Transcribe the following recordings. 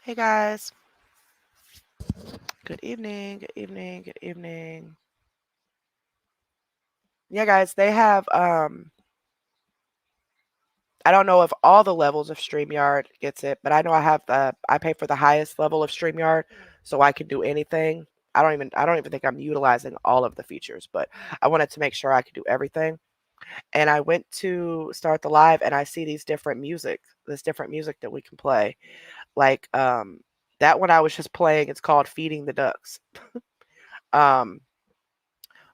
Hey guys, good evening, good evening, good evening. Yeah, guys, they have I don't know if all the levels of StreamYard gets it, but I know I pay for the highest level of StreamYard, so I can do anything. I don't even think I'm utilizing all of the features, but I wanted to make sure I could do everything. And I went to start the live and I see this different music that we can play. Like that one I was just playing, it's called Feeding the Ducks. Um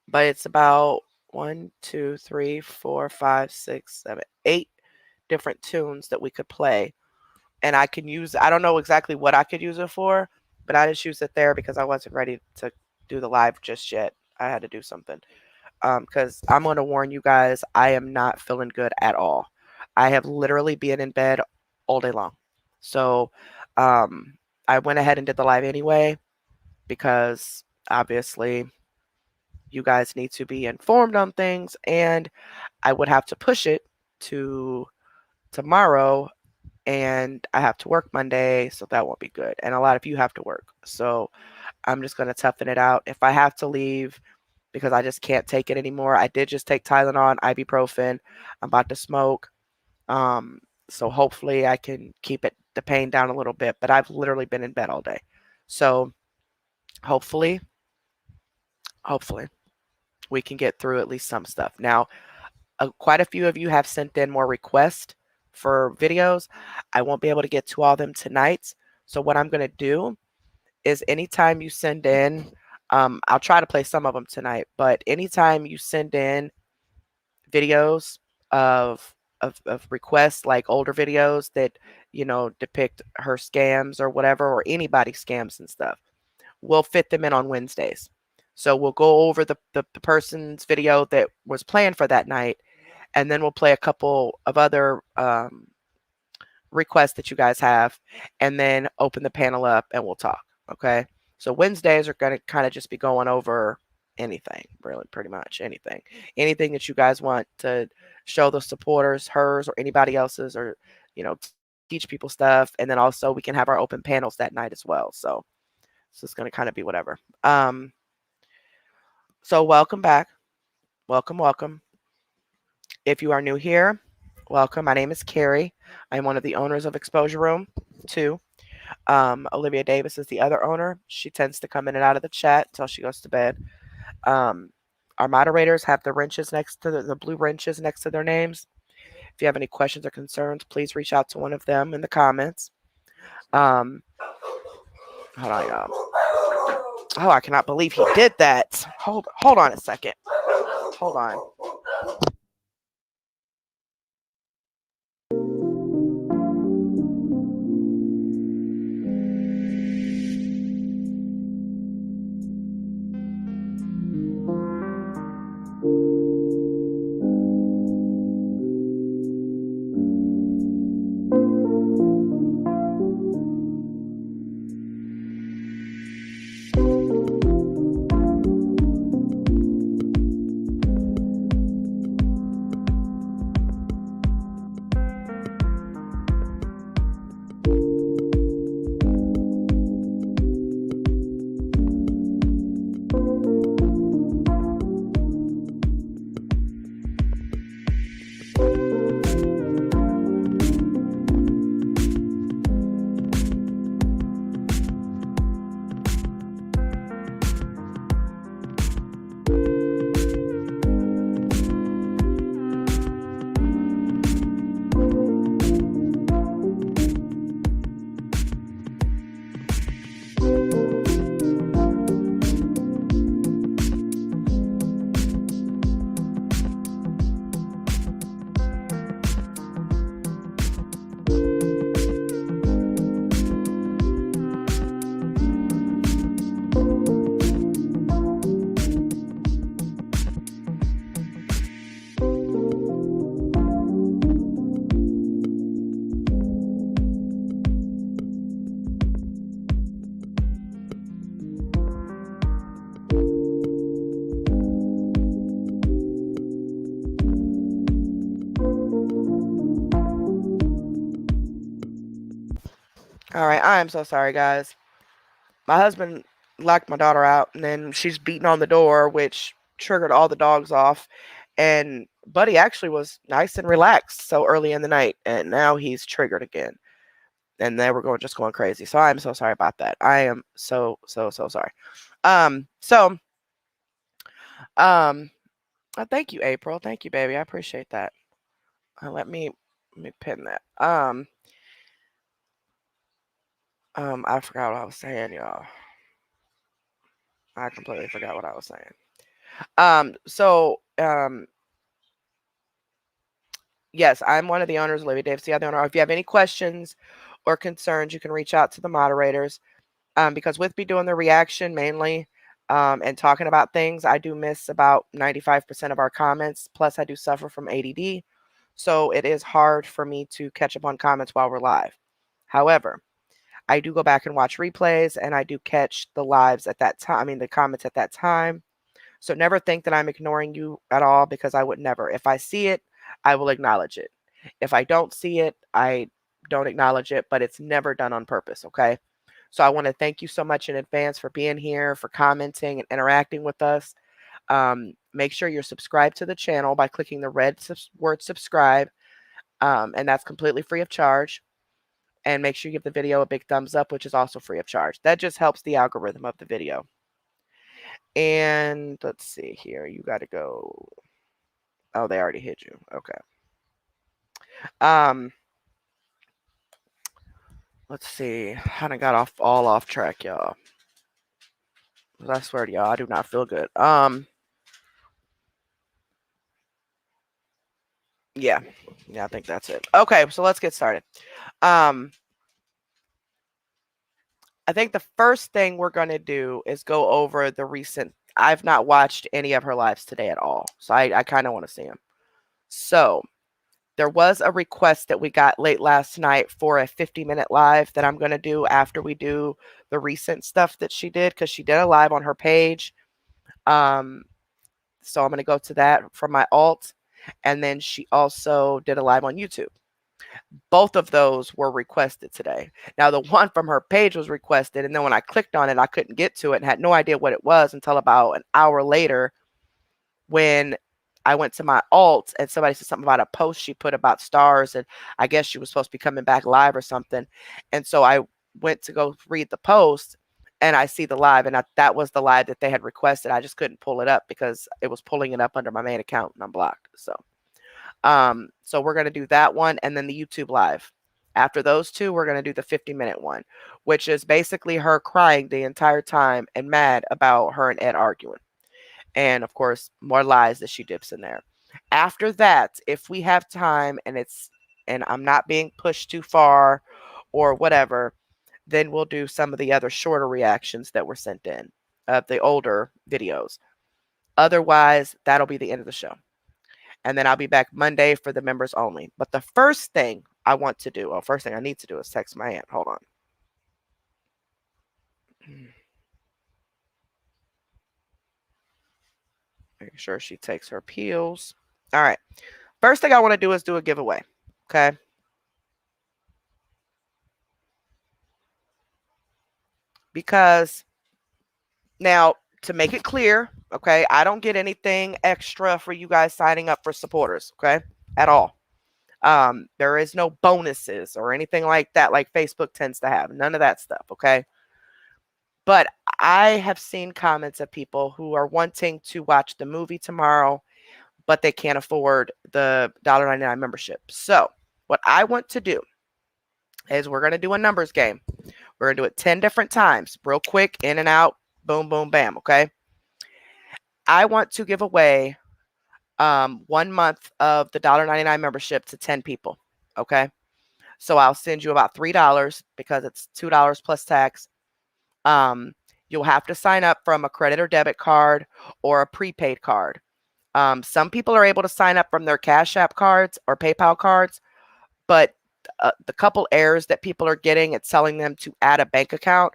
but it's about one, two, three, four, five, six, seven, eight different tunes that we could play. And I don't know exactly what I could use it for, but I just used it there because I wasn't ready to do the live just yet. I had to do something. Because I'm going to warn you guys, I am not feeling good at all. I have literally been in bed all day long. So um, I went ahead and did the live anyway because obviously you guys need to be informed on things, and I would have to push it to tomorrow, and I have to work Monday, so that won't be good. And a lot of you have to work. So I'm just going to toughen it out. If I have to leave because I just can't take it anymore, I did just take Tylenol and ibuprofen. I'm about to smoke. Um, so hopefully I can keep the pain down a little bit, but I've literally been in bed all day. So hopefully, hopefully we can get through at least some stuff. Now, quite a few of you have sent in more requests for videos. I won't be able to get to all of them tonight. So what I'm going to do is anytime you send in, I'll try to play some of them tonight, but anytime you send in videos of requests, like older videos that, depict her scams or whatever, or anybody scams and stuff, we'll fit them in on Wednesdays. So we'll go over the person's video that was planned for that night, and then we'll play a couple of other requests that you guys have, and then open the panel up and we'll talk. Okay. So Wednesdays are going to kind of just be going over anything, really, pretty much anything that you guys want to show the supporters, hers or anybody else's, or, you know, teach people stuff. And then also we can have our open panels that night as well. So it's going to kind of be whatever. So welcome back. Welcome, welcome. If you are new here, welcome. My name is Carrie. I'm one of the owners of Exposure Room 2. Olivia Davis is the other owner. She tends to come in and out of the chat until she goes to bed. Um, our moderators have the wrenches next to the blue wrenches next to their names. If you have any questions or concerns, please reach out to one of them in the comments. Hold on, y'all. Oh, I cannot believe he did that. Hold on a second. Hold on. All right, I am so sorry, guys. My husband locked my daughter out, and then she's beating on the door, which triggered all the dogs off. And Buddy actually was nice and relaxed so early in the night, and now he's triggered again. And they were going crazy. So I'm so sorry about that. I am so sorry. So um thank you, April. Thank you, baby. I appreciate that. Let me pin that. I forgot what I was saying, y'all. I completely forgot what I was saying. Yes, I'm one of the owners, Olivia Davis, the other owner. If you have any questions or concerns, you can reach out to the moderators. Because with me doing the reaction mainly and talking about things, I do miss about 95% of our comments. Plus, I do suffer from ADD. So it is hard for me to catch up on comments while we're live. However, I do go back and watch replays and I do catch the lives at that time, I mean, the comments at that time. So never think that I'm ignoring you at all because I would never. If I see it, I will acknowledge it. If I don't see it, I don't acknowledge it, but it's never done on purpose, okay? So I want to thank you so much in advance for being here, for commenting and interacting with us. Make sure you're subscribed to the channel by clicking the red word subscribe, and that's completely free of charge. And make sure you give the video a big thumbs up, which is also free of charge. That just helps the algorithm of the video. And let's see here. You got to go. Oh, they already hit you. Okay. Um, let's see. I done got all off track, y'all. I swear to y'all, I do not feel good. Yeah. Yeah, I think that's it. Okay, so let's get started. I think the first thing we're going to do is go over the recent. I've not watched any of her lives today at all. So I kind of want to see them. So there was a request that we got late last night for a 50-minute live that I'm going to do after we do the recent stuff that she did because she did a live on her page. So I'm going to go to that from my alt. And then she also did a live on YouTube. Both of those were requested today. Now, the one from her page was requested. And then when I clicked on it, I couldn't get to it and had no idea what it was until about an hour later when I went to my alt and somebody said something about a post she put about stars. And I guess she was supposed to be coming back live or something. And so I went to go read the post and I see the live and that was the live that they had requested. I just couldn't pull it up because it was pulling it up under my main account and I'm blocked. So we're going to do that one and then the YouTube live. After those two, we're going to do the 50-minute one, which is basically her crying the entire time and mad about her and Ed arguing. And of course, more lies that she dips in there. After that, if we have time and I'm not being pushed too far or whatever, then we'll do some of the other shorter reactions that were sent in of the older videos. Otherwise, that'll be the end of the show. And then I'll be back Monday for the members only. But the first thing I want to do, first thing I need to do is text my aunt. Hold on. Making sure she takes her pills. All right. First thing I want to do is do a giveaway. Okay. Because now, to make it clear, okay, I don't get anything extra for you guys signing up for supporters, okay, at all. There is no bonuses or anything like that, like Facebook tends to have. None of that stuff, okay? But I have seen comments of people who are wanting to watch the movie tomorrow, but they can't afford the $1.99 membership. So, what I want to do is we're going to do a numbers game. We're going to do it 10 different times, real quick, in and out, boom, boom, bam, okay? I want to give away 1 month of the $1.99 membership to 10 people, okay? So I'll send you about $3 because it's $2 plus tax. You'll have to sign up from a credit or debit card or a prepaid card. Some people are able to sign up from their Cash App cards or PayPal cards, but the couple errors that people are getting, it's telling them to add a bank account.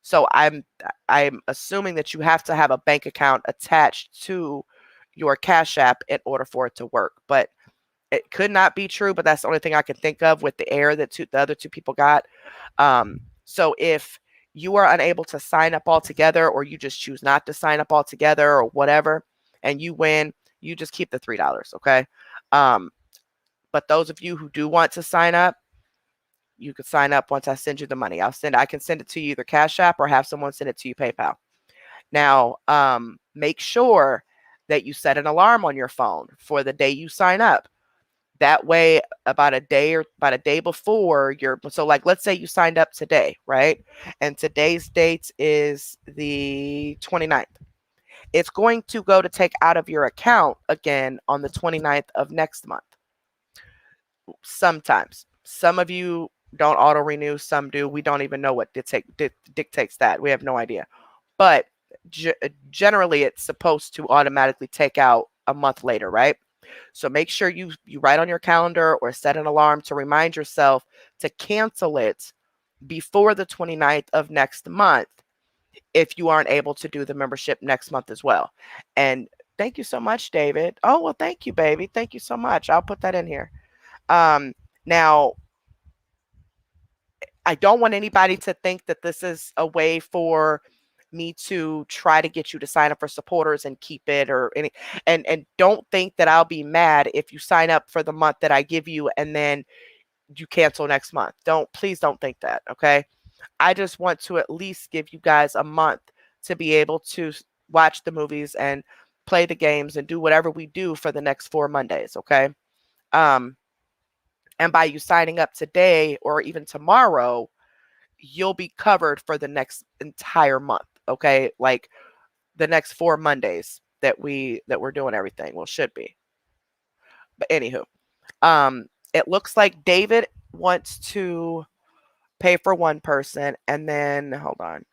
So I'm assuming that you have to have a bank account attached to your Cash App in order for it to work. But It could not be true, but that's the only thing I can think of with the error that the other two people got. So if you are unable to sign up altogether, or you just choose not to sign up altogether, or whatever, and you win, you just keep the $3, okay? But those of you who do want to sign up, you can sign up once I send you the money. I can send it to you either Cash App or have someone send it to you PayPal. Now, make sure that you set an alarm on your phone for the day you sign up. That way, about a day before so like, let's say you signed up today, right? And today's date is the 29th. It's going to go to take out of your account again on the 29th of next month. Sometimes. Some of you don't auto renew, some do. We don't even know what dictates that. We have no idea. But generally, it's supposed to automatically take out a month later, right? So make sure you write on your calendar or set an alarm to remind yourself to cancel it before the 29th of next month if you aren't able to do the membership next month as well. And thank you so much, David. Oh, well, thank you, baby. Thank you so much. I'll put that in here. Now, I don't want anybody to think that this is a way for me to try to get you to sign up for supporters and keep it, or any, and don't think that I'll be mad if you sign up for the month that I give you and then you cancel next month. Please don't think that, okay? I just want to at least give you guys a month to be able to watch the movies and play the games and do whatever we do for the next 4 Mondays, okay? And by you signing up today or even tomorrow, you'll be covered for the next entire month, okay? Like the next 4 Mondays that we're doing everything. Well, should be. But anywho, it looks like David wants to pay for one person, and then hold on.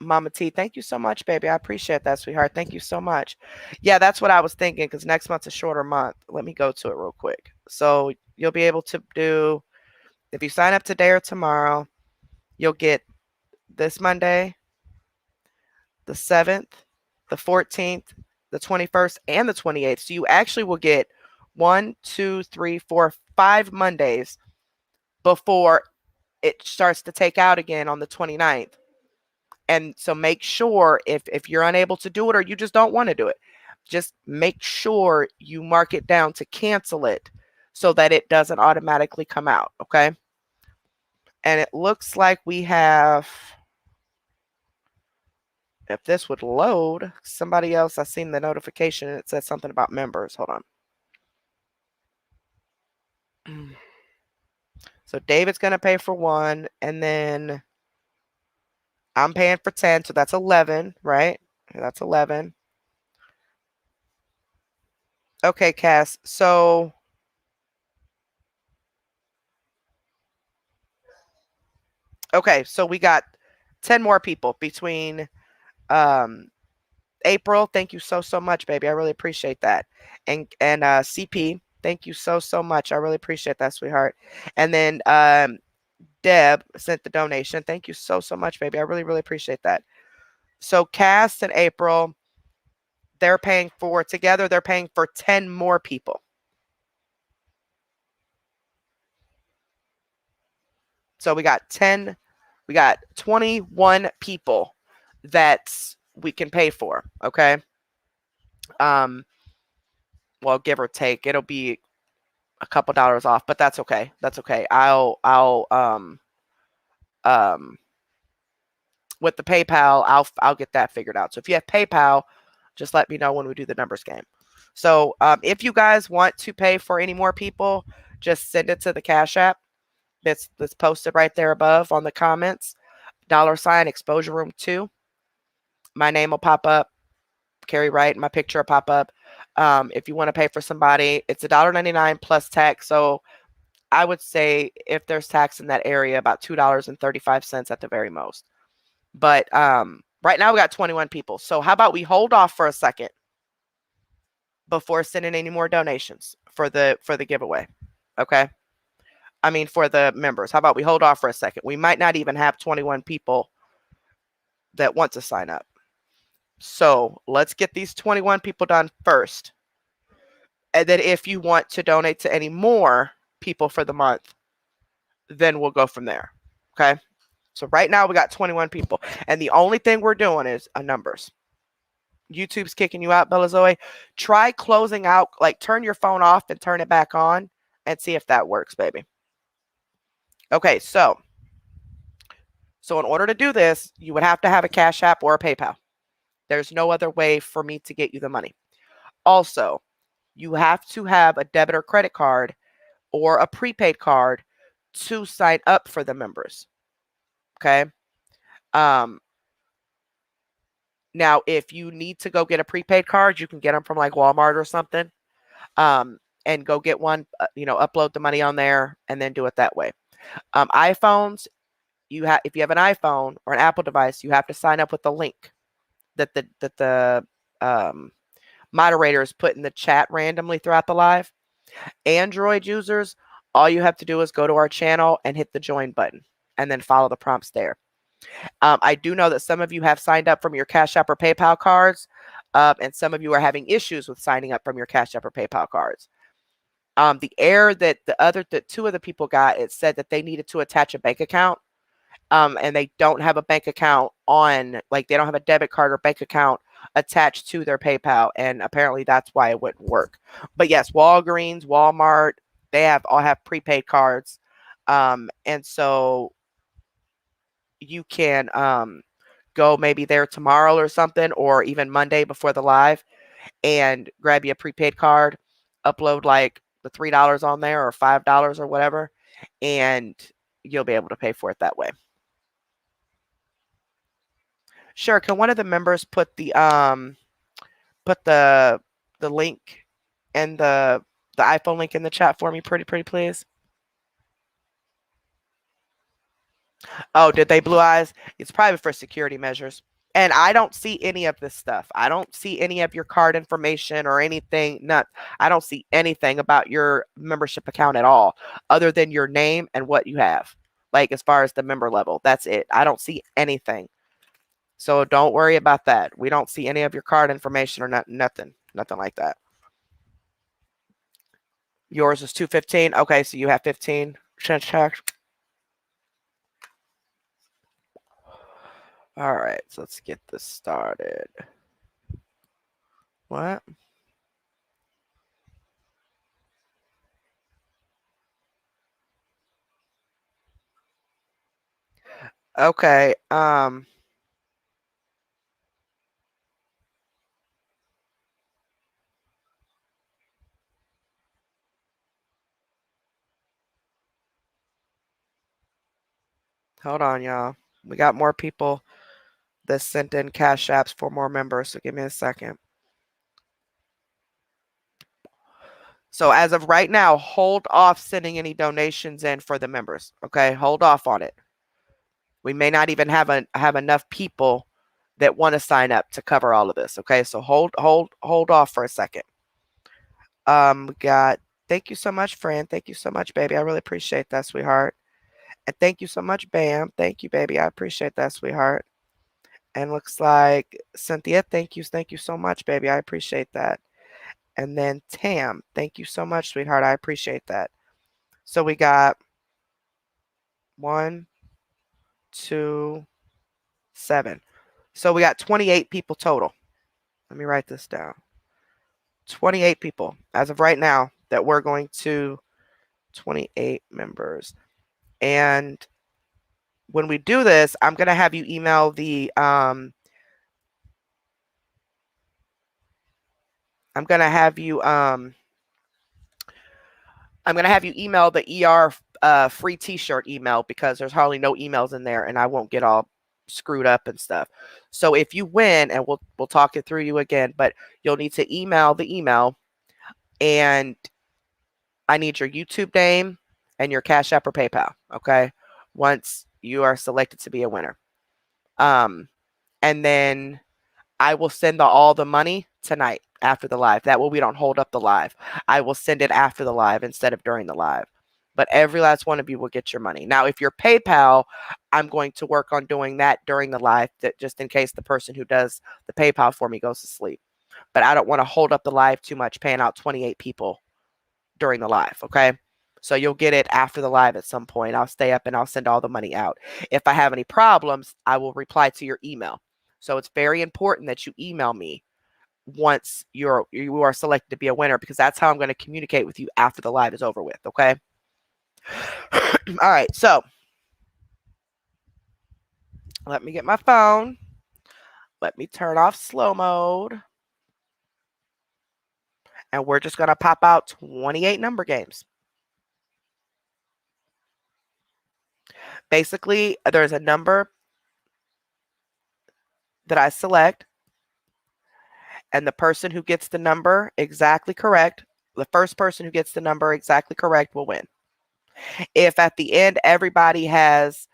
Mama T, thank you so much, baby. I appreciate that, sweetheart. Thank you so much. Yeah, that's what I was thinking, because next month's a shorter month. Let me go to it real quick. So you'll be able to do, if you sign up today or tomorrow, you'll get this Monday, the 7th, the 14th, the 21st, and the 28th. So you actually will get 1, 2, 3, 4, 5 Mondays before it starts to take out again on the 29th. And so make sure if you're unable to do it, or you just don't want to do it, just make sure you mark it down to cancel it so that it doesn't automatically come out, okay? And it looks like we have, if this would load, somebody else, I seen the notification and it said something about members. Hold on. So David's going to pay for one, and then I'm paying for 10, so that's 11, right? That's 11. Okay, Cass. So okay, so we got 10 more people between April. Thank you so much, baby. I really appreciate that. And CP, thank you so much. I really appreciate that, sweetheart. And then Deb sent the donation. Thank you so much, baby. I really appreciate that. So Cass and April, they're paying for 10 more people. So we got 21 people that we can pay for, okay? Well, give or take, it'll be a couple dollars off, but that's okay. That's okay. I'll with the PayPal, I'll get that figured out. So if you have PayPal, just let me know when we do the numbers game. So if you guys want to pay for any more people, just send it to the Cash App that's posted right there above on the comments. $ Exposure Room 2. My name will pop up. Carrie Wright, my picture will pop up. If you want to pay for somebody, it's $1.99 plus tax. So I would say if there's tax in that area, about $2.35 at the very most. But right now we got 21 people. So how about we hold off for a second before sending any more donations for the giveaway? Okay. I mean, for the members. How about we hold off for a second? We might not even have 21 people that want to sign up. So let's get these 21 people done first. And then if you want to donate to any more people for the month, then we'll go from there. Okay. So right now we got 21 people. And the only thing we're doing is numbers. YouTube's kicking you out, Bella Zoe. Try closing out, like turn your phone off and turn it back on and see if that works, baby. Okay, so in order to do this, you would have to have a Cash App or a PayPal. There's no other way for me to get you the money. Also, you have to have a debit or credit card or a prepaid card to sign up for the members. Okay. Now, if you need to go get a prepaid card, you can get them from like Walmart or something, and go get one. Upload the money on there and then do it that way. iPhones, if you have an iPhone or an Apple device, you have to sign up with the link that the moderators put in the chat randomly throughout the live. Android users, all you have to do is go to our channel and hit the join button and then follow the prompts there. I do know that some of you have signed up from your Cash App or PayPal cards, and some of you are having issues with signing up from your Cash App or PayPal cards. The error that two of the people got, it said that they needed to attach a bank account, and they don't have a bank account they don't have a debit card or bank account attached to their PayPal, and apparently that's why it wouldn't work. But yes, Walgreens, Walmart, they all have prepaid cards, and so you can go maybe there tomorrow or something, or even Monday before the live, and grab you a prepaid card, upload like the $3 on there or $5 or whatever, and you'll be able to pay for it that way. Sure. Can one of the members put the link and the iPhone link in the chat for me, pretty please? Oh, did they, Blue Eyes? It's probably for security measures. And I don't see any of this stuff. I don't see any of your card information or anything. I don't see anything about your membership account at all, other than your name and what you have. Like as far as the member level, that's it. I don't see anything. So don't worry about that. We don't see any of your card information or nothing like that. Yours is 215. Okay, so you have 15. Check. All right, so let's get this started. What? Okay. Hold on, y'all. We got more people that sent in Cash Apps for more members, so give me a second. So as of right now, hold off sending any donations in for the members. Okay, hold off on it. We may not even have enough people that want to sign up to cover all of this. Okay, so hold off for a second. We got. Thank you so much, Fran. Thank you so much, baby. I really appreciate that, sweetheart. And thank you so much, Bam. Thank you, baby. I appreciate that, sweetheart. And looks like Cynthia, thank you so much, baby. I appreciate that. And then Tam, thank you so much, sweetheart. I appreciate that. So we got 1, 2, 7. So we got 28 people total. Let me write this down. 28 people as of right now that we're going to 28 members. And when we do this, I'm going to have you email the I'm going to have you email the ER free t-shirt email, because there's hardly no emails in there and I won't get all screwed up and stuff. So if you win, and we'll talk it through you again, but you'll need to email the email, and I need your YouTube name and your Cash App or PayPal. Okay. Once you are selected to be a winner. And then I will send all the money tonight after the live. That way we don't hold up the live. I will send it after the live instead of during the live. But every last one of you will get your money. Now, if you're PayPal, I'm going to work on doing that during the live, that just in case the person who does the PayPal for me goes to sleep. but I don't want to hold up the live too much, paying out 28 people during the live. Okay. So you'll get it after the live at some point. I'll stay up and I'll send all the money out. If I have any problems, I will reply to your email. So it's very important that you email me once you are selected to be a winner, because that's how I'm going to communicate with you after the live is over with. Okay. All right. So let me get my phone. Let me turn off slow mode. And we're just going to pop out 28 number games. Basically, there's a number that I select, and the person who gets the number exactly correct, the first person who gets the number exactly correct will win. If at the end everybody has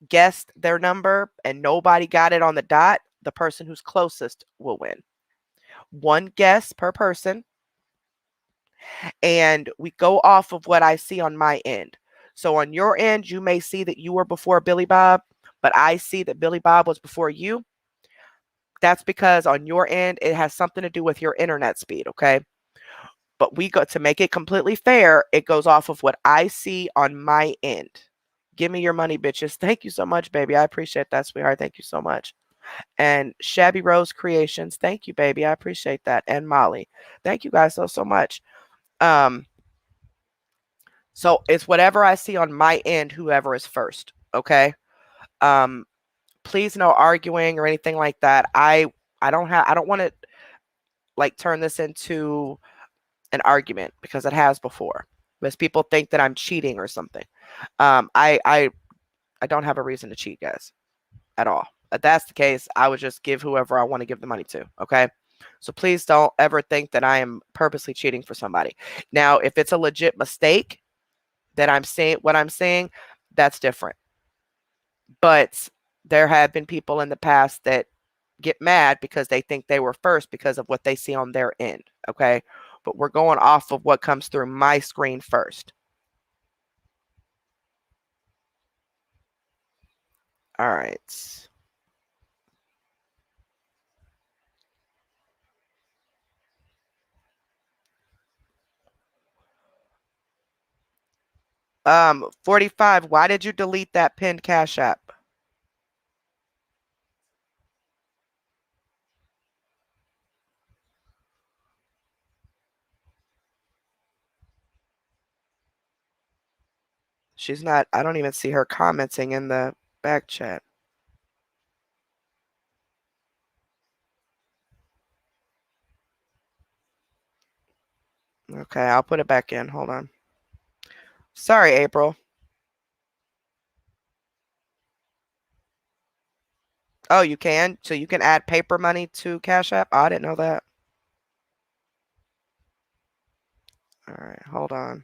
guessed their number and nobody got it on the dot, the person who's closest will win. One guess per person, and we go off of what I see on my end. So on your end, you may see that you were before Billy Bob, but I see that Billy Bob was before you. That's because on your end, it has something to do with your internet speed, okay? But we got to make it completely fair. It goes off of what I see on my end. Give me your money, bitches. Thank you so much, baby. I appreciate that, sweetheart. Thank you so much. And Shabby Rose Creations, thank you, baby. I appreciate that. And Molly, thank you guys so much. So it's whatever I see on my end, whoever is first. Okay. Please no arguing or anything like that. I don't want to like turn this into an argument, because it has before. Because people think that I'm cheating or something. I don't have a reason to cheat, guys, at all. If that's the case, I would just give whoever I want to give the money to. Okay. So please don't ever think that I am purposely cheating for somebody. Now, if it's a legit mistake that I'm saying what I'm saying, that's different. But there have been people in the past that get mad because they think they were first because of what they see on their end. Okay. But we're going off of what comes through my screen first. All right. 45, why did you delete that pinned Cash App? She's not, I don't even see her commenting in the back chat. Okay, I'll put it back in. Hold on. Sorry, April. Oh, you can? So you can add paper money to Cash App? Oh, I didn't know that. All right, hold on.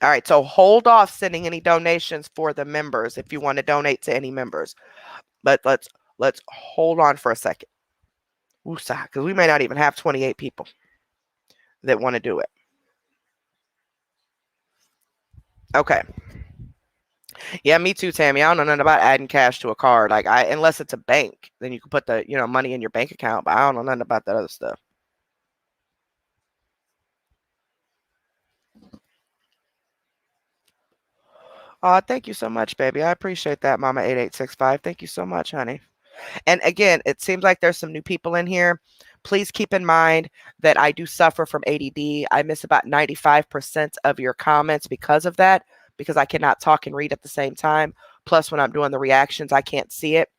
All right, so hold off sending any donations for the members if you want to donate to any members. But let's hold on for a second. Woosah, because we may not even have 28 people that want to do it. Okay. Yeah, me too, Tammy. I don't know nothing about adding cash to a card. Like unless it's a bank, then you can put the money in your bank account. But I don't know nothing about that other stuff. Oh, thank you so much, baby. I appreciate that, Mama 8865. Thank you so much, honey. And again, it seems like there's some new people in here. Please keep in mind that I do suffer from ADD. I miss about 95% of your comments because of that, because I cannot talk and read at the same time. Plus, when I'm doing the reactions, I can't see it.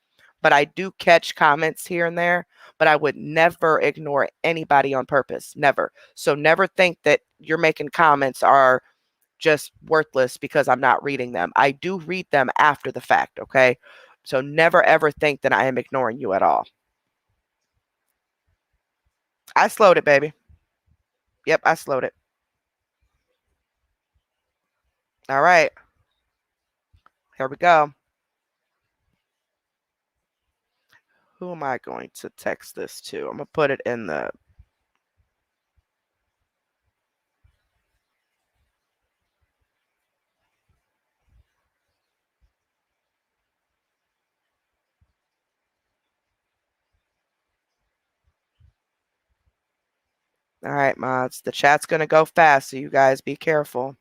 But I do catch comments here and there, but I would never ignore anybody on purpose. Never. So never think that you're making comments are just worthless because I'm not reading them. I do read them after the fact, okay? So never ever think that I am ignoring you at all. I slowed it, baby. Yep, I slowed it. All right. Here we go. Who am I going to text this to? I'm going to put it in the... All right, mods. The chat's going to go fast, so you guys be careful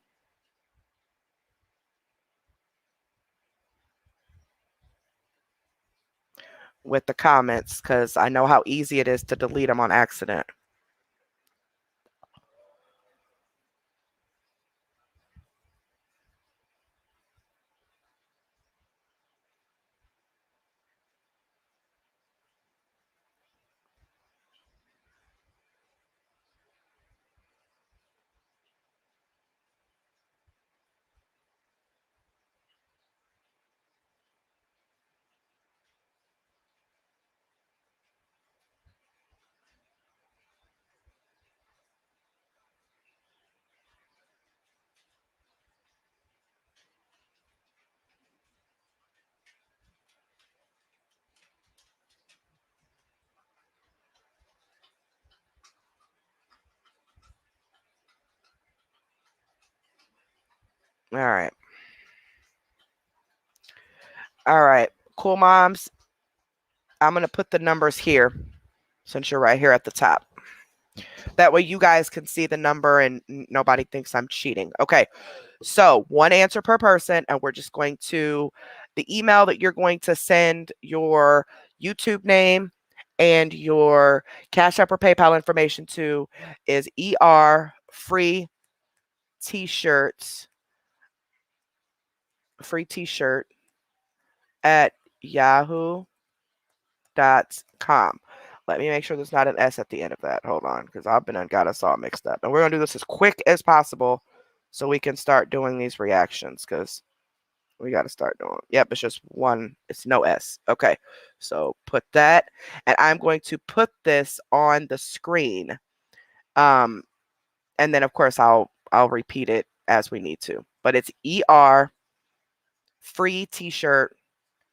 with the comments, because I know how easy it is to delete them on accident. All right. All right. Cool moms. I'm going to put the numbers here since you're right here at the top. That way you guys can see the number and nobody thinks I'm cheating. Okay. So one answer per person, and we're just going to... the email that you're going to send your YouTube name and your Cash App or PayPal information to is free t-shirts, free t-shirt at yahoo.com. Let me make sure there's not an S at the end of that. Hold on, because I've been and got us all mixed up. And we're going to do this as quick as possible so we can start doing these reactions, because we got to start doing... yep, it's just one. It's no S. Okay, so put that. And I'm going to put this on the screen. And then, of course, I'll repeat it as we need to. But it's free t-shirt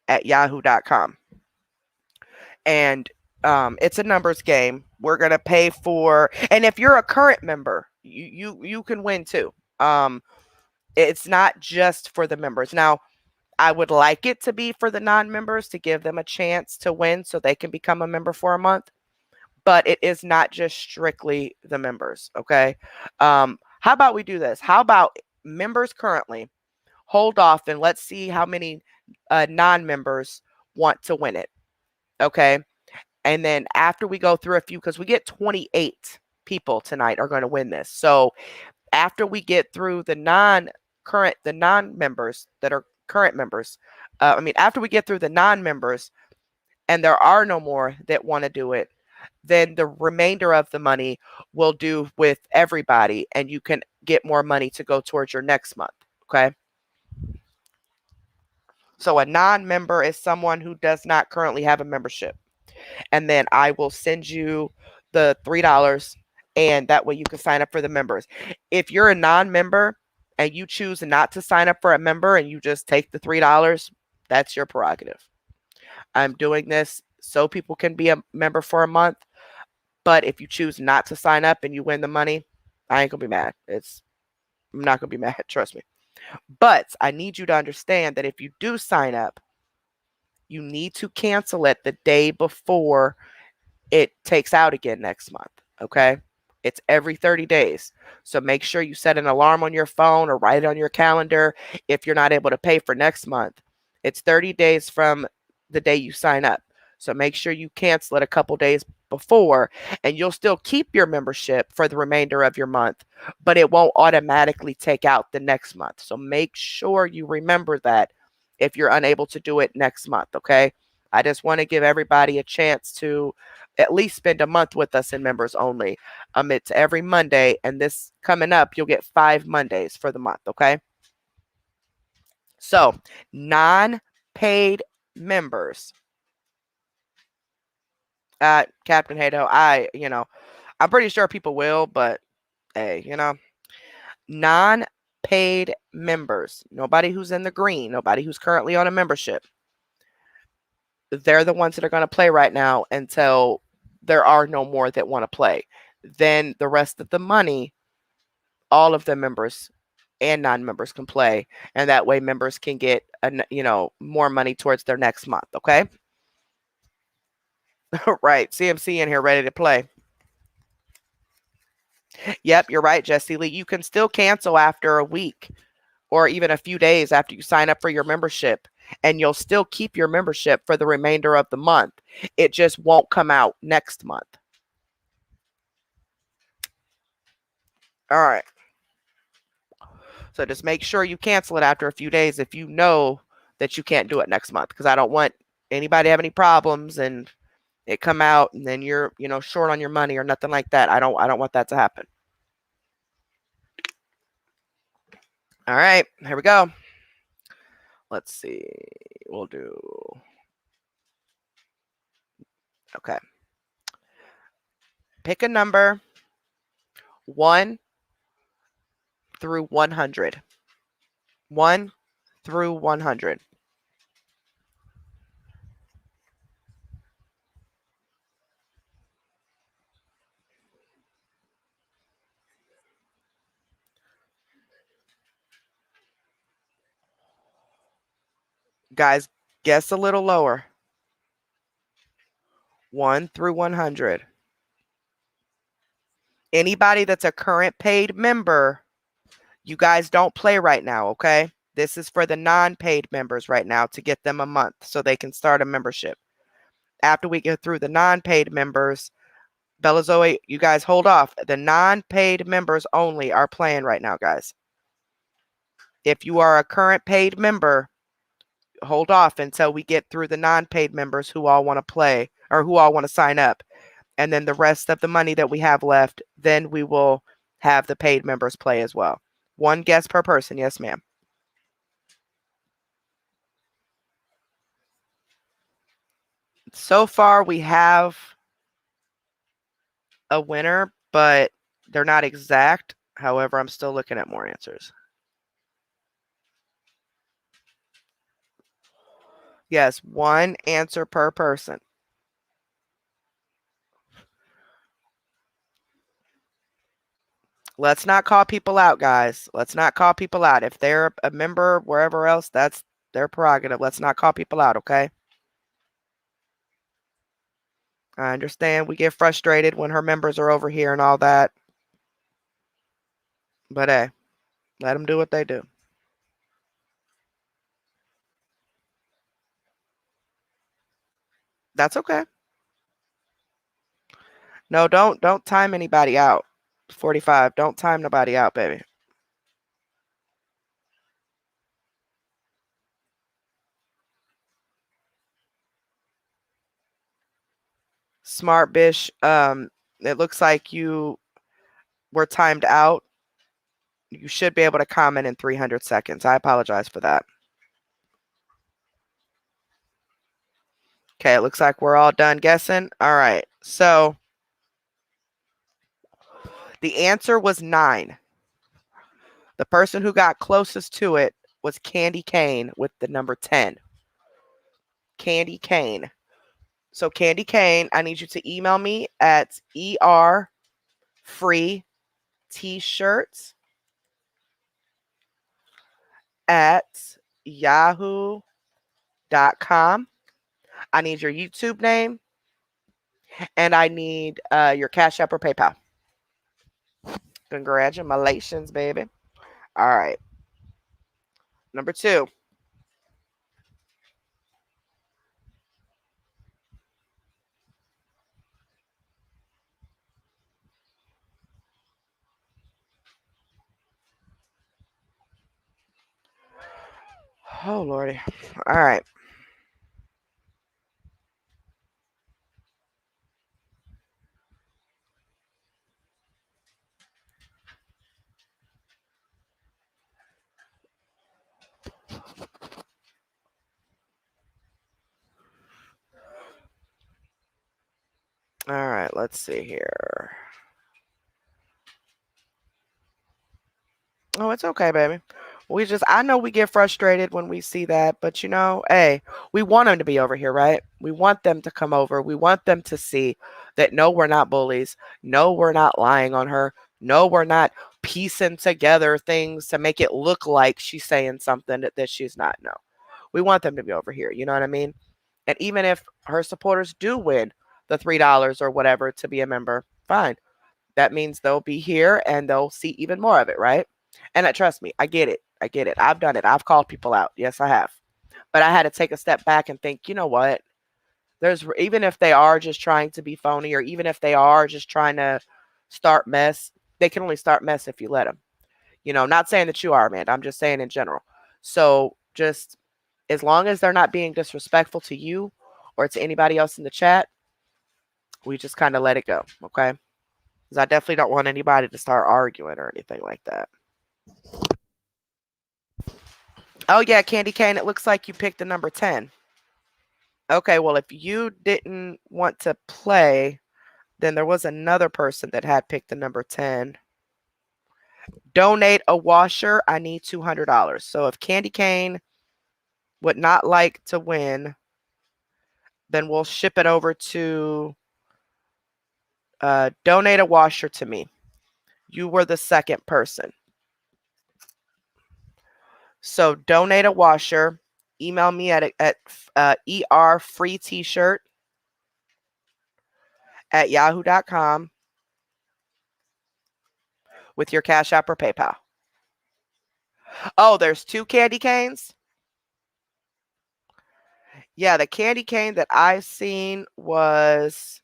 at yahoo.com. And it's a numbers game. We're gonna pay for... and if you're a current member, you can win too. It's not just for the members. Now, I would like it to be for the non-members to give them a chance to win so they can become a member for a month, but it is not just strictly the members. Okay. How about we do this? How about members currently hold off and let's see how many non-members want to win it. Okay. And then after we go through a few, because we get 28 people tonight are going to win this. So after we get through the non-members that are current members, after we get through the non-members and there are no more that want to do it, then the remainder of the money we'll do with everybody, and you can get more money to go towards your next month. Okay. So a non-member is someone who does not currently have a membership. And then I will send you the $3, and that way you can sign up for the members. If you're a non-member and you choose not to sign up for a member and you just take the $3, that's your prerogative. I'm doing this so people can be a member for a month. But if you choose not to sign up and you win the money, I ain't gonna be mad. I'm not gonna be mad, trust me. But I need you to understand that if you do sign up, you need to cancel it the day before it takes out again next month. Okay. It's every 30 days. So make sure you set an alarm on your phone or write it on your calendar. If you're not able to pay for next month, it's 30 days from the day you sign up. So make sure you cancel it a couple days before, and you'll still keep your membership for the remainder of your month, but it won't automatically take out the next month. So make sure you remember that if you're unable to do it next month. Okay. I just want to give everybody a chance to at least spend a month with us in members only. It's every Monday, and this coming up, you'll get 5 Mondays for the month. Okay. So non-paid members, Captain Hato, I'm pretty sure people will, but hey, non-paid members, nobody who's in the green, nobody who's currently on a membership, they're the ones that are going to play right now until there are no more that want to play. Then the rest of the money, all of the members and non-members can play, and that way members can get more money towards their next month. Okay. Right. CMC in here ready to play. Yep, you're right, Jesse Lee. You can still cancel after a week or even a few days after you sign up for your membership, and you'll still keep your membership for the remainder of the month. It just won't come out next month. All right. So just make sure you cancel it after a few days if you know that you can't do it next month, because I don't want anybody to have any problems and it come out and then you're, short on your money or nothing like that. I don't want that to happen. All right, here we go. Let's see. We'll do. Okay. Pick a number 1 through 100. 1 through 100. Guys, guess a little lower. 1 through 100. Anybody that's a current paid member, you guys don't play right now, okay? This is for the non-paid members right now to get them a month so they can start a membership. After we get through the non-paid members, Bella Zoe, you guys hold off. The non-paid members only are playing right now, guys. If you are a current paid member, hold off until we get through the non-paid members who all want to play or who all want to sign up. And then the rest of the money that we have left, then we will have the paid members play as well. 1 guest per person. Yes, ma'am. So far, we have a winner, but they're not exact. However, I'm still looking at more answers. Yes, 1 answer per person. Let's not call people out, guys. Let's not call people out. If they're a member wherever else, that's their prerogative. Let's not call people out, okay? I understand we get frustrated when her members are over here and all that. But hey, let them do what they do. That's okay. No, don't time anybody out. 45. Don't time nobody out, baby. Smart Bish, it looks like you were timed out. You should be able to comment in 300 seconds. I apologize for that. Okay, it looks like we're all done guessing. All right. So the answer was 9. The person who got closest to it was Candy Cane with the number 10. Candy Cane. So Candy Cane, I need you to email me at erfreetshirts@yahoo.com. I need your YouTube name and I need your Cash App or PayPal. Congratulations, baby. All right. Number 2. Oh, Lordy. All right. All right. Let's see here. Oh, it's okay, baby. I know we get frustrated when we see that, but hey, we want them to be over here, right? We want them to come over. We want them to see that no, we're not bullies. No, we're not lying on her. No, we're not piecing together things to make it look like she's saying something that she's not. No, we want them to be over here. You know what I mean? And even if her supporters do win the $3 or whatever to be a member, fine. That means they'll be here and they'll see even more of it, right? And trust me, I get it. I get it. I've done it. I've called people out. Yes, I have. But I had to take a step back and think, you know what? There's even if they are just trying to be phony or even if they are just trying to start mess, they can only start mess if you let them. Not saying that you are, Amanda. I'm just saying in general. So just as long as they're not being disrespectful to you or to anybody else in the chat, we just kind of let it go. Okay. Because I definitely don't want anybody to start arguing or anything like that. Oh, yeah, Candy Cane, it looks like you picked the number 10. Okay, well, if you didn't want to play, then there was another person that had picked the number 10. Donate a washer. I need $200. So if Candy Cane would not like to win, then we'll ship it over to donate a washer to me. You were the second person. So donate a washer. Email me at erfreet-shirt@yahoo.com with your Cash App or PayPal. Oh, there's 2 candy canes? Yeah, the candy cane that I seen was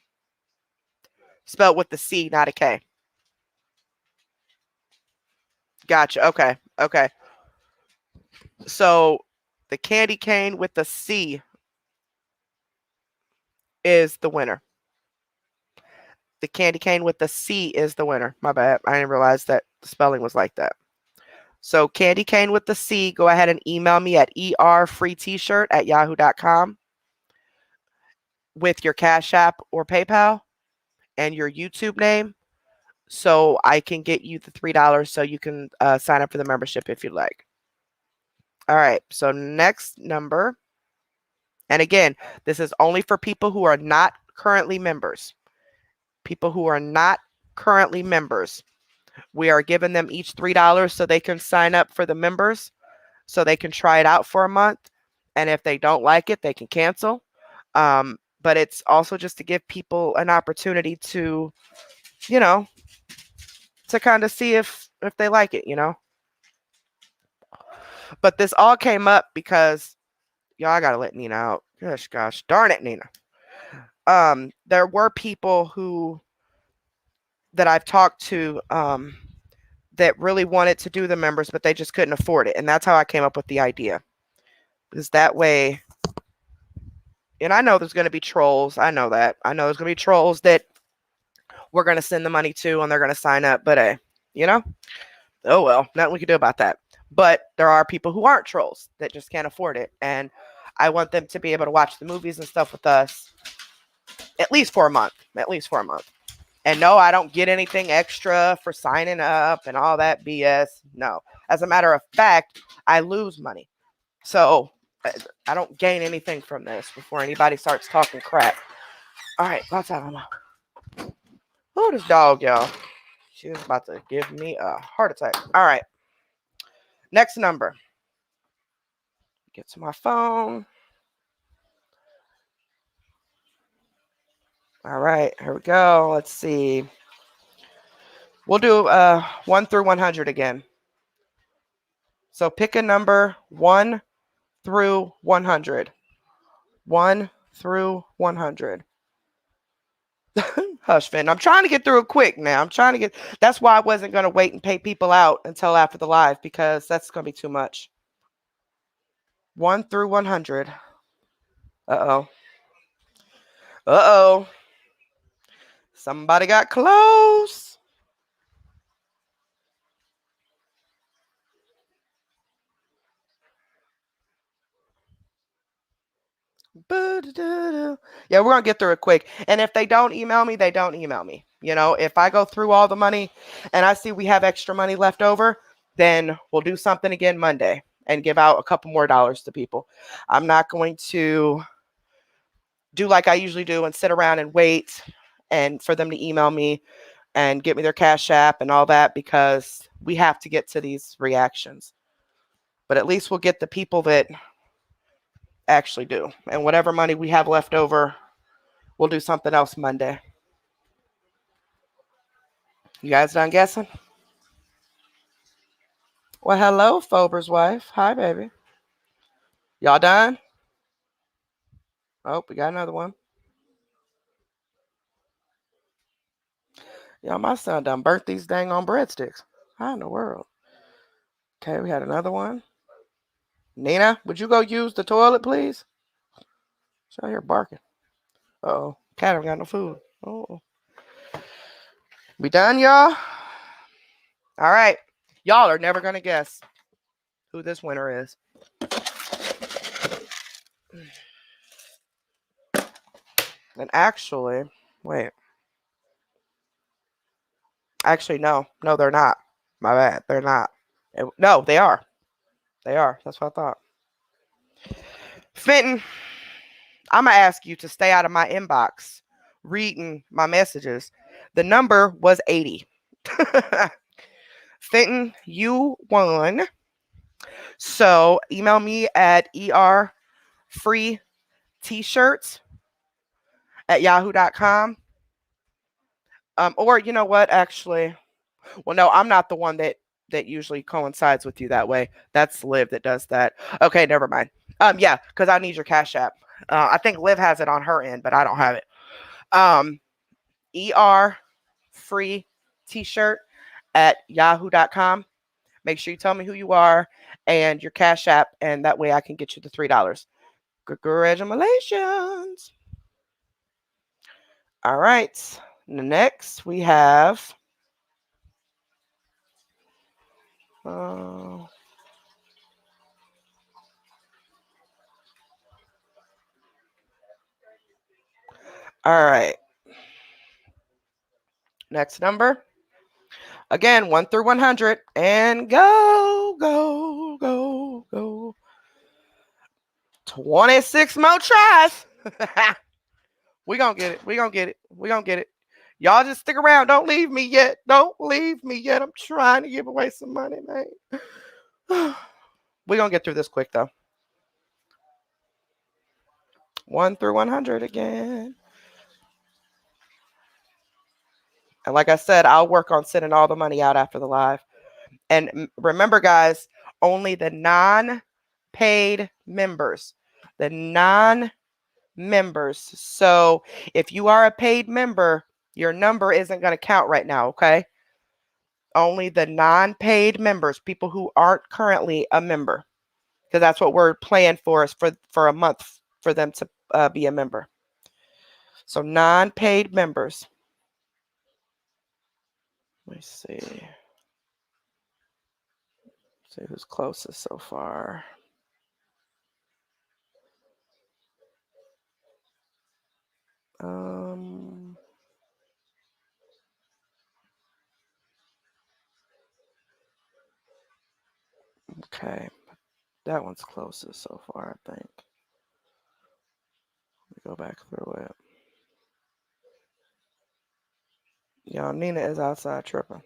spelled with the C, not a K. Gotcha. Okay. Okay. So the candy cane with the C is the winner. The candy cane with the C is the winner. My bad. I didn't realize that the spelling was like that. So candy cane with the C, go ahead and email me at erfreet-shirt@yahoo.com with your Cash App or PayPal and your YouTube name so I can get you the $3 so you can sign up for the membership if you'd like. All right, so next number. And again, this is only for people who are not currently members. People who are not currently members. We are giving them each $3 so they can sign up for the members so they can try it out for a month. And if they don't like it, they can cancel. But it's also just to give people an opportunity to, to kind of see if they like it, But this all came up because, y'all, I gotta let Nina out. Gosh, darn it, Nina. There were people that I've talked to that really wanted to do the members, but they just couldn't afford it. And that's how I came up with the idea. Because that way, and I know there's going to be trolls. I know that. I know there's going to be trolls that we're going to send the money to and they're going to sign up. But, oh well, nothing we can do about that. But there are people who aren't trolls that just can't afford it. And I want them to be able to watch the movies and stuff with us at least for a month. And no, I don't get anything extra for signing up and all that BS. No. As a matter of fact, I lose money. So I don't gain anything from this before anybody starts talking crap. All right, let's have them. Oh, this dog, y'all. She's about to give me a heart attack. All right. Next number. Get to my phone. All right, here we go. Let's see. We'll do 1 through 100 again. So pick a number 1 through 100. 1 through 100. Hush, Finn. I'm trying to get through it quick now. That's why I wasn't going to wait and pay people out until after the live because that's going to be too much. 1 through 100. Uh-oh. Uh-oh. Somebody got close. Yeah, we're going to get through it quick. And if they don't email me, they don't email me. If I go through all the money and I see we have extra money left over, then we'll do something again Monday and give out a couple more dollars to people. I'm not going to do like I usually do and sit around and wait and for them to email me and get me their Cash App and all that, because we have to get to these reactions. But at least we'll get the people that actually do. And whatever money we have left over, we'll do something else Monday. You guys done guessing? Well, hello, Fober's wife. Hi, baby. Y'all done? Oh, we got another one. Y'all, my son done burnt these dang on breadsticks. How in the world? Okay, we had another one. Nina, would you go use the toilet, please? She's out here barking. Uh-oh. Cat don't got no food. Oh. We done, y'all? All right. Y'all are never going to guess who this winner is. And actually, wait. Actually, no. No, they're not. My bad. They're not. No, they are. They are. That's what I thought. Fenton, I'm going to ask you to stay out of my inbox reading my messages. The number was 80. Fenton, you won. So email me at erfreet-shirts@yahoo.com. Or you know what, actually, well, no, I'm not the one that usually coincides with you that way. That's Liv that does that. Okay, never mind. Yeah, because I need your Cash App. I think Liv has it on her end, but I don't have it. Free t-shirt@yahoo.com. Make sure you tell me who you are and your Cash App, and that way I can get you the $3. Congratulations. All right. Next, we have all right. Next number. Again, 1 through 100. And go, go, go, go. 26 more tries. We're going to get it. We're going to get it. We're going to get it. Y'all just stick around. Don't leave me yet. Don't leave me yet. I'm trying to give away some money, man. We're going to get through this quick, though. 1 through 100 again. And like I said, I'll work on sending all the money out after the live. And remember, guys, only the non-paid members. The non-members. So if you are a paid member, your number isn't going to count right now, okay? Only the non-paid members, people who aren't currently a member. Because that's what we're playing for, is for a month for them to be a member. So non-paid members. Let me see. See who's closest so far. Okay. That one's closest so far, I think. Let me go back through it. Y'all, Nina is outside tripping.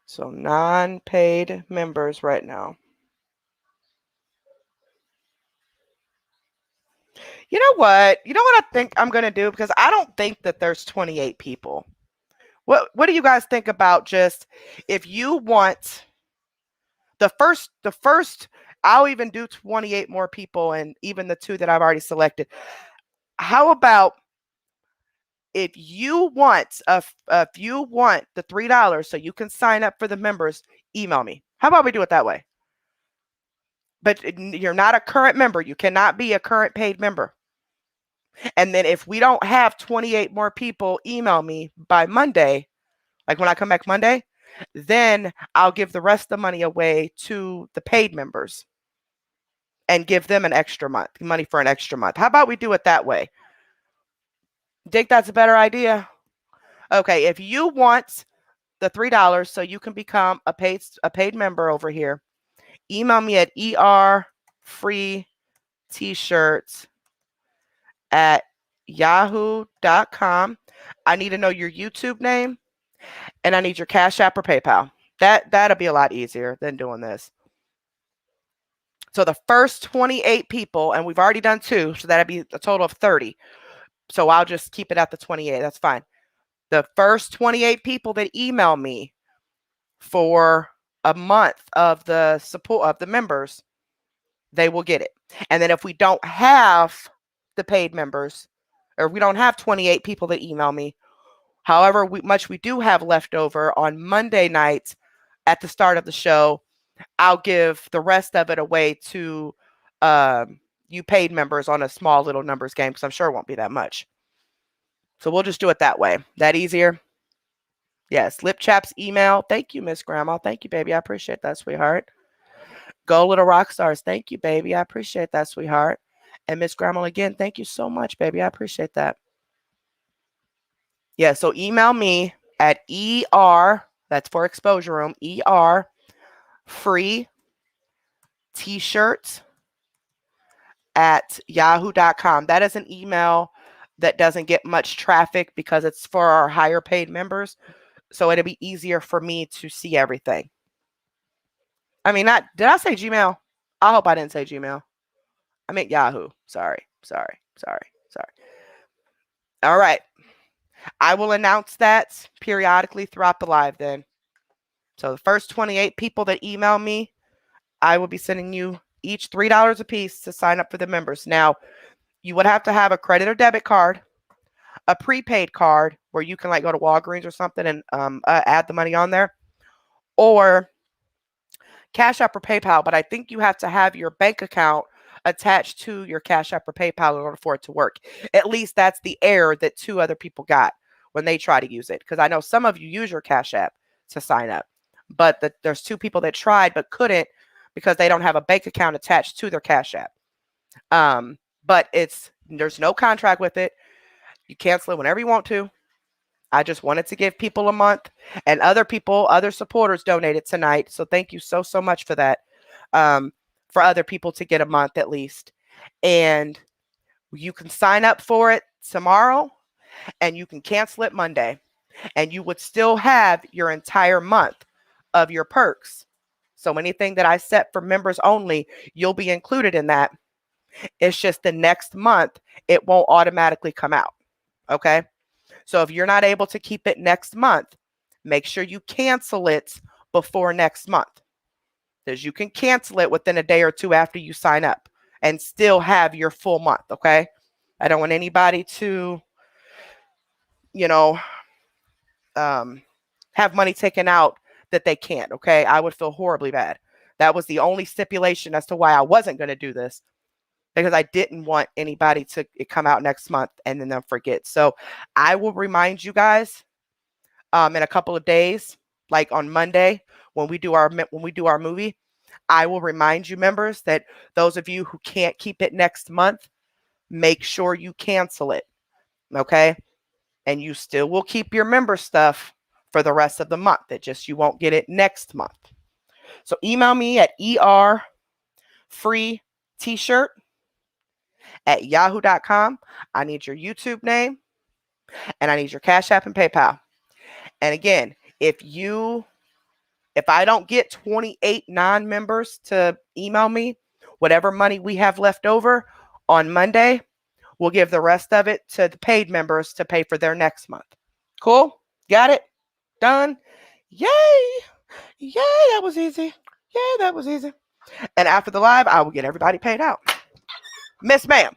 So non-paid members right now. You know what? You know what I think I'm going to do? Because I don't think that there's 28 people. What do you guys think about just if you want the first, I'll even do 28 more people and even the 2 that I've already selected. How about if you want the $3 so you can sign up for the members, email me. How about we do it that way? But you're not a current member. You cannot be a current paid member. And then if we don't have 28 more people email me by Monday, like when I come back Monday, then I'll give the rest of the money away to the paid members and give them an extra month, money for an extra month. How about we do it that way? Think that's a better idea? Okay, if you want the $3 so you can become a paid member over here, email me at erfreet-shirts at yahoo.com. I need to know your YouTube name and I need your Cash App or PayPal. That'll be a lot easier than doing this. So the first 28 people, and we've already done 2, so that'd be a total of 30. So I'll just keep it at the 28. That's fine. The first 28 people that email me for a month of the support of the members, they will get it. And then if we don't have the paid members, or we don't have 28 people that email me, however much we do have left over on Monday nights at the start of the show, I'll give the rest of it away to you paid members on a small little numbers game, because I'm sure it won't be that much. So we'll just do it that way. That easier? Yes. Lipchap's email. Thank you, Miss Grandma. Thank you, baby. I appreciate that, sweetheart. Go Little Rock Stars. Thank you, baby. I appreciate that, sweetheart. And Miss Grandma again, thank you so much, baby. I appreciate that. Yeah, so email me at that's for Exposure Room, free t-shirts at yahoo.com. That is an email that doesn't get much traffic because it's for our higher paid members. So it'll be easier for me to see everything. I mean, did I say Gmail? I hope I didn't say Gmail. I meant Yahoo. Sorry. All right. I will announce that periodically throughout the live then. So the first 28 people that email me, I will be sending you each $3 a piece to sign up for the members. Now, you would have to have a credit or debit card, a prepaid card where you can like go to Walgreens or something and add the money on there, or Cash App or PayPal. But I think you have to have your bank account attached to your Cash App or PayPal in order for it to work. At least that's the error that 2 other people got when they try to use it. Because I know some of you use your Cash App to sign up, but there's 2 people that tried but couldn't because they don't have a bank account attached to their Cash App. But there's no contract with it. You cancel it whenever you want to. I just wanted to give people a month, and other supporters donated tonight. So thank you so much for that. For other people to get a month at least. And you can sign up for it tomorrow and you can cancel it Monday. And you would still have your entire month of your perks. So anything that I set for members only, you'll be included in that. It's just the next month, it won't automatically come out. Okay. So if you're not able to keep it next month, make sure you cancel it before next month. Because you can cancel it within a day or 2 after you sign up and still have your full month. Okay. I don't want anybody to, have money taken out that they can't. Okay. I would feel horribly bad. That was the only stipulation as to why I wasn't going to do this, because I didn't want anybody to come out next month and then they'll forget. So I will remind you guys in a couple of days, like on Monday when we do our movie. I will remind you, members, that those of you who can't keep it next month, make sure you cancel it. Okay. And you still will keep your member stuff for the rest of the month. It just, you won't get it next month. So email me at free t-shirt at yahoo.com. I need your YouTube name and I need your Cash App and PayPal. And again, if I don't get 28 non-members to email me, whatever money we have left over on Monday, we'll give the rest of it to the paid members to pay for their next month. Cool? Got it? Done? Yay! Yay, that was easy. Yay, that was easy. And after the live, I will get everybody paid out. Miss Ma'am.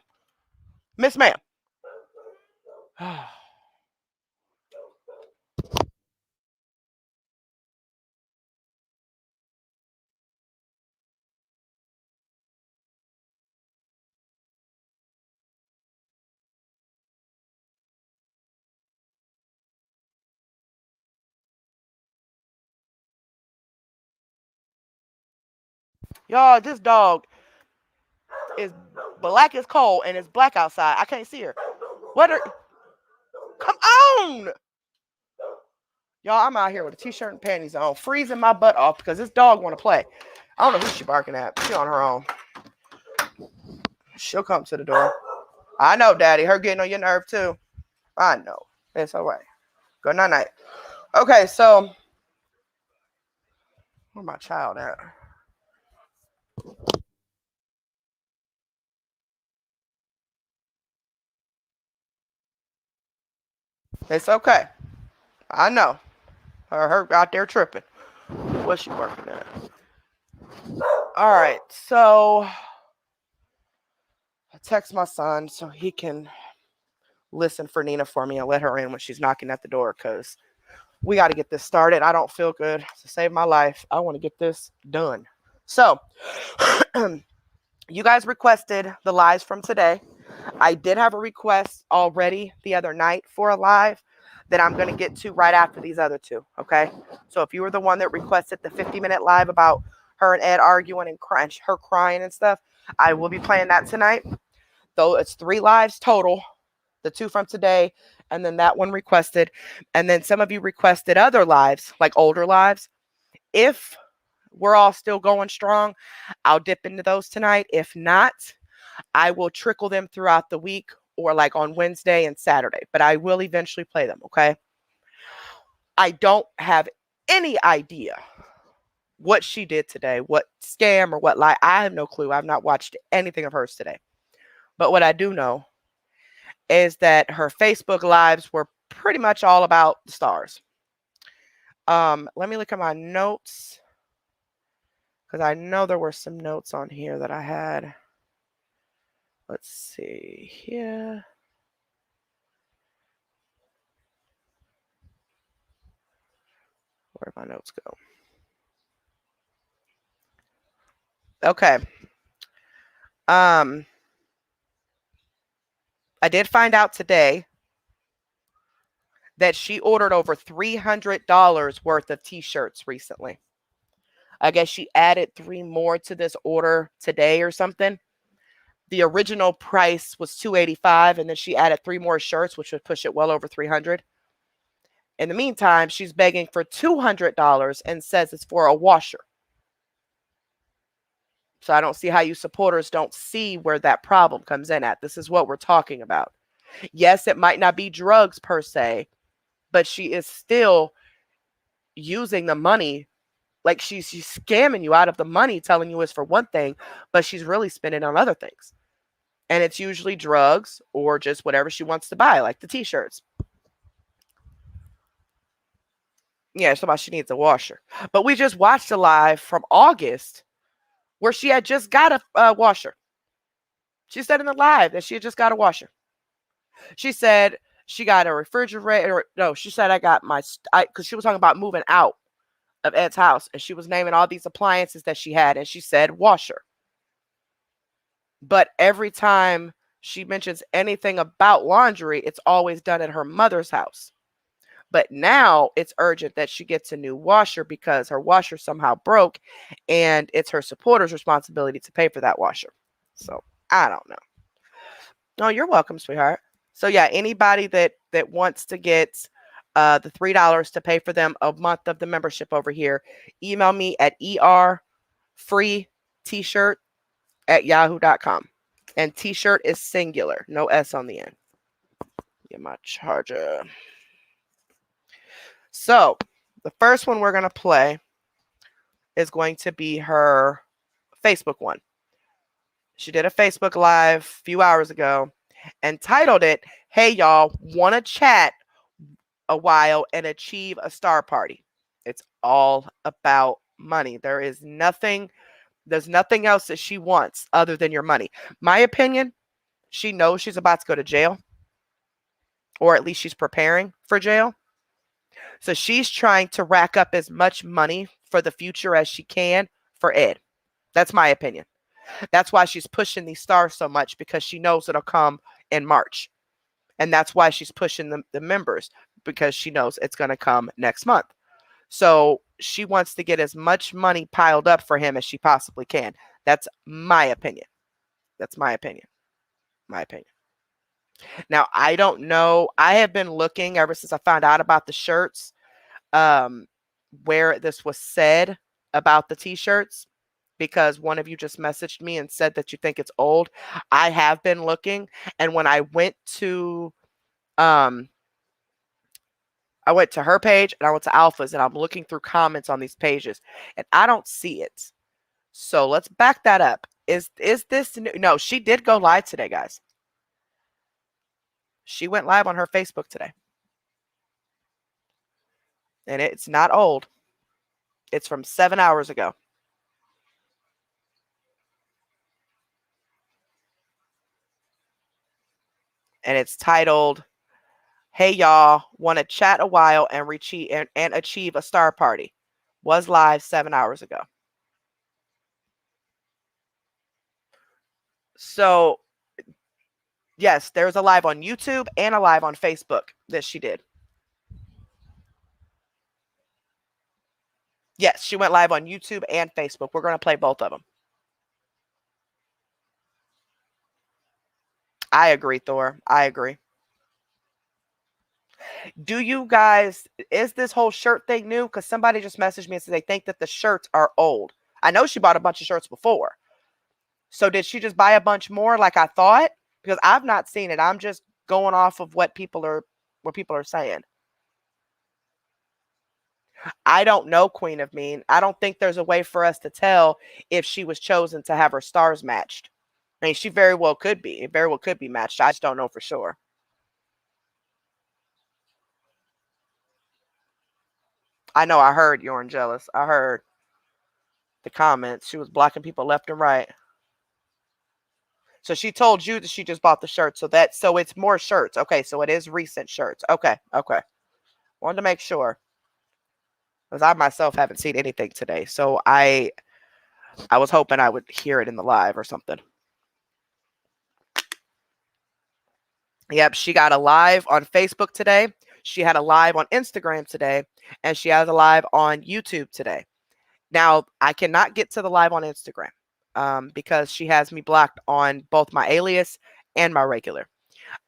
Y'all, this dog is black as coal and it's black outside. I can't see her. What are Come on. Y'all, I'm out here with a t-shirt and panties on, freezing my butt off because this dog want to play. I don't know who she barking at. She on her own. She'll come to the door. I know, Daddy. Her getting on your nerve, too. I know. It's all right. Good night. Okay, so where my child at? It's okay. I know. Her out there tripping. What's she working at? All right, so I text my son so he can listen for Nina for me and let her in when she's knocking at the door because we got to get this started. I don't feel good to save my life. I want to get this done. So you guys requested the lives from today. I did have a request already the other night for a live that I'm going to get to right after these other two. Okay. So if you were the one that requested the 50-minute live about her and Ed arguing and crying, her crying and stuff, I will be playing that tonight. Though it's 3 lives total, the 2 from today, and then that one requested. And then some of you requested other lives, like older lives. If we're all still going strong, I'll dip into those tonight. If not, I will trickle them throughout the week or like on Wednesday and Saturday, but I will eventually play them, okay? I don't have any idea what she did today, what scam or what lie. I have no clue. I've not watched anything of hers today. But what I do know is that her Facebook lives were pretty much all about the stars. Let me look at my notes because I know there were some notes on here that I had. Let's see here. Where did my notes go? Okay. I did find out today that she ordered over $300 worth of t-shirts recently. I guess she added 3 more to this order today or something. The original price was $285, and then she added 3 more shirts, which would push it well over $300. In the meantime, she's begging for $200 and says it's for a washer. So I don't see how you supporters don't see where that problem comes in at. This is what we're talking about. Yes, it might not be drugs per se, but she is still using the money. Like she's scamming you out of the money, telling you it's for one thing, but she's really spending on other things. And it's usually drugs or just whatever she wants to buy, like the t-shirts. Yeah, so about she needs a washer. But we just watched a live from August where she had just got a washer. She said in the live that she had just got a washer. She said she got a refrigerator. No, she said I got my, because she was talking about moving out of Ed's house. And she was naming all these appliances that she had. And she said washer. But every time she mentions anything about laundry, it's always done at her mother's house. But now it's urgent that she gets a new washer because her washer somehow broke and it's her supporter's responsibility to pay for that washer. So I don't know. No, you're welcome, sweetheart. So yeah, anybody that wants to get the $3 to pay for them a month of the membership over here, email me at erfreet-shirt@yahoo.com. And t-shirt is singular, no S on the end. Get my charger. So the first one we're going to play is going to be her Facebook one. She did a Facebook live a few hours ago and titled it, "Hey y'all, want to chat a while and achieve a star party." It's all about money. There's nothing else that she wants other than your money. My opinion, she knows she's about to go to jail, or at least she's preparing for jail. So she's trying to rack up as much money for the future as she can for Ed. That's my opinion. That's why she's pushing these stars so much, because she knows it'll come in March. And that's why she's pushing the members, because she knows it's going to come next month. So she wants to get as much money piled up for him as she possibly can. That's my opinion. That's my opinion. My opinion. Now, I don't know. I have been looking ever since I found out about the shirts, um, where this was said about the t-shirts, because one of you just messaged me and said that you think it's old. I have been looking, and when um I went to her page and I went to Alpha's and I'm looking through comments on these pages and I don't see it. So let's back that up. Is this new? No, she did go live today, guys. She went live on her Facebook today. And it's not old. It's from 7 hours ago. And it's titled, "Hey y'all, want to chat a while and achieve a star party." Was live 7 hours ago. So, yes, there's a live on YouTube and a live on Facebook that she did. Yes, she went live on YouTube and Facebook. We're going to play both of them. I agree, Thor. I agree. Do you guys, is this whole shirt thing new? Because somebody just messaged me and said they think that the shirts are old. I know she bought a bunch of shirts before. So did she just buy a bunch more like I thought? Because I've not seen it. I'm just going off of what people are saying. I don't know, Queen of Mean. I don't think there's a way for us to tell if she was chosen to have her stars matched. I mean, she very well could be. It very well could be matched. I just don't know for sure. I know I heard you're jealous. I heard the comments. She was blocking people left and right. So she told you that she just bought the shirt. So it's more shirts. Okay, so it is recent shirts. Okay, okay. Wanted to make sure. Because I myself haven't seen anything today. So I was hoping I would hear it in the live or something. Yep, she got a live on Facebook today. She had a live on Instagram today, and she has a live on YouTube today. Now, I cannot get to the live on Instagram because she has me blocked on both my alias and my regular.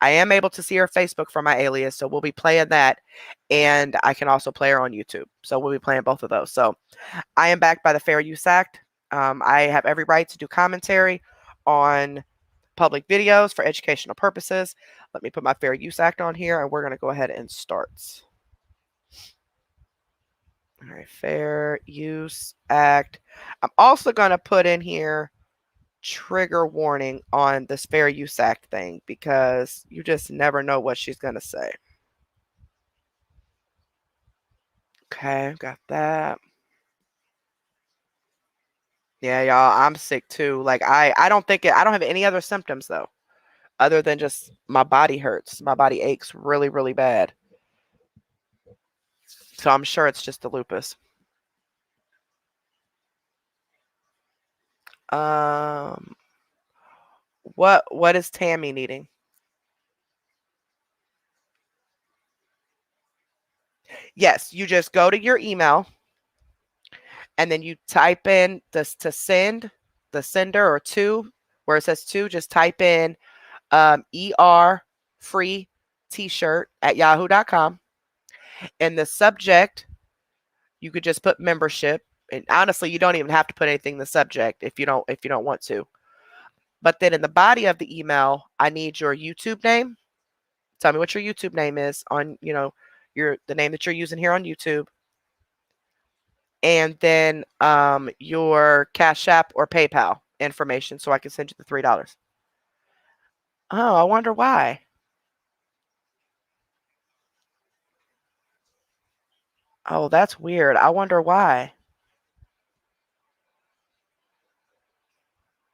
I am able to see her Facebook from my alias, so we'll be playing that, and I can also play her on YouTube. So we'll be playing both of those. So I am backed by the Fair Use Act. I have every right to do commentary on public videos for educational purposes. Let me put my Fair Use Act on here, and we're going to go ahead and start. All right, Fair Use Act. I'm also going to put in here trigger warning on this Fair Use Act thing because you just never know what she's going to say. Okay, got that. Yeah, y'all, I'm sick too. Like I don't think I don't have any other symptoms though, other than just my body hurts. My body aches really, really bad. So I'm sure it's just the lupus. Um, what is Tammy needing? Yes, you just go to your email and then you type in this to send, the sender or to, where it says to, just type in ER free t-shirt at yahoo.com. In the subject, you could just put membership. And honestly, you don't even have to put anything in the subject if you don't want to. But then in the body of the email, I need your YouTube name. Tell me what your YouTube name is on, the name that you're using here on YouTube. And then your Cash App or PayPal information so I can send you the $3. Oh, I wonder why. Oh, that's weird. I wonder why.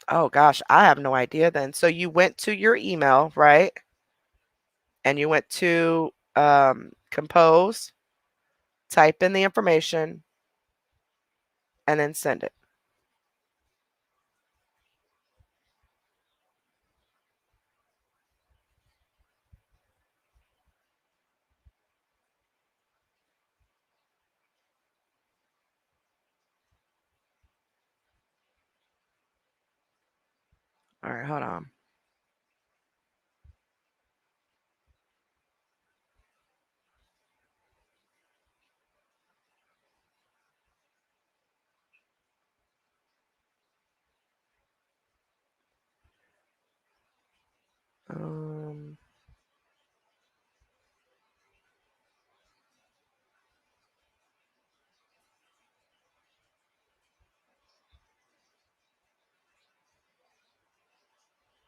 Oh gosh, I have no idea then. So you went to your email, right? And you went to compose, type in the information, and then send it. All right, hold on.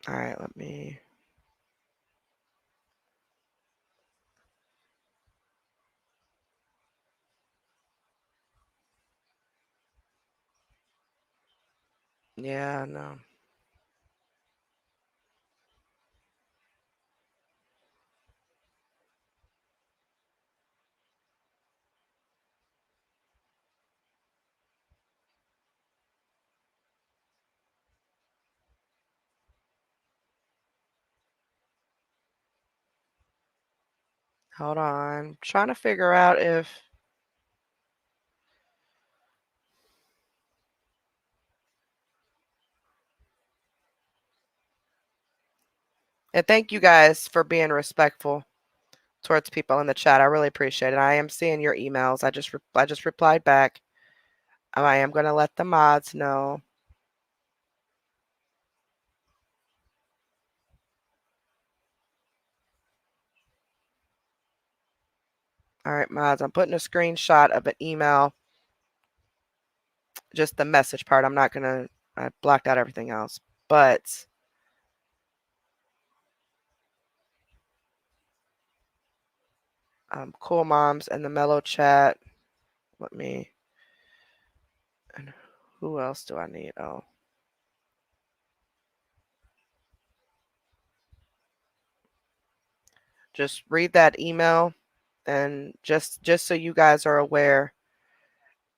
All right, let me. Yeah, no. Hold on. Trying to figure out if. And thank you guys for being respectful towards people in the chat. I really appreciate it. I am seeing your emails. I just replied back. I am going to let the mods know. All right, mods. I'm putting a screenshot of an email. Just the message part. I'm not going to. I blocked out everything else. But Cool Moms and the Mellow Chat. Let me. And who else do I need? Oh. Just read that email, and just so you guys are aware.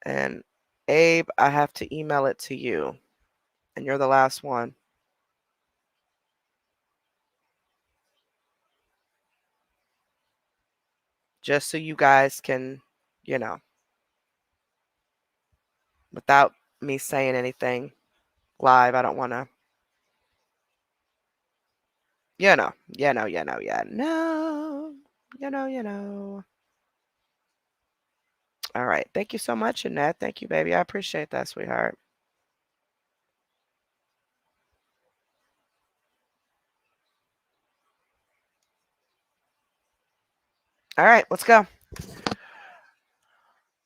And Abe, I have to email it to you, and you're the last one. Just so you guys can, you know, without me saying anything live, I don't want to, you know. All right. Thank you so much, Annette. Thank you, baby. I appreciate that, sweetheart. All right, let's go.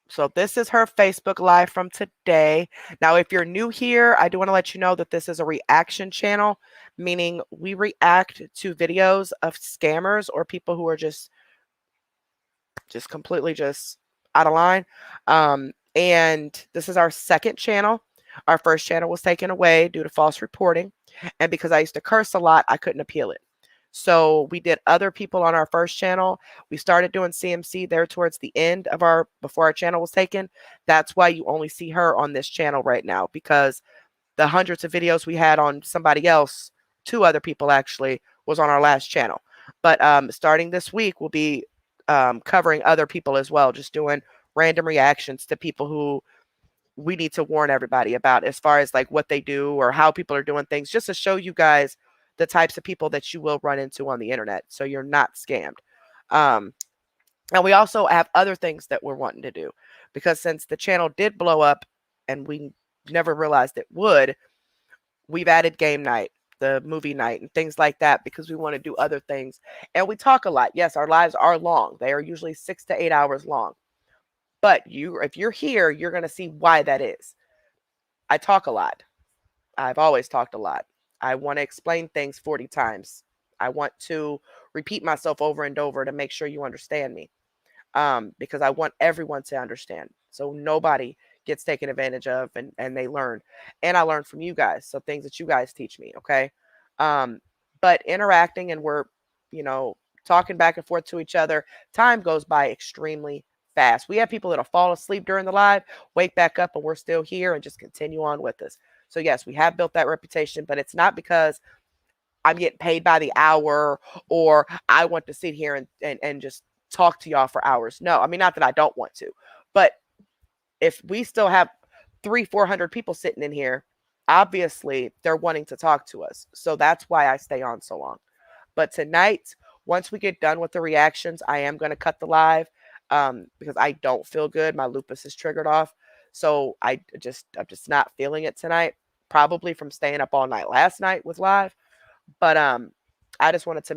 So this is her Facebook Live from today. Now, if you're new here, I do want to let you know that this is a reaction channel, meaning we react to videos of scammers or people who are just completely just out of line. And this is our second channel. Our first channel was taken away due to false reporting. And because I used to curse a lot, I couldn't appeal it. So we did other people on our first channel. We started doing CMC there towards the end of before our channel was taken. That's why you only see her on this channel right now, because the hundreds of videos we had on somebody else, two other people actually, was on our last channel. But starting this week, we'll be covering other people as well, just doing random reactions to people who we need to warn everybody about, as far as like what they do or how people are doing things, just to show you guys the types of people that you will run into on the internet, so you're not scammed. Um, and we also have other things that we're wanting to do, because since the channel did blow up and we never realized it would, we've added game night, the movie night, and things like that, because we want to do other things. And we talk a lot. Yes, our lives are long. They are usually 6 to 8 hours long. But if you're here, you're going to see why that is. I talk a lot. I've always talked a lot. I want to explain things 40 times. I want to repeat myself over and over to make sure you understand me, because I want everyone to understand. So nobody gets taken advantage of, and they learn. And I learn from you guys. So things that you guys teach me. Okay. Um, but interacting, and we're, you know, talking back and forth to each other, time goes by extremely fast. We have people that'll fall asleep during the live, wake back up, and we're still here and just continue on with us. So yes, we have built that reputation, but it's not because I'm getting paid by the hour, or I want to sit here and just talk to y'all for hours. No, I mean, not that I don't want to, but if we still have 400 people sitting in here, obviously they're wanting to talk to us. So that's why I stay on so long. But tonight, once we get done with the reactions, I am going to cut the live, because I don't feel good. My lupus is triggered off. So I'm just not feeling it tonight, probably from staying up all night last night with live. But I just wanted to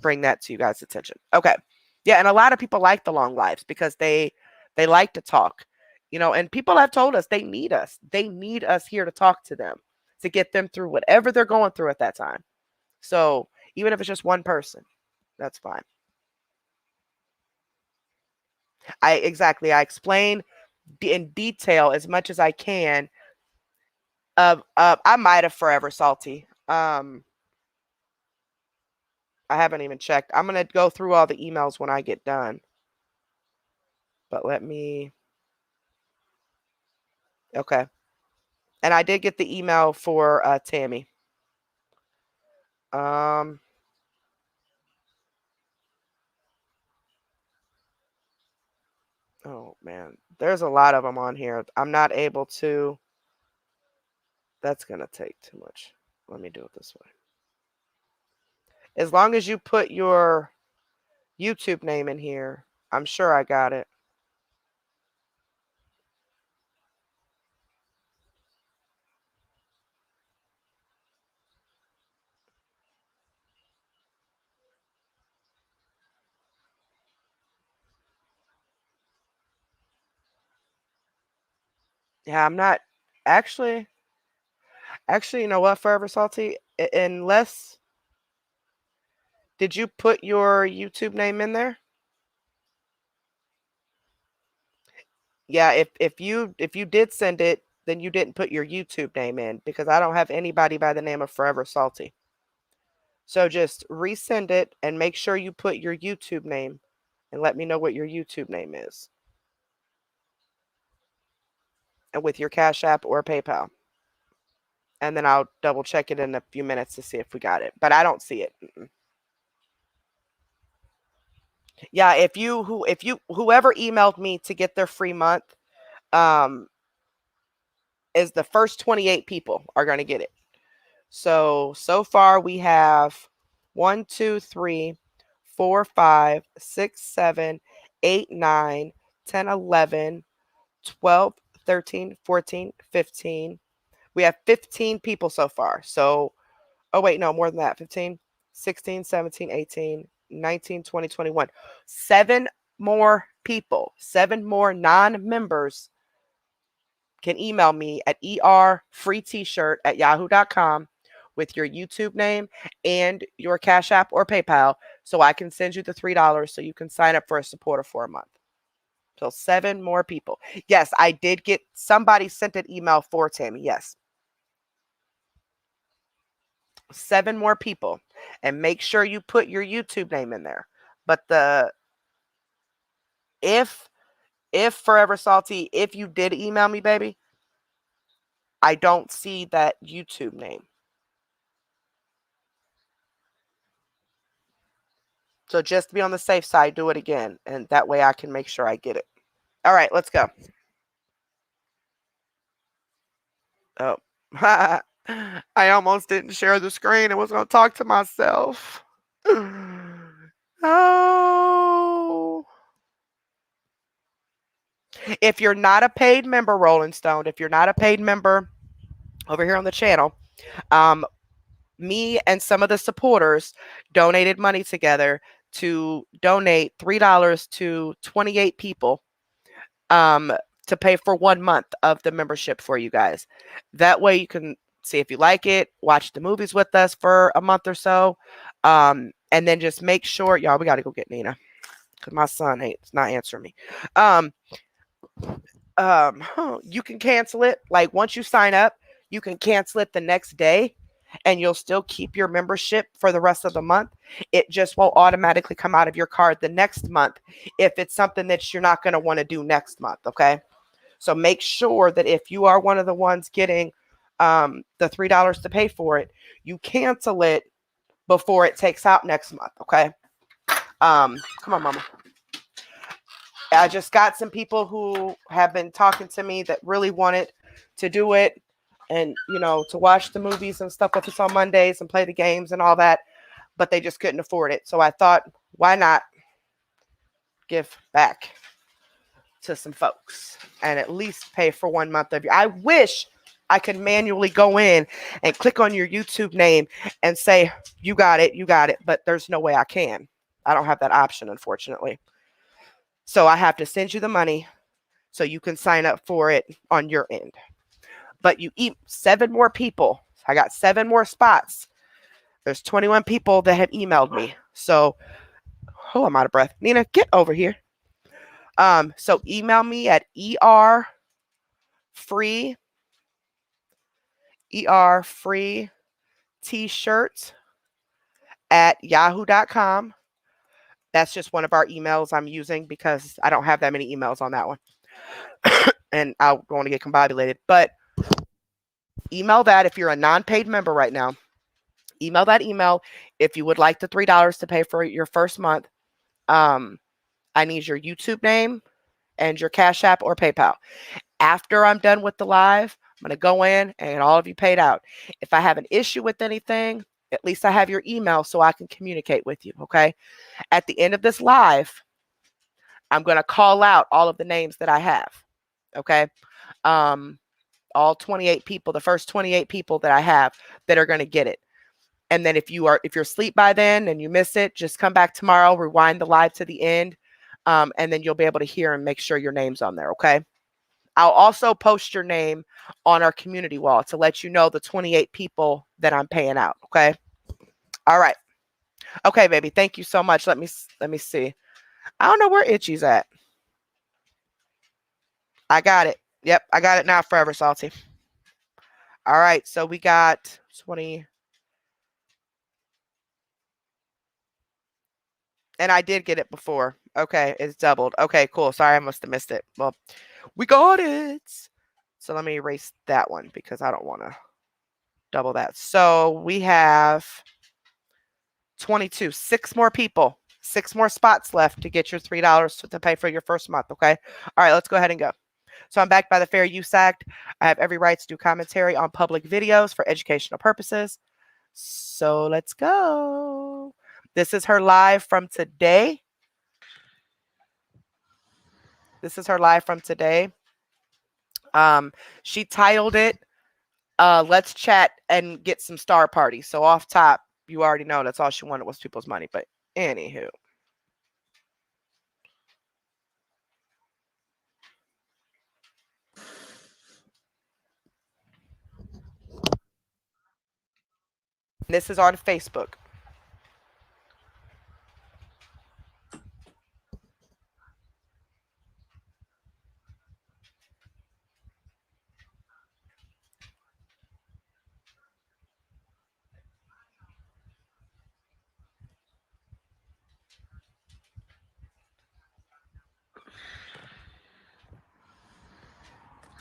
bring that to you guys' attention. Okay. Yeah, and a lot of people like the long lives because they like to talk. And people have told us they need us. They need us here to talk to them, to get them through whatever they're going through at that time. So even if it's just one person, that's fine. I explain in detail as much as I can. I might have Forever Salty. I haven't even checked. I'm gonna go through all the emails when I get done. But let me. Okay. And I did get the email for Tammy. Oh man, there's a lot of them on here. I'm not able to. That's gonna take too much. Let me do it this way. As long as you put your YouTube name in here, I'm sure I got it. Yeah, I'm not actually. Actually, you know what, Forever Salty? Unless, did you put your YouTube name in there? Yeah, if you did send it, then you didn't put your YouTube name in because I don't have anybody by the name of Forever Salty. So just resend it and make sure you put your YouTube name and let me know what your YouTube name is. And with your Cash App or PayPal. And then I'll double check it in a few minutes to see if we got it. But I don't see it. Yeah, if whoever emailed me to get their free month, is the first 28 people are going to get it. So far we have 1, 2, 3, 4, 5, 6, 7, 8, 9, 10, 11, 12, 13, 14, 15. We have 15 people so far. So, oh wait, no, more than that. 15, 16, 17, 18, 19, 20, 21. 7 more people, 7 more non-members can email me at erfreet-shirt@yahoo.com with your YouTube name and your Cash App or PayPal so I can send you the $3 so you can sign up for a supporter for a month. So 7 more people. Yes, I did get somebody sent an email for Tammy. Yes. 7 more people. And make sure you put your YouTube name in there. But if Forever Salty, if you did email me, baby, I don't see that YouTube name. So just to be on the safe side, do it again. And that way I can make sure I get it. All right, let's go. Oh, I almost didn't share the screen. I was going to talk to myself. Oh. If you're not a paid member, Rolling Stone, if you're not a paid member over here on the channel, me and some of the supporters donated money together to donate $3 to 28 people to pay for 1 month of the membership for you guys. That way you can see if you like it, watch the movies with us for a month or so, and then just make sure, y'all, we got to go get Nina because my son ain't not answering me. You can cancel it. Like once you sign up, you can cancel it the next day and you'll still keep your membership for the rest of the month. It just won't automatically come out of your card the next month if it's something that you're not going to want to do next month. Okay. So make sure that if you are one of the ones getting the $3 to pay for it, you cancel it before it takes out next month. Okay. Come on, mama. I just got some people who have been talking to me that really wanted to do it and, to watch the movies and stuff with us on Mondays and play the games and all that, but they just couldn't afford it. So I thought, why not give back to some folks and at least pay for 1 month of your. I wish I could manually go in and click on your YouTube name and say, you got it, but there's no way I can. I don't have that option, unfortunately. So I have to send you the money so you can sign up for it on your end. But you eat 7 more people. I got 7 more spots. There's 21 people that have emailed me. So, oh, I'm out of breath. Nina, get over here. So email me at free t-shirts at yahoo.com. That's just one of our emails I'm using because I don't have that many emails on that one. And I want to get combobulated. But email that if you're a non-paid member right now. Email that email if you would like the $3 to pay for your first month. I need your YouTube name and your Cash App or PayPal. After I'm done with the live, I'm going to go in and get all of you paid out. If I have an issue with anything, at least I have your email so I can communicate with you, okay? At the end of this live, I'm going to call out all of the names that I have, okay? All 28 people, the first 28 people that I have that are going to get it. And then if you're asleep by then and you miss it, just come back tomorrow, rewind the live to the end, and then you'll be able to hear and make sure your name's on there, okay? I'll also post your name on our community wall to let you know the 28 people that I'm paying out, okay? All right. Okay, baby. Thank you so much. Let me see. I don't know where Itchy's at. I got it. Yep, I got it now, Forever Salty. All right, so we got 20. And I did get it before. Okay, it's doubled. Okay, cool. Sorry, I must have missed it. Well, we got it. So let me erase that one because I don't want to double that. So we have 22, 6 more people, 6 more spots left to get your $3 to pay for your first month, okay? All right, let's go ahead and go. So I'm backed by the Fair Use Act. I have every right to do commentary on public videos for educational purposes. So let's go. This is her live from today. This is her live from today. She titled it, Let's Chat and Get Some Star Party. So off top, you already know that's all she wanted was people's money. But anywho. This is on Facebook.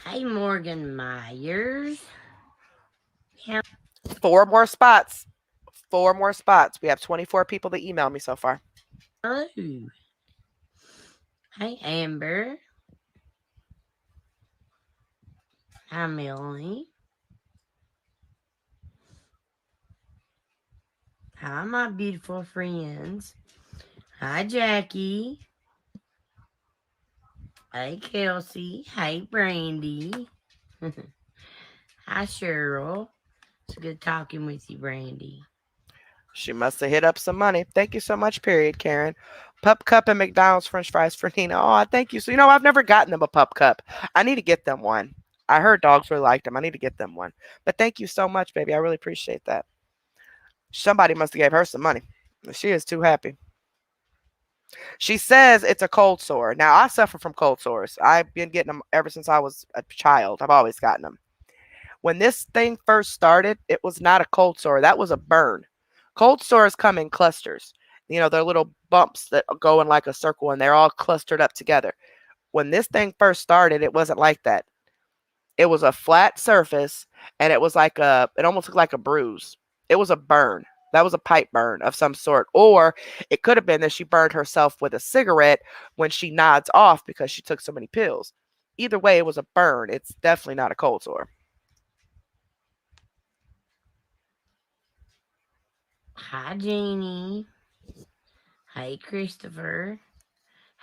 Hi, Morgan Myers. Yeah. 4 more spots. 4 more spots. We have 24 people that email me so far. Oh. Hi, Amber. Hi, Melanie. Hi, my beautiful friends. Hi, Jackie. Hey, Kelsey. Hey, Brandy. Hi, Cheryl. It's good talking with you, Brandy. She must have hit up some money. Thank you so much, period, Karen. Pup Cup and McDonald's French fries for Nina. Oh, thank you. So, I've never gotten them a Pup Cup. I need to get them one. I heard dogs really liked them. I need to get them one. But thank you so much, baby. I really appreciate that. Somebody must have gave her some money. She is too happy. She says it's a cold sore. Now, I suffer from cold sores. I've been getting them ever since I was a child. I've always gotten them. When this thing first started, it was not a cold sore. That was a burn. Cold sores come in clusters. They're little bumps that go in like a circle and they're all clustered up together. When this thing first started, it wasn't like that. It was a flat surface and it was it almost looked like a bruise. It was a burn. That was a pipe burn of some sort. Or it could have been that she burned herself with a cigarette when she nods off because she took so many pills. Either way, it was a burn. It's definitely not a cold sore. Hi, Jeannie. Hey, Christopher.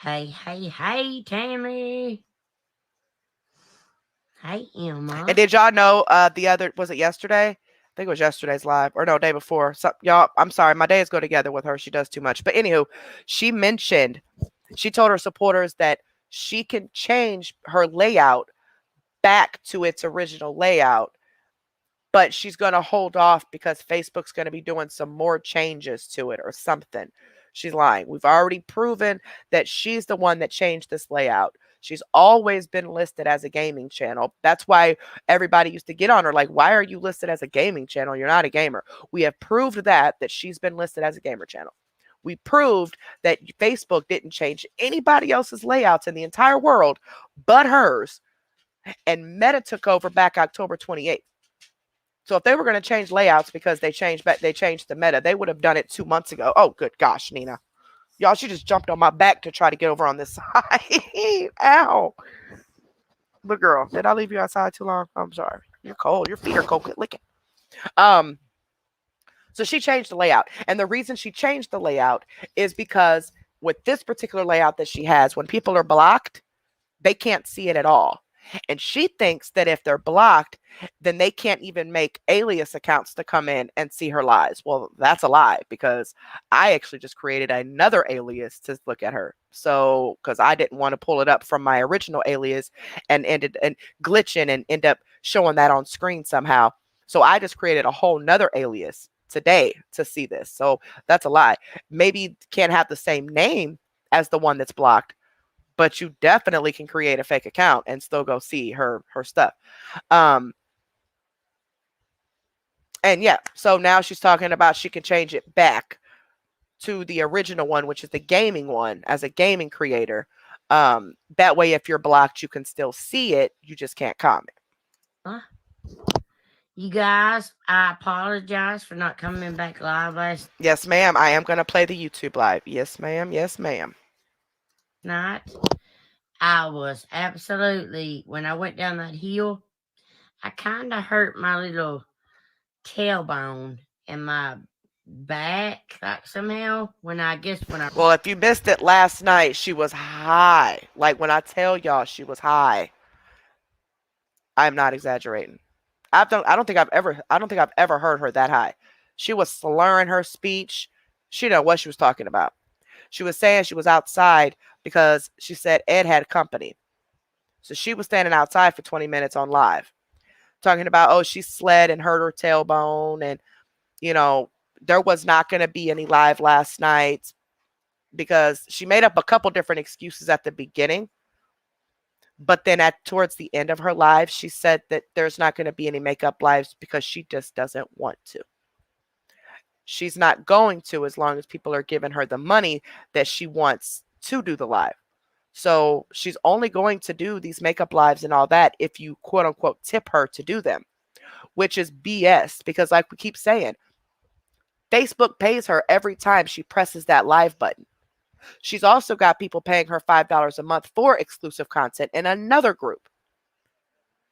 Hey, Tammy. Hey, Emma. And did y'all know was it yesterday? I think it was yesterday's live, or no, day before. So, y'all, I'm sorry, my days go together with her. She does too much. But anywho, she told her supporters that she can change her layout back to its original layout but she's going to hold off because Facebook's going to be doing some more changes to it or something. She's lying. We've already proven that she's the one that changed this layout. She's always been listed as a gaming channel. That's why everybody used to get on her like, why are you listed as a gaming channel? You're not a gamer. We have proved that she's been listed as a gamer channel. We proved that Facebook didn't change anybody else's layouts in the entire world but hers. And Meta took over back October 28th. So if they were going to change layouts because they changed the Meta, they would have done it 2 months ago. Oh, good gosh, Nina. Y'all, she just jumped on my back to try to get over on this side. Ow. Look, girl, did I leave you outside too long? I'm sorry. You're cold. Your feet are cold. Quit licking. So she changed the layout. And the reason she changed the layout is because with this particular layout that she has, when people are blocked, they can't see it at all. And she thinks that if they're blocked, then they can't even make alias accounts to come in and see her lives. Well, that's a lie, because I actually just created another alias to look at her. So, because I didn't want to pull it up from my original alias and ended and glitching and end up showing that on screen somehow. So I just created a whole nother alias today to see this. So that's a lie. Maybe can't have the same name as the one that's blocked, but you definitely can create a fake account and still go see her stuff. And yeah, so now she's talking about she can change it back to the original one, which is the gaming one, as a gaming creator. That way, if you're blocked, you can still see it. You just can't comment. You guys, I apologize for not coming back live last Yes, ma'am. I am going to play the YouTube live. Yes, ma'am. Yes, ma'am. night. I was absolutely, when I went down that hill, I kind of hurt my little tailbone and my back, like somehow, Well, if you missed it last night, she was high. Like when I tell y'all she was high, I'm not exaggerating. I don't think I've ever heard her that high. She was slurring her speech. She didn't know what she was talking about. She was saying she was outside because she said Ed had company. So she was standing outside for 20 minutes on live, talking about, oh, she slid and hurt her tailbone, and there was not going to be any live last night because she made up a couple different excuses at the beginning. But then towards the end of her live, she said that there's not going to be any makeup lives because she just doesn't want to. She's not going to, as long as people are giving her the money that she wants to do the live. So she's only going to do these makeup lives and all that if you quote unquote tip her to do them, which is BS, because like we keep saying, Facebook pays her every time she presses that live button. She's also got people paying her $5 a month for exclusive content in another group.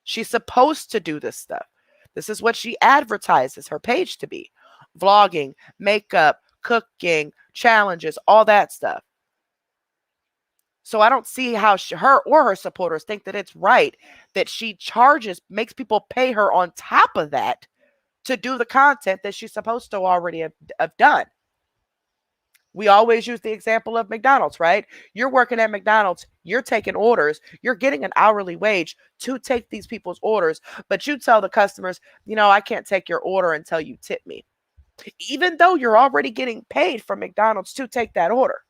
She's supposed to do this stuff. This is what she advertises her page to be: vlogging, makeup, cooking, challenges, all that stuff. So I don't see how her or her supporters think that it's right that she makes people pay her on top of that to do the content that she's supposed to already have done. We always use the example of McDonald's, right? You're working at McDonald's, you're taking orders, you're getting an hourly wage to take these people's orders, but you tell the customers, I can't take your order until you tip me, even though you're already getting paid from McDonald's to take that order.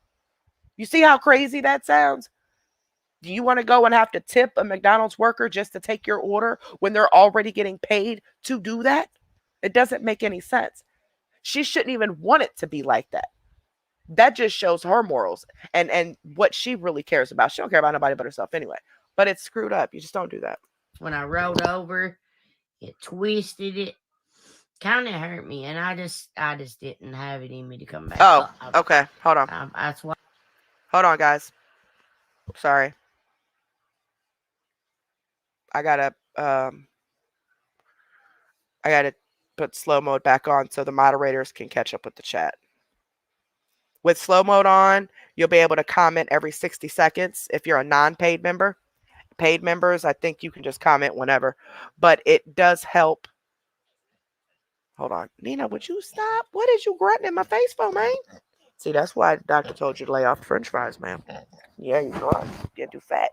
You see how crazy that sounds? Do you want to go and have to tip a McDonald's worker just to take your order when they're already getting paid to do that? It doesn't make any sense. She shouldn't even want it to be like that. That just shows her morals and what she really cares about. She don't care about nobody but herself anyway. But it's screwed up. You just don't do that. When I rolled over, it twisted it. Kind of hurt me, and I just didn't have it in me to come back. Oh, okay. Hold on. That's why. Hold on, guys. Sorry. I gotta put slow mode back on so the moderators can catch up with the chat. With slow mode on, you'll be able to comment every 60 seconds if you're a non-paid member. Paid members, I think you can just comment whenever, but it does help. Hold on. Nina, would you stop? What is you grunting in my face for, man? See, that's why the doctor told you to lay off the french fries, ma'am. Yeah, you know, you're too fat.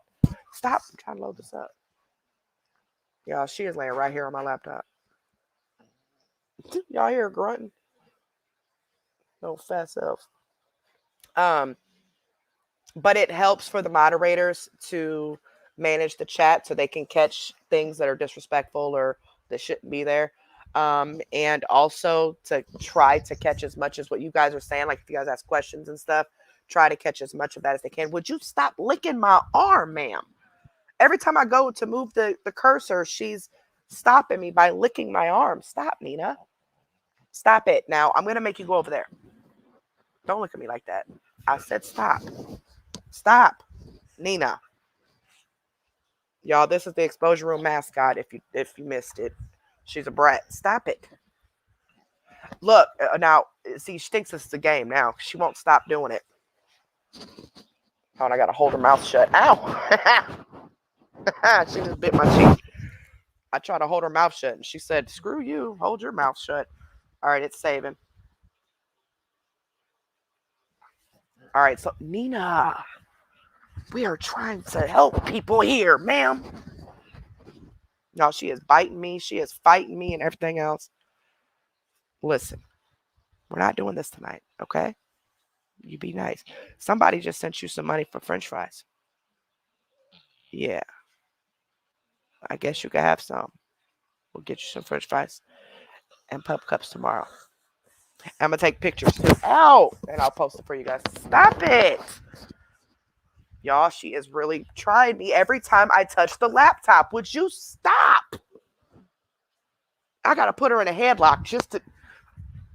Stop. I'm trying to load this up. Y'all, she is laying right here on my laptop. Y'all hear her grunting? No fast self. Um, but it helps for the moderators to manage the chat so they can catch things that are disrespectful or that shouldn't be there. And also to try to catch as much as what you guys are saying, like if you guys ask questions and stuff, try to catch as much of that as they can. Would you stop licking my arm, ma'am? Every time I go to move the cursor, she's stopping me by licking my arm. Stop, Nina. Stop it. Now, I'm going to make you go over there. Don't look at me like that. I said stop. Stop. Nina. Y'all, this is the exposure room mascot if you missed it. She's a brat. Stop it. Look, now, see, she thinks this is a game now. She won't stop doing it. Oh, and I got to hold her mouth shut. Ow. She just bit my cheek. I tried to hold her mouth shut, and she said, screw you. Hold your mouth shut. All right, it's saving. All right, so Nina, we are trying to help people here, ma'am. No, she is biting me. She is fighting me and everything else. Listen, we're not doing this tonight, okay? You be nice. Somebody just sent you some money for French fries. Yeah. I guess you can have some. We'll get you some French fries and pup cups tomorrow. I'm going to take pictures too. Ow! And I'll post it for you guys. Stop it! Y'all, she is really trying me every time I touch the laptop. Would you stop? I got to put her in a headlock just to...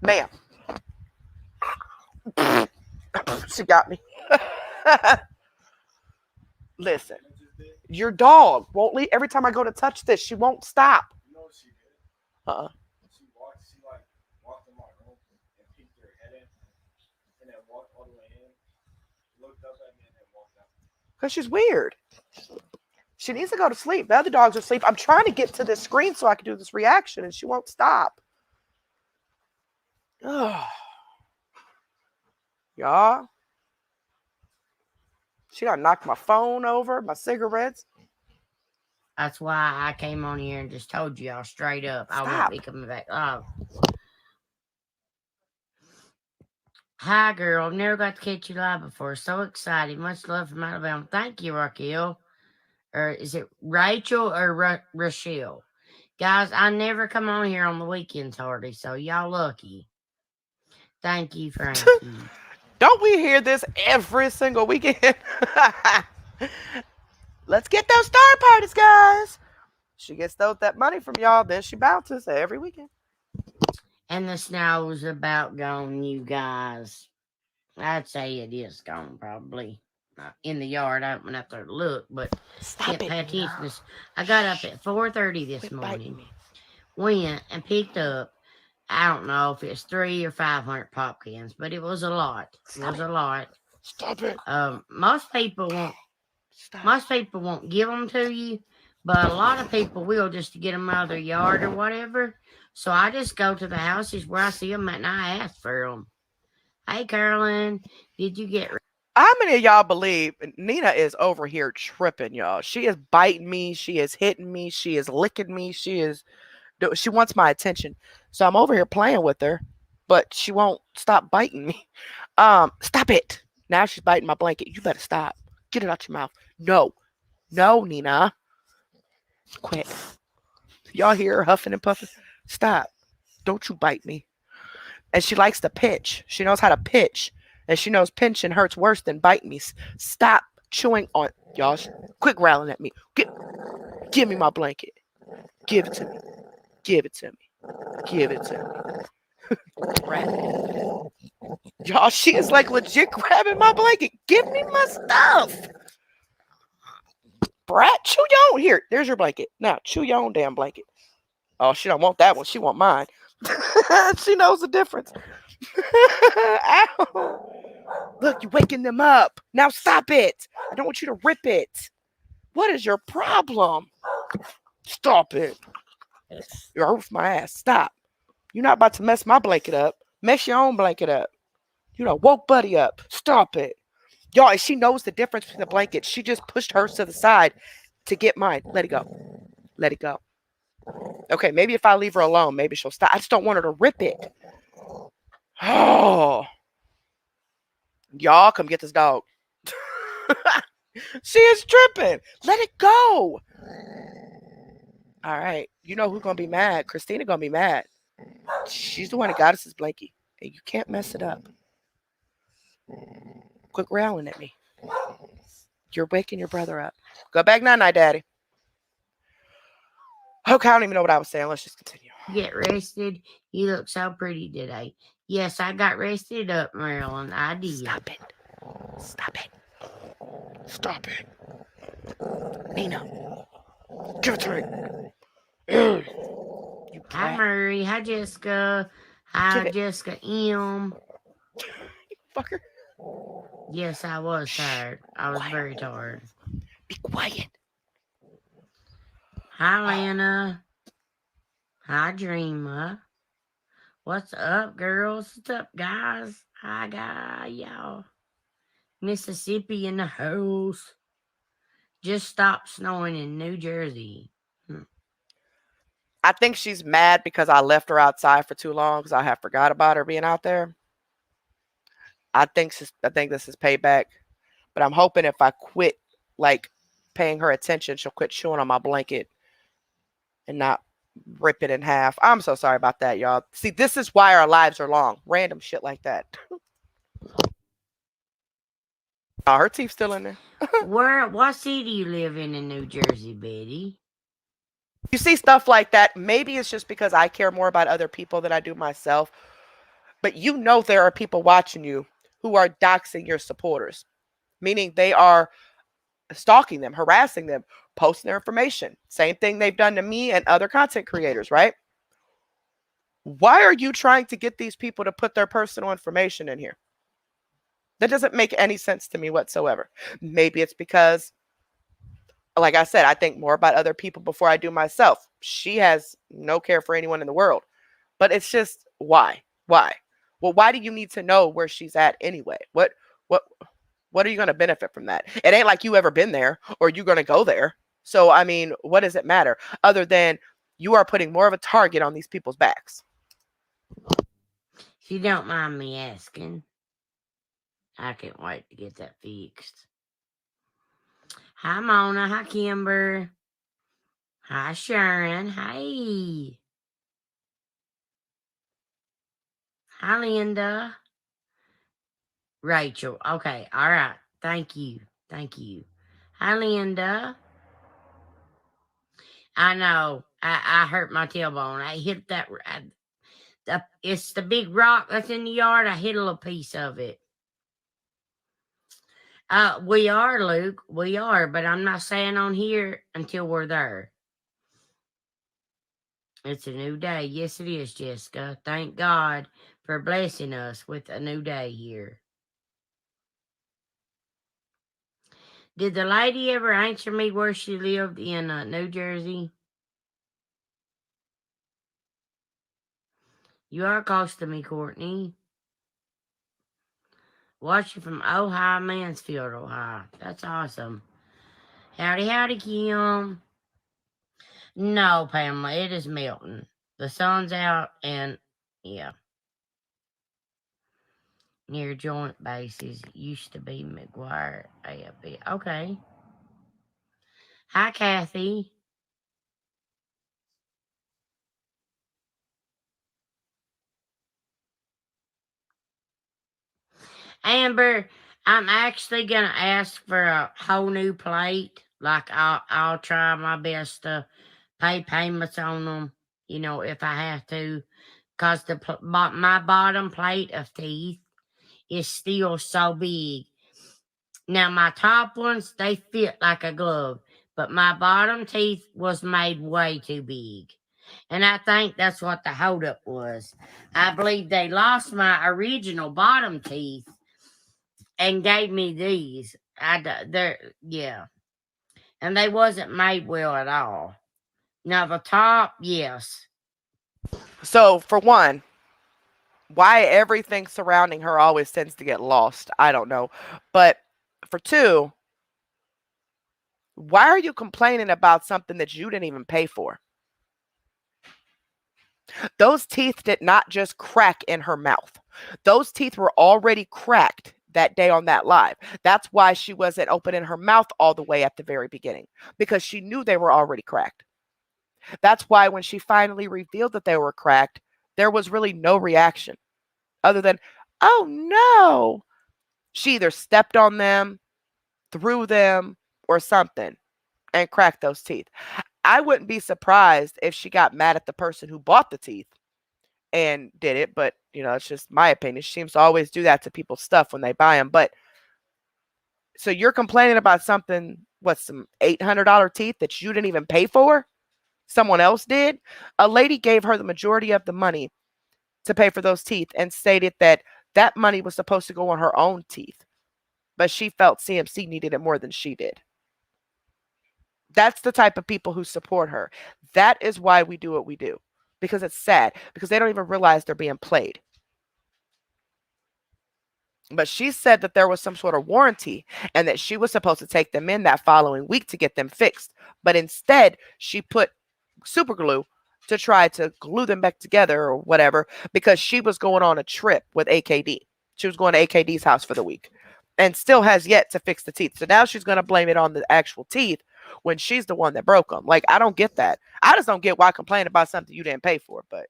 Ma'am. She got me. Listen. Your dog won't leave. Every time I go to touch this, she won't stop. You know what she did? Uh-uh. She walked in my room and peeked her head in, and then walked all the way in, looked up at me, and then walked out. Because she's weird. She needs to go to sleep. The other dogs are asleep. I'm trying to get to this screen so I can do this reaction, and she won't stop. Ugh. Y'all. She done knocked my phone over, my cigarettes. That's why I came on here and just told y'all straight up I won't be coming back. Oh. Hi, girl. I've never got to catch you live before. So excited. Much love from Alabama. Thank you, Raquel. Or is it Rachel or Rochelle? Guys, I never come on here on the weekends hardly, so y'all lucky. Thank you, Frankie. Don't we hear this every single weekend? Let's get those star parties, guys. She gets that money from y'all, then she bounces every weekend. And the snow's about gone, you guys. I'd say it is gone, probably. In the yard, I went out there to look, but Stop can't it, pay attention. I got up at 4:30 this morning, went and picked up, I don't know if it's 300 or 500 pop cans, but it was a lot. It was a lot. Stop it. Most people won't give them to you, but a lot of people will just to get them out of their yard or whatever. So I just go to the houses where I see them and I ask for them. Hey, Carolyn, did you get... How many of y'all believe Nina is over here tripping, y'all? She is biting me. She is hitting me. She is licking me. She wants my attention. So I'm over here playing with her, but she won't stop biting me. Stop it. Now she's biting my blanket. You better stop. Get it out your mouth. No, Nina. Quit. Y'all hear her huffing and puffing? Stop. Don't you bite me. And she likes to pitch. She knows how to pitch. And she knows pinching hurts worse than biting me. Stop chewing on... Y'all, quit growling at me. Give me my blanket. Give it to me. Give it to me. Give it to me. Y'all, she is like legit grabbing my blanket. Give me my stuff. Brat, chew your own. Here, there's your blanket. Now, chew your own damn blanket. Oh, she don't want that one. She want mine. She knows the difference. Ow. Look, you're waking them up. Now stop it. I don't want you to rip it. What is your problem? Stop it. You're off my ass. Stop. You're not about to mess my blanket up. Mess your own blanket up. You done woke Buddy up. Stop it. Y'all, she knows the difference between the blankets. She just pushed hers to the side to get mine. Let it go. Let it go. Okay, maybe if I leave her alone, maybe she'll stop. I just don't want her to rip it. Oh, y'all come get this dog. She is tripping. Let it go. All right. You know who's gonna be mad? Christina gonna be mad. She's the one that got us this blankie. And you can't mess it up. Quit growling at me. You're waking your brother up. Go back night, Daddy. Okay, I don't even know what I was saying. Let's just continue. Get rested. You look so pretty today. Yes, I got rested up, Marilyn. I did. Stop it. Stop it. Stop it. Nina. Give it to me. You Hi, brat. Murray. Hi, Jessica. Give Hi, it. Jessica M. Fucker. Yes, I was Shh. tired. I was Quiet. very tired. Be quiet. Hi, Lana. Hi, Dreamer. What's up, girls? What's up, guys? Hi, y'all. Mississippi in the house. Just stopped snowing in New Jersey. I think she's mad because I left her outside for too long because I have forgot about her being out there. I think this is payback. But I'm hoping if I quit like paying her attention, she'll quit chewing on my blanket and not rip it in half. I'm so sorry about that, y'all. See, this is why our lives are long. Random shit like that. Oh, her teeth's still in there. What city you live in New Jersey, Betty? You see stuff like that. Maybe it's just because I care more about other people than I do myself. But you know there are people watching you who are doxing your supporters, meaning they are stalking them, harassing them, posting their information. Same thing they've done to me and other content creators, right? Why are you trying to get these people to put their personal information in here? That doesn't make any sense to me whatsoever. Maybe it's because, like I said, I think more about other people before I do myself. She has no care for anyone in the world. But it's just, why? Why? Well, why do you need to know where she's at anyway? What are you going to benefit from that? It ain't like you ever been there or you're going to go there. So, I mean, what does it matter other than you are putting more of a target on these people's backs? If you don't mind me asking, I can't wait to get that fixed. Hi, Mona. Hi, Kimber. Hi, Sharon. Hi. Hi, Linda. Rachel. Okay. All right. Thank you. Thank you. Hi, Linda. I know. I hurt my tailbone. I hit that. It's the big rock that's in the yard. I hit a little piece of it. We are, Luke. We are, but I'm not staying on here until we're there. It's a new day. Yes, it is, Jessica. Thank God for blessing us with a new day here. Did the lady ever answer me where she lived in New Jersey? You are close to me, Courtney. Watching from Ohio, Mansfield, Ohio. That's awesome. Howdy, howdy, Kim. No, Pamela, it is Milton. The sun's out and, yeah. Near joint bases. Used to be McGuire AFB. Okay. Hi, Kathy. Amber, I'm actually gonna ask for a whole new plate. Like I'll try my best to pay payments on them. You know, if I have to, cause my bottom plate of teeth is still so big. Now my top ones they fit like a glove, but my bottom teeth was made way too big. And I think that's what the holdup was. I believe they lost my original bottom teeth and gave me these. Yeah, and they wasn't made well at all. Now the top, yes. So, for one, why everything surrounding her always tends to get lost, I don't know. But for two, why are you complaining about something that you didn't even pay for? Those teeth did not just crack in her mouth. Those teeth were already cracked that day on that live. That's why she wasn't opening her mouth all the way at the very beginning, because she knew they were already cracked. That's why when she finally revealed that they were cracked, there was really no reaction other than, oh no. She either stepped on them, threw them, or something and cracked those teeth. I wouldn't be surprised if she got mad at the person who bought the teeth and did it, but it's just my opinion. She seems to always do that to people's stuff when they buy them. But so you're complaining about something, some $800 teeth that you didn't even pay for? Someone else did? A lady gave her the majority of the money to pay for those teeth and stated that that money was supposed to go on her own teeth, but she felt CMC needed it more than she did. That's the type of people who support her. That is why we do what we do, because it's sad, because they don't even realize they're being played. But she said that there was some sort of warranty and that she was supposed to take them in that following week to get them fixed. But instead, she put super glue to try to glue them back together or whatever, because she was going on a trip with AKD. She was going to AKD's house for the week and still has yet to fix the teeth. So now she's going to blame it on the actual teeth when she's the one that broke them. Like, I don't get that. I just don't get why complain about something you didn't pay for. But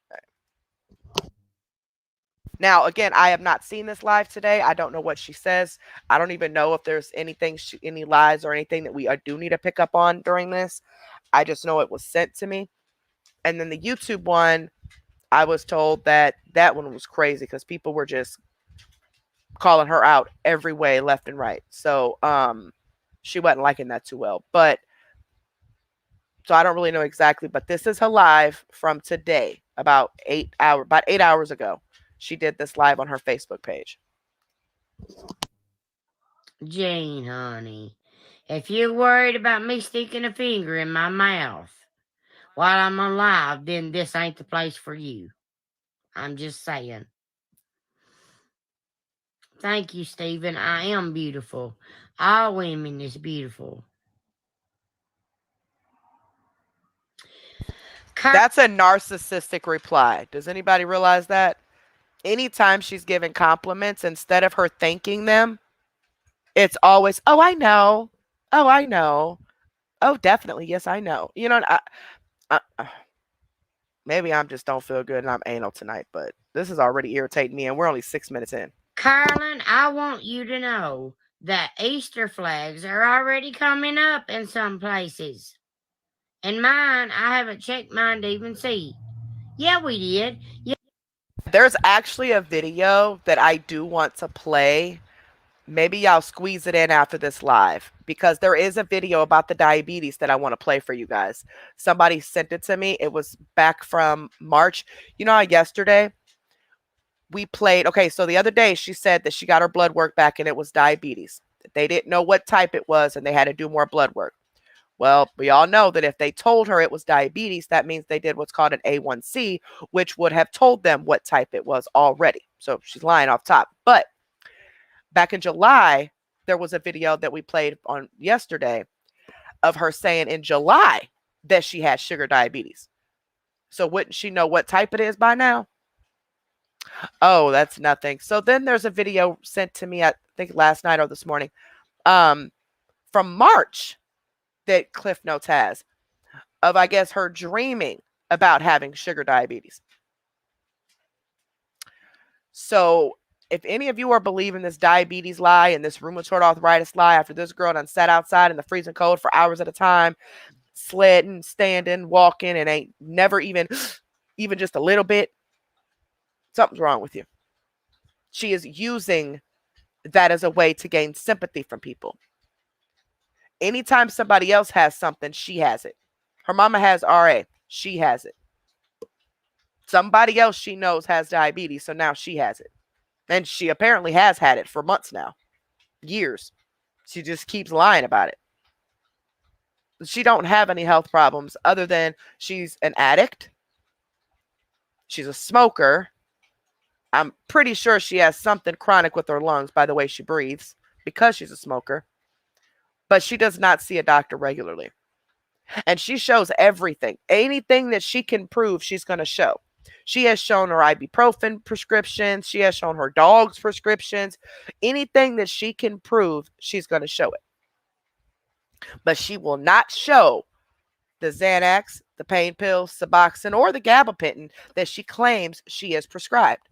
now, again, I have not seen this live today. I don't know what she says. I don't even know if there's anything, any lies or anything that we do need to pick up on during this. I just know it was sent to me. And then the YouTube one, I was told that one was crazy because people were just calling her out every way, left and right. So she wasn't liking that too well. But so I don't really know exactly. But this is her live from today, about 8 hours ago. She did this live on her Facebook page. Jane, honey, if you're worried about me sticking a finger in my mouth while I'm alive, then this ain't the place for you. I'm just saying. Thank you, Stephen. I am beautiful. All women is beautiful. That's a narcissistic reply. Does anybody realize that? Anytime she's giving compliments, instead of her thanking them, it's always, oh, I know. Oh, I know. Oh, definitely. Yes, I know. Maybe I'm just don't feel good and I'm anal tonight, but this is already irritating me and we're only 6 minutes in. Carolyn, I want you to know that Easter flags are already coming up in some places. And mine, I haven't checked mine to even see. Yeah, we did. Yeah. There's actually a video that I do want to play. Maybe y'all squeeze it in after this live, because there is a video about the diabetes that I want to play for you guys. Somebody sent it to me. It was back from March. You know how yesterday we played, okay, so the other day she said that she got her blood work back and it was diabetes. They didn't know what type it was and they had to do more blood work. Well, we all know that if they told her it was diabetes, that means they did what's called an A1C, which would have told them what type it was already. So she's lying off top. But back in July, there was a video that we played on yesterday of her saying in July that she had sugar diabetes. So wouldn't she know what type it is by now? Oh, that's nothing. So then there's a video sent to me, I think last night or this morning, from March, that Cliff Notes has of, I guess, her dreaming about having sugar diabetes. So if any of you are believing this diabetes lie and this rheumatoid arthritis lie after this girl done sat outside in the freezing cold for hours at a time, sledding, standing, walking, and ain't never even just a little bit, something's wrong with you. She is using that as a way to gain sympathy from people. Anytime somebody else has something, she has it. Her mama has RA. She has it. Somebody else she knows has diabetes, so now she has it. And she apparently has had it for months now. Years. She just keeps lying about it. She don't have any health problems other than she's an addict. She's a smoker. I'm pretty sure she has something chronic with her lungs by the way she breathes because she's a smoker. But she does not see a doctor regularly. And she shows everything. Anything that she can prove, she's going to show. She has shown her ibuprofen prescriptions. She has shown her dog's prescriptions. Anything that she can prove, she's going to show it. But she will not show the Xanax, the pain pills, Suboxone, or the gabapentin that she claims she is prescribed.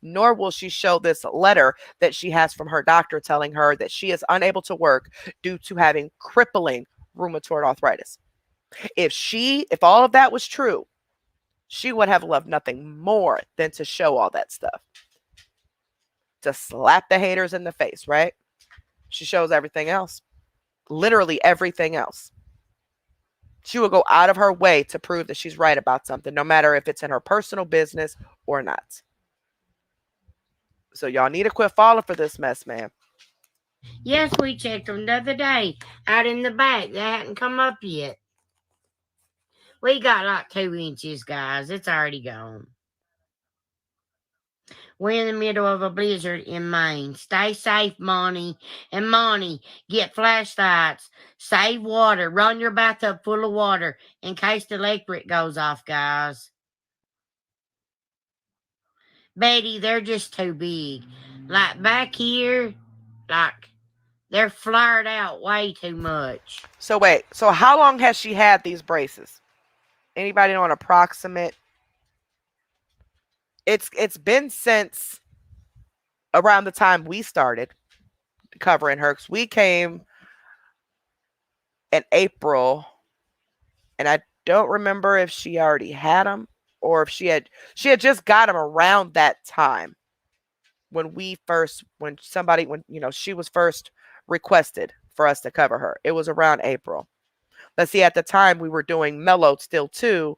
Nor will she show this letter that she has from her doctor telling her that she is unable to work due to having crippling rheumatoid arthritis. If all of that was true, she would have loved nothing more than to show all that stuff. To slap the haters in the face, right? She shows everything else. Literally everything else. She will go out of her way to prove that she's right about something, no matter if it's in her personal business or not. So y'all need to quit falling for this mess, man. Yes, we checked them the other day out in the back. They hadn't come up yet. We got like 2 inches, guys. It's already gone. We're in the middle of a blizzard in Maine. Stay safe, Monty. And Monty, get flashlights. Save water. Run your bathtub full of water in case the electric goes off, guys. Betty, they're just too big. Like back here, like they're flared out way too much. So wait, so how long has she had these braces? Anybody know an approximate? It's been since around the time we started covering her, because we came in April, and I don't remember if she already had them or if she had just got them around that time when she was first requested for us to cover her. It was around April. But see, at the time we were doing Mellowed still too.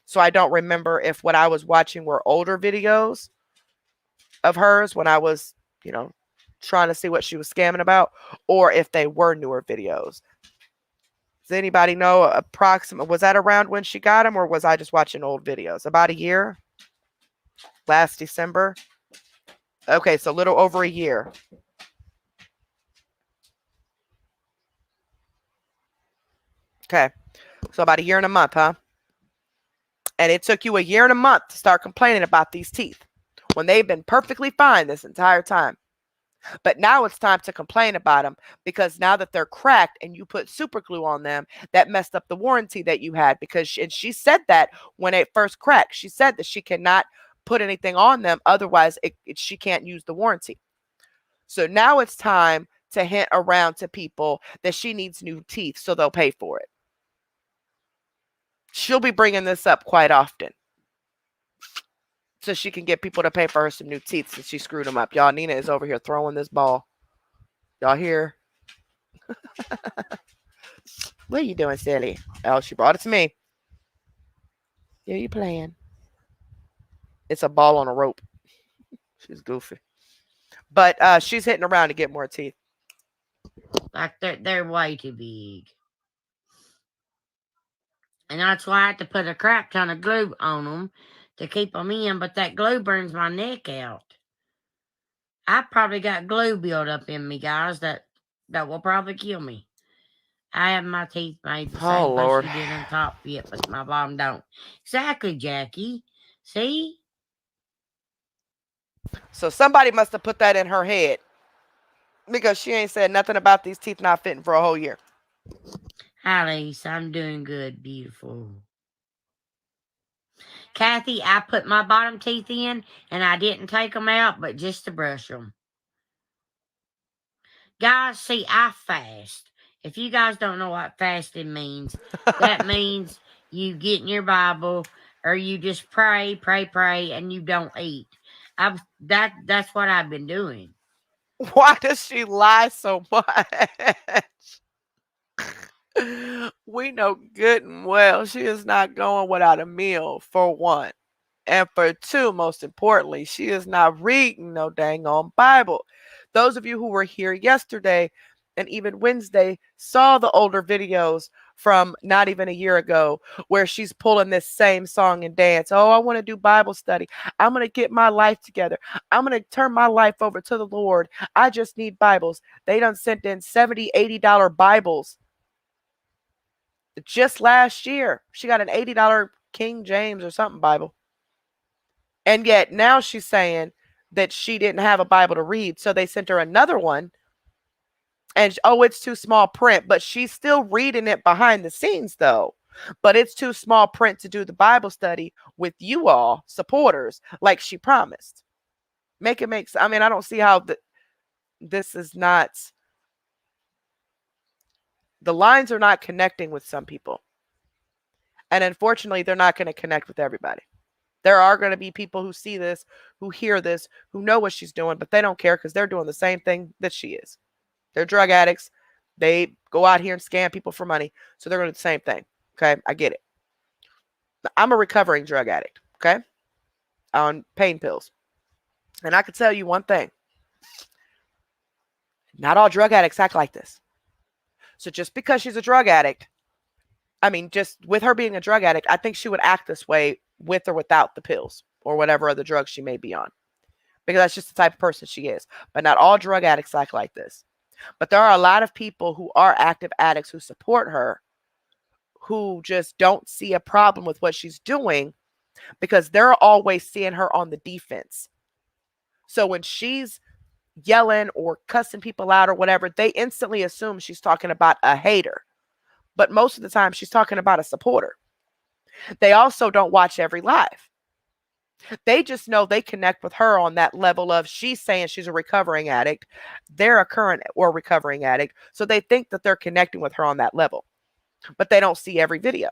So I don't remember if what I was watching were older videos of hers when I was, trying to see what she was scamming about, or if they were newer videos. Does anybody know approximate? Was that around when she got them, or was I just watching old videos? About a year? Last December? Okay, so a little over a year. Okay, so about a year and a month, huh? And it took you a year and a month to start complaining about these teeth when they've been perfectly fine this entire time. But now it's time to complain about them because now that they're cracked and you put super glue on them, that messed up the warranty that you had. Because she said that when it first cracked, she said that she cannot put anything on them. Otherwise, she can't use the warranty. So now it's time to hint around to people that she needs new teeth so they'll pay for it. She'll be bringing this up quite often so she can get people to pay for her some new teeth since she screwed them up. Y'all, Nina is over here throwing this ball. Y'all hear? What are you doing, silly? Oh, she brought it to me. Yeah, you playing. It's a ball on a rope. She's goofy. But she's hitting around to get more teeth. Like they're way too big. And that's why I had to put a crap ton of glue on them to keep them in, but that glue burns my neck out. I probably got glue built up in me, guys, that will probably kill me. I have my teeth made the same Lord. place you did on top yet, but my bottom don't. Exactly, Jackie. See? So somebody must have put that in her head because she ain't said nothing about these teeth not fitting for a whole year. Hi, Lisa. I'm doing good. Beautiful. Kathy, I put my bottom teeth in, and I didn't take them out, but just to brush them. Guys, see, I fast. If you guys don't know what fasting means, that means you get in your Bible or you just pray, and you don't eat. That's what I've been doing. Why does she lie so much? We know good and well she is not going without a meal, for one. And for two, most importantly, she is not reading no dang on Bible. Those of you who were here yesterday and even Wednesday saw the older videos from not even a year ago where she's pulling this same song and dance. Oh, I want to do Bible study. I'm going to get my life together. I'm going to turn my life over to the Lord. I just need Bibles. They done sent in $70, $80 Bibles. Just last year, she got an $80 King James or something Bible. And yet now she's saying that she didn't have a Bible to read. So they sent her another one. And oh, it's too small print, but she's still reading it behind the scenes though. But it's too small print to do the Bible study with you all supporters like she promised. Make it make sense. I mean, I don't see how this is not, the lines are not connecting with some people. And unfortunately, they're not going to connect with everybody. There are going to be people who see this, who hear this, who know what she's doing, but they don't care because they're doing the same thing that she is. They're drug addicts. They go out here and scam people for money. So they're going to do the same thing. Okay. I get it. I'm a recovering drug addict. Okay. On pain pills. And I can tell you one thing. Not all drug addicts act like this. So just because she's a drug addict, I mean, just with her being a drug addict, I think she would act this way with or without the pills or whatever other drugs she may be on. Because that's just the type of person she is. But not all drug addicts act like this. But there are a lot of people who are active addicts who support her, who just don't see a problem with what she's doing because they're always seeing her on the defense. So when she's yelling or cussing people out or whatever, they instantly assume she's talking about a hater. But most of the time, she's talking about a supporter. They also don't watch every live. They just know they connect with her on that level of she's saying she's a recovering addict. They're a current or recovering addict. So they think that they're connecting with her on that level. But they don't see every video.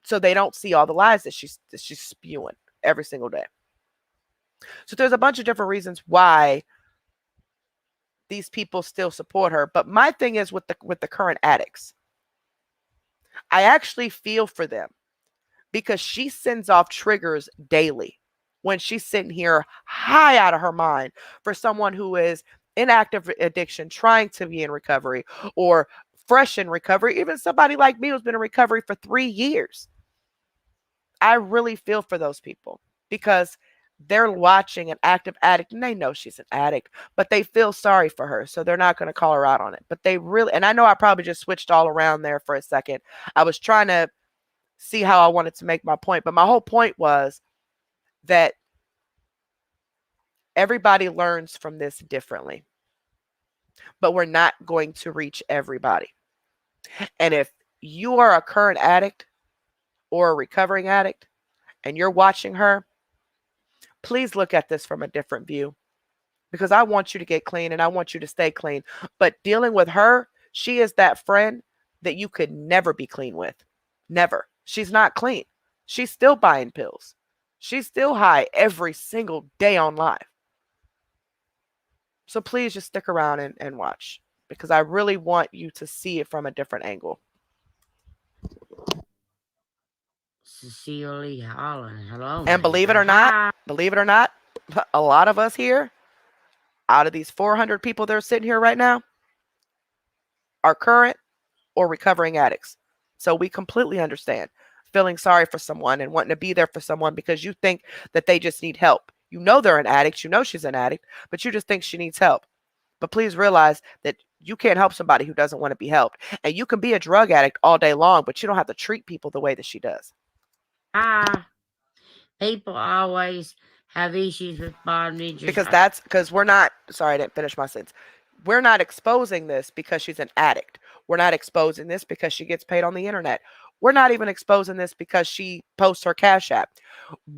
So they don't see all the lies that she's spewing every single day. So there's a bunch of different reasons why these people still support her. But my thing is with the current addicts. I actually feel for them because she sends off triggers daily when she's sitting here high out of her mind for someone who is in active addiction, trying to be in recovery or fresh in recovery. Even somebody like me who's been in recovery for 3 years. I really feel for those people because they're watching an active addict and they know she's an addict, but they feel sorry for her. So they're not going to call her out on it. But they really, and I know I probably just switched all around there for a second. I was trying to see how I wanted to make my point, but my whole point was that everybody learns from this differently, but we're not going to reach everybody. And if you are a current addict or a recovering addict and you're watching her, please look at this from a different view because I want you to get clean and I want you to stay clean. But dealing with her, she is that friend that you could never be clean with. Never. She's not clean. She's still buying pills. She's still high every single day on live. So please just stick around and watch because I really want you to see it from a different angle. Cecily Holland, hello. And believe it or not, a lot of us here, out of these 400 people that are sitting here right now, are current or recovering addicts. So we completely understand feeling sorry for someone and wanting to be there for someone because you think that they just need help. You know they're an addict. You know she's an addict, but you just think she needs help. But please realize that you can't help somebody who doesn't want to be helped. And you can be a drug addict all day long, but you don't have to treat people the way that she does. People always have issues with bondage. Because we're not, sorry, I didn't finish my sentence. We're not exposing this because she's an addict. We're not exposing this because she gets paid on the internet. We're not even exposing this because she posts her Cash App.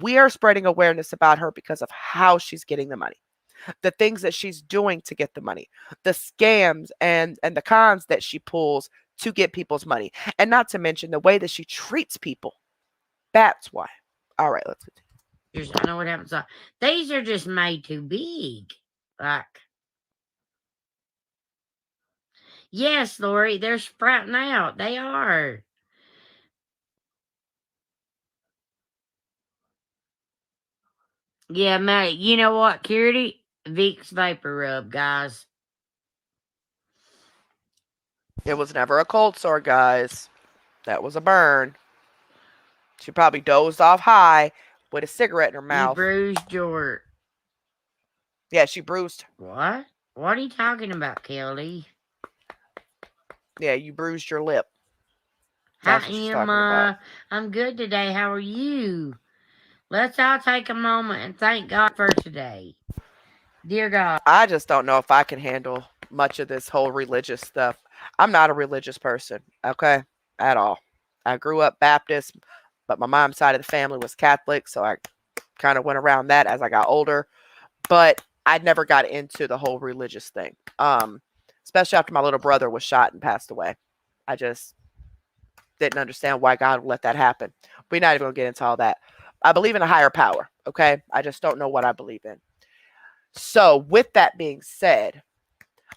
We are spreading awareness about her because of how she's getting the money, the things that she's doing to get the money, the scams and the cons that she pulls to get people's money, and not to mention the way that she treats people. That's why. All right, let's continue. I know what happens. These are just made too big. Like, yes, Lori, they're sprouting out. They are. Yeah, mate. You know what, Curity? Vicks Vapor Rub, guys. It was never a cold sore, guys. That was a burn. She probably dozed off high with a cigarette in her mouth. You bruised your... Yeah, she bruised. What? What are you talking about, Kelly? Yeah, you bruised your lip. Hi, Emma. I'm good today. How are you? Let's all take a moment and thank God for today. Dear God, I just don't know if I can handle much of this whole religious stuff. I'm not a religious person, okay, at all. I grew up Baptist, but my mom's side of the family was Catholic, so I kind of went around that as I got older. But I never got into the whole religious thing, especially after my little brother was shot and passed away. I just didn't understand why God would let that happen. We're not even going to get into all that. I believe in a higher power, okay? I just don't know what I believe in. So, with that being said,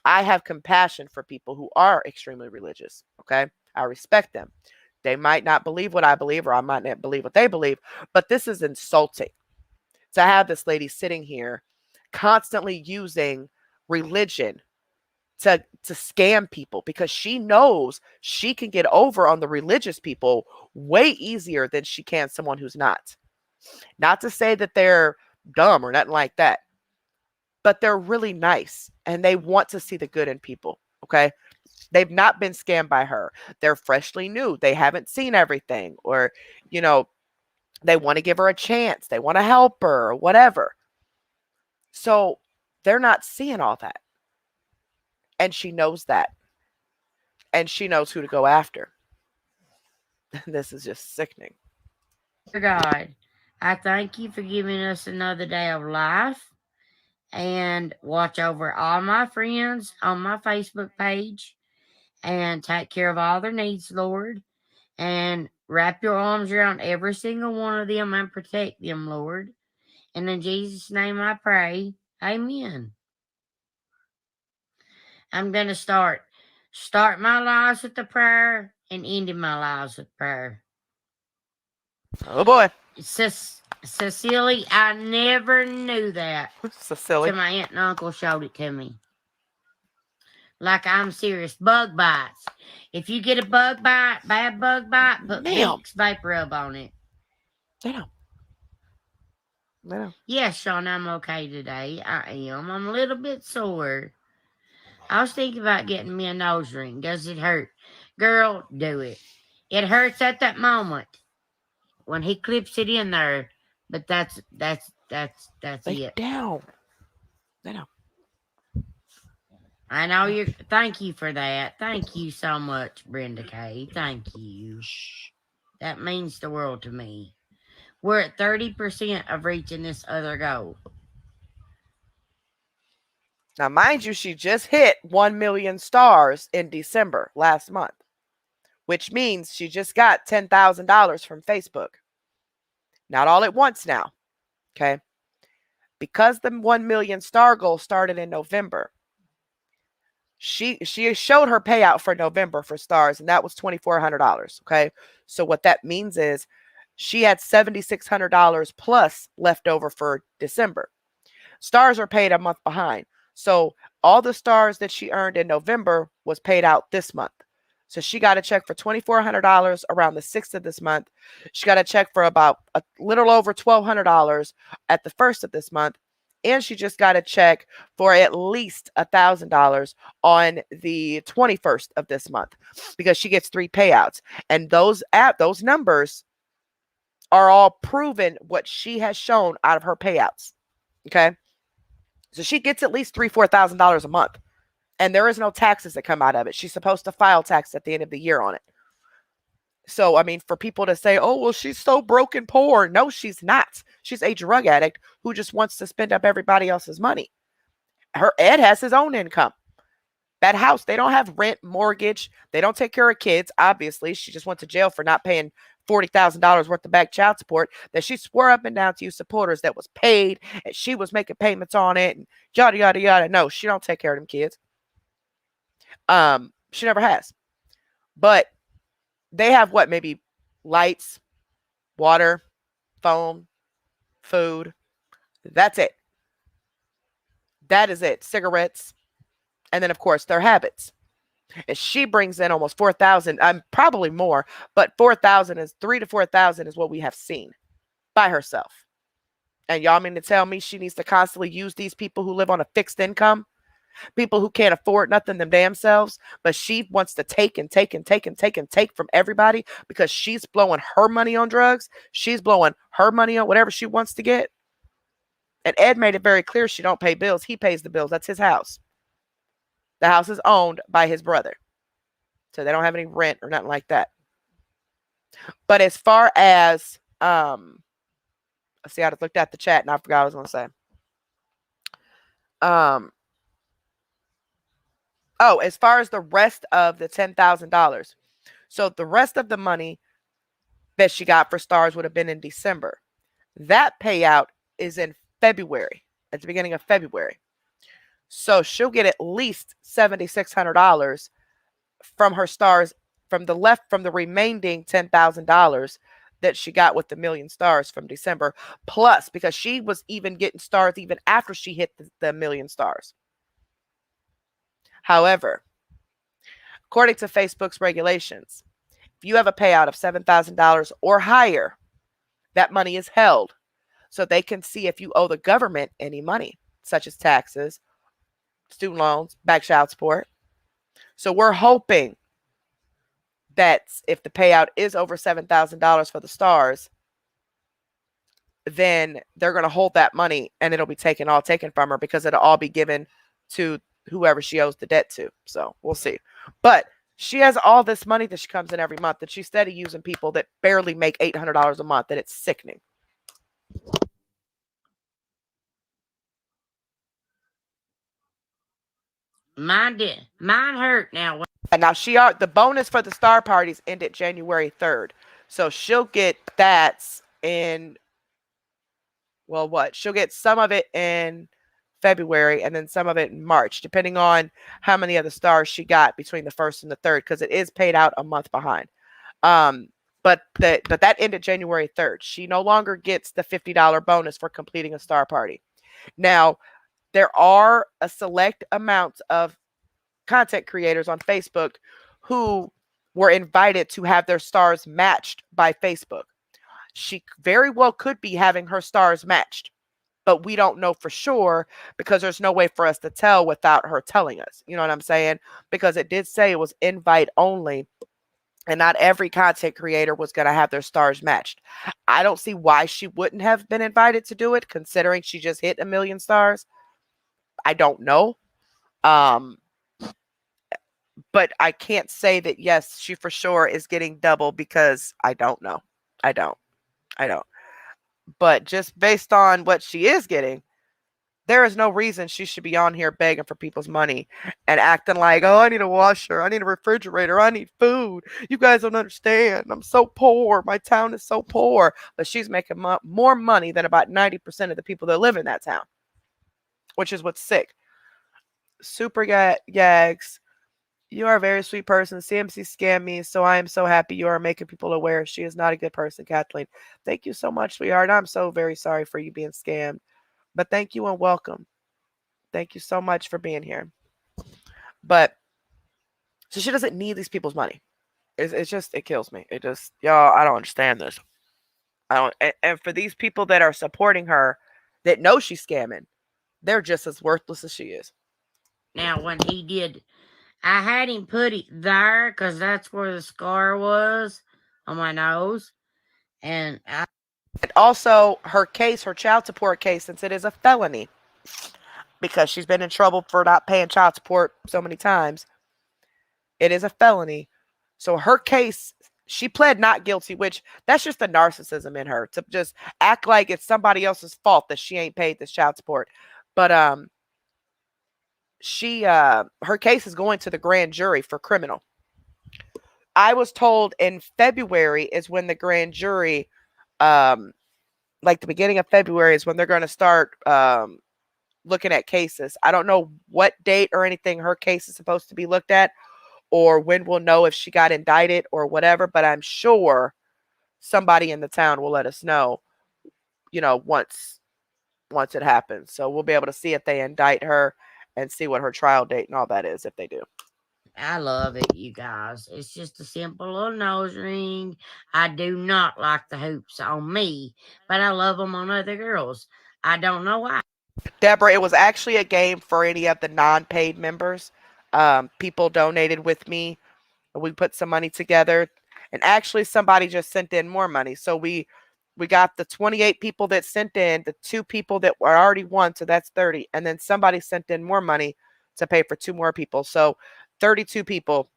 I have compassion for people who are extremely religious, okay? I respect them. They might not believe what I believe, or I might not believe what they believe, but this is insulting to have this lady sitting here constantly using religion to scam people because she knows she can get over on the religious people way easier than she can someone who's not. Not to say that they're dumb or nothing like that, but they're really nice and they want to see the good in people. Okay. They've not been scammed by her. They're freshly new. They haven't seen everything, or, you know, they want to give her a chance. They want to help her or whatever. So they're not seeing all that. And she knows that. And she knows who to go after. This is just sickening. dear God, I thank you for giving us another day of life and watch over all my friends on my Facebook page and take care of all their needs, Lord. And wrap your arms around every single one of them and protect them, Lord. And in Jesus' name I pray. Amen. I'm going to start my lives with a prayer and ending my lives with prayer. Oh boy. Cecily, I never knew that Cecily. till my aunt and uncle showed it to me. Like, I'm serious. Bug bites. If you get a bug bite, bad bug bite, put Ma'am. Vicks Vapor Rub on it. Damn. Damn. Yes, Sean, I'm okay today. I am. I'm a little bit sore. I was thinking about getting me a nose ring. Does it hurt? Girl, do it. It hurts at that moment when he clips it in there. But that's Lay it. down. Lay down. I know you. Thank you for that. Thank you so much, Brenda Kay. Thank you. Shh. That means the world to me. We're at 30% of reaching this other goal. Now, mind you, she just hit 1 million stars in December last month, which means she just got $10,000 from Facebook. Not all at once now. Okay. Because the 1 million star goal started in November, she showed her payout for November for stars, and that was $2,400. Okay. So what that means is she had $7,600 plus left over for December. Stars are paid a month behind. So all the stars that she earned in November was paid out this month. So she got a check for $2,400 around the 6th of this month. She got a check for about a little over $1,200 at the 1st of this month. And she just got a check for at least $1,000 on the 21st of this month because she gets 3 payouts. And those numbers are all proven what she has shown out of her payouts. Okay. So she gets at least $3,000-$4,000 a month. And there is no taxes that come out of it. She's supposed to file tax at the end of the year on it. So, I mean, for people to say, oh, well, she's so broke and poor. No, she's not. She's a drug addict who just wants to spend up everybody else's money. Ed has his own income. That house, they don't have rent, mortgage. They don't take care of kids. Obviously, she just went to jail for not paying $40,000 worth of back child support that she swore up and down to you supporters that was paid, and she was making payments on it and yada, yada, yada. No, she don't take care of them kids. She never has. But they have what? Maybe lights, water, phone, food. That's it. That is it. Cigarettes. And then, of course, their habits. And she brings in almost 4,000, probably more, but 4,000 is 3,000 to 4,000 is what we have seen by herself. And y'all mean to tell me she needs to constantly use these people who live on a fixed income People who can't afford nothing them damn selves, but she wants to take and take and take and take and take from everybody because she's blowing her money on drugs. She's blowing her money on whatever she wants to get. And Ed made it very clear she don't pay bills. He pays the bills. That's his house. The house is owned by his brother. So they don't have any rent or nothing like that. But as far as see, I just looked at the chat and I forgot what I was gonna say. Oh, as far as the rest of the $10,000. So the rest of the money that she got for stars would have been in December. That payout is in February, at the beginning of February. So she'll get at least $7,600 from her stars from the remaining $10,000 that she got with the million stars from December. Plus, because she was even getting stars even after she hit the million stars. However, according to Facebook's regulations, if you have a payout of $7,000 or higher, that money is held so they can see if you owe the government any money, such as taxes, student loans, back child support. So we're hoping that if the payout is over $7,000 for the stars, then they're going to hold that money and it'll be taken from her because it'll all be given to whoever she owes the debt to. So we'll see. But she has all this money that she comes in every month that she's steady using people that barely make $800 a month, and it's sickening. Mine hurt now. And now the bonus for the star parties ended January 3rd. So she'll get that in, well, what? She'll get some of it in February and then some of it in March, depending on how many of the stars she got between the 1st and the 3rd, because it is paid out a month behind. But that ended January 3rd. She no longer gets the $50 bonus for completing a star party. Now, there are a select amount of content creators on Facebook who were invited to have their stars matched by Facebook. She very well could be having her stars matched, but we don't know for sure because there's no way for us to tell without her telling us. You know what I'm saying? Because it did say it was invite only, and not every content creator was going to have their stars matched. I don't see why she wouldn't have been invited to do it, considering she just hit 1 million stars. I don't know. But I can't say that, yes, she for sure is getting double because I don't know. I don't. But just based on what she is getting, there is no reason she should be on here begging for people's money and acting like, oh, I need a washer, I need a refrigerator, I need food. You guys don't understand. I'm so poor. My town is so poor. But she's making more money than about 90% of the people that live in that town, which is what's sick. Super Gags, you are a very sweet person. CMC scammed me, so I am so happy you are making people aware. She is not a good person, Kathleen. Thank you so much, sweetheart. I'm so very sorry for you being scammed. But thank you and welcome. Thank you so much for being here. But so she doesn't need these people's money. It's just, it kills me. It just, y'all, I don't understand this. And for these people that are supporting her, that know she's scamming, they're just as worthless as she is. Now, when he did, I had him put it there because that's where the scar was on my nose. And also, her case, her child support case, since it is a felony, because she's been in trouble for not paying child support so many times, it is a felony. So her case, she pled not guilty, which that's just the narcissism in her to just act like it's somebody else's fault that she ain't paid this child support. But her case is going to the grand jury for criminal. I was told in February is when the grand jury, like the beginning of February is when they're going to start looking at cases. I don't know what date or anything her case is supposed to be looked at, or when we'll know if she got indicted or whatever, but I'm sure somebody in the town will let us know, once it happens. So we'll be able to see if they indict her and see what her trial date and all that is, if they do. I love it, you guys. It's just a simple little nose ring. I do not like the hoops on me, but I love them on other girls. I don't know why. Deborah, it was actually a game for any of the non-paid members. People donated with me. We put some money together, and actually somebody just sent in more money. So we got the 28 people that sent in, the 2 people that were already won, so that's 30, and then somebody sent in more money to pay for 2 more people. So 32 people.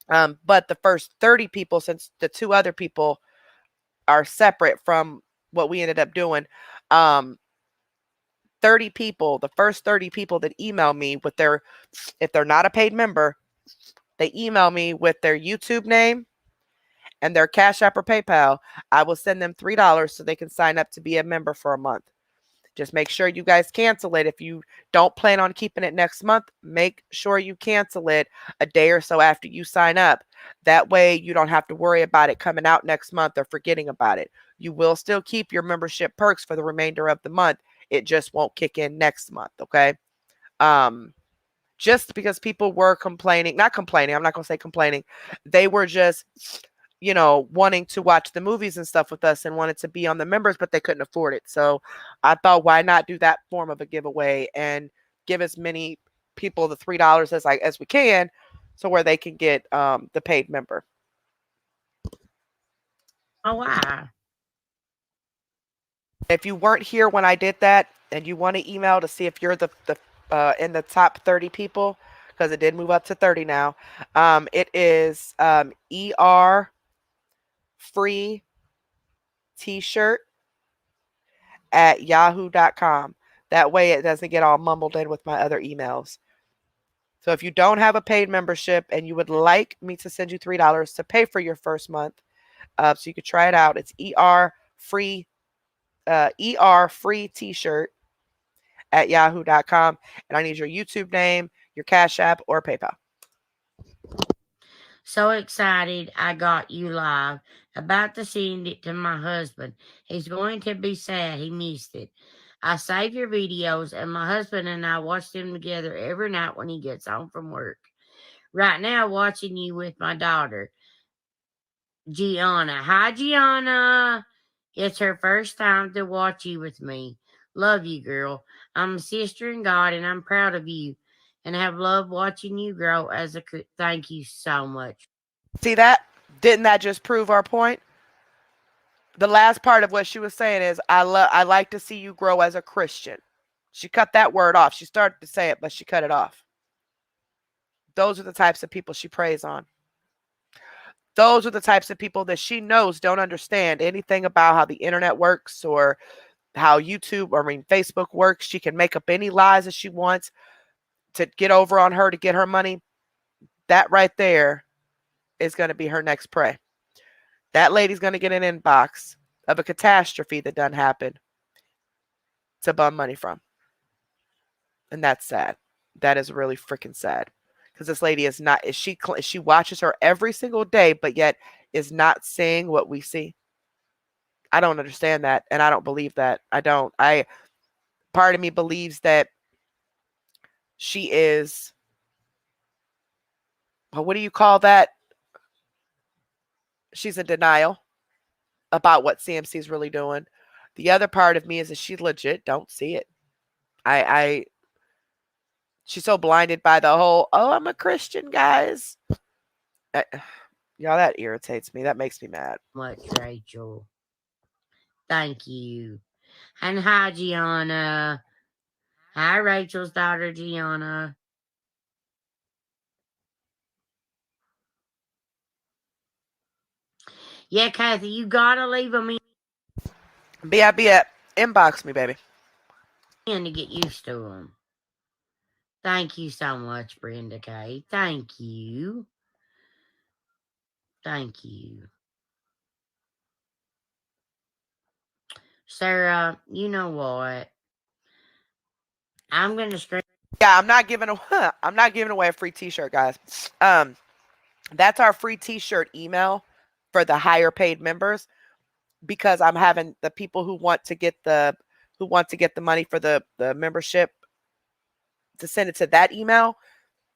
But the first 30 people, since the 2 other people are separate from what we ended up doing, 30 people, the first 30 people that email me with their, if they're not a paid member, they email me with their YouTube name and their Cash App or PayPal. I will send them $3 so they can sign up to be a member for a month. Just make sure you guys cancel it. If you don't plan on keeping it next month, make sure you cancel it a day or so after you sign up. That way you don't have to worry about it coming out next month or forgetting about it. You will still keep your membership perks for the remainder of the month. It just won't kick in next month, okay? Just because people were complaining, not complaining, I'm not going to say complaining. They were just, wanting to watch the movies and stuff with us and wanted to be on the members, but they couldn't afford it. So I thought, why not do that form of a giveaway and give as many people the $3 as we can, so where they can get the paid member. Oh, wow. If you weren't here when I did that and you want to email to see if you're the in the top 30 people, because it did move up to 30 now, it is ER free t-shirt at yahoo.com. That way it doesn't get all mumbled in with my other emails. So if you don't have a paid membership and you would like me to send you $3 to pay for your first month, so you could try it out, it's ER free t-shirt at yahoo.com. And I need your YouTube name, your Cash App, or PayPal. So excited I got you live. About to send it to my husband. He's going to be sad he missed it. I save your videos, and my husband and I watch them together every night when he gets home from work. Right now, watching you with my daughter, Gianna. Hi, Gianna. It's her first time to watch you with me. Love you, girl. I'm a sister in God, and I'm proud of you, and have loved watching you grow as a. Thank you so much. See that? Didn't that just prove our point? The last part of what she was saying is, I like to see you grow as a Christian. She cut that word off. She started to say it, but she cut it off. Those are the types of people she preys on. Those are the types of people that she knows don't understand anything about how the internet works or how Facebook works. She can make up any lies that she wants to get over on her to get her money. That right there is going to be her next prey. That lady's going to get an inbox of a catastrophe that done happened to bum money from. And that's sad. That is really freaking sad. Because this lady is not, she watches her every single day, but yet is not seeing what we see. I don't understand that. And I don't believe that. Part of me believes that she is, well, what do you call that? She's in denial about what CMC is really doing. The other part of me is that she legit don't see it. She's so blinded by the whole, oh, I'm a Christian, guys. Y'all, that irritates me. That makes me mad. Much, Rachel. Thank you. And hi, Gianna. Hi, Rachel's daughter, Gianna. Yeah, Kathy, you gotta leave them Be inbox me, baby. in to get used to them. Thank you so much, Brenda K. Thank you. Thank you. Sarah, you know what? I'm gonna scream. Yeah, I'm not giving away a free t-shirt, guys. That's our free t-shirt email for the higher paid members, because I'm having the people who want to get the money for the membership to send it to that email,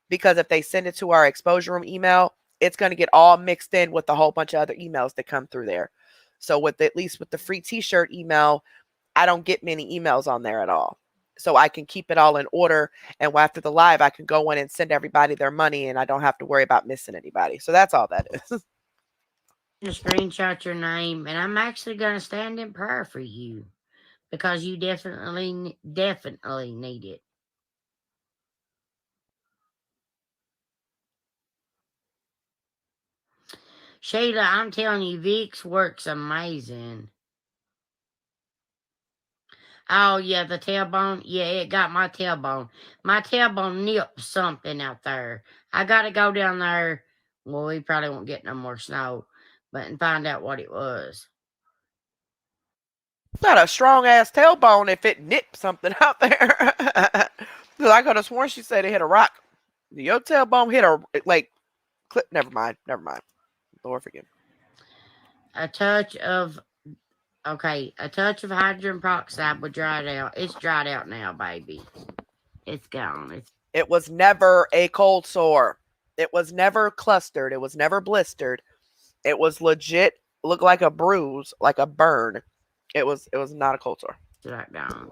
because if they send it to our exposure room email, it's going to get all mixed in with a whole bunch of other emails that come through there. So at least with the free t-shirt email, I don't get many emails on there at all. so I can keep it all in order. And after the live, I can go in and send everybody their money, and I don't have to worry about missing anybody. So that's all that is. To screenshot your name, and I'm actually going to stand in prayer for you because you definitely need it. Sheila, I'm telling you, Vicks works amazing. Oh yeah, the tailbone. Yeah, it got my tailbone. My tailbone nipped something out there. I gotta go down there. Well, we probably won't get no more snow, but and find out what it was. Not a strong ass tailbone if it nipped something out there. Because I could have sworn she said it hit a rock. Your tailbone hit a like clip. Never mind. Lord forgive me. A touch of hydrogen peroxide would dry it out. It's dried out now, baby. It's gone. It was never a cold sore. It was never clustered. It was never blistered. It was legit. Looked like a bruise, like a burn. It was not a cold sore. Right gone.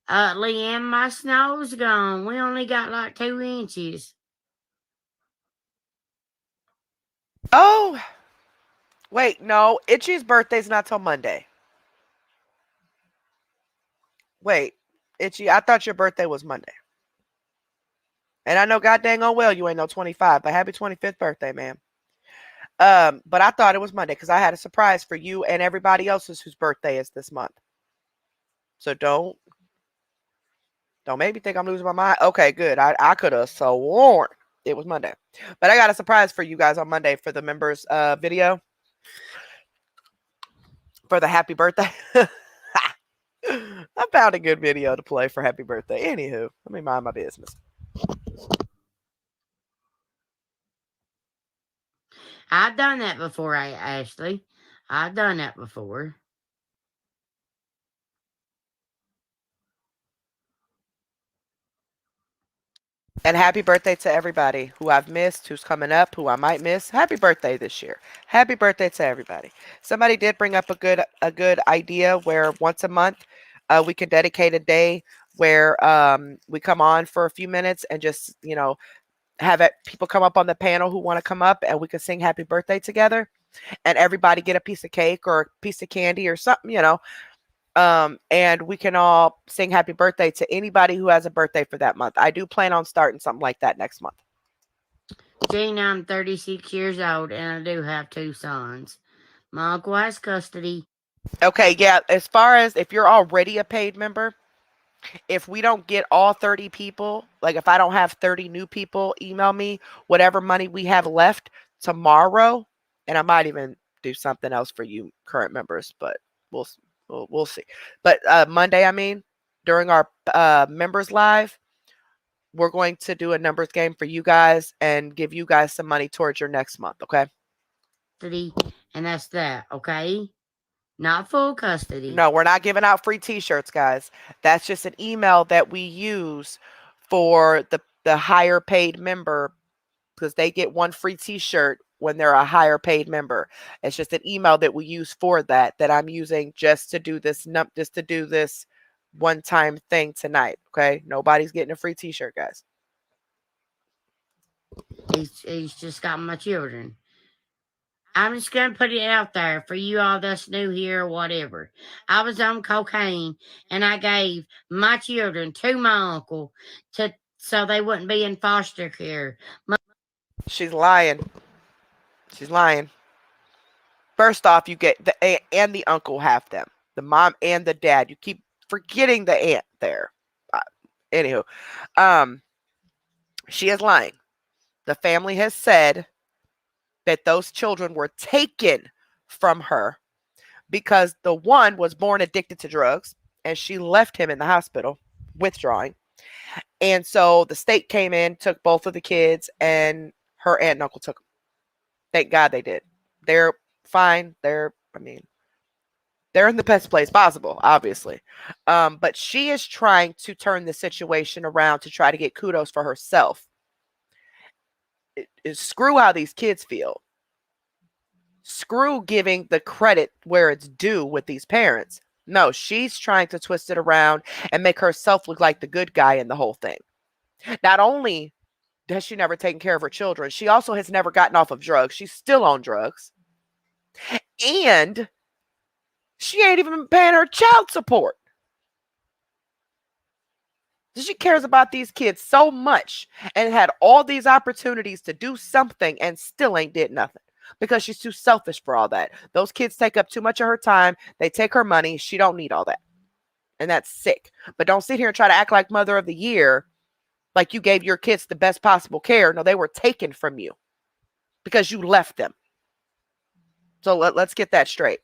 Leanne, my snow's gone. We only got like 2 inches. Oh, wait, no. Itchy's birthday's not till Monday. Wait, Itchy, I thought your birthday was Monday. And I know god dang oh well you ain't no 25, but happy 25th birthday, man. But I thought it was Monday because I had a surprise for you and everybody else's whose birthday is this month. So don't make me think I'm losing my mind. Okay, good. I could have sworn it was Monday. But I got a surprise for you guys on Monday for the members video. For the happy birthday. I found a good video to play for happy birthday. Anywho, let me mind my business. I've done that before, Ashley. I've done that before. And happy birthday to everybody who I've missed, who's coming up, who I might miss. Happy birthday this year. Happy birthday to everybody. Somebody did bring up a good idea where once a month we can dedicate a day where we come on for a few minutes and just, have people come up on the panel who want to come up and we can sing happy birthday together and everybody get a piece of cake or a piece of candy or something, and we can all sing happy birthday to anybody who has a birthday for that month. I do plan on starting something like that next month. Gina, I'm 36 years old and I do have 2 sons. My uncle has custody. Okay, yeah, as far as if you're already a paid member, if we don't get all 30 people, like if I don't have 30 new people email me whatever money we have left tomorrow, and I might even do something else for you current members, but we'll see. But Monday, I mean, during our members live, we're going to do a numbers game for you guys and give you guys some money towards your next month, okay? And that's that, okay? Not full custody. No, we're not giving out free t-shirts, guys. That's just an email that we use for the higher paid member because they get one free t-shirt when they're a higher paid member. It's just an email that we use for that I'm using just to do this one-time thing tonight, okay? Nobody's getting a free t-shirt, guys. He's just got my children. I'm just going to put it out there for you all that's new here or whatever. I was on cocaine and I gave my children to my uncle so they wouldn't be in foster care. She's lying. She's lying. First off, you get the aunt and the uncle have them. The mom and the dad. You keep forgetting the aunt there. Anywho, she is lying. The family has said that those children were taken from her because the one was born addicted to drugs and she left him in the hospital withdrawing. And so the state came in, took both of the kids, and her aunt and uncle took them. Thank God they did. They're fine. They're in the best place possible, obviously. But she is trying to turn the situation around to try to get kudos for herself. Screw how these kids feel. Screw giving the credit where it's due with these parents. No, she's trying to twist it around and make herself look like the good guy in the whole thing. Not only has she never taken care of her children, she also has never gotten off of drugs. She's still on drugs. And she ain't even paying her child support. She cares about these kids so much and had all these opportunities to do something and still ain't did nothing because she's too selfish for all that. Those kids take up too much of her time. They take her money. She don't need all that. And that's sick. But don't sit here and try to act like Mother of the Year, like you gave your kids the best possible care. No, they were taken from you because you left them. So let's get that straight.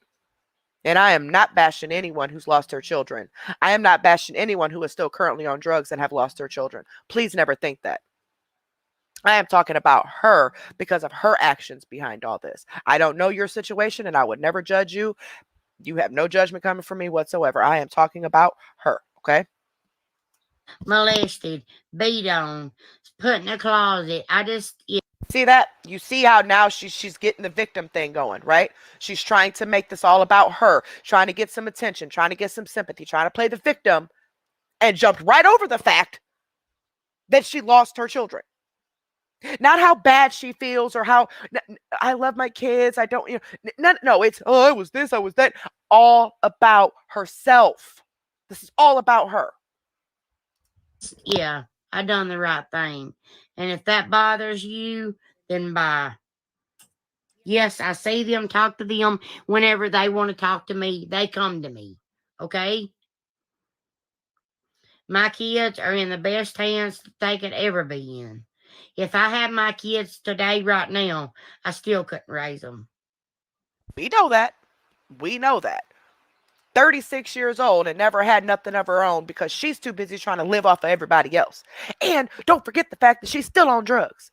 And I am not bashing anyone who's lost their children. I am not bashing anyone who is still currently on drugs and have lost their children. Please never think that. I am talking about her because of her actions behind all this. I don't know your situation and I would never judge you. You have no judgment coming from me whatsoever. I am talking about her, okay? Molested, beat on, put in a closet. See that? You see how now she's getting the victim thing going, right? She's trying to make this all about her, trying to get some attention, trying to get some sympathy, trying to play the victim, and jumped right over the fact that she lost her children. Not how bad she feels or how I love my kids. I don't, no, it's, oh, I was this, I was that. All about herself. This is all about her. Yeah, I done the right thing. And if that bothers you, then bye. Yes, I see them, talk to them whenever they want to talk to me. They come to me. Okay? My kids are in the best hands they could ever be in. If I had my kids today, right now, I still couldn't raise them. We know that. We know that. 36 years old and never had nothing of her own because she's too busy trying to live off of everybody else. And don't forget the fact that she's still on drugs.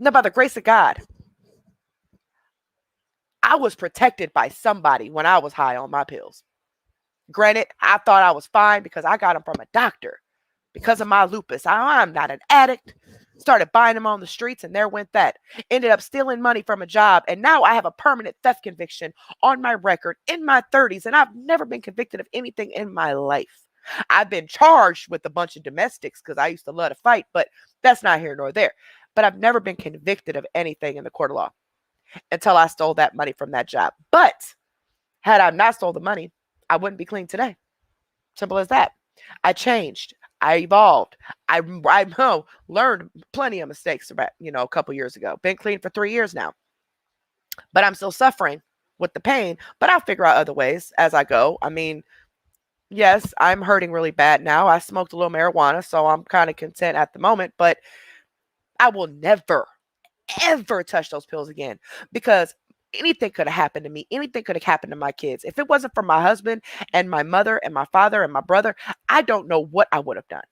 Now, by the grace of God, I was protected by somebody when I was high on my pills. Granted, I thought I was fine because I got them from a doctor. Because of my lupus, I'm not an addict. Started buying them on the streets and there went that. Ended up stealing money from a job and now I have a permanent theft conviction on my record in my 30s and I've never been convicted of anything in my life. I've been charged with a bunch of domestics because I used to love to fight, but that's not here nor there. But I've never been convicted of anything in the court of law until I stole that money from that job. But had I not stole the money, I wouldn't be clean today. Simple as that. I changed. I evolved. I learned plenty of mistakes about, a couple years ago. Been clean for 3 years now. But I'm still suffering with the pain, but I'll figure out other ways as I go. I mean, yes, I'm hurting really bad now. I smoked a little marijuana, so I'm kind of content at the moment, but I will never, ever touch those pills again because anything could have happened to me. Anything could have happened to my kids. If it wasn't for my husband and my mother and my father and my brother, I don't know what I would have done.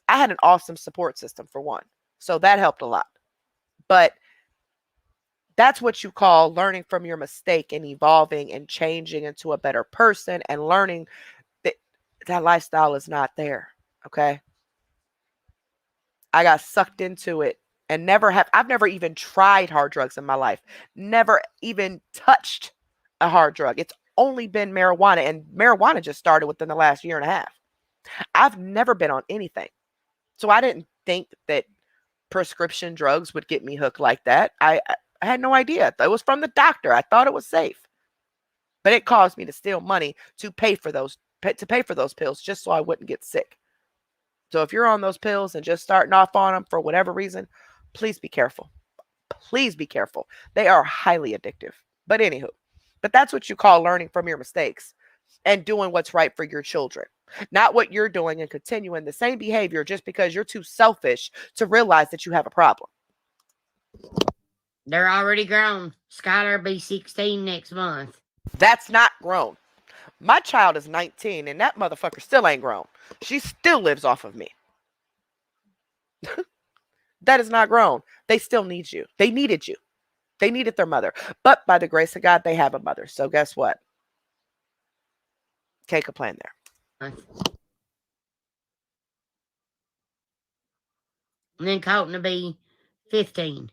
I had an awesome support system for one. So that helped a lot. But that's what you call learning from your mistake and evolving and changing into a better person and learning that that lifestyle is not there. Okay. I got sucked into it. And I've never even tried hard drugs in my life. Never even touched a hard drug. It's only been marijuana. And marijuana just started within the last year and a half. I've never been on anything. So I didn't think that prescription drugs would get me hooked like that. I had no idea. It was from the doctor. I thought it was safe. But it caused me to steal money to pay for those pills just so I wouldn't get sick. So if you're on those pills and just starting off on them for whatever reason, please be careful. Please be careful. They are highly addictive. But anywho, that's what you call learning from your mistakes and doing what's right for your children. Not what you're doing and continuing the same behavior just because you're too selfish to realize that you have a problem. They're already grown. Skylar will be 16 next month. That's not grown. My child is 19 and that motherfucker still ain't grown. She still lives off of me. That is not grown. They still need you. They needed you. They needed their mother. But by the grace of God, they have a mother. So guess what? Can't complain there. And then Colton will be 15.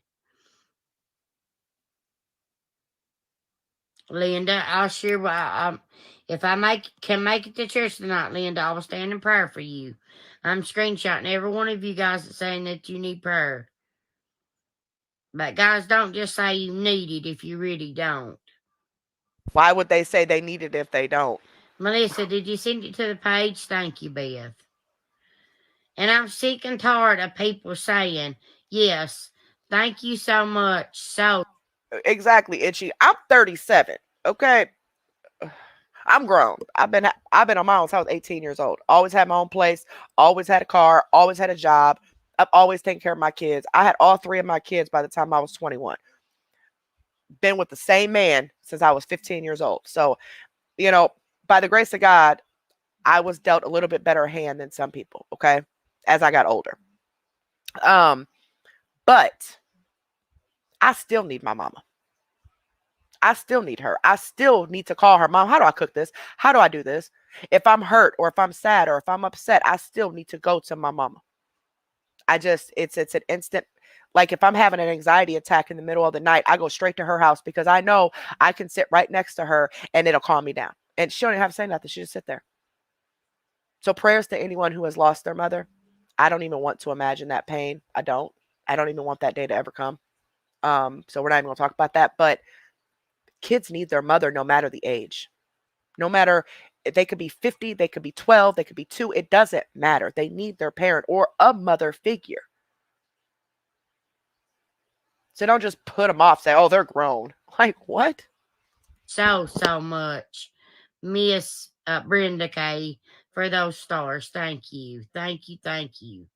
Linda, I'll sure. If I can make it to church tonight, Linda, I will stand in prayer for you. I'm screenshotting every one of you guys that's saying that you need prayer. But guys, don't just say you need it if you really don't. Why would they say they need it if they don't? Melissa, did you send it to the page? Thank you, Beth. And I'm sick and tired of people saying, yes, thank you so much. So Exactly, Itchy. I'm 37. Okay. I'm grown. I've been on my own since I was 18 years old. Always had my own place, always had a car, always had a job. I've always taken care of my kids. I had all three of my kids by the time I was 21. Been with the same man since I was 15 years old. So, you know, by the grace of God, I was dealt a little bit better hand than some people, okay? As I got older. But I still need my mama. I still need her. I still need to call her, Mom, how do I cook this? How do I do this? If I'm hurt or if I'm sad or if I'm upset, I still need to go to my mama. It's an instant, like if I'm having an anxiety attack in the middle of the night, I go straight to her house because I know I can sit right next to her and it'll calm me down. And she don't even have to say nothing. She just sit there. So prayers to anyone who has lost their mother. I don't even want to imagine that pain. I don't even want that day to ever come. So we're not even gonna talk about that. But kids need their mother no matter the age. No matter, they could be 50, they could be 12, they could be 2. It doesn't matter. They need their parent or a mother figure. So don't just put them off, say, oh, they're grown. Like, what? so much. Miss Brenda K for those stars. Thank you. Thank you. Thank you.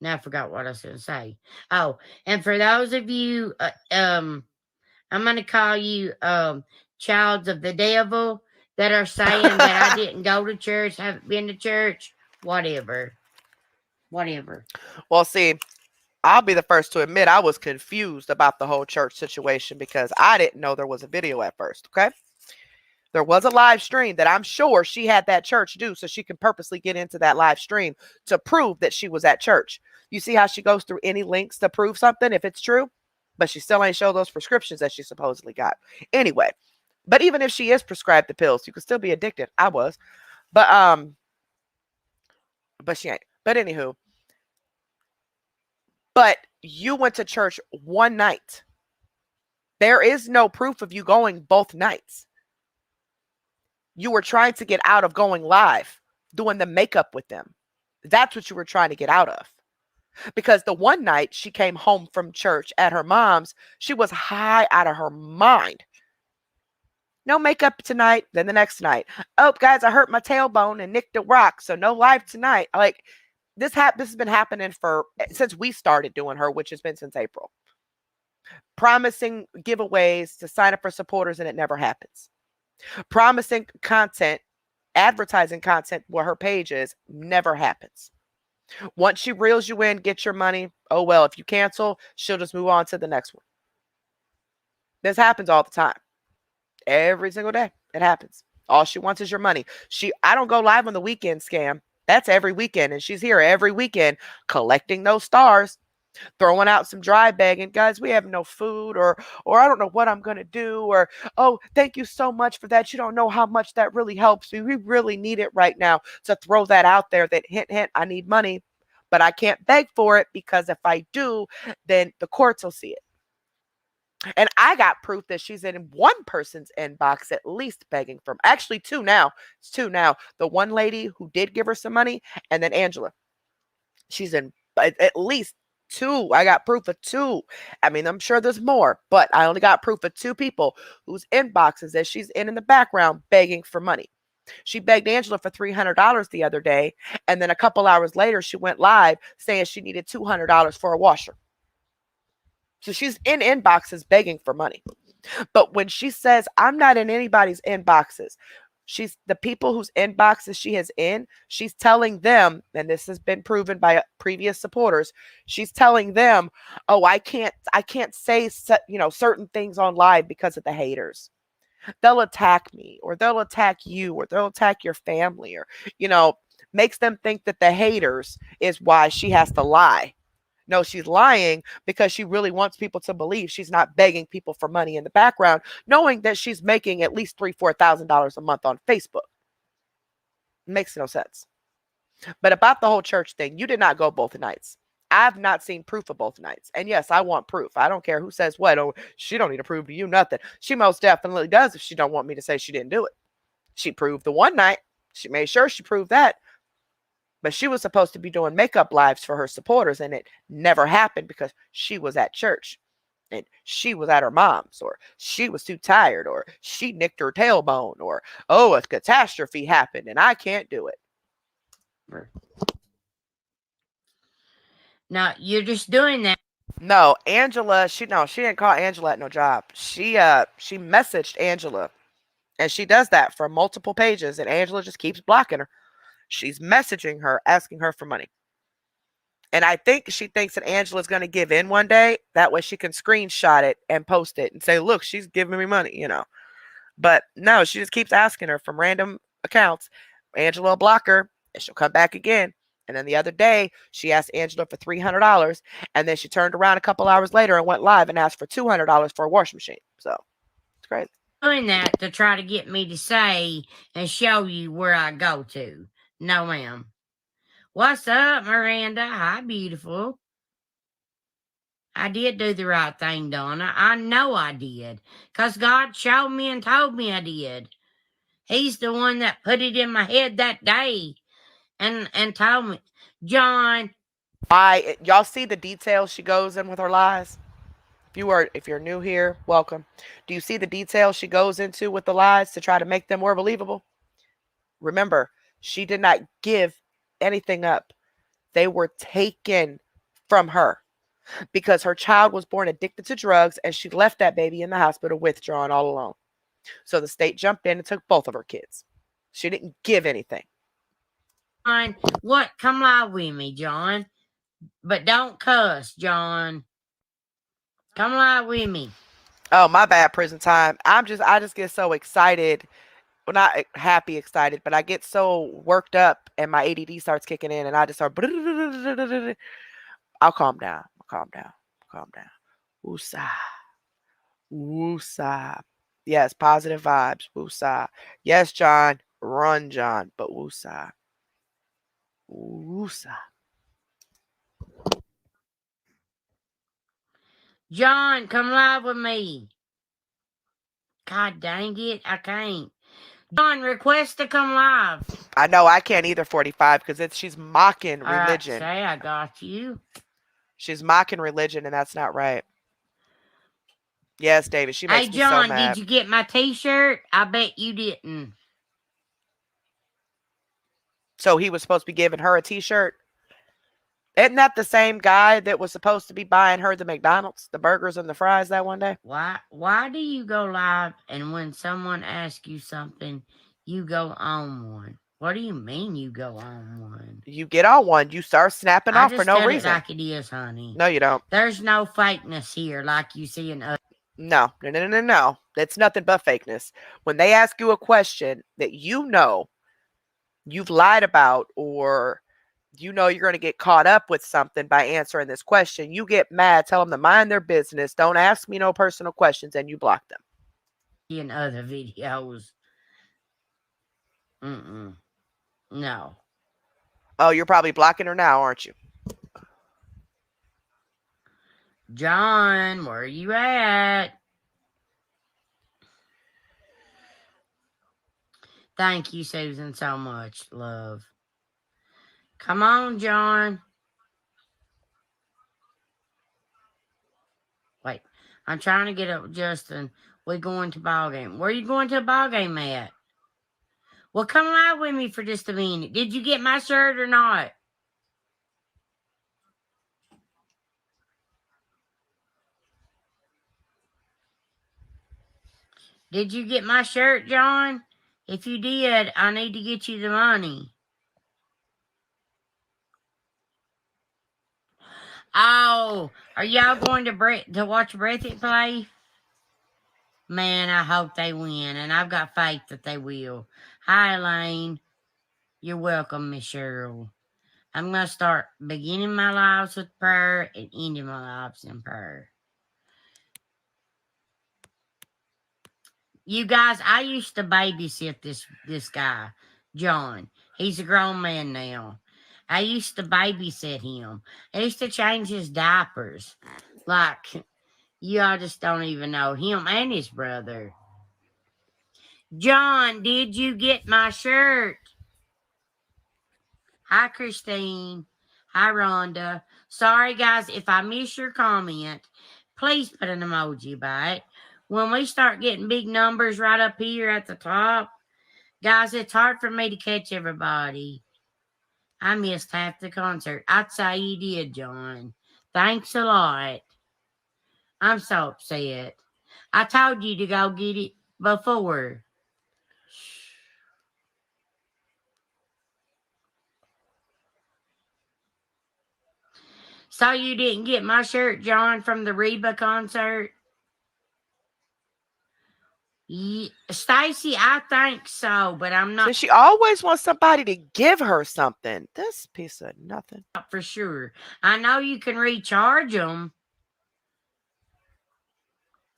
Now I forgot what I was going to say. Oh, and for those of you, I'm going to call you childs of the devil that are saying that I didn't go to church, haven't been to church, whatever. Whatever. Well, see, I'll be the first to admit I was confused about the whole church situation because I didn't know there was a video at first, okay? There was a live stream that I'm sure she had that church do so she can purposely get into that live stream to prove that she was at church. You see how she goes through any links to prove something if it's true? But she still ain't show those prescriptions that she supposedly got. Anyway, but even if she is prescribed the pills, you could still be addicted. I was. But she ain't. But anywho. But you went to church one night. There is no proof of you going both nights. You were trying to get out of going live, doing the makeup with them. That's what you were trying to get out of. Because the one night she came home from church at her mom's, she was high out of her mind. No makeup tonight. Then the next night, oh, guys, I hurt my tailbone and nicked a rock, so no live tonight. Like, this has been happening since we started doing her, which has been since April. Promising giveaways to sign up for supporters, and it never happens. Promising content, advertising content where her page is, never happens. Once she reels you in, get your money. Oh, well, if you cancel, she'll just move on to the next one. This happens all the time. Every single day. It happens. All she wants is your money. I don't go live on the weekend scam. That's every weekend. And she's here every weekend collecting those stars, throwing out some dry begging. Guys, we have no food, or I don't know what I'm going to do, or, oh, thank you so much for that. You don't know how much that really helps me. We really need it right now. To throw that out there that hint, I need money, but I can't beg for it because if I do, then the courts will see it. And I got proof that she's in one person's inbox at least begging for, actually 2 now. It's 2 now. The one lady who did give her some money, and then Angela. She's in at least 2. I got proof of 2. I mean, I'm sure there's more, but I only got proof of 2 people whose inboxes that she's in the background begging for money. She begged Angela for $300 the other day, and then a couple hours later, she went live saying she needed $200 for a washer. So she's in inboxes begging for money. But when she says, I'm not in anybody's inboxes, she's the people whose inboxes she is in, she's telling them, and this has been proven by previous supporters, she's telling them, oh, I can't say, certain things on live because of the haters. They'll attack me, or they'll attack you, or they'll attack your family, or, makes them think that the haters is why she has to lie. No, she's lying because she really wants people to believe she's not begging people for money in the background, knowing that she's making at least $3,000-$4,000 a month on Facebook. Makes no sense. But about the whole church thing, you did not go both nights. I've not seen proof of both nights. And yes, I want proof. I don't care who says what. Oh, she don't need to prove to you nothing. She most definitely does if she don't want me to say she didn't do it. She proved the one night. She made sure she proved that. But she was supposed to be doing makeup lives for her supporters, and it never happened because she was at church. And she was at her mom's, or she was too tired, or she nicked her tailbone, or, oh, a catastrophe happened and I can't do it. No, you're just doing that. No, Angela, she didn't call Angela at no job. She messaged Angela, and she does that for multiple pages, and Angela just keeps blocking her. She's messaging her, asking her for money. And I think she thinks that Angela's going to give in one day. That way she can screenshot it and post it and say, look, she's giving me money, you know. But no, she just keeps asking her from random accounts. Angela will block her, and she'll come back again. And then the other day, she asked Angela for $300, and then she turned around a couple hours later and went live and asked for $200 for a washing machine. So it's crazy. Doing that to try to get me to say and show you where I go to. No, ma'am. What's up, Miranda? Hi, beautiful. I did do the right thing, Donna. I know I did. Because God showed me and told me I did. He's the one that put it in my head that day and told me. John. Y'all see the details she goes in with her lies? If you're new here, welcome. Do you see the details she goes into with the lies to try to make them more believable? Remember, she did not give anything up. They were taken from her because her child was born addicted to drugs, and she left that baby in the hospital withdrawn all alone. So the state jumped in and took both of her kids. She didn't give anything. John, what? Come lie with me, John. But don't cuss, John. Come lie with me. Oh, my bad, prison time. I just get so excited. Well, not happy, excited, but I get so worked up and my ADD starts kicking in and I just start. I'll calm down. Calm down. Calm down. Woosah. Woosah. Yes, positive vibes. Woosah. Yes, John. Run, John. But woosah. Woosah. John, come live with me. God dang it, I can't. John, request to come live. I know I can't either, 45, because she's mocking religion. Say I got you. She's mocking religion, and that's not right. Yes, David, she makes me so mad. Hey, John, did you get my t-shirt? I bet you didn't. So he was supposed to be giving her a t-shirt? Isn't that the same guy that was supposed to be buying her the McDonald's, the burgers and the fries that one day? Why do you go live and when someone asks you something, you go on one? What do you mean you go on one? You get on one. You start snapping off for no reason. It like it is, honey. No, you don't. There's no fakeness here like you see in other. No. That's nothing but fakeness. When they ask you a question that you know you've lied about, or you know you're going to get caught up with something by answering this question, you get mad, tell them to mind their business, don't ask me no personal questions, and you block them. In other videos. No. Oh, you're probably blocking her now, aren't you? John, where are you at? Thank you, Susan, so much, love. Come on, John. Wait, I'm trying to get up with Justin. We're going to ball game. Where are you going to a ball game at? Well, come live with me for just a minute. Did you get my shirt or not? Did you get my shirt, John? If you did, I need to get you the money. Oh, are y'all going to watch Breathitt play? Man, I hope they win, and I've got faith that they will. Hi, Elaine. You're welcome, Miss Cheryl. I'm going to start beginning my lives with prayer and ending my lives in prayer. You guys, I used to babysit this guy, John. He's a grown man now. I used to babysit him. I used to change his diapers. Like, y'all just don't even know him and his brother. John, did you get my shirt? Hi, Christine. Hi, Rhonda. Sorry, guys, if I miss your comment, please put an emoji by it. When we start getting big numbers right up here at the top, guys, it's hard for me to catch everybody. I missed half the concert. I'd say you did, John. Thanks a lot. I'm so upset. I told you to go get it before. So you didn't get my shirt, John, from the Reba concert? Stacy, I think so, but I'm So not she always wants somebody to give her something. This piece of nothing. for sure. I know you can recharge them.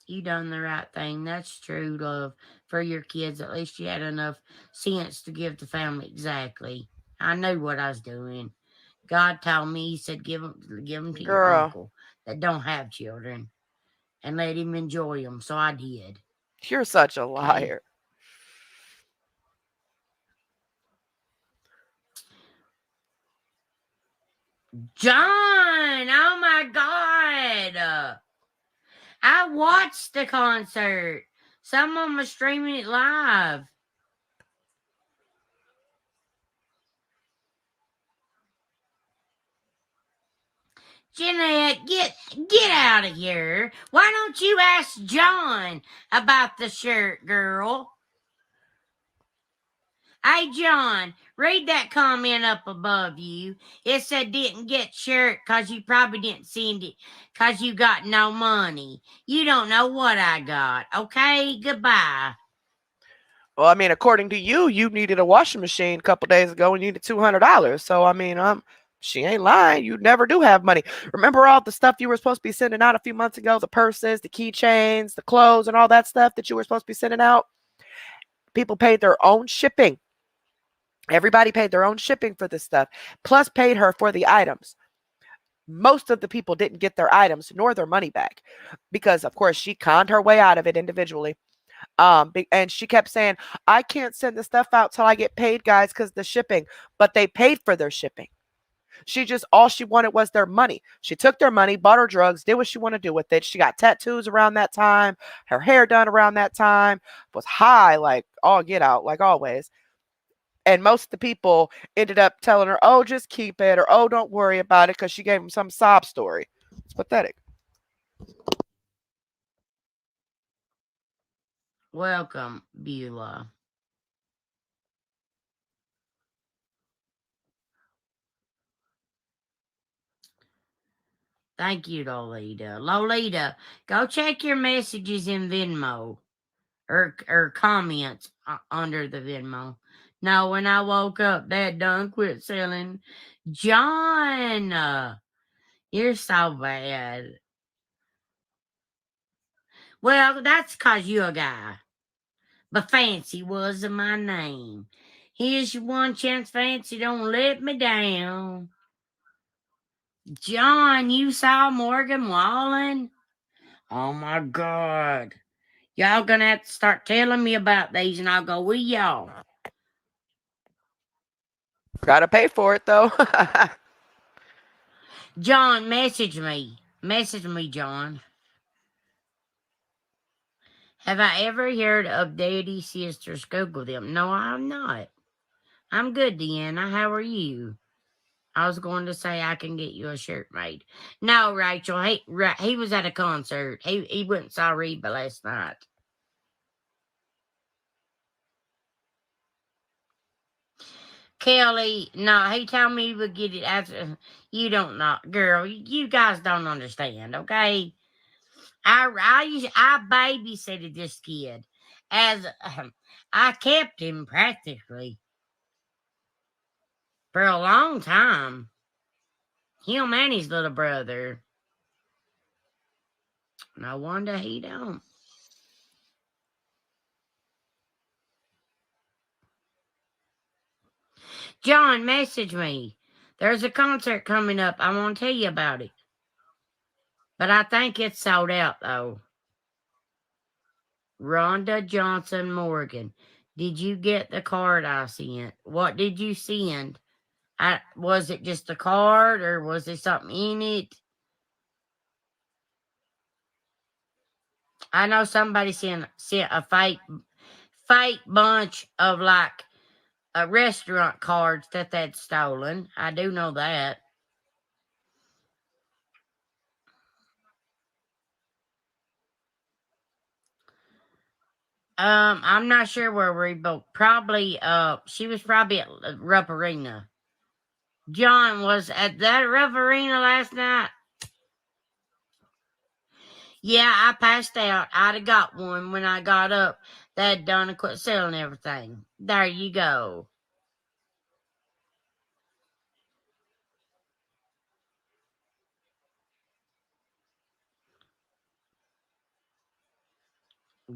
You done the right thing. That's true, love. For your kids, at least you had enough sense to give the family. Exactly. I knew what I was doing. God told me, He said, give them to your Girl, uncle that don't have children and let him enjoy them. So I did. you're such a liar. John, oh my God. I watched the concert. Someone was streaming it live. Jeanette, get out of here. Why don't you ask John about the shirt, girl? Hey, John, read that comment up above you. It said didn't get shirt because you probably didn't send it because you got no money. You don't know what I got, okay? Goodbye. Well, I mean, according to you, you needed a washing machine a couple days ago and you needed $200. So, I mean, she ain't lying. You never do have money. Remember all the stuff you were supposed to be sending out a few months ago? The purses, the keychains, the clothes, and all that stuff that you were supposed to be sending out? People paid their own shipping. Everybody paid their own shipping for this stuff, plus paid her for the items. Most of the people didn't get their items nor their money back because, of course, she conned her way out of it individually. And she kept saying, I can't send the stuff out till I get paid, guys, because the shipping. But they paid for their shipping. All she wanted was their money. She took their money, bought her drugs, did what she wanted to do with it. She got tattoos around that time, her hair done around that time, was high, like all get out, like always. And most of the people ended up telling her, oh, just keep it, or oh, don't worry about it, because she gave them some sob story. It's pathetic. Welcome, Beulah. Thank you, Lolita. Lolita, go check your messages in Venmo or comments under the Venmo. No, when I woke up, Dad done quit selling. John, you're so bad. Well, that's because you're a guy. But Fancy was my name. Here's your one chance, Fancy. Don't let me down. John, you saw Morgan Wallen? Oh my God. Y'all gonna have to start telling me about these and I'll go with y'all. Gotta pay for it, though. John, message me. Message me, John. Have I ever heard of Daddy Sisters? Google them. No, I'm not. I'm good, Deanna. How are you? I was going to say I can get you a shirt made. No, Rachel. He was at a concert. He went and saw Reba last night. Kelly, no, he told me he would get it after. You don't know, girl. You guys don't understand, okay? I babysitted this kid as I kept him practically. For a long time. Him and his little brother. No wonder he don't. John, message me. There's a concert coming up. I want to tell you about it. But I think it's sold out, though. Rhonda Johnson Morgan. Did you get the card I sent? What did you send? Was it just a card or was there something in it? I know somebody sent a fake bunch of like restaurant cards that they'd stolen. I do know that. I'm not sure where we both. Probably, she was probably at Rupp Arena. John was at that Rupp Arena last night. Yeah, I passed out. I'd have got one when I got up. They'd done and quit selling everything. There you go.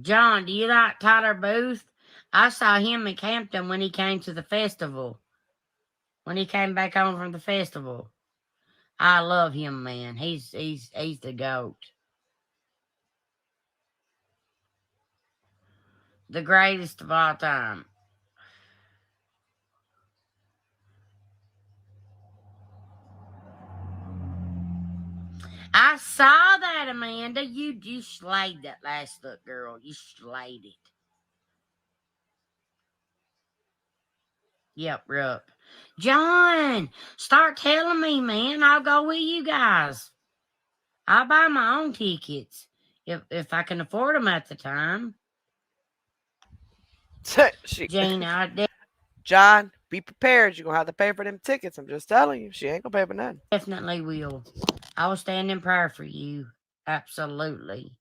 John, do you like Tyler Booth? I saw him in Campton when he came to the festival. When he came back home from the festival. I love him, man. He's the GOAT. The greatest of all time. I saw that, Amanda. You slayed that last look, girl. You slayed it. Yep, Rupp. John, start telling me, man. I'll go with you guys. I'll buy my own tickets if I can afford them at the time. Jane, John, be prepared. You're going to have to pay for them tickets. I'm just telling you. She ain't going to pay for nothing. Definitely will. I will stand in prayer for you. Absolutely.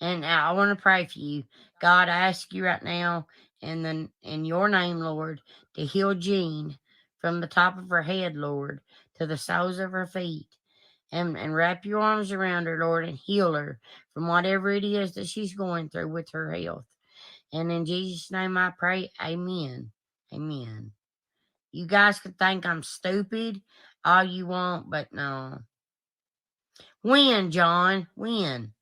And I want to pray for you. God, I ask you right now in your name, Lord, to heal Jean from the top of her head, Lord, to the soles of her feet. And wrap your arms around her, Lord, and heal her from whatever it is that she's going through with her health. And in Jesus' name I pray, amen. Amen. You guys could think I'm stupid all you want, but no. When, John? When?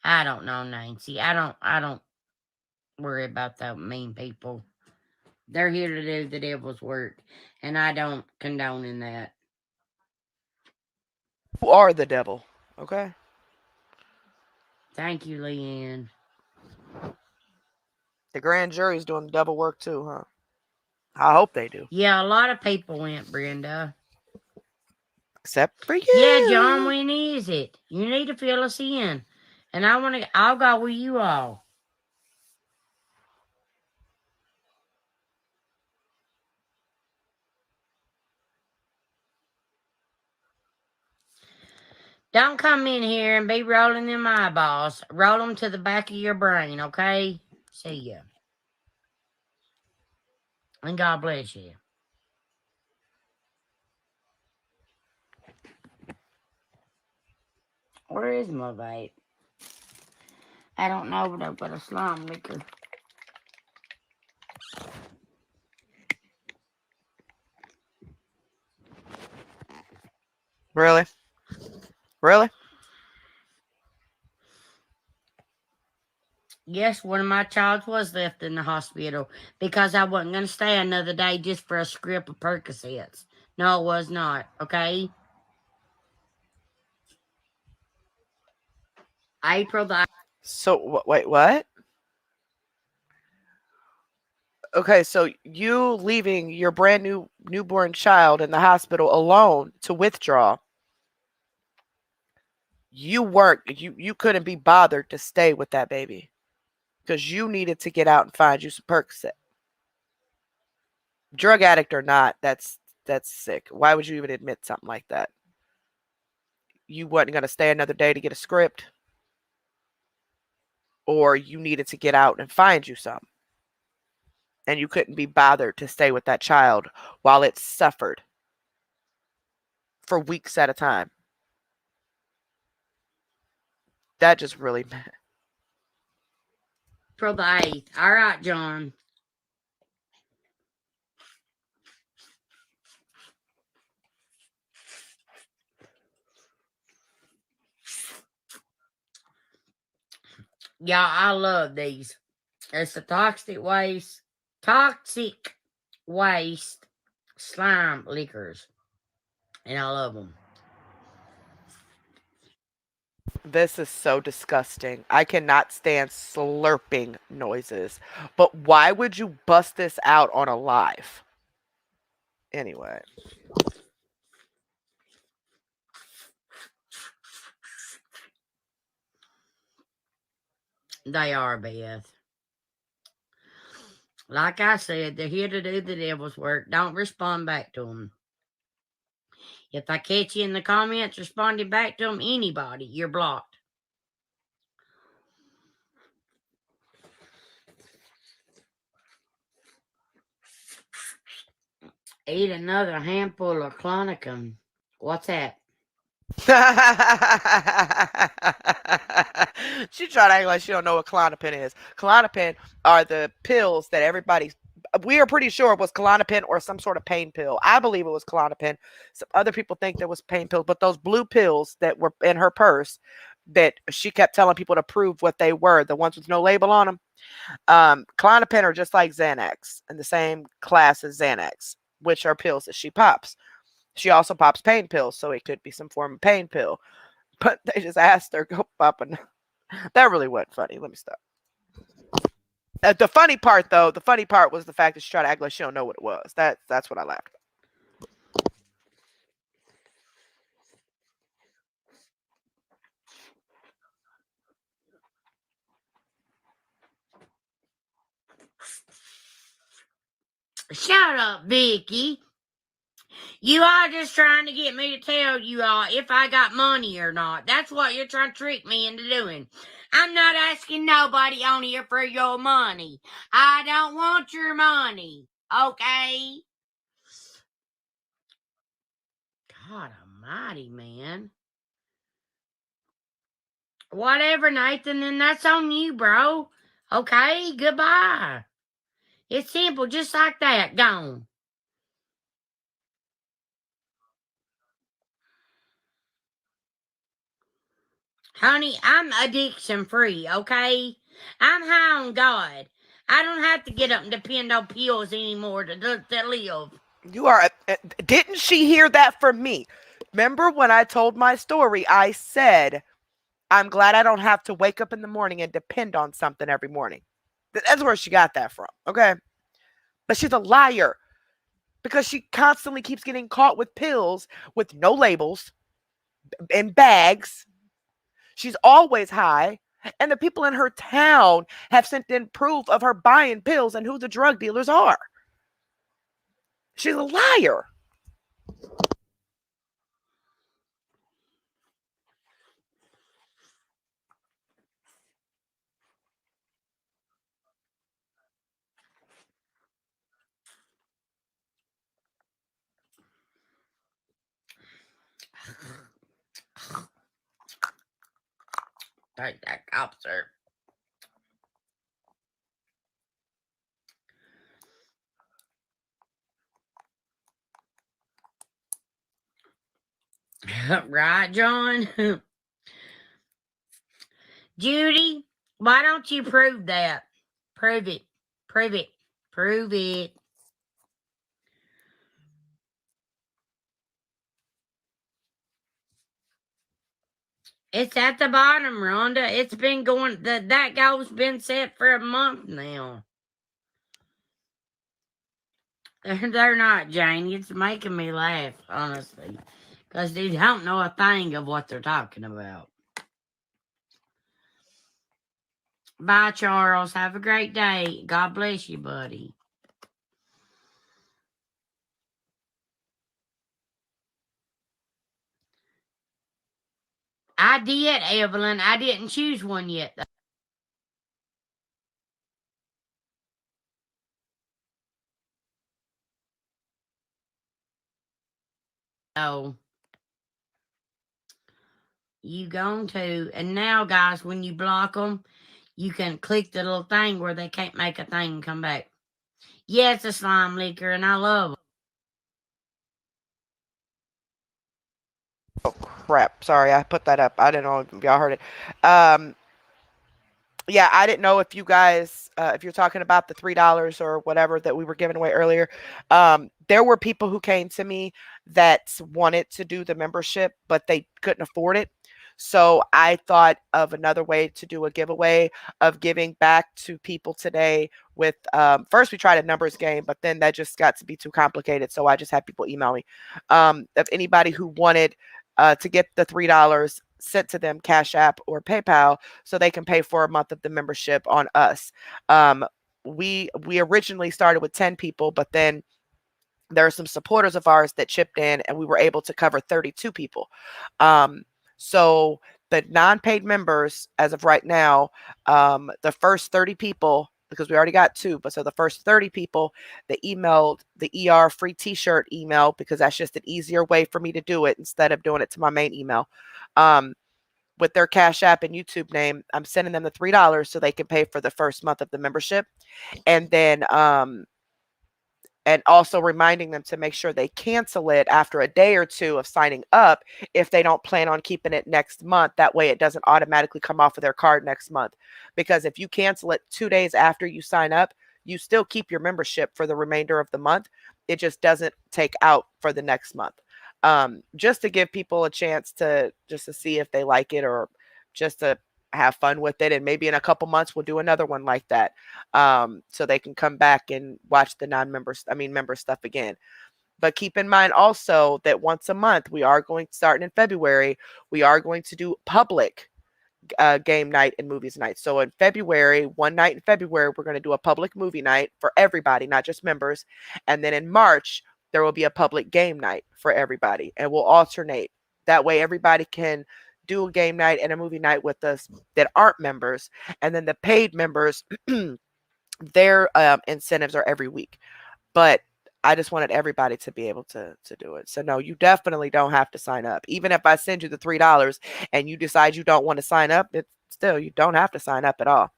I don't know, Nancy. I don't worry about that mean people. They're here to do the devil's work, and I don't condone in that. You are the devil, okay? Thank you, Leanne. The grand jury's doing the devil work too, huh? I hope they do. Yeah, a lot of people went, Brenda. Except for you. Yeah, John, when is it? You need to fill us in. And I'll go with you all. Don't come in here and be rolling them eyeballs. Roll them to the back of your brain, okay? See ya. And God bless you. Where is my vape? I don't know, but I've got a slime liquor. Really? Really? Yes, one of my childs was left in the hospital because I wasn't going to stay another day just for a script of Percocets. No, it was not, okay? April the... So, wait, what? Okay, so you leaving your brand new newborn child in the hospital alone to withdraw. You couldn't be bothered to stay with that baby because you needed to get out and find you some Percocet. Drug addict or not, that's sick. Why would you even admit something like that? You wasn't going to stay another day to get a script, or you needed to get out and find you some. and you couldn't be bothered to stay with that child while it suffered for weeks at a time. That just really For the 8th. All right, John. Yeah, I love these. It's the toxic waste slime liquors. And I love them. This is so disgusting. I cannot stand slurping noises. But why would you bust this out on a live? Anyway. They are, Beth. Like I said, they're here to do the devil's work. Don't respond back to them. If I catch you in the comments responding back to them, anybody, you're blocked. Eat another handful of Clonicum. What's that? She tried to act like she don't know what Klonopin is. Klonopin are the pills that we are pretty sure it was Klonopin or some sort of pain pill. I believe it was Klonopin. Some other people think there was pain pills, but those blue pills that were in her purse that she kept telling people to prove what they were, the ones with no label on them. Klonopin are just like Xanax in the same class as Xanax, which are pills that she pops. She also pops pain pills, so it could be some form of pain pill. But they just asked her, go pop and that really wasn't funny. Let me stop. The funny part, though, was the fact that she tried to act like she don't know what it was. That's what I laughed at. Shut up, Vicky. You are just trying to get me to tell you all if I got money or not. That's what you're trying to trick me into doing. I'm not asking nobody on here for your money. I don't want your money. Okay? God almighty, man. Whatever, Nathan, then that's on you, bro. Okay? Goodbye. It's simple, just like that. Gone. Honey, I'm addiction free, okay? I'm high on God. I don't have to get up and depend on pills anymore to live. You are. Didn't she hear that from me? Remember when I told my story? I said, I'm glad I don't have to wake up in the morning and depend on something every morning. That's where she got that from, okay? But she's a liar because she constantly keeps getting caught with pills with no labels in bags. She's always high. And the people in her town have sent in proof of her buying pills and who the drug dealers are. She's a liar. Take that cough syrup. Right, John? Judy, why don't you prove that? Prove it. Prove it. Prove it. It's at the bottom, Rhonda. It's been going, that goal's been set for a month now. They're not, Jane. It's making me laugh, honestly. Because they don't know a thing of what they're talking about. Bye, Charles. Have a great day. God bless you, buddy. I did, Evelyn. I didn't choose one yet, though. So you going to, and now guys, when you block them, you can click the little thing where they can't make a thing and come back. Yeah, it's a slime licker, and I love them. Oh crap! Sorry, I put that up. I didn't know if y'all heard it. Um, yeah, I didn't know if you guys, if you're talking about the $3 or whatever that we were giving away earlier. There were people who came to me that wanted to do the membership, but they couldn't afford it. So I thought of another way to do a giveaway of giving back to people today with first we tried a numbers game, but then that just got to be too complicated. So I just had people email me. Of anybody who wanted to get the $3 sent to them, Cash App or PayPal, so they can pay for a month of the membership on us. We originally started with 10 people, but then there are some supporters of ours that chipped in, and we were able to cover 32 people. So the non-paid members, as of right now, the first 30 people, because we already got 2, but so the first 30 people that emailed the ER free t-shirt email, because that's just an easier way for me to do it instead of doing it to my main email. With their Cash App and YouTube name, I'm sending them the $3 so they can pay for the first month of the membership. And then and also reminding them to make sure they cancel it after a day or 2 of signing up if they don't plan on keeping it next month. That way it doesn't automatically come off of their card next month. Because if you cancel it 2 days after you sign up, you still keep your membership for the remainder of the month. It just doesn't take out for the next month. Just to give people a chance to see if they like it, or just to have fun with it. And maybe in a couple months we'll do another one like that, so they can come back and watch the member stuff again. But keep in mind also that once a month, we are going, starting in February, we are going to do public game night and movies night. So in February, one night in February, we're going to do a public movie night for everybody, not just members. And then in March, there will be a public game night for everybody, and we'll alternate. That way everybody can do a game night and a movie night with us that aren't members. And then the paid members, their incentives are every week. But I just wanted everybody to be able to do it. So no, you definitely don't have to sign up. Even if I send you the $3 and you decide you don't want to sign up, it's still, you don't have to sign up at all.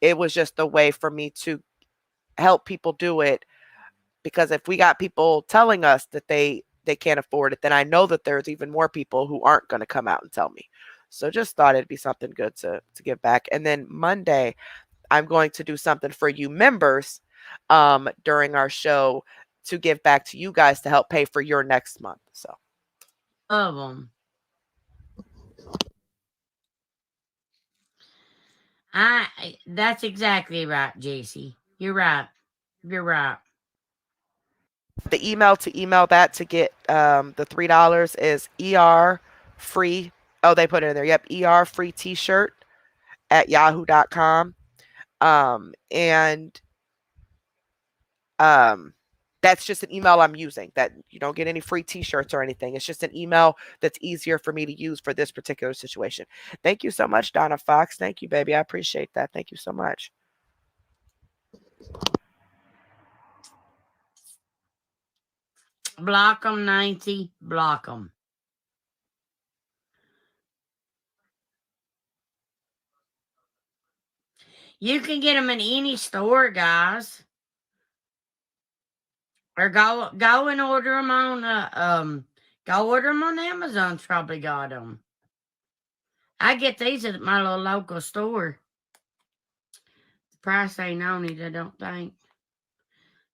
It was just a way for me to help people do it, because if we got people telling us that they can't afford it, then I know that there's even more people who aren't going to come out and tell me. So just thought it'd be something good to give back. And then Monday, I'm going to do something for you members during our show to give back to you guys to help pay for your next month. So Love them. That's exactly right, JC. You're right. You're right. the email to email that to get the $3 is ER free. Oh, they put it in there. Yep, ER free t-shirt at yahoo.com. And that's just an email I'm using. That you don't get any free t-shirts or anything. It's just an email that's easier for me to use for this particular situation. Thank you so much, Donna Fox. Thank you, baby. I appreciate that. Thank you so much. Block them, Nancy. Block them. You can get them in any store, guys. Or go and order them on go order them on Amazon's probably got them. I get these at my little local store. The price ain't on it, I don't think.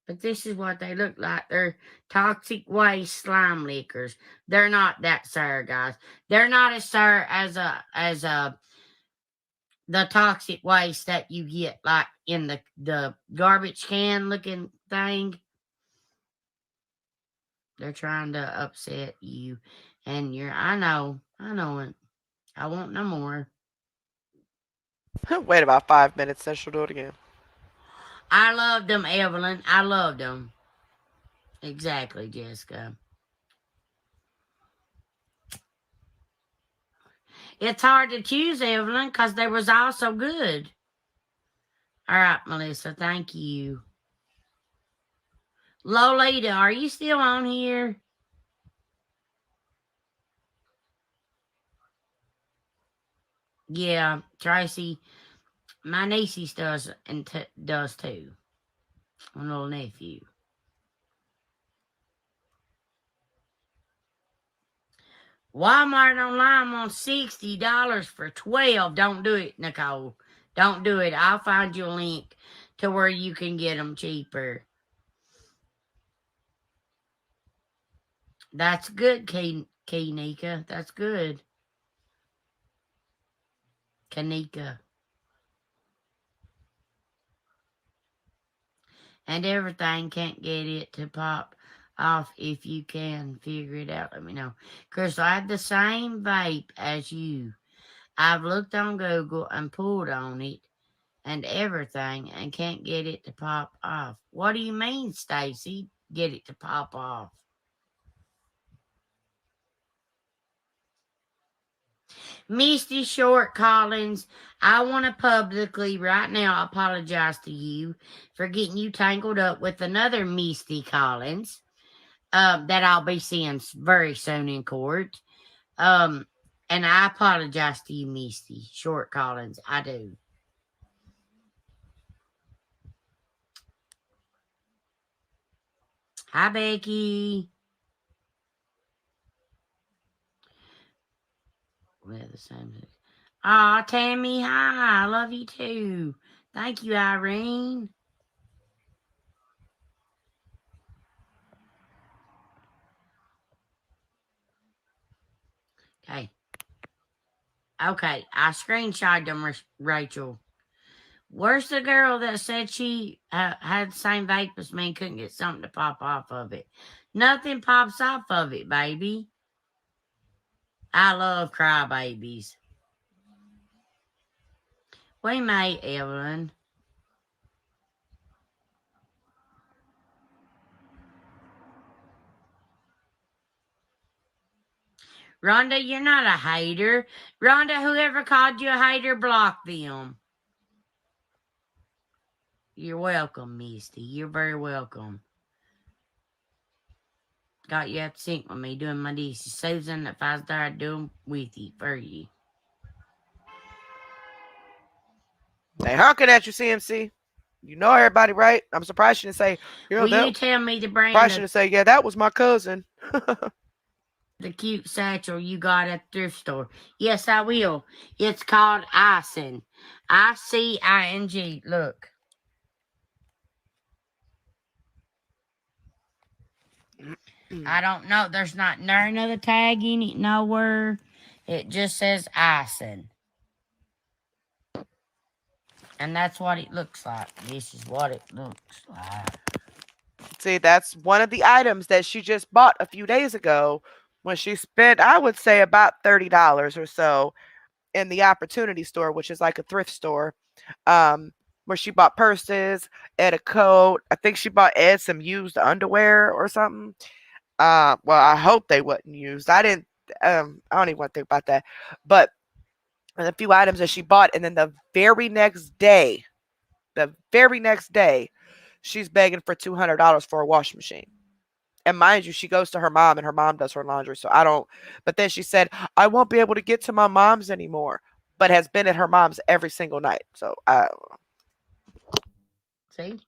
But this is what they look like. They're toxic waste slime lickers. They're not that sour, guys. They're not as sour as the toxic waste that you get like in the garbage can looking thing. They're trying to upset you, and I know it. I want no more. Wait about 5 minutes, then she'll do it again. I loved them, Evelyn. I loved them. Exactly, Jessica. It's hard to choose, Evelyn, because they was all so good. All right, Melissa, thank you. Lolita, are you still on here? Yeah, Tracy, my niece does and does too. My little nephew. Walmart online on $60 for 12. Don't do it, Nicole. Don't do it. I'll find you a link to where you can get them cheaper. That's good, Kanika. That's good. Kanika. And everything can't get it to pop off. If you can figure it out, let me know. Crystal, I have the same vape as you. I've looked on Google and pulled on it and everything and can't get it to pop off. What do you mean, Stacy? Get it to pop off? Misty Short Collins, I want to publicly right now apologize to you for getting you tangled up with another Misty Collins that I'll be seeing very soon in court. And I apologize to you, Misty Short Collins. I do. Hi, Becky. We're the same. Aw, Tammy, hi. I love you too. Thank you, Irene. Okay. Okay, I screenshot them, Rachel. Where's the girl that said she had the same vape as me and couldn't get something to pop off of it? Nothing pops off of it, baby. I love crybabies. We may, Evelyn. Rhonda, you're not a hater. Rhonda, whoever called you a hater, block them. You're welcome, Misty. You're very welcome. Got you up sync with me doing my dishes. Susan, if I was there, I'd do them with you, for you. They honking at you, CMC. You know everybody, right? I'm surprised you didn't say, Will you tell me the brand surprised you didn't say, yeah, that was my cousin. the cute satchel you got at the thrift store? Yes, I will. It's called Icing. ICING. Look. I don't know. There's not another tag in it nowhere. It just says Icing. And that's what it looks like. This is what it looks like. See, that's one of the items that she just bought a few days ago when she spent, I would say, about $30 or so in the Opportunity Store, which is like a thrift store, where she bought purses, Ed a coat. I think she bought Ed some used underwear or something. Well, I hope they wasn't used. I didn't. I don't even want to think about that. But a few items that she bought, and then the very next day, she's begging for $200 for a washing machine. And mind you, she goes to her mom and her mom does her laundry. So I don't, but then she said, I won't be able to get to my mom's anymore, but has been at her mom's every single night. So See?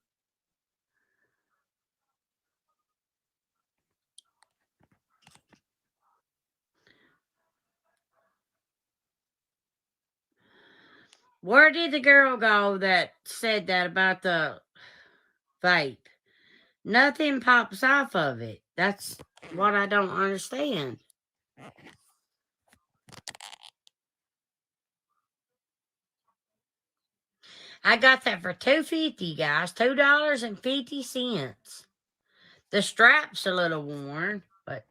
Where did the girl go that said that about the vape? Nothing pops off of it. That's what I don't understand. I got that for $2.50, guys. $2.50. The strap's a little worn, but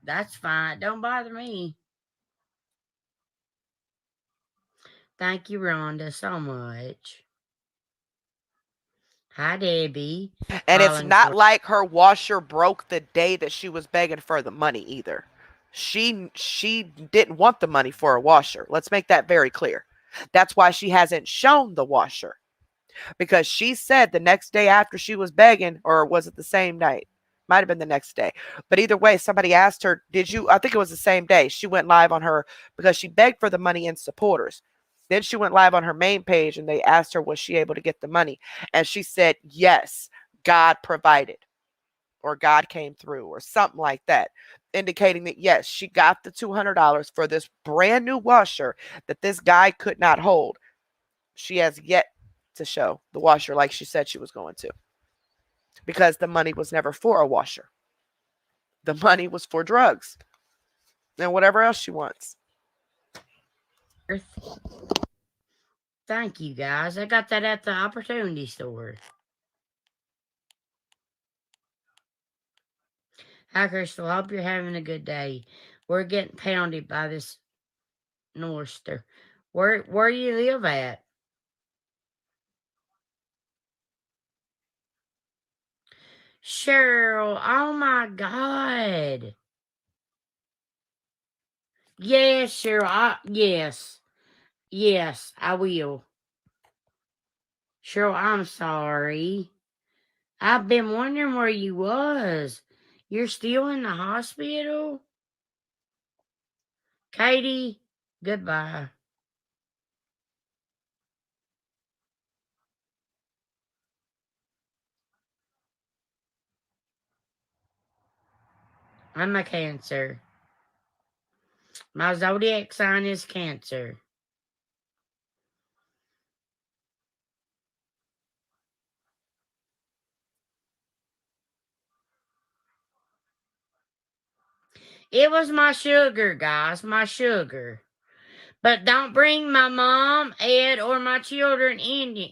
that's fine. Don't bother me. Thank you, Rhonda, so much. Hi, Debbie. and it's not like her washer broke the day that she was begging for the money either. She didn't want the money for a washer. Let's make that very clear. That's why she hasn't shown the washer. Because she said the next day after she was begging, or was it the same night? Might have been the next day. But either way, somebody asked her, did you, I think it was the same day, she went live on her because she begged for the money in supporters. Then she went live on her main page and they asked her, was she able to get the money? And she said, yes, God provided, or God came through, or something like that, indicating that, yes, she got the $200 for this brand new washer that this guy could not hold. She has yet to show the washer like she said she was going to, because the money was never for a washer. The money was for drugs and whatever else she wants. Thank you, guys. I got that at the opportunity store. Hi, Crystal. Hope you're having a good day. We're getting pounded by this nor'easter. Where do you live at? Cheryl, oh my God. Yes, Cheryl. Yes, I will. Cheryl, I'm sorry. I've been wondering where you was. You're still in the hospital? Katie, goodbye. I'm a Cancer. My zodiac sign is Cancer. It was my sugar, guys, my sugar. But don't bring my mom, Ed, or my children into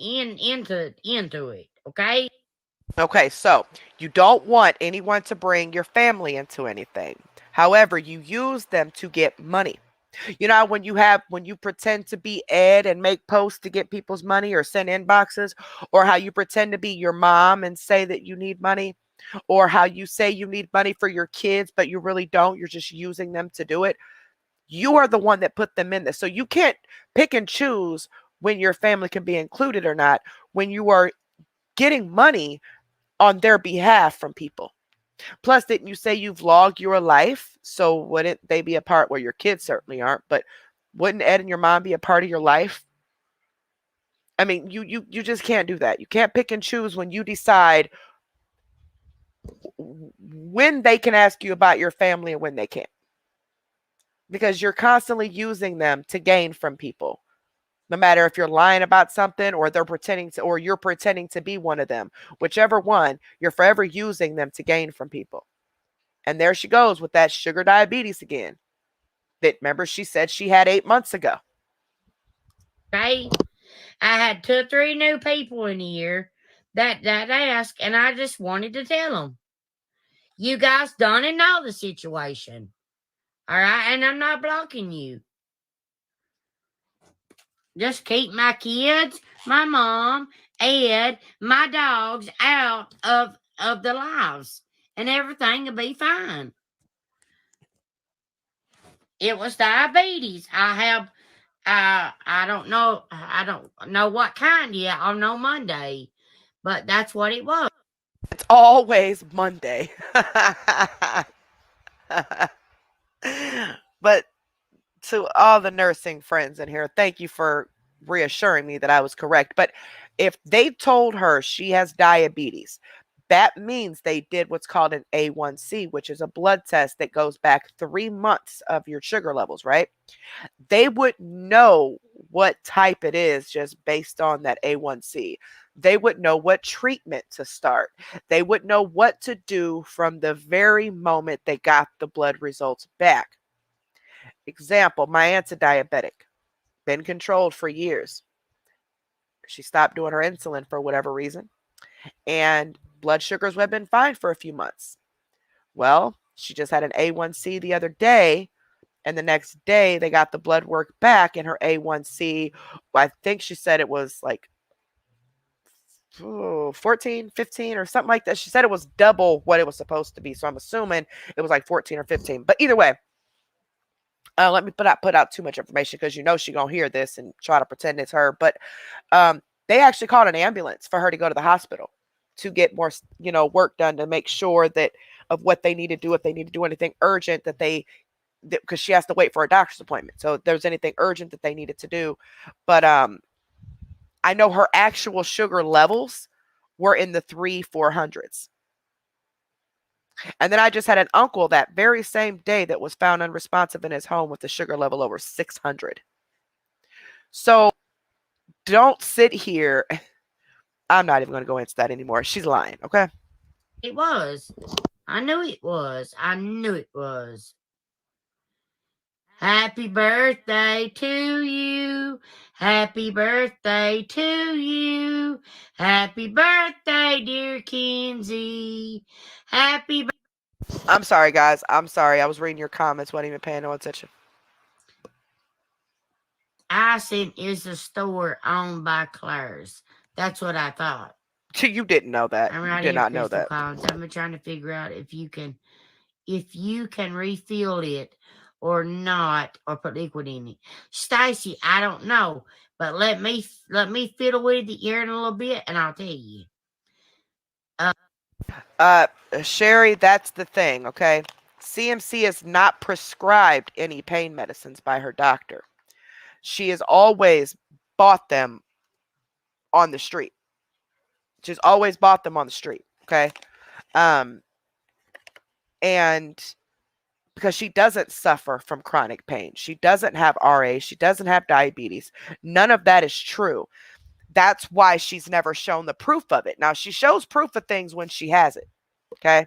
it, okay? Okay, so you don't want anyone to bring your family into anything. However, you use them to get money. You know, when you pretend to be Ed and make posts to get people's money or send inboxes, or how you pretend to be your mom and say that you need money, or how you say you need money for your kids, but you really don't. You're just using them to do it. You are the one that put them in this. So you can't pick and choose when your family can be included or not, when you are getting money on their behalf from people. Plus, didn't you say you vlog your life? So wouldn't they be a part? Well, your kids certainly aren't, but wouldn't Ed and your mom be a part of your life? I mean, you just can't do that. You can't pick and choose when you decide when they can ask you about your family and when they can't. Because you're constantly using them to gain from people. No matter if you're lying about something or they're pretending to, or you're pretending to be one of them, whichever one, you're forever using them to gain from people. And there she goes with that sugar diabetes again. That, remember, she said she had 8 months ago. Okay? I had 2 or 3 new people in here that asked, and I just wanted to tell them. You guys don't know the situation. All right? And I'm not blocking you. Just keep my kids, my mom, Ed, my dogs out of the lives, and everything will be fine. It was diabetes. I have, I don't know what kind yet on no Monday, but that's what it was. It's always Monday. But to all the nursing friends in here, thank you for reassuring me that I was correct. But if they told her she has diabetes, that means they did what's called an A1C, which is a blood test that goes back 3 months of your sugar levels, right? They would know what type it is just based on that A1C. They would know what treatment to start. They would know what to do from the very moment they got the blood results back. Example, my aunt's a diabetic, been controlled for years. She stopped doing her insulin for whatever reason, and blood sugars have been fine for a few months. Well, she just had an A1C the other day, and the next day they got the blood work back, and her A1C, I think she said it was like 14, 15 or something like that. She said it was double what it was supposed to be. So I'm assuming it was like 14 or 15. But either way, let me put out too much information because you know she's going to hear this and try to pretend it's her. But they actually called an ambulance for her to go to the hospital. to get more, work done to make sure that of what they need to do, if they need to do anything urgent that they, because she has to wait for a doctor's appointment. So if there's anything urgent that they needed to do. But I know her actual sugar levels were in the 300-400s. And then I just had an uncle that very same day that was found unresponsive in his home with a sugar level over 600. So don't sit here. I'm not even going to go into that anymore. She's lying, okay? It was. I knew it was. I knew it was. Happy birthday to you. Happy birthday to you. Happy birthday, dear Kenzie. Happy I'm sorry, guys. I'm sorry. I was reading your comments. Wasn't even paying no attention. Icing is a store owned by Claire's. That's what I thought. You didn't know that. I'm You right did here, not know Crystal that. Collins. I've been trying to figure out if you can refill it or not, or put liquid in it. Stacy, I don't know, but let me fiddle with the ear in a little bit, and I'll tell you. Sherry, that's the thing, okay? CMC is not prescribed any pain medicines by her doctor. She has always bought them on the street. She's always bought them on the street, okay? And because she doesn't suffer from chronic pain. She doesn't have RA. She doesn't have diabetes. None of that is true. That's why she's never shown the proof of it. Now, she shows proof of things when she has it, okay?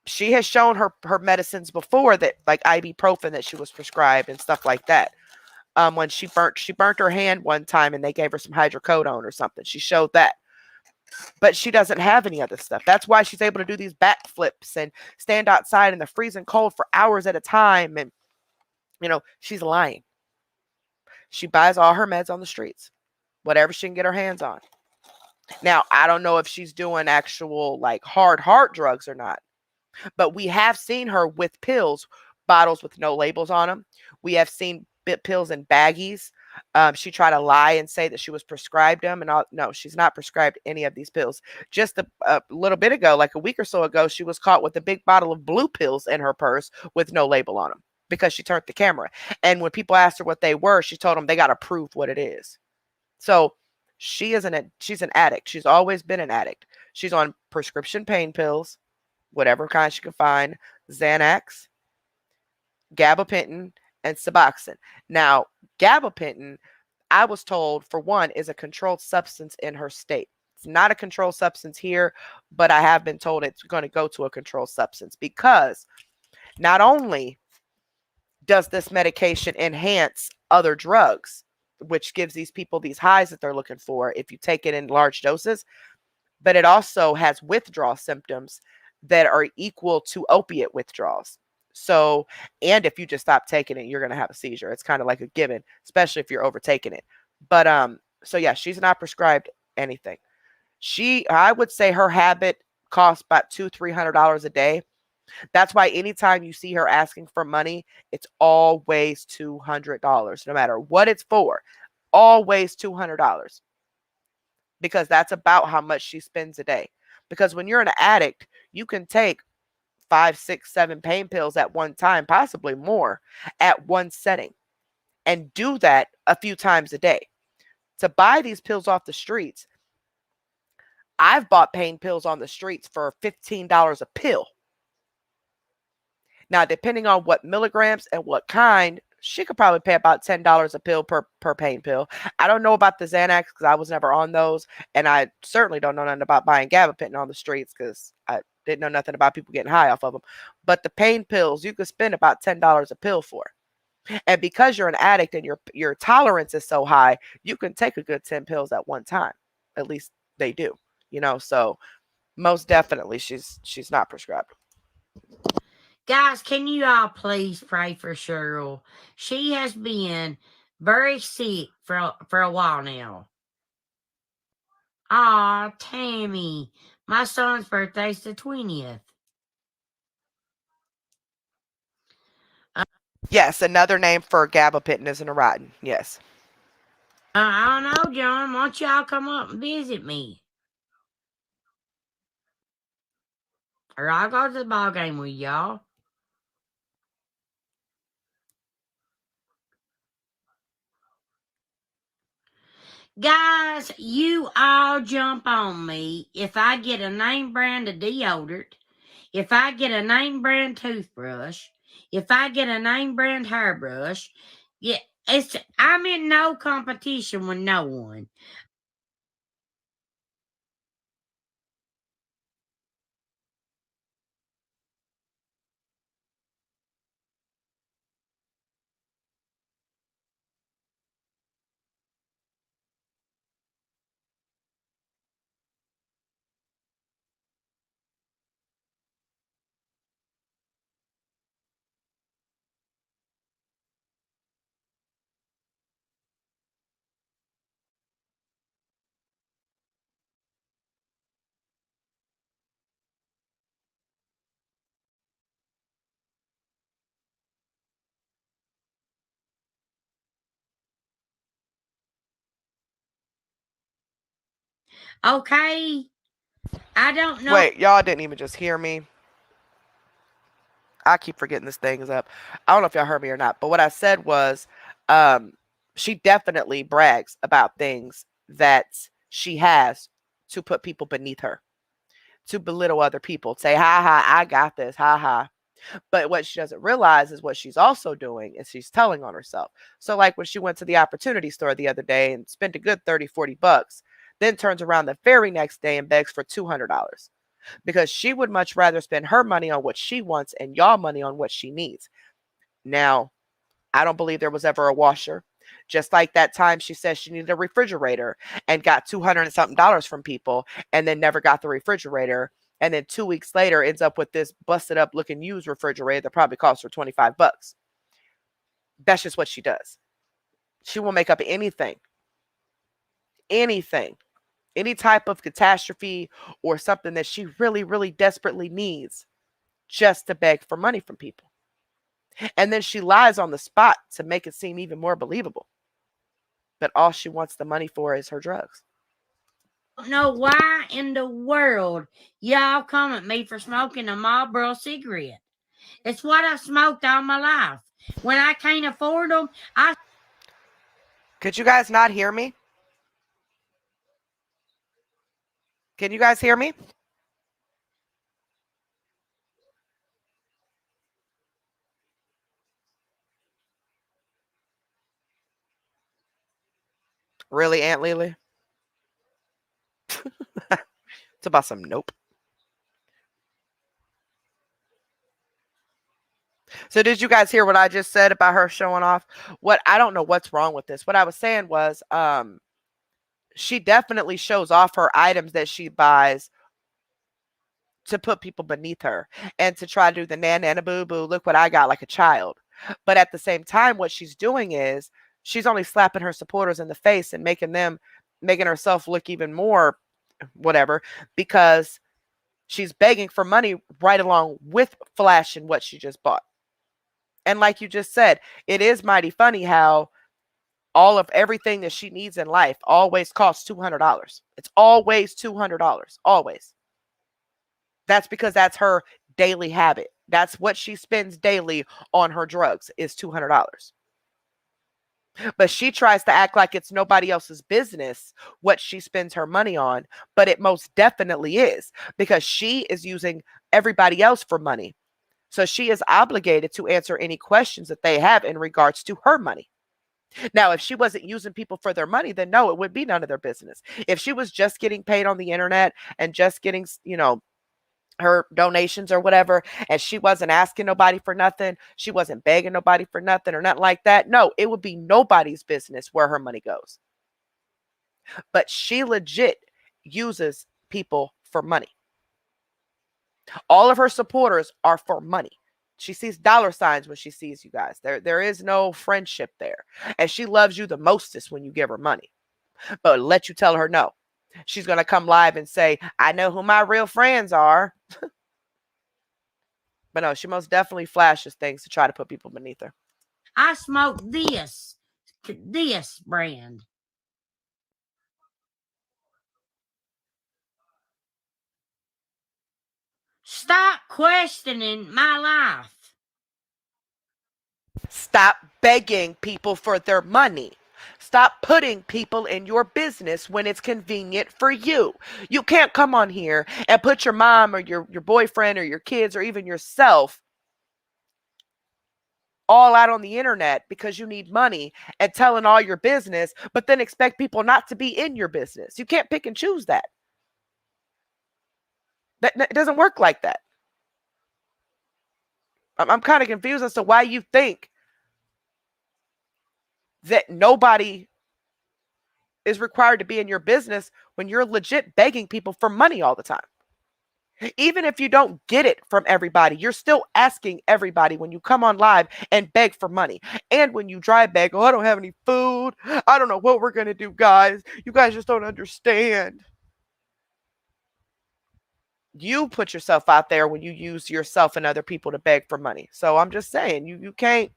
She has shown her medicines before, that like ibuprofen that she was prescribed and stuff like that. When she burnt her hand one time and they gave her some hydrocodone or something. She showed that. But she doesn't have any other stuff. That's why she's able to do these backflips and stand outside in the freezing cold for hours at a time. And, she's lying. She buys all her meds on the streets, whatever she can get her hands on. Now, I don't know if she's doing actual like hard heart drugs or not, but we have seen her with pills, bottles with no labels on them. We have seen pills in baggies. She tried to lie and say that she was prescribed them, and no, she's not prescribed any of these pills. Just a little bit ago, like a week or so ago, she was caught with a big bottle of blue pills in her purse with no label on them because she turned the camera. And when people asked her what they were, she told them they got to prove what it is. So she's an addict. She's always been an addict. She's on prescription pain pills, whatever kind she can find, Xanax, gabapentin, and Suboxone. Now, gabapentin, I was told, for one, is a controlled substance in her state. It's not a controlled substance here, but I have been told it's going to go to a controlled substance because not only does this medication enhance other drugs, which gives these people these highs that they're looking for if you take it in large doses, but it also has withdrawal symptoms that are equal to opiate withdrawals. So, and if you just stop taking it, you're going to have a seizure. It's kind of like a given, especially if you're overtaking it. But, so yeah, she's not prescribed anything. I would say her habit costs about $200-$300 a day. That's why anytime you see her asking for money, it's always $200, no matter what it's for, always $200, because that's about how much she spends a day. Because when you're an addict, you can take 5, 6, 7 pain pills at one time, possibly more, at one setting, and do that a few times a day. To buy these pills off the streets, I've bought pain pills on the streets for $15 a pill. Now, depending on what milligrams and what kind, she could probably pay about $10 a pill per pain pill. I don't know about the Xanax because I was never on those, and I certainly don't know nothing about buying gabapentin on the streets because I didn't know nothing about people getting high off of them. But the pain pills, you could spend about $10 a pill for. And because you're an addict and your tolerance is so high, you can take a good 10 pills at one time. At least they do, so most definitely she's not prescribed. Guys, can you all please pray for Cheryl? She has been very sick for a while now. Aw, Tammy, my son's birthday's the 20th. Yes, another name for gabapentin is Neurontin. Yes. I don't know, John. Why don't y'all come up and visit me? or I'll go to the ball game with y'all. Guys, you all jump on me if I get a name brand of deodorant, if I get a name brand toothbrush, if I get a name brand hairbrush. Yeah, I'm in no competition with no one. Okay, I don't know. Wait, y'all didn't even just hear me. I keep forgetting this thing is up. I don't know if y'all heard me or not, but what I said was, um, she definitely brags about things that she has to put people beneath her, to belittle other people, say, ha ha, I got this, ha ha. But what she doesn't realize is what she's also doing is she's telling on herself. So, like when she went to the opportunity store the other day and spent a good 30, 40 bucks, then turns around the very next day and begs for $200 because she would much rather spend her money on what she wants and y'all money on what she needs. Now, I don't believe there was ever a washer. Just like that time she said she needed a refrigerator and got 200 and something dollars from people and then never got the refrigerator. And then 2 weeks later ends up with this busted up looking used refrigerator that probably cost her 25 bucks. That's just what she does. She will make up anything, any type of catastrophe or something that she really, really desperately needs just to beg for money from people. And then she lies on the spot to make it seem even more believable. But all she wants the money for is her drugs. I don't know why in the world y'all come at me for smoking a Marlboro cigarette. It's what I've smoked all my life. When I can't afford them, Could you guys not hear me? Can you guys hear me? Really, Aunt Lily? It's about some nope. So did you guys hear what I just said about her showing off? What I don't know what's wrong with this. What I was saying was she definitely shows off her items that she buys to put people beneath her and to try to do the nana boo boo, look what I got like a child. But at the same time, what she's doing is she's only slapping her supporters in the face and making herself look even more whatever because she's begging for money right along with flashing what she just bought. And like you just said, it is mighty funny how all of everything that she needs in life always costs $200. It's always $200. Always. That's because that's her daily habit. That's what she spends daily on her drugs is $200. But she tries to act like it's nobody else's business what she spends her money on, but it most definitely is because she is using everybody else for money. So she is obligated to answer any questions that they have in regards to her money. Now, if she wasn't using people for their money, then no, it would be none of their business. If she was just getting paid on the internet and just getting, her donations or whatever, and she wasn't asking nobody for nothing, she wasn't begging nobody for nothing or nothing like that, no, it would be nobody's business where her money goes. But she legit uses people for money. All of her supporters are for money. She sees dollar signs when she sees you guys. There is no friendship there. And she loves you the mostest when you give her money. But let you tell her no. She's going to come live and say, I know who my real friends are. But no, she most definitely flashes things to try to put people beneath her. I smoke this brand. Stop questioning my life. Stop begging people for their money. Stop putting people in your business when it's convenient for you. You can't come on here and put your mom or your boyfriend or your kids or even yourself all out on the internet because you need money and telling all your business, but then expect people not to be in your business. You can't pick and choose that. It doesn't work like that. I'm kind of confused as to why you think that nobody is required to be in your business when you're legit begging people for money all the time. Even if you don't get it from everybody, you're still asking everybody when you come on live and beg for money. And when you dry beg, oh, I don't have any food. I don't know what we're going to do, guys. You guys just don't understand. You put yourself out there when you use yourself and other people to beg for money. So I'm just saying, you can't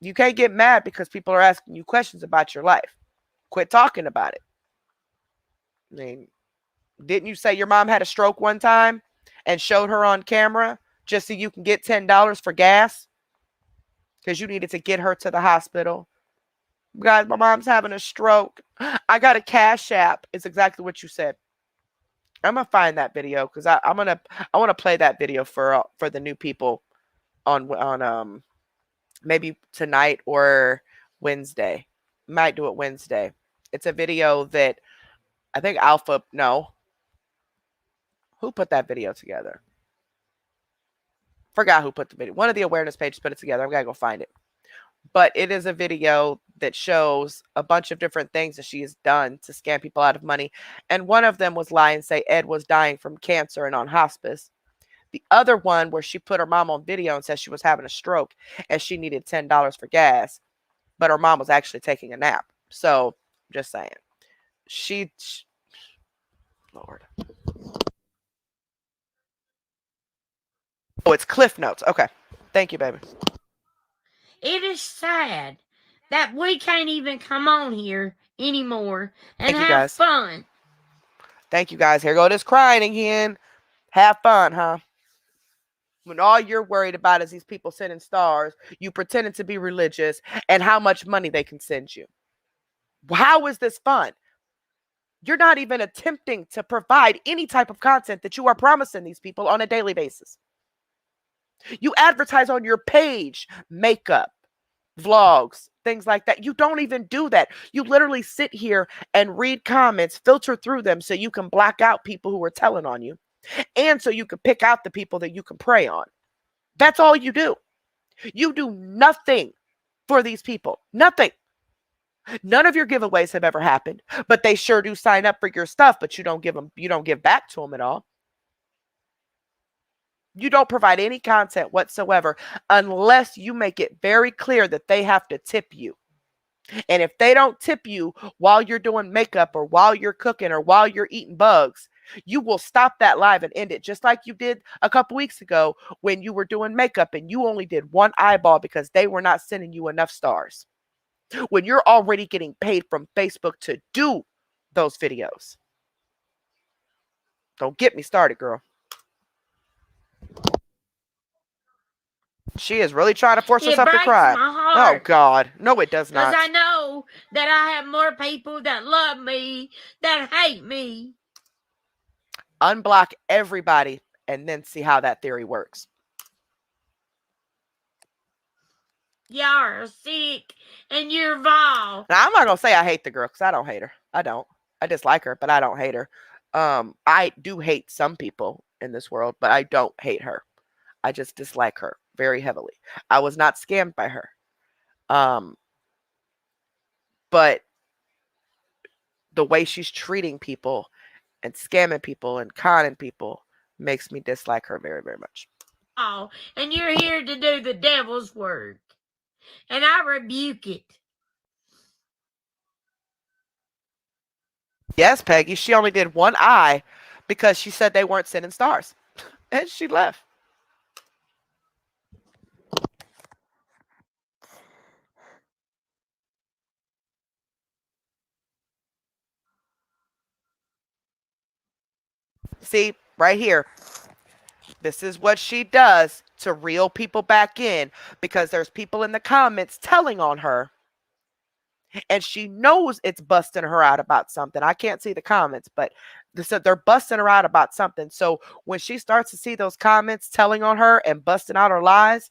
get mad because people are asking you questions about your life. Quit talking about it. I mean, didn't you say your mom had a stroke one time and showed her on camera just so you can get $10 for gas? Because you needed to get her to the hospital. Guys, my mom's having a stroke. I got a Cash App. It's exactly what you said. I'm gonna find that video because I want to play that video for the new people on maybe tonight or Wednesday. Might do it Wednesday. It's a video that I think Alpha. No, who put that video together? Forgot who put the video. One of the awareness pages put it together. I'm gonna go find it. But it is a video that shows a bunch of different things that she has done to scam people out of money. And one of them was lie and say Ed was dying from cancer and on hospice. The other one where she put her mom on video and said she was having a stroke and she needed $10 for gas, but her mom was actually taking a nap. So just saying. Lord. Oh, it's Cliff Notes. Okay. Thank you, baby. It is sad that we can't even come on here anymore and Thank you, have guys. fun. Thank you, guys. Here go this crying again. Have fun, huh? When all you're worried about is these people sending stars, you pretending to be religious and how much money they can send you. How is this fun? You're not even attempting to provide any type of content that you are promising these people on a daily basis. You advertise on your page, makeup, vlogs, things like that. You don't even do that. You literally sit here and read comments, filter through them so you can block out people who are telling on you. And so you can pick out the people that you can prey on. That's all you do. You do nothing for these people. Nothing. None of your giveaways have ever happened, but they sure do sign up for your stuff, but you don't give back to them at all. You don't provide any content whatsoever unless you make it very clear that they have to tip you. And if they don't tip you while you're doing makeup or while you're cooking or while you're eating bugs, you will stop that live and end it, just like you did a couple weeks ago when you were doing makeup and you only did one eyeball because they were not sending you enough stars. When you're already getting paid from Facebook to do those videos. Don't get me started, girl. She is really trying to force herself to cry. My heart. Oh, God. No, it does not. Because I know that I have more people that love me than hate me. Unblock everybody and then see how that theory works. Y'all are sick and you're vile. Now, I'm not going to say I hate the girl because I don't hate her. I don't. I dislike her, but I don't hate her. I do hate some people in this world, but I don't hate her. I just dislike her very heavily. I was not scammed by her. But the way she's treating people and scamming people and conning people makes me dislike her very, very much. Oh, and you're here to do the devil's work. And I rebuke it. Yes, Peggy, she only did one eye because she said they weren't sending stars. And she left. See, right here. This is what she does to reel people back in, because there's people in the comments telling on her, and she knows it's busting her out about something. I can't see the comments, but they're busting her out about something. So when she starts to see those comments telling on her and busting out her lies,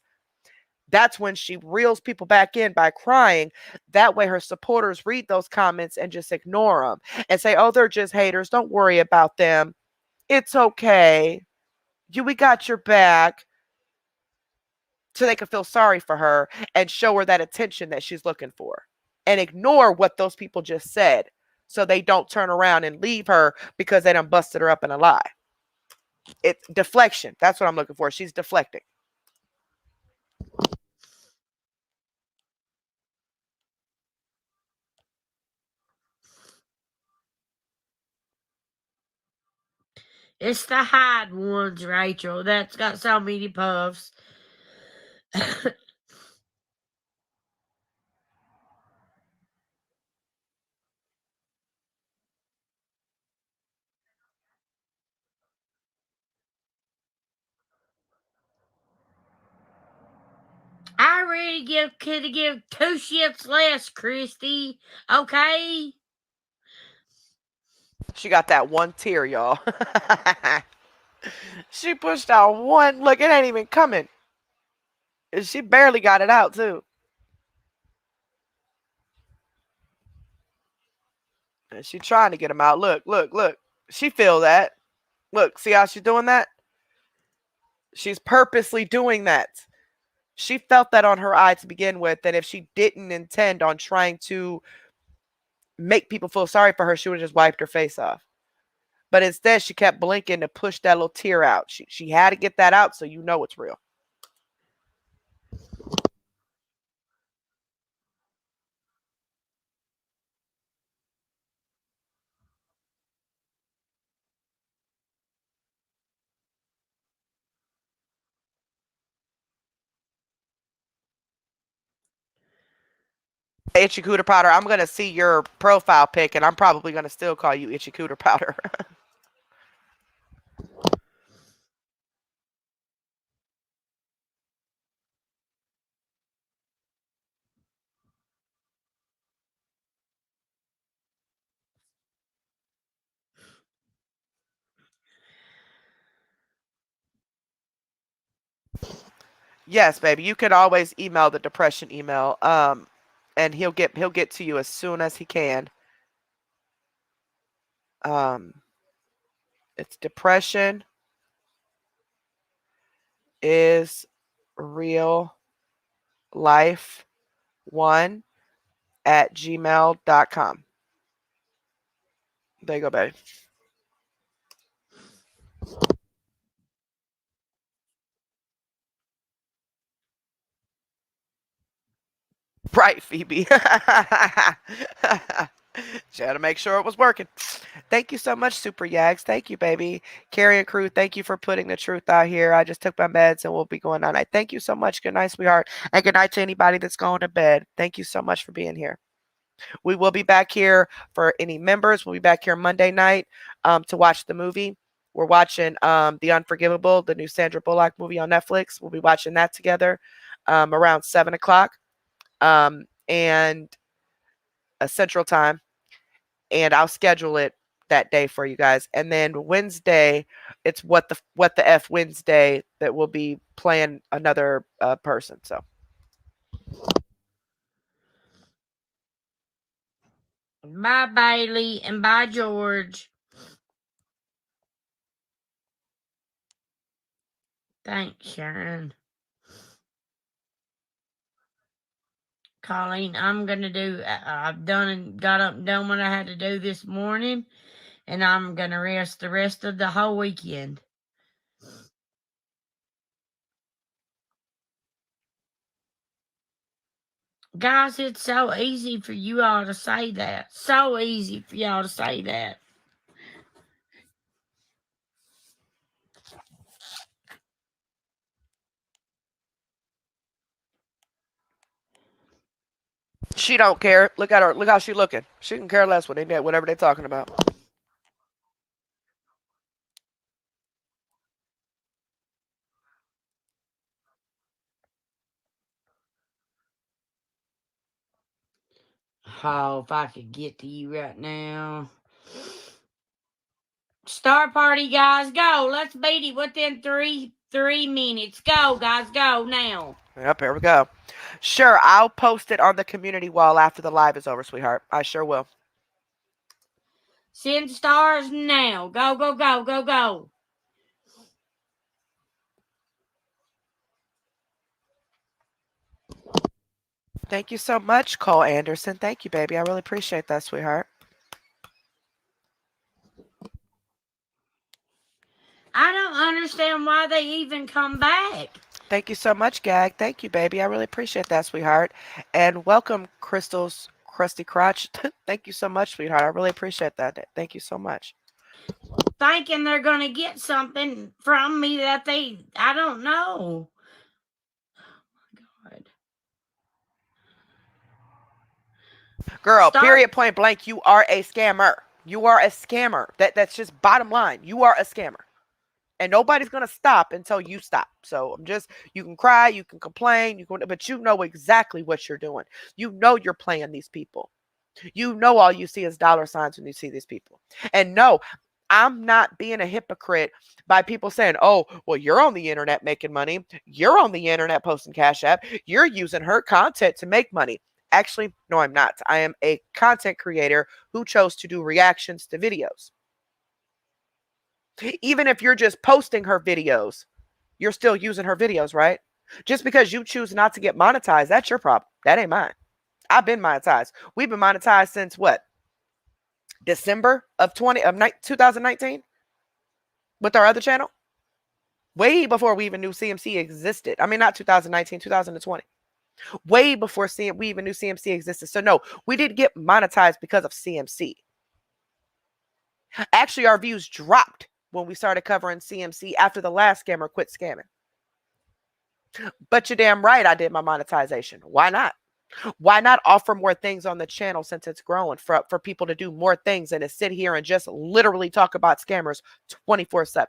that's when she reels people back in by crying. That way her supporters read those comments and just ignore them and say, oh, they're just haters. Don't worry about them. It's okay. We got your back. So they can feel sorry for her and show her that attention that she's looking for, and ignore what those people just said, so they don't turn around and leave her because they done busted her up in a lie. It's deflection. That's what I'm looking for. She's deflecting. It's the hide ones, Rachel. That's got so many puffs. I really could have give 2 shits less, Christy. Okay? She got that one tear, y'all. She pushed out one. Look, it ain't even coming. She barely got it out, too. And she trying to get him out. Look, look, look. She feel that. Look, see how she's doing that? She's purposely doing that. She felt that on her eye to begin with, and if she didn't intend on trying to make people feel sorry for her, she would have just wiped her face off. But instead, she kept blinking to push that little tear out. She had to get that out so you know it's real. Itchy Cooter Powder, I'm going to see your profile pic, and I'm probably going to still call you Itchy Cooter Powder. Yes, baby. You can always email the depression email, and he'll get to you as soon as he can. It's depression is real life 1@gmail.com. There you go, baby. Right, Phoebe. She had to make sure it was working. Thank you so much, Super Yags. Thank you, baby. Carrie and crew, thank you for putting the truth out here. I just took my meds and we'll be going on night. Thank you so much. Good night, sweetheart. And good night to anybody that's going to bed. Thank you so much for being here. We will be back here for any members. We'll be back here Monday night to watch the movie. We're watching The Unforgivable, the new Sandra Bullock movie on Netflix. We'll be watching that together around 7 o'clock and Central Time. And I'll schedule it that day for you guys. And then Wednesday, it's what the F Wednesday that we'll be playing another person. So Bye, Bailey, and bye, George. Thanks, Sharon. Colleen, I'm gonna do. I've done and got up and done what I had to do this morning, and I'm gonna rest the rest of the whole weekend. Guys, it's so easy for you all to say that. So easy for y'all to say that. she don't care. Look at her. Look how she looking. She can care less what they get, whatever they're talking about. Oh, if I could get to you right now. Star party, guys, go. Let's beat it within three minutes. Go, guys, go now. Yep, here we go. Sure, I'll post it on the community wall after the live is over, sweetheart. I sure will. Send stars now. Go, go, go, go, go. Thank you so much, Cole Anderson. Thank you, baby. I really appreciate that, sweetheart. I don't understand why they even come back. Thank you so much, Gag. Thank you, baby. I really appreciate that, sweetheart. And welcome, Crystal's Crusty Crotch. Thank you so much, sweetheart. I really appreciate that. Thank you so much. Thinking they're going to get something from me that I don't know. Oh, my God. Girl, period, point blank, you are a scammer. You are a scammer. That's just bottom line. You are a scammer. And nobody's going to stop until you stop. So you can cry, you can complain, but you know exactly what you're doing. You know you're playing these people. You know all you see is dollar signs when you see these people. And no, I'm not being a hypocrite by people saying, oh, well, you're on the internet making money. You're on the internet posting Cash App. You're using her content to make money. Actually, no, I'm not. I am a content creator who chose to do reactions to videos. Even if you're just posting her videos, you're still using her videos, right? Just because you choose not to get monetized, that's your problem. That ain't mine. I've been monetized. We've been monetized since what? December of 2019 with our other channel? Way before we even knew CMC existed. I mean, not 2019, 2020. Way before we even knew CMC existed. So no, we didn't get monetized because of CMC. Actually, our views dropped when we started covering CMC after the last scammer quit scamming. But you're damn right I did my monetization. Why not? Why not offer more things on the channel since it's growing for people to do more things and to sit here and just literally talk about scammers 24/7?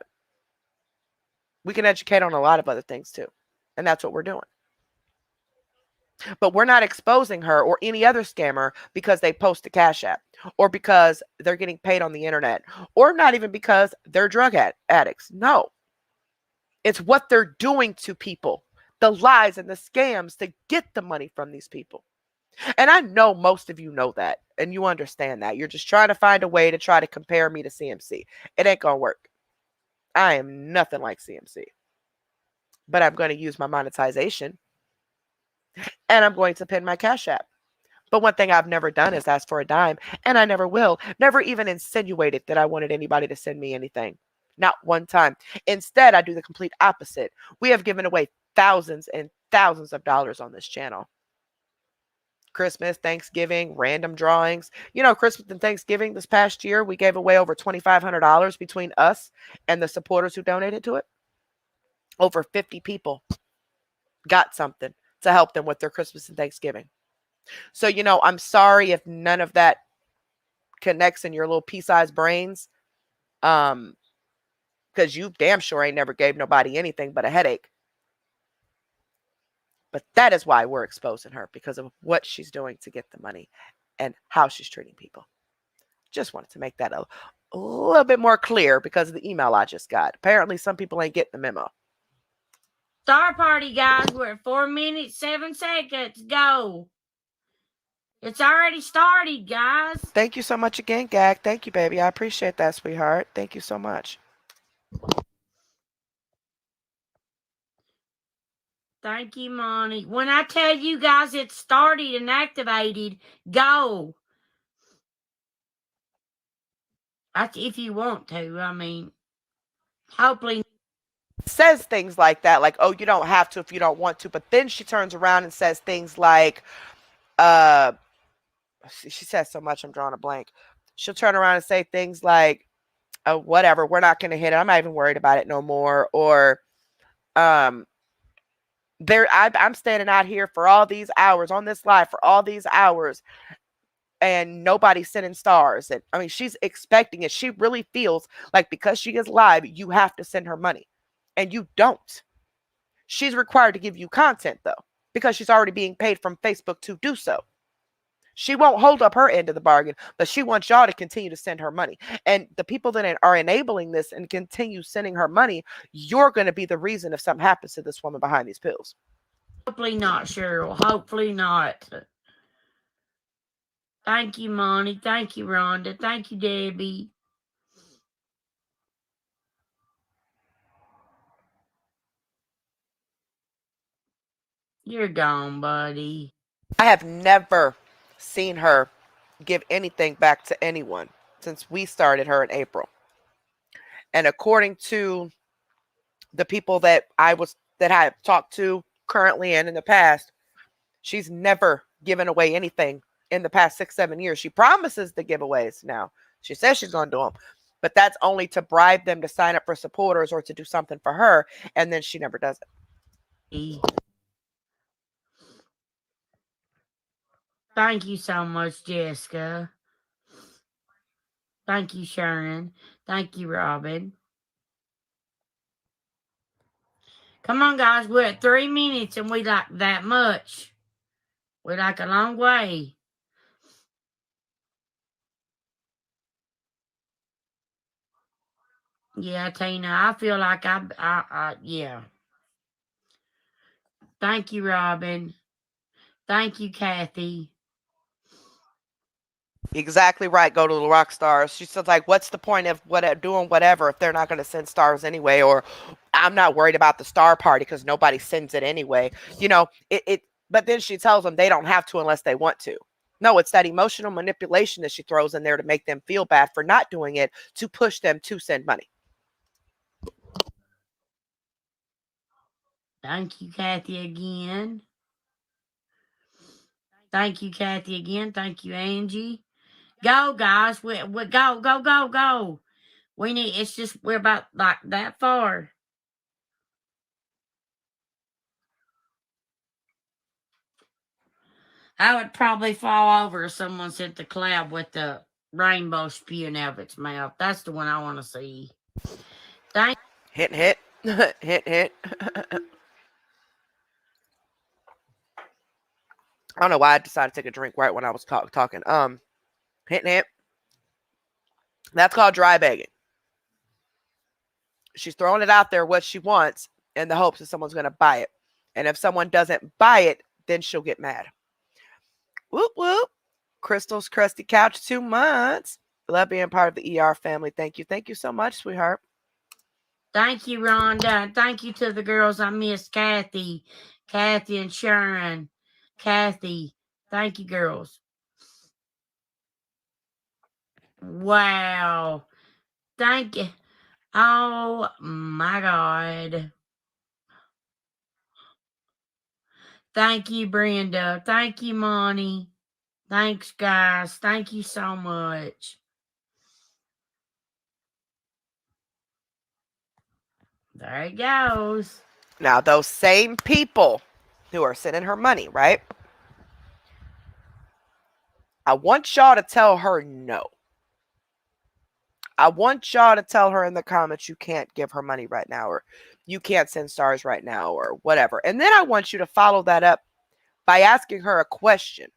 We can educate on a lot of other things too. And that's what we're doing. But we're not exposing her or any other scammer because they post a Cash App or because they're getting paid on the internet or not even because they're drug addicts. No. It's what they're doing to people, the lies and the scams to get the money from these people. And I know most of you know that and you understand that. You're just trying to find a way to try to compare me to CMC. It ain't going to work. I am nothing like CMC. But I'm going to use my monetization and I'm going to pin my Cash App. But one thing I've never done is ask for a dime, and I never will. Never even insinuated that I wanted anybody to send me anything. Not one time. Instead, I do the complete opposite. We have given away thousands and thousands of dollars on this channel. Christmas, Thanksgiving, random drawings. You know, Christmas and Thanksgiving this past year, we gave away over $2,500 between us and the supporters who donated to it. Over 50 people got something to help them with their Christmas and Thanksgiving. So, you know, I'm sorry if none of that connects in your little pea-sized brains. Because you damn sure ain't never gave nobody anything but a headache. But that is why we're exposing her, because of what she's doing to get the money and how she's treating people. Just wanted to make that a little bit more clear because of the email I just got. Apparently, some people ain't getting the memo. Star party, guys. We're at 4 minutes, 7 seconds. Go. It's already started, guys. Thank you so much again, Gag. Thank you, baby. I appreciate that, sweetheart. Thank you so much. Thank you, Monty. When I tell you guys it started and activated, go. If you want to. I mean, hopefully. Says things like that, like, oh, you don't have to if you don't want to. But then she turns around and says things like, she says so much, I'm drawing a blank. She'll turn around and say things like, oh, whatever, we're not going to hit it. I'm not even worried about it no more. Or, I'm standing out here for all these hours on this live for all these hours and nobody's sending stars. And I mean, she's expecting it. She really feels like because she is live, you have to send her money. And you don't. She's required to give you content, though, because she's already being paid from Facebook to do so. She won't hold up her end of the bargain, but she wants y'all to continue to send her money. And the people that are enabling this and continue sending her money, you're going to be the reason if something happens to this woman behind these pills. Hopefully not, Cheryl. Hopefully not. Thank you, Monty. Thank you, Rhonda. Thank you, Debbie. You're gone, buddy. I have never seen her give anything back to anyone since we started her in April. And according to the people that I have talked to currently and in the past, she's never given away anything in the past 6-7 years. She promises the giveaways now. She says she's going to do them, but that's only to bribe them to sign up for supporters or to do something for her, and then she never does it. Thank you so much, Jessica. Thank you, Sharon. Thank you, Robin. Come on, guys. We're at 3 minutes and we like that much. We're like a long way. Yeah, Tina, I feel like yeah. Thank you, Robin. Thank you, Kathy. Exactly right. Go to the rock stars. She said, like, what's the point of doing whatever if they're not going to send stars anyway? Or I'm not worried about the star party because nobody sends it anyway. But then she tells them they don't have to unless they want to. No, it's that emotional manipulation that she throws in there to make them feel bad for not doing it, to push them to send money. Thank you, Kathy, again. Thank you, Kathy, again. Thank you, Angie. Go, guys. We go. We're about like that far. I would probably fall over if someone sent the cloud with the rainbow spewing out of its mouth. That's the one I want to see. Hit. Hit. I don't know why I decided to take a drink right when I was talking. Hit. That's called dry begging. She's throwing it out there what she wants in the hopes that someone's going to buy it. And if someone doesn't buy it, then she'll get mad. Whoop, whoop. Crystal's crusty couch, 2 months. Love being part of the ER family. Thank you. Thank you so much, sweetheart. Thank you, Rhonda. Thank you to the girls I missed. Kathy and Sharon. Kathy. Thank you, girls. Wow. Thank you. Oh, my God. Thank you, Brenda. Thank you, Monty. Thanks, guys. Thank you so much. There it goes. Now, those same people who are sending her money, right? I want y'all to tell her no. I want y'all to tell her in the comments you can't give her money right now, or you can't send stars right now, or whatever. And then I want you to follow that up by asking her a question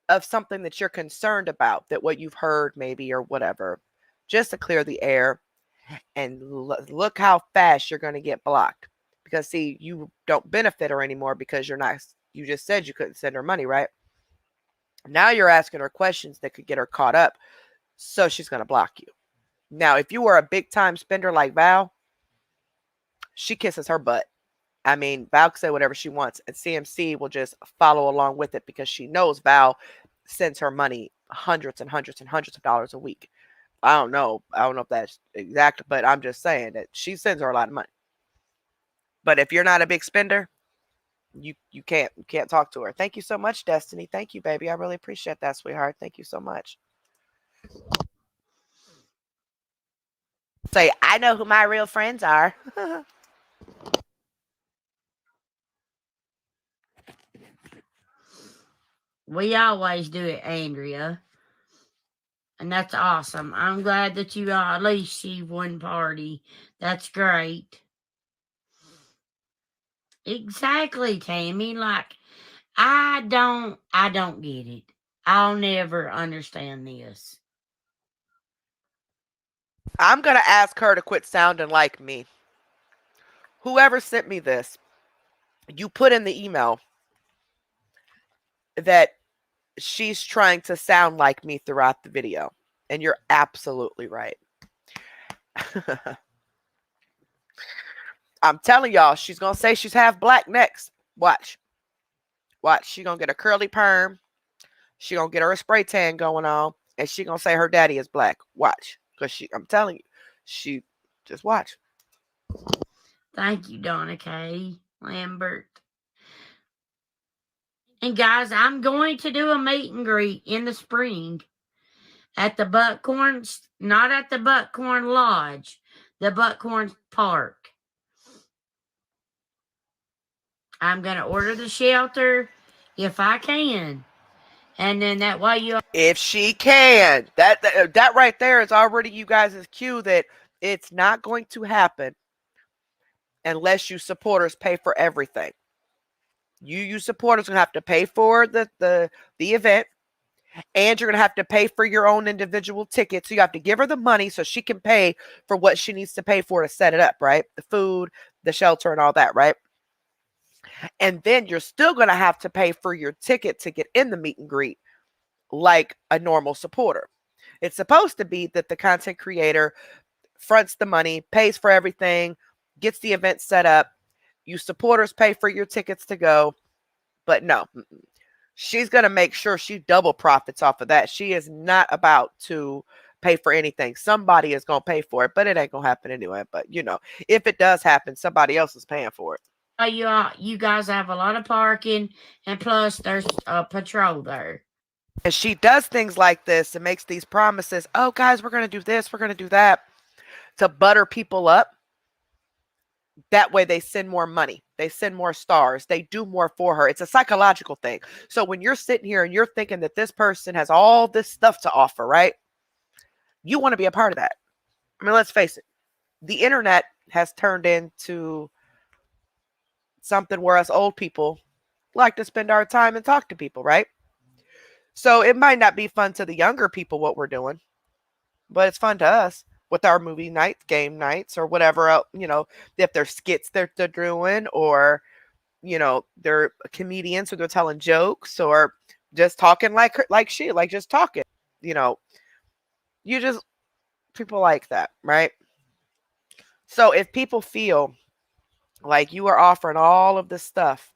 of something that you're concerned about, that what you've heard maybe or whatever, just to clear the air. And look how fast you're going to get blocked. Because, see, you don't benefit her anymore because you just said you couldn't send her money, right? Now you're asking her questions that could get her caught up. So she's going to block you. Now, if you were a big time spender like Val, she kisses her butt. I mean, Val can say whatever she wants, and CMC will just follow along with it because she knows Val sends her money hundreds and hundreds and hundreds of dollars a week. I don't know if that's exact, but I'm just saying that she sends her a lot of money. But if you're not a big spender, you can't talk to her. Thank you so much, Destiny. Thank you, baby. I really appreciate that, sweetheart. Thank you so much. Say, I know who my real friends are. We always do it, Andrea. And that's awesome. I'm glad that you at least see one party. That's great. Exactly, Tammy. Like, I don't get it. I'll never understand this. I'm going to ask her to quit sounding like me. Whoever sent me this, you put in the email that she's trying to sound like me throughout the video. And you're absolutely right. I'm telling y'all, she's going to say she's half black next. Watch. Watch. She's going to get a curly perm. She going to get her a spray tan going on. And she going to say her daddy is black. Watch. Because I'm telling you, she, just watch. Thank you, Donna K. Lambert. And guys, I'm going to do a meet and greet in the spring at the Buckhorn, not at the Buckhorn Lodge, the Buckhorn Park. I'm going to order the shelter if I can. And then that way you... If she can. That right there is already you guys' cue that it's not going to happen unless you supporters pay for everything. You supporters are going to have to pay for the event. And you're going to have to pay for your own individual ticket. So you have to give her the money so she can pay for what she needs to pay for to set it up, right? The food, the shelter, and all that, right? And then you're still going to have to pay for your ticket to get in the meet and greet like a normal supporter. It's supposed to be that the content creator fronts the money, pays for everything, gets the event set up. You supporters pay for your tickets to go. But no, she's going to make sure she double profits off of that. She is not about to pay for anything. Somebody is going to pay for it, but it ain't going to happen anyway. But, you know, if it does happen, somebody else is paying for it. You guys have a lot of parking, and plus there's a patrol there. And she does things like this and makes these promises. Oh, guys, we're going to do this. We're going to do that to butter people up. That way they send more money. They send more stars. They do more for her. It's a psychological thing. So when you're sitting here and you're thinking that this person has all this stuff to offer, right? You want to be a part of that. I mean, let's face it. The internet has turned into something where us old people like to spend our time and talk to people, right? So it might not be fun to the younger people what we're doing, but it's fun to us with our movie nights, game nights, or whatever else, you know, if they're skits they're doing, or, you know, they're comedians, or they're telling jokes, or just talking like just talking, you know, people like that, right? So if people feel like you are offering all of this stuff,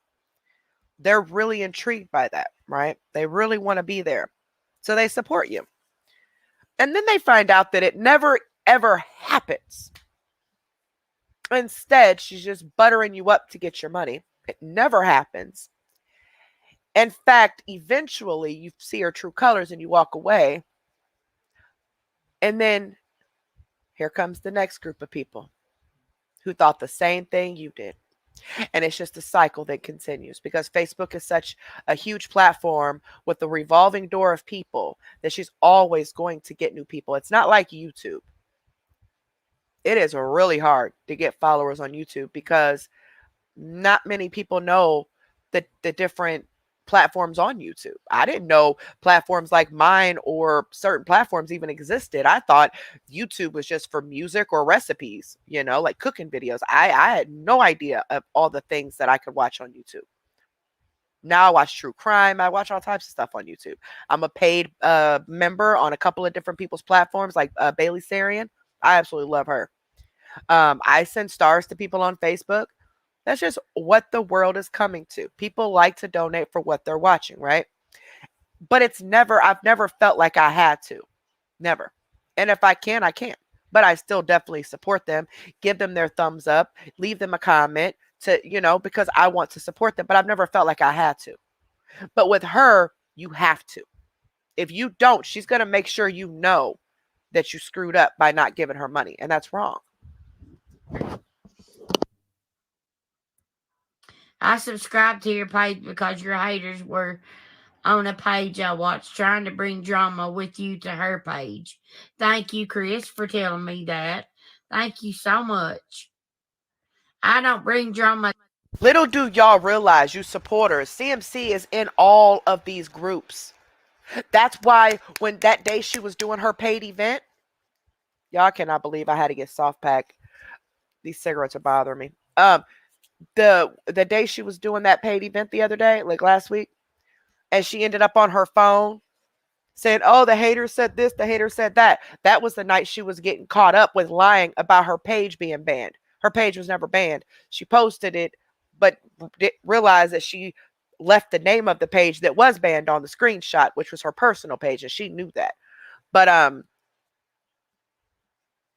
they're really intrigued by that, right? They really want to be there. So they support you. And then they find out that it never, ever happens. Instead, she's just buttering you up to get your money. It never happens. In fact, eventually you see her true colors and you walk away. And then here comes the next group of people who thought the same thing you did. And it's just a cycle that continues because Facebook is such a huge platform with a revolving door of people that she's always going to get new people. It's not like YouTube. It is really hard to get followers on YouTube because not many people know the different platforms on YouTube. I didn't know platforms like mine or certain platforms even existed. I thought YouTube was just for music or recipes, you know, like cooking videos. I had no idea of all the things that I could watch on YouTube. Now I watch true crime. I watch all types of stuff on YouTube. I'm a paid member on a couple of different people's platforms like Bailey Sarian. I absolutely love her. I send stars to people on Facebook. That's just what the world is coming to. People like to donate for what they're watching, right? But I've never felt like I had to. Never. And if I can, I can. But I still definitely support them, give them their thumbs up, leave them a comment to, you know, because I want to support them. But I've never felt like I had to. But with her, you have to. If you don't, she's going to make sure you know that you screwed up by not giving her money. And that's wrong. I subscribed to your page because your haters were on a page I watched trying to bring drama with you to her page. Thank you, Chris, for telling me that. Thank you so much. I don't bring drama. Little do y'all realize, you supporters, CMC is in all of these groups. That's why when that day she was doing her paid event, y'all cannot believe I had to get soft pack. These cigarettes are bothering me. The day she was doing that paid event the other day, like last week, and she ended up on her phone saying, "Oh, the hater said this, the hater said that." That was the night she was getting caught up with lying about her page being banned. Her page was never banned. She posted it, but realized that she left the name of the page that was banned on the screenshot, which was her personal page, and she knew that.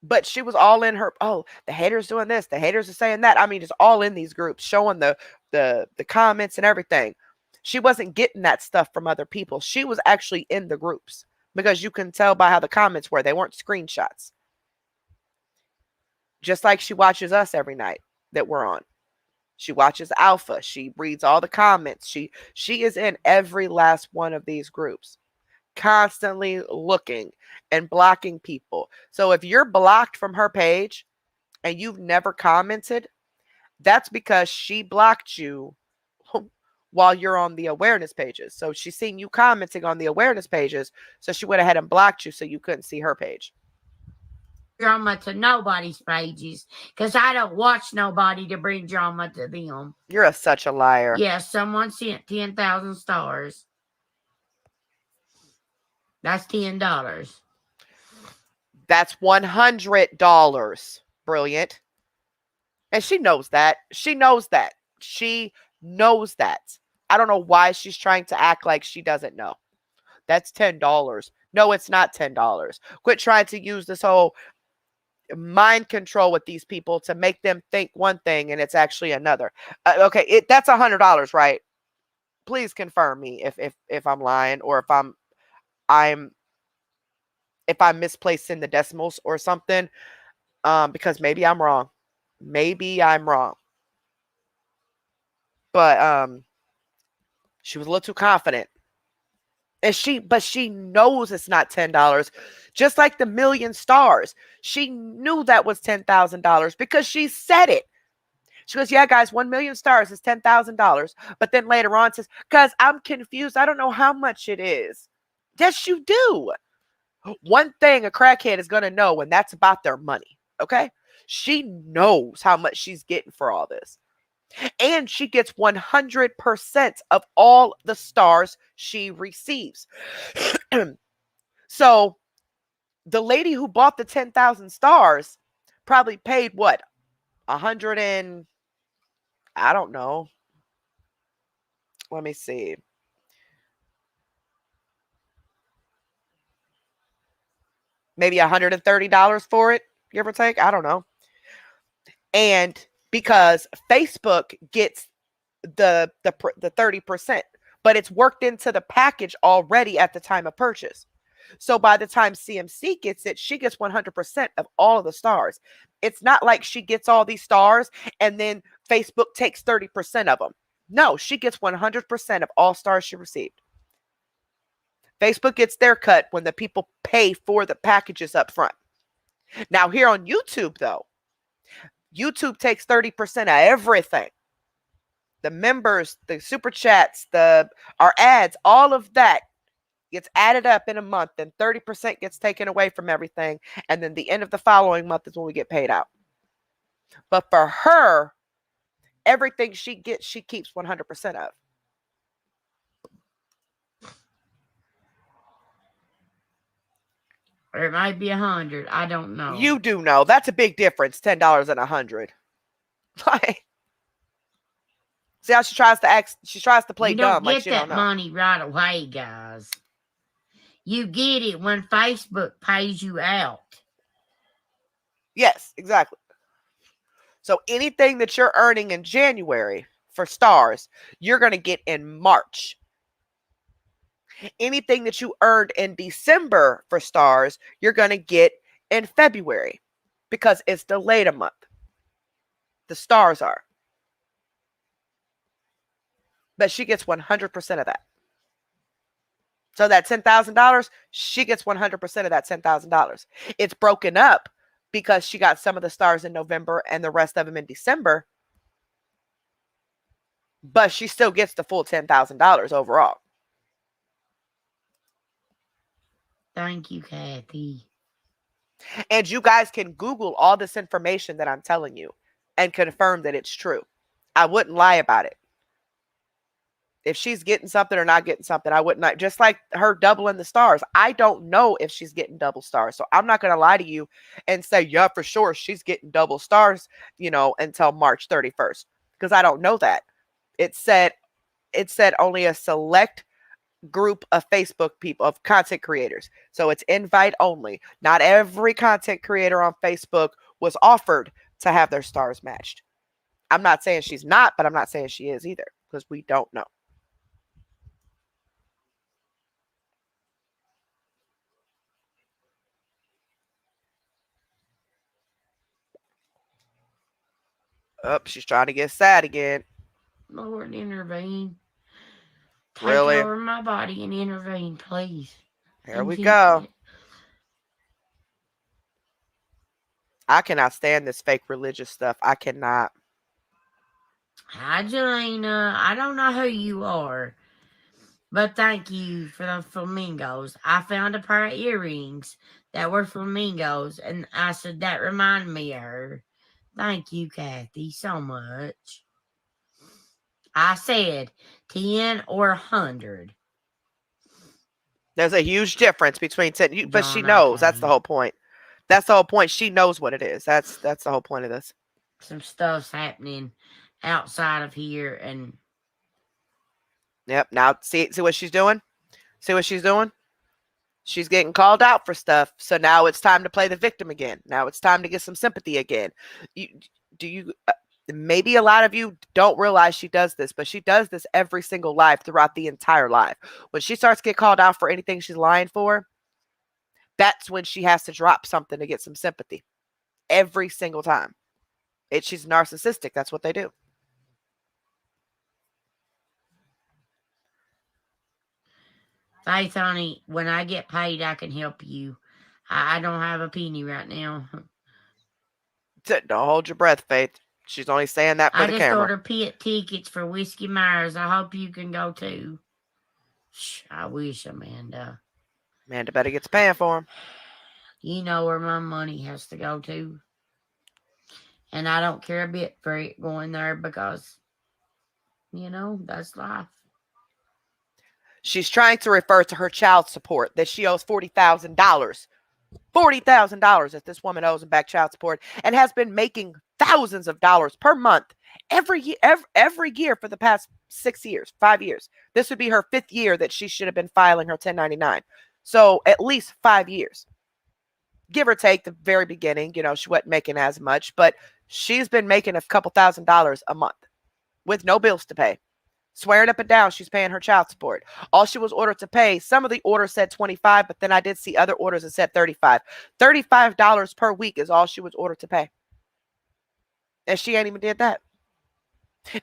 But she was all in her, oh, the haters doing this, the haters are saying that. I mean, just all in these groups, showing the comments and everything. She wasn't getting that stuff from other people. She was actually in the groups, because you can tell by how the comments were. They weren't screenshots. Just like she watches us every night that we're on. She watches Alpha. She reads all the comments. She is in every last one of these groups, constantly looking and blocking people. So if you're blocked from her page and you've never commented, that's because she blocked you while you're on the awareness pages. So she's seen you commenting on the awareness pages, so she went ahead and blocked you so you couldn't see her page. Drama to nobody's pages, because I don't watch nobody to bring drama to them. You're such a liar. Yeah, someone sent 10,000 stars. That's $10. That's $100. Brilliant. And she knows that. She knows that. She knows that. I don't know why she's trying to act like she doesn't know. That's $10. No, it's not $10. Quit trying to use this whole mind control with these people to make them think one thing and it's actually another. Okay, that's $100, right? Please confirm me if I'm lying, or if I'm misplaced in the decimals or something, because maybe I'm wrong. Maybe I'm wrong. But she was a little too confident. And she knows it's not $10. Just like the 1,000,000 stars. She knew that was $10,000 because she said it. She goes, "Yeah, guys, 1,000,000 stars is $10,000. But then later on says, "Guys, I'm confused. I don't know how much it is." Yes, you do. One thing a crackhead is going to know, and that's about their money. Okay? She knows how much she's getting for all this. And she gets 100% of all the stars she receives. So the lady who bought the 10,000 stars probably paid what? 100 and I don't know. Let me see. Maybe $130 for it, give or take. I don't know. And because Facebook gets the 30%, but it's worked into the package already at the time of purchase. So by the time CMC gets it, she gets 100% of all of the stars. It's not like she gets all these stars and then Facebook takes 30% of them. No, she gets 100% of all stars she received. Facebook gets their cut when the people pay for the packages up front. Now here on YouTube, though, YouTube takes 30% of everything. The members, the super chats, our ads, all of that gets added up in a month, and 30% gets taken away from everything. And then the end of the following month is when we get paid out. But for her, everything she gets, she keeps 100% of. Or it might be 100. I don't know. You do know. That's a big difference, $10 and 100. Like, see how she tries to act? She tries to play you dumb. Don't get like she that don't know. money right away, guys. You get it when Facebook pays you out. Yes, exactly. So anything that you're earning in January for stars, you're going to get in March. Anything that you earned in December for stars, you're going to get in February, because it's delayed a month. The stars are. But she gets 100% of that. So that $10,000, she gets 100% of that $10,000. It's broken up because she got some of the stars in November and the rest of them in December. But she still gets the full $10,000 overall. Thank you, Kathy. And you guys can Google all this information that I'm telling you and confirm that it's true. I wouldn't lie about it. If she's getting something or not getting something, I wouldn't. Just like her doubling the stars. I don't know if she's getting double stars. So I'm not going to lie to you and say, yeah, for sure, she's getting double stars, until March 31st. Because I don't know that. It said only a select group of Facebook people, of content creators. So it's invite only. Not every content creator on Facebook was offered to have their stars matched. I'm not saying she's not, but I'm not saying she is either, because we don't know. Oh, she's trying to get sad again. Lord, intervene. Take Really? over my body and intervene, please. Here we Invent go. it. I cannot stand this fake religious stuff. I cannot. Hi, Jelena. I don't know who you are, but thank you for the flamingos. I found a pair of earrings that were flamingos, and I said that reminded me of her. Thank you, Kathy, so much. I said 10 or 100. There's a huge difference between 10, but she John, knows. That's the okay. whole point. That's the whole point. She knows what it is. That's the whole point of this. Some stuff's happening outside of here, and Yep. Now see what she's doing? See what she's doing? She's getting called out for stuff. So now it's time to play the victim again. Now it's time to get some sympathy again. Maybe a lot of you don't realize she does this, but she does this every single live throughout the entire live. When she starts to get called out for anything she's lying for, that's when she has to drop something to get some sympathy. Every single time. She's narcissistic. That's what they do. Faith, honey, when I get paid, I can help you. I don't have a penny right now. Don't hold your breath, Faith. She's only saying that for I the just camera. ordered pit tickets for Whiskey Myers. I hope you can go too. I wish, Amanda. Amanda better gets paying for him. You know where my money has to go to. And I don't care a bit for it going there because, that's life. She's trying to refer to her child support that she owes $40,000. $40,000 that this woman owes him back child support and has been making thousands of dollars per month every year for the past 6 years, 5 years. This would be her 5th year that she should have been filing her 1099. So at least 5 years. Give or take the very beginning, she wasn't making as much, but she's been making a couple $1,000s a month with no bills to pay. Swearing up and down, she's paying her child support. All she was ordered to pay, some of the orders said 25, but then I did see other orders that said 35. $35 per week is all she was ordered to pay. And she ain't even did that.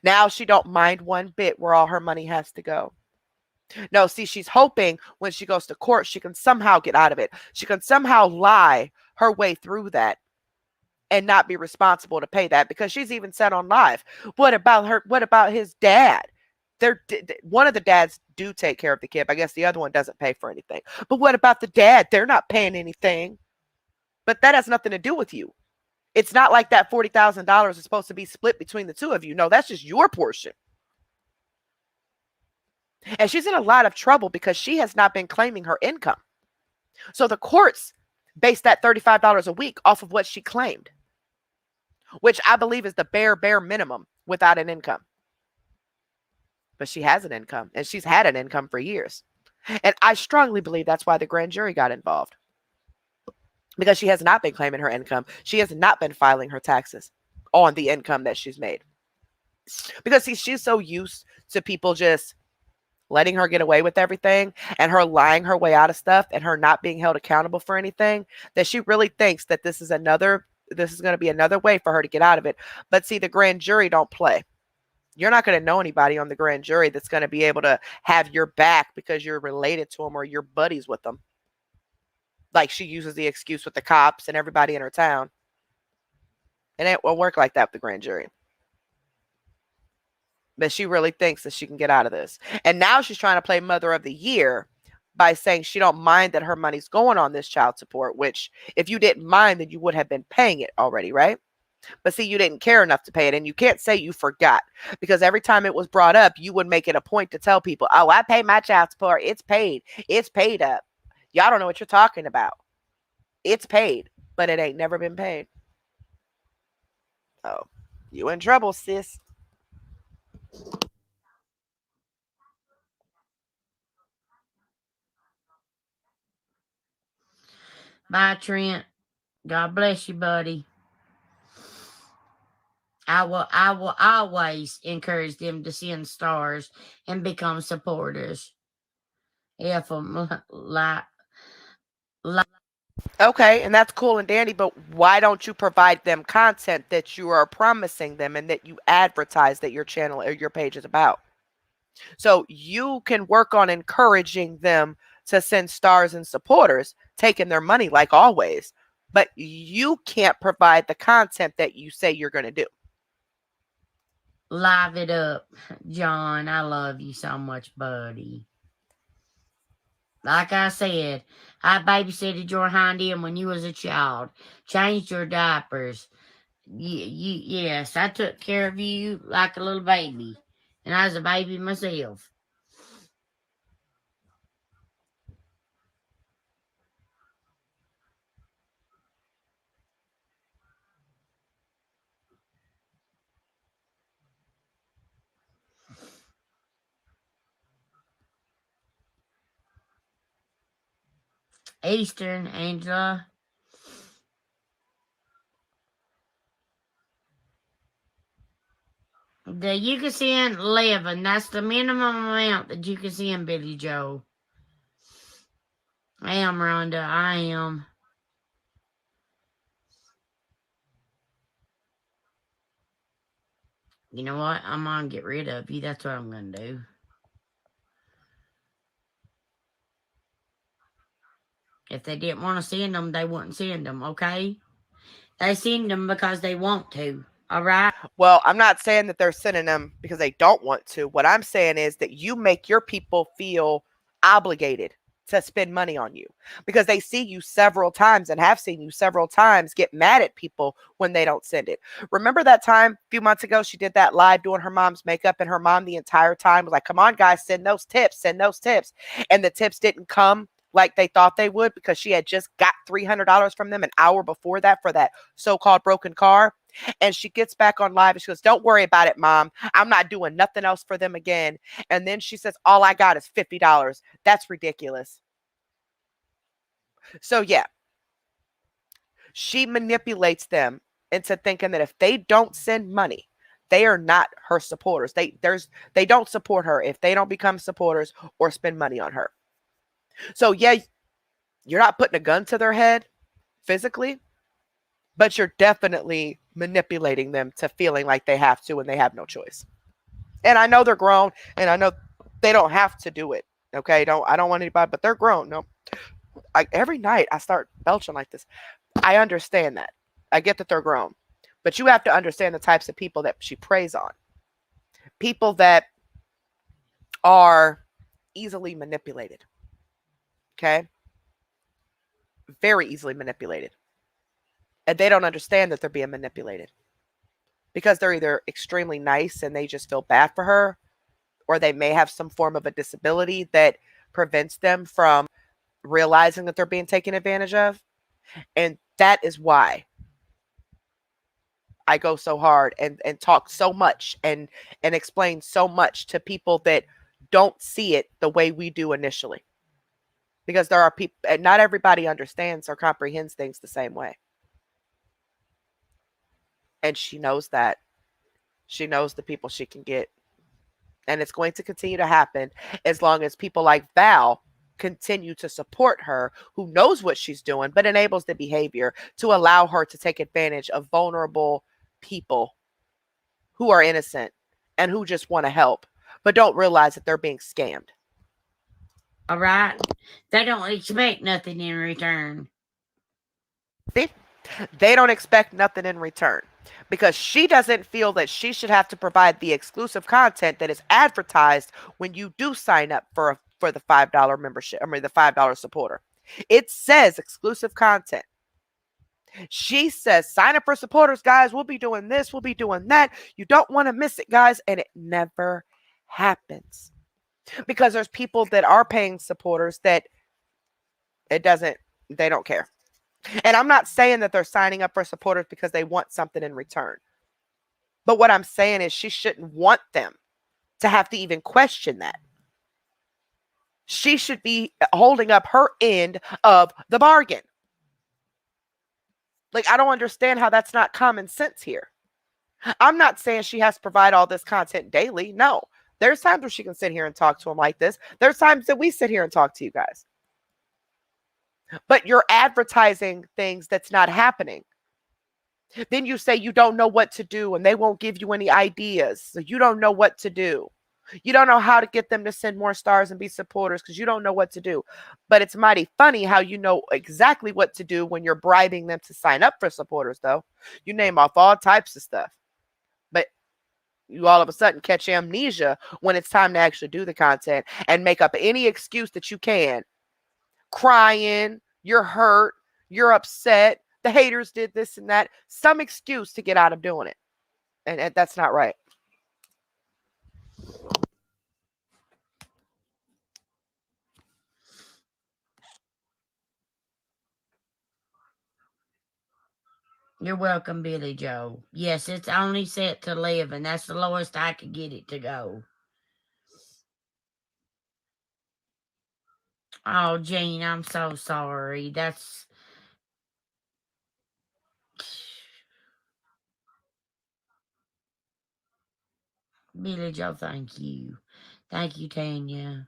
Now she don't mind one bit where all her money has to go. No, see, she's hoping when she goes to court, she can somehow get out of it. She can somehow lie her way through that and not be responsible to pay that, because she's even said on live, what about his dad? One of the dads do take care of the kid. I guess the other one doesn't pay for anything. But what about the dad? They're not paying anything. But that has nothing to do with you. It's not like that $40,000 is supposed to be split between the two of you. No, that's just your portion. And she's in a lot of trouble because she has not been claiming her income. So the courts base that $35 a week off of what she claimed, which I believe is the bare minimum without an income. But she has an income, and she's had an income for years. And I strongly believe that's why the grand jury got involved. Because she has not been claiming her income. She has not been filing her taxes on the income that she's made. Because she's so used to people just letting her get away with everything and her lying her way out of stuff and her not being held accountable for anything, that she really thinks that this is going to be another way for her to get out of it. But see, the grand jury don't play. You're not going to know anybody on the grand jury that's going to be able to have your back because you're related to them or you're buddies with them. Like she uses the excuse with the cops and everybody in her town. And it won't work like that with the grand jury. But she really thinks that she can get out of this. And now she's trying to play Mother of the Year by saying she don't mind that her money's going on this child support, which if you didn't mind, then you would have been paying it already, right? But see, you didn't care enough to pay it. And you can't say you forgot, because every time it was brought up, you would make it a point to tell people, oh, I pay my child support. It's paid. It's paid up. Y'all don't know what you're talking about. It's paid, but it ain't never been paid. Oh, you in trouble, sis. Bye, Trent. God bless you, buddy. I will always encourage them to send stars and become supporters. If them like Okay, and that's cool and dandy, but why don't you provide them content that you are promising them and that you advertise that your channel or your page is about? So you can work on encouraging them to send stars and supporters, taking their money like always, but you can't provide the content that you say you're going to do. live it up, John. I love you so much, buddy. Like I said, I babysitted your hind end when you was a child. Changed your diapers. Yes, I took care of you like a little baby. And I was a baby myself. Eastern, Angela. You can send 11. That's the minimum amount that you can send, Billy Joe. I am, Rhonda. I am. You know what? I'm going to get rid of you. That's what I'm going to do. If they didn't want to send them, they wouldn't send them, okay? They send them because they want to, all right? Well, I'm not saying that they're sending them because they don't want to. What I'm saying is that you make your people feel obligated to spend money on you because they see you several times and have seen you several times get mad at people when they don't send it. Remember that time a few months ago she did that live doing her mom's makeup, and her mom the entire time was like, come on guys, send those tips, and the tips didn't come like they thought they would because she had just got $300 from them an hour before that for that so-called broken car. And she gets back on live and she goes, don't worry about it, mom. I'm not doing nothing else for them again. And then she says, all I got is $50. That's ridiculous. So yeah, she manipulates them into thinking that if they don't send money, they are not her supporters. They don't support her if they don't become supporters or spend money on her. So yeah, you're not putting a gun to their head physically, but you're definitely manipulating them to feeling like they have to and they have no choice. And I know they're grown and I know they don't have to do it. Okay. I don't want anybody, but they're grown. No, every night I start belching like this. I understand that. I get that they're grown, but you have to understand the types of people that she preys on. People that are easily manipulated. Okay. Very easily manipulated. And they don't understand that they're being manipulated because they're either extremely nice and they just feel bad for her, or they may have some form of a disability that prevents them from realizing that they're being taken advantage of. And that is why I go so hard and talk so much and explain so much to people that don't see it the way we do initially. Because there are people, and not everybody understands or comprehends things the same way. And she knows that. She knows the people she can get. And it's going to continue to happen as long as people like Val continue to support her, who knows what she's doing, but enables the behavior to allow her to take advantage of vulnerable people who are innocent and who just want to help, but don't realize that they're being scammed. All right? They don't expect nothing in return. See? They don't expect nothing in return because she doesn't feel that she should have to provide the exclusive content that is advertised when you do sign up for for the $5 membership. I mean, the $5 supporter. It says exclusive content. She says, sign up for supporters, guys. We'll be doing this. We'll be doing that. You don't want to miss it, guys. And it never happens because there's people that are paying supporters that they don't care. And I'm not saying that they're signing up for supporters because they want something in return. But what I'm saying is she shouldn't want them to have to even question that. She should be holding up her end of the bargain. Like, I don't understand how that's not common sense here. I'm not saying she has to provide all this content daily. No. There's times where she can sit here and talk to them like this. There's times that we sit here and talk to you guys. But you're advertising things that's not happening. Then you say you don't know what to do and they won't give you any ideas. So you don't know what to do. You don't know how to get them to send more stars and be supporters because you don't know what to do. But it's mighty funny how you know exactly what to do when you're bribing them to sign up for supporters, though. You name off all types of stuff. But you all of a sudden catch amnesia when it's time to actually do the content and make up any excuse that you can. Crying, you're hurt, you're upset, the haters did this and that. Some excuse to get out of doing it. And that's not right. You're welcome, Billy Joe. Yes, it's only set to 11. That's the lowest I could get it to go. Oh, Jean, I'm so sorry. That's... Billy Joe, thank you. Thank you, Tanya.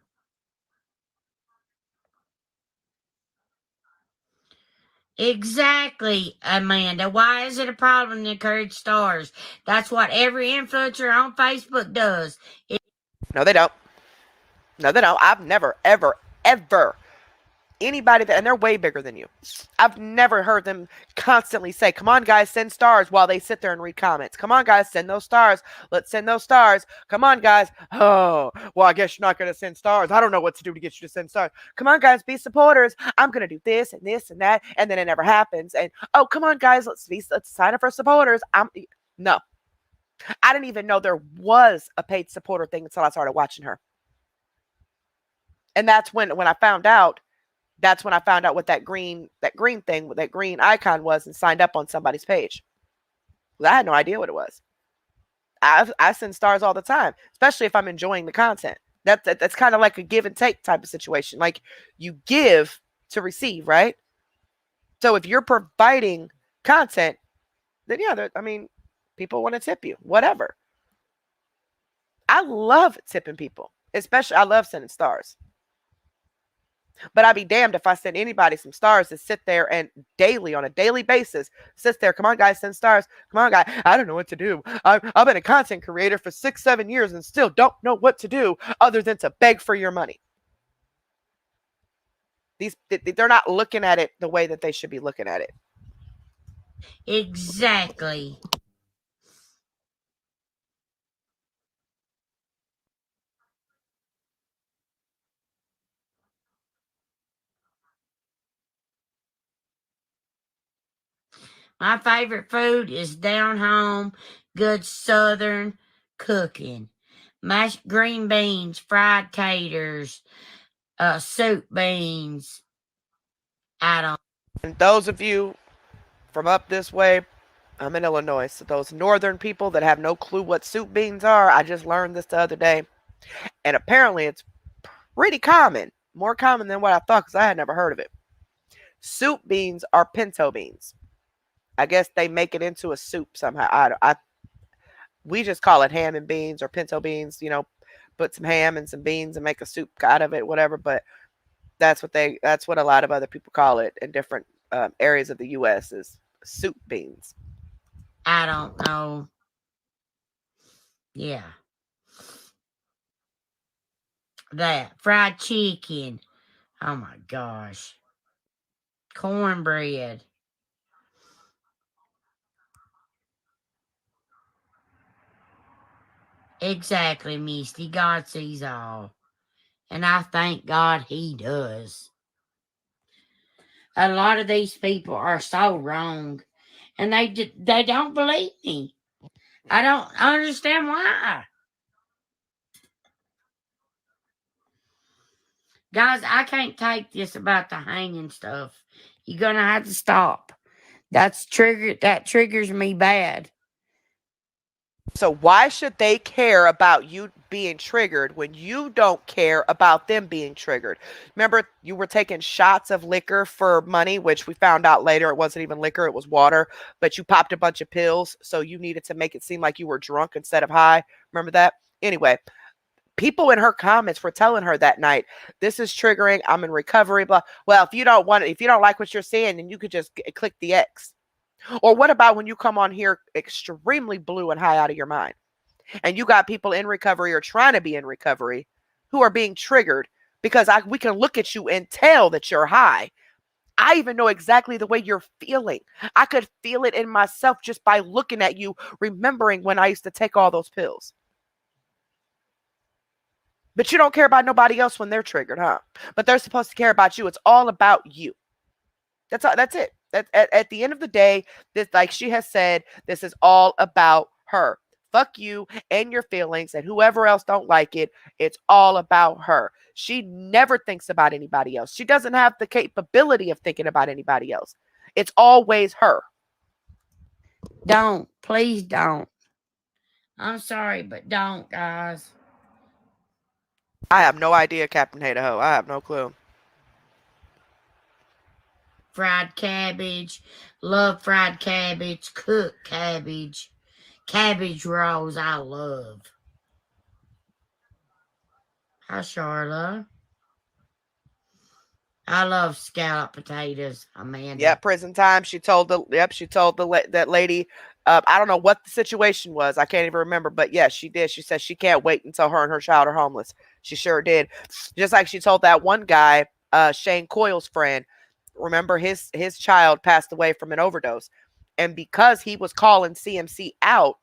Exactly, Amanda. Why is it a problem to encourage stars? That's what every influencer on Facebook does. No, they don't. No, they don't. I've never, ever, ever anybody that, and they're way bigger than you. I've never heard them constantly say, come on, guys, send stars while they sit there and read comments. Come on, guys, send those stars. Let's send those stars. Come on, guys. Oh, well, I guess you're not going to send stars. I don't know what to do to get you to send stars. Come on, guys, be supporters. I'm going to do this and this and that. And then it never happens. And, oh, come on, guys, let's sign up for supporters. No. I didn't even know there was a paid supporter thing until I started watching her. And that's when I found out. That's when I found out what that green thing, what that green icon was, and signed up on somebody's page. I had no idea what it was. I send stars all the time, especially if I'm enjoying the content. That's kind of like a give and take type of situation. Like you give to receive, right? So if you're providing content, then yeah, I mean, people want to tip you, whatever. I love tipping people, especially I love sending stars. But I'd be damned if I send anybody some stars to sit there and daily, on a daily basis, sits there. Come on, guys, send stars. Come on, guys. I don't know what to do. I've been a content creator for 6-7 years and still don't know what to do other than to beg for your money. They're not looking at it the way that they should be looking at it. Exactly. My favorite food is down home, good southern cooking. Mashed green beans, fried taters, soup beans. I don't. And those of you from up this way, I'm in Illinois. So those northern people that have no clue what soup beans are, I just learned this the other day. And apparently it's pretty common. More common than what I thought because I had never heard of it. Soup beans are pinto beans. I guess they make it into a soup somehow. We just call it ham and beans or pinto beans, put some ham and some beans and make a soup out of it, whatever. But that's what a lot of other people call it in different areas of the U.S. is soup beans. I don't know. Yeah. That fried chicken. Oh my gosh. Cornbread. Exactly, Misty. God sees all. And I thank God he does. A lot of these people are so wrong. And they don't believe me. I don't understand why. Guys, I can't take this about the hanging stuff. You're gonna have to stop. That triggers me bad. So why should they care about you being triggered when you don't care about them being triggered? Remember, you were taking shots of liquor for money, which we found out later it wasn't even liquor, it was water, but you popped a bunch of pills, so you needed to make it seem like you were drunk instead of high. Remember that? Anyway, people in her comments were telling her that night, this is triggering, I'm in recovery, blah. Well, if you don't want it, if you don't like what you're seeing, then you could just click the X. Or what about when you come on here extremely blue and high out of your mind, and you got people in recovery or trying to be in recovery who are being triggered because we can look at you and tell that you're high. I even know exactly the way you're feeling. I could feel it in myself just by looking at you, remembering when I used to take all those pills. But you don't care about nobody else when they're triggered, huh? But they're supposed to care about you. It's all about you. That's it. At the end of the day, this, like she has said, this is all about her. Fuck you and your feelings and whoever else don't like it. It's all about her. She never thinks about anybody else. She doesn't have the capability of thinking about anybody else. It's always her. Don't. Please don't. I'm sorry, but don't, guys. I have no idea, Captain Hater-Ho. I have no clue. Fried cabbage. Love fried cabbage. Cooked cabbage. Cabbage rolls I love. Hi, Charla. I love scallop potatoes, Amanda. Yeah, prison time. She told that lady. I don't know what the situation was. I can't even remember, but yes, she did. She said she can't wait until her and her child are homeless. She sure did. Just like she told that one guy, Shane Coyle's friend. Remember, his child passed away from an overdose, and because he was calling CMC out,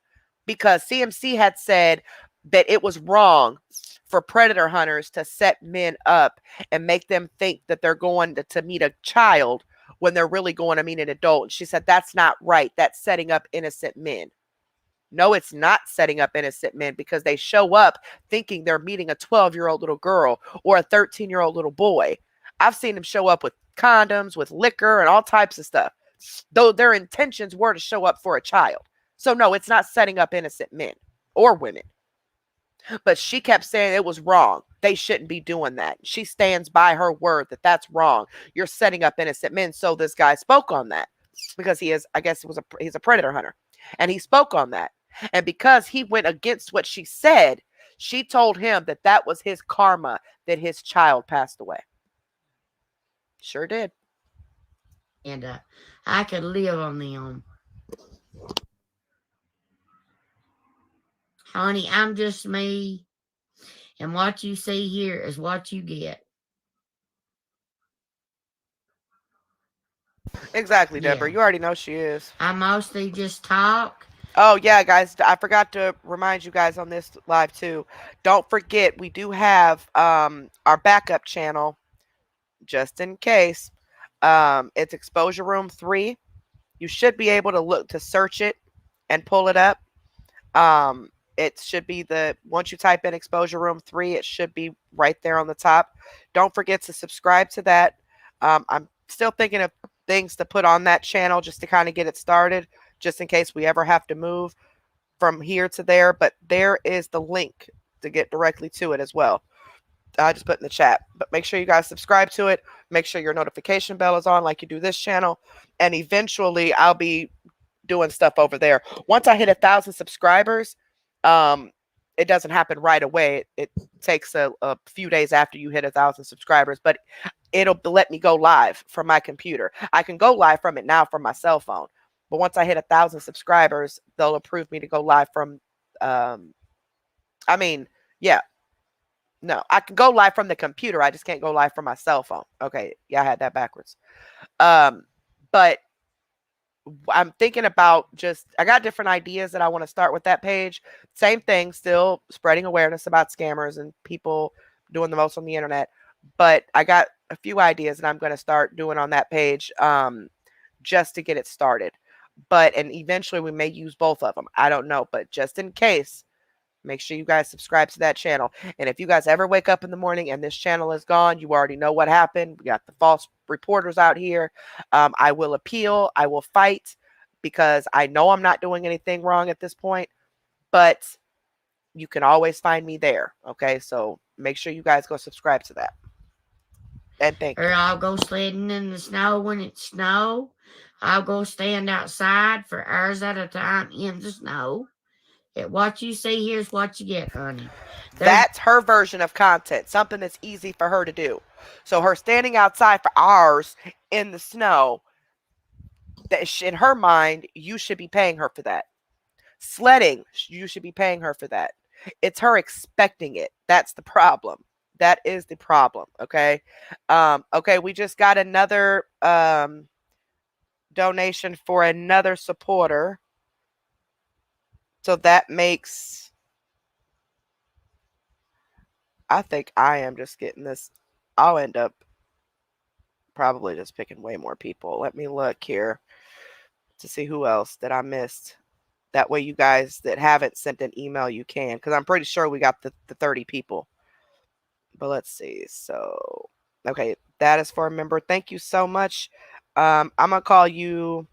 because CMC had said that it was wrong for predator hunters to set men up and make them think that they're going to meet a child when they're really going to meet an adult. And she said, that's not right. That's setting up innocent men. No, it's not setting up innocent men, because they show up thinking they're meeting a 12-year-old little girl or a 13-year-old little boy. I've seen them show up with condoms, with liquor, and all types of stuff, though their intentions were to show up for a child. So no, it's not setting up innocent men or women. But she kept saying it was wrong. They shouldn't be doing that. She stands by her word that that's wrong. You're setting up innocent men. So this guy spoke on that because he is, I guess he's a predator hunter. And he spoke on that. And because he went against what she said, she told him that that was his karma, that his child passed away. Sure did. And I could live on them. Honey, I'm just me. And what you see here is what you get. Exactly, Yeah. Deborah. You already know she is. I mostly just talk. Oh, yeah, guys. I forgot to remind you guys on this live, too. Don't forget, we do have our backup channel, just in case. It's Exposure Room 3. You should be able to search it and pull it up. It should be once you type in Exposure Room 3, it should be right there on the top. Don't forget to subscribe to that. I'm still thinking of things to put on that channel just to kind of get it started, just in case we ever have to move from here to there. But there is the link to get directly to it as well. I just put in the chat. But make sure you guys subscribe to it. Make sure your notification bell is on like you do this channel. And eventually I'll be doing stuff over there. Once I hit 1,000 subscribers, it doesn't happen right away. It takes a few days after you hit 1,000 subscribers, but it'll let me go live from my computer. I can go live from it now from my cell phone, but once I hit 1,000 subscribers, they'll approve me to go live from, no, I can go live from the computer. I just can't go live from my cell phone. Okay. Yeah, I had that backwards. But I'm thinking about I got different ideas that I want to start with that page. Same thing, still spreading awareness about scammers and people doing the most on the internet, but I got a few ideas that I'm going to start doing on that page just to get it started. And eventually we may use both of them. I don't know, but just in case, make sure you guys subscribe to that channel. And if you guys ever wake up in the morning and this channel is gone, you already know what happened. We got the false reporters out here. I will appeal. I will fight because I know I'm not doing anything wrong at this point, but you can always find me there. Okay. So make sure you guys go subscribe to that. And thank you. Or I'll go sledding in the snow when it's snow. I'll go stand outside for hours at a time in the snow. What you see here's what you get, honey. That's her version of content, something that's easy for her to do. So her standing outside for hours in the snow, that in her mind, you should be paying her for that. Sledding, you should be paying her for that. It's her expecting it. That's the problem. That is the problem. Okay. Okay. We just got another donation for another supporter. So that makes, I think I am just getting this. I'll end up probably just picking way more people. Let me look here to see who else that I missed. That way you guys that haven't sent an email, you can, because I'm pretty sure we got the 30 people. But let's see. So, okay, that is for a member. Thank you so much. I'm going to call you.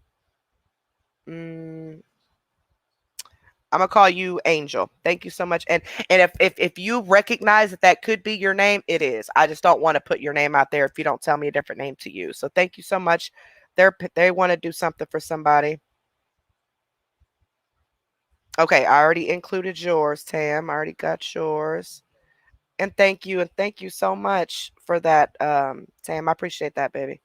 I'm gonna call you Angel. Thank you so much. And if you recognize that could be your name, it is. I just don't want to put your name out there if you don't tell me a different name to use. So thank you so much. They want to do something for somebody. Okay, I already included yours, Tam. I already got yours. And thank you so much for that, Tam. I appreciate that, baby.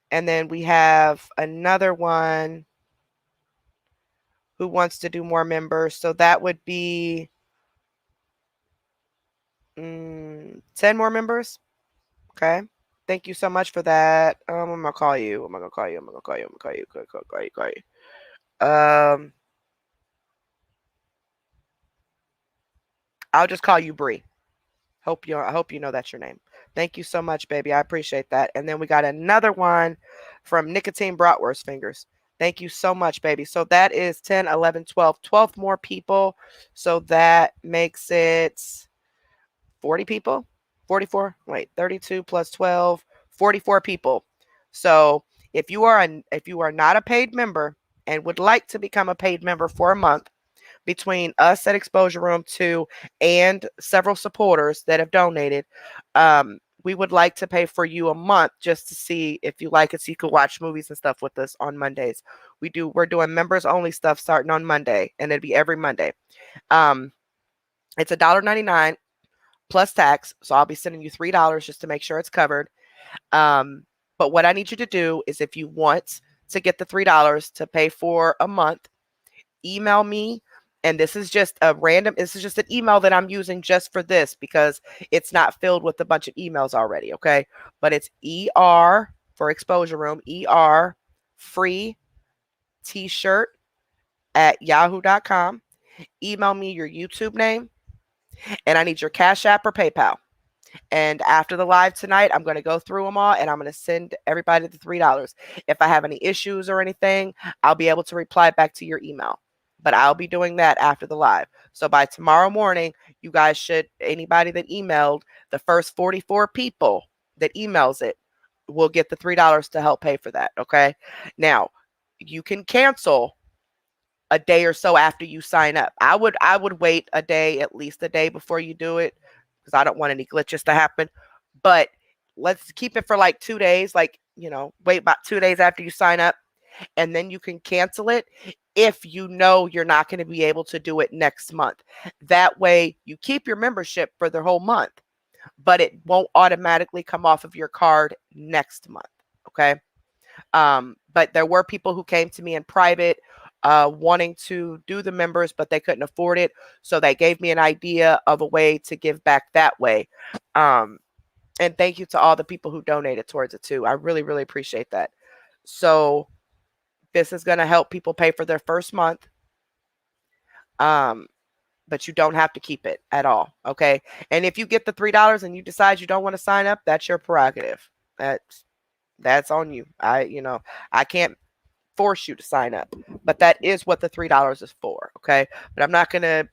And then we have another one who wants to do more members. So that would be 10 more members. Okay. Thank you so much for that. I'm gonna call you. I'm gonna call you. I'm gonna call you. I'm gonna call you. I'll just call you Bree. I hope you know that's your name. Thank you so much, baby. I appreciate that. And then we got another one from Nicotine Bratwurst Fingers. Thank you so much, baby. So that is 10, 11, 12. 12 more people. So that makes it 40 people. 44. Wait, 32 plus 12. 44 people. So if you are not a paid member and would like to become a paid member for a month, between us at Exposure Room 2 and several supporters that have donated, we would like to pay for you a month just to see if you like it, so you can watch movies and stuff with us on Mondays. We're doing members only stuff starting on Monday, and it'll be every Monday. It's $1.99 plus tax, so I'll be sending you $3 just to make sure it's covered. But what I need you to do is, if you want to get the $3 to pay for a month, email me. And this is just an email that I'm using just for this because it's not filled with a bunch of emails already. Okay. But it's ER for Exposure Room, ER free t-shirt at yahoo.com. Email me your YouTube name, and I need your Cash App or PayPal. And after the live tonight, I'm going to go through them all, and I'm going to send everybody the $3. If I have any issues or anything, I'll be able to reply back to your email. But I'll be doing that after the live. So by tomorrow morning, you guys anybody that emailed, the first 44 people that emails it will get the $3 to help pay for that. Okay. Now, you can cancel a day or so after you sign up. I would wait at least a day before you do it, because I don't want any glitches to happen. But let's keep it for like 2 days, wait about 2 days after you sign up, and then you can cancel it if you know you're not going to be able to do it next month. That way you keep your membership for the whole month, but it won't automatically come off of your card next month. Okay. But there were people who came to me in private wanting to do the members, but they couldn't afford it. So they gave me an idea of a way to give back that way. And thank you to all the people who donated towards it too. I really, really appreciate that. So this is going to help people pay for their first month. but you don't have to keep it at all. Okay. And if you get the $3 and you decide you don't want to sign up, that's your prerogative. That's on you. I can't force you to sign up, but that is what the $3 is for. Okay. But I'm not going to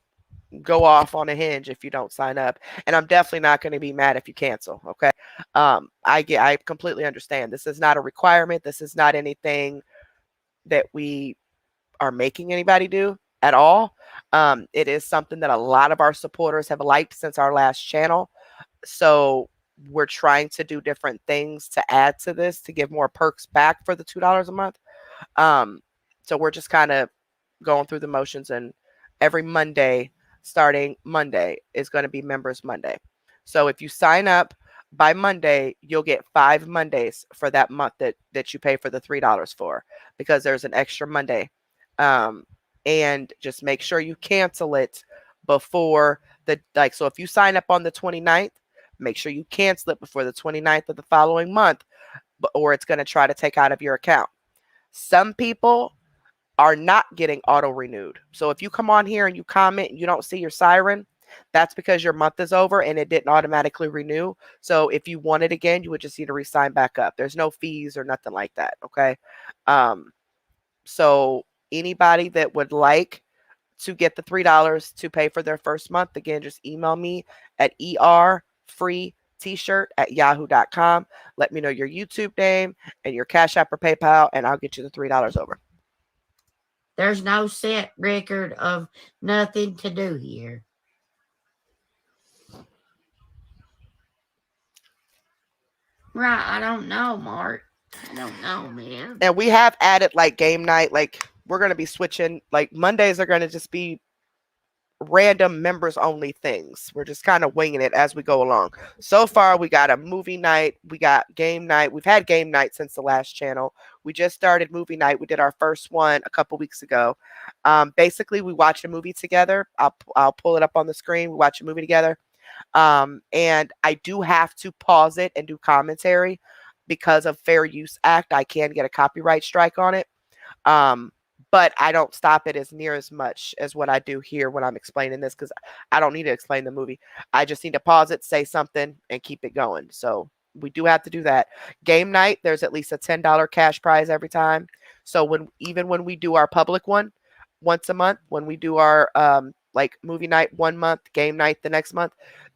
go off on a hinge if you don't sign up, and I'm definitely not going to be mad if you cancel. Okay. I completely understand. This is not a requirement. This is not anything that we are making anybody do at all. It is something that a lot of our supporters have liked since our last channel. So we're trying to do different things to add to this to give more perks back for the $2 a month. So we're just kind of going through the motions, and every Monday, starting Monday, is going to be Members Monday. So if you sign up by Monday, you'll get 5 Mondays for that month that you pay for the $3 for, because there's an extra Monday. And just make sure you cancel it before so if you sign up on the 29th, make sure you cancel it before the 29th of the following month, or it's going to try to take out of your account. Some people are not getting auto renewed. So if you come on here and you comment and you don't see your siren, that's because your month is over and it didn't automatically renew. So if you want it again, you would just need to re-sign back up. There's no fees or nothing like that. Okay. So anybody that would like to get the $3 to pay for their first month, again, just email me at erfreet-shirt@yahoo.com. Let me know your YouTube name and your Cash App or PayPal, and I'll get you the $3 over. There's no set record of nothing to do here. Right, I don't know, Mark. I don't know, man. And we have added like game night. Like we're going to be switching. Like Mondays are going to just be random members only things. We're just kind of winging it as we go along. So far, we got a movie night. We got game night. We've had game night since the last channel. We just started movie night. We did our first one a couple weeks ago. Basically, we watched a movie together. I'll pull it up on the screen. We watch a movie together. And I do have to pause it and do commentary because of Fair Use Act. I can get a copyright strike on it. But I don't stop it as near as much as what I do here when I'm explaining this, because I don't need to explain the movie. I just need to pause it, say something, and keep it going. So we do have to do that. Game night, there's at least a $10 cash prize every time. So even when we do our public one once a month, when we do our like movie night 1 month, game night the next month,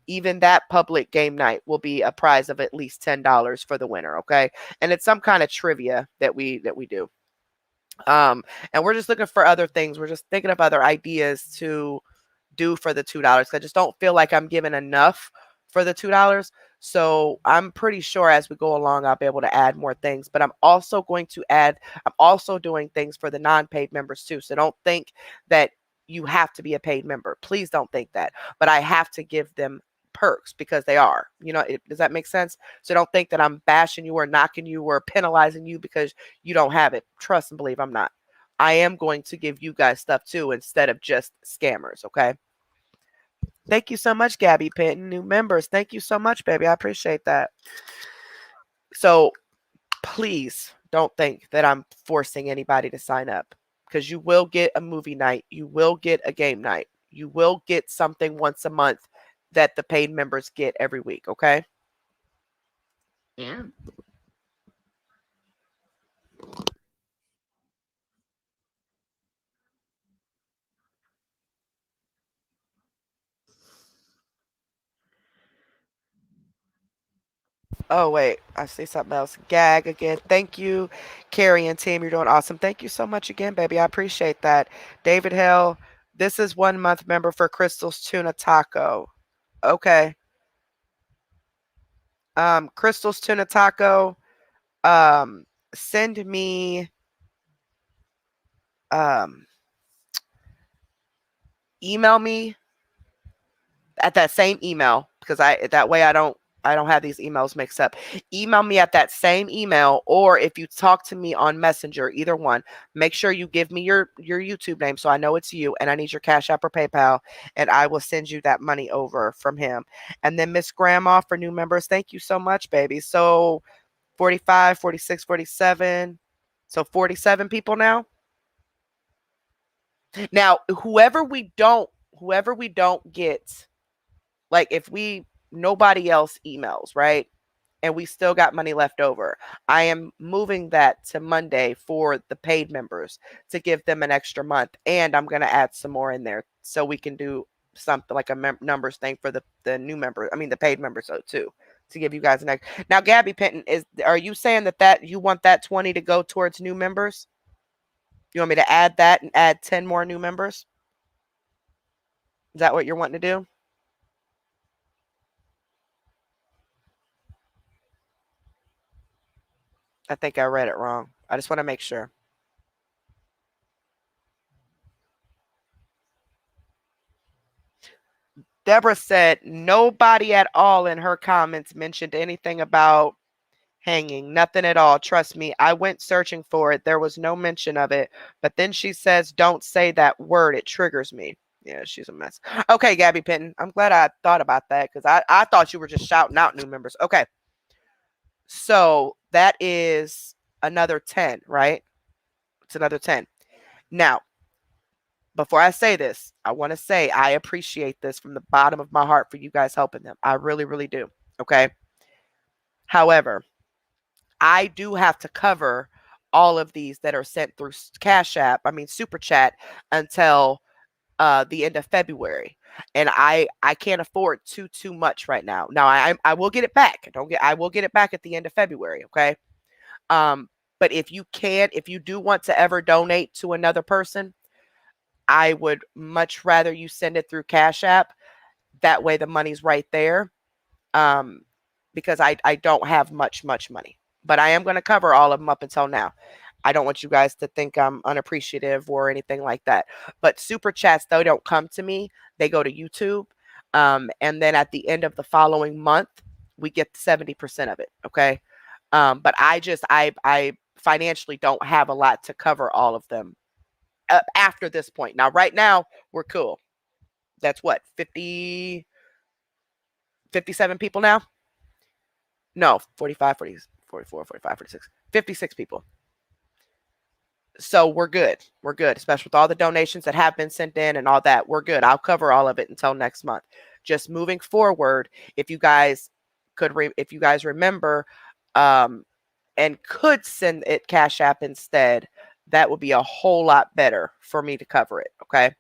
even that public game night will be a prize of at least $10 for the winner. Okay. And it's some kind of trivia that we do. And we're just looking for other things. We're just thinking of other ideas to do for the $2. I just don't feel like I'm giving enough for the $2. So I'm pretty sure as we go along, I'll be able to add more things. But I'm also doing things for the non-paid members too. So don't think that you have to be a paid member. Please don't think that. But I have to give them perks because they are. Does that make sense? So don't think that I'm bashing you or knocking you or penalizing you because you don't have it. Trust and believe I'm not. I am going to give you guys stuff too instead of just scammers. Okay. Thank you so much, Gabby Pinton. New members. Thank you so much, baby. I appreciate that. So please don't think that I'm forcing anybody to sign up, because you will get a movie night. You will get a game night. You will get something once a month that the paid members get every week. Okay. Yeah. Oh, wait. I see something else. Gag again. Thank you, Carrie and team. You're doing awesome. Thank you so much again, baby. I appreciate that. David Hill, this is 1 month member for Crystal's Tuna Taco. Okay. Crystal's Tuna Taco. Send me email me at that same email, because that way I don't have these emails mixed up. Email me at that same email, or if you talk to me on Messenger, either one, make sure you give me your YouTube name so I know it's you, and I need your Cash App or PayPal, and I will send you that money over from him. And then Miss Grandma for new members, thank you so much, baby. So 45, 46, 47. So 47 people now. Now, whoever we don't whoever we don't get, like if nobody else emails, right? And we still got money left over, I am moving that to Monday for the paid members to give them an extra month. And I'm going to add some more in there so we can do something like a numbers thing for the new members. I mean, the paid members too, to give you guys an extra. Now, Gabby Penton, are you saying that you want that 20 to go towards new members? You want me to add that and add 10 more new members? Is that what you're wanting to do? I think I read it wrong. I just want to make sure. Deborah said nobody at all in her comments mentioned anything about hanging. Nothing at all. Trust me. I went searching for it. There was no mention of it. But then she says, don't say that word. It triggers me. Yeah, she's a mess. Okay, Gabby Penton. I'm glad I thought about that because I thought you were just shouting out new members. Okay. So that is another 10, right? It's another 10. Now, before I say this, I want to say I appreciate this from the bottom of my heart for you guys helping them. I really, really do. Okay. However, I do have to cover all of these that are sent through Cash App, Super Chat, until the end of February. And I can't afford too much right now. Now I will get it back. I will get it back at the end of February. Okay. But if you do want to ever donate to another person, I would much rather you send it through Cash App. That way the money's right there. Because I don't have much money. But I am going to cover all of them up until now. I don't want you guys to think I'm unappreciative or anything like that. But super chats, though, don't come to me. They go to YouTube. And then at the end of the following month, we get 70% of it. Okay. But I financially don't have a lot to cover all of them after this point. Now, right now, we're cool. That's what, 57 people now? No, 45, 40, 44, 45, 46, 56 people. So we're good. We're good, especially with all the donations that have been sent in and all that. We're good. I'll cover all of it until next month. Just moving forward, if you guys remember and could send it Cash App instead, that would be a whole lot better for me to cover it. Okay.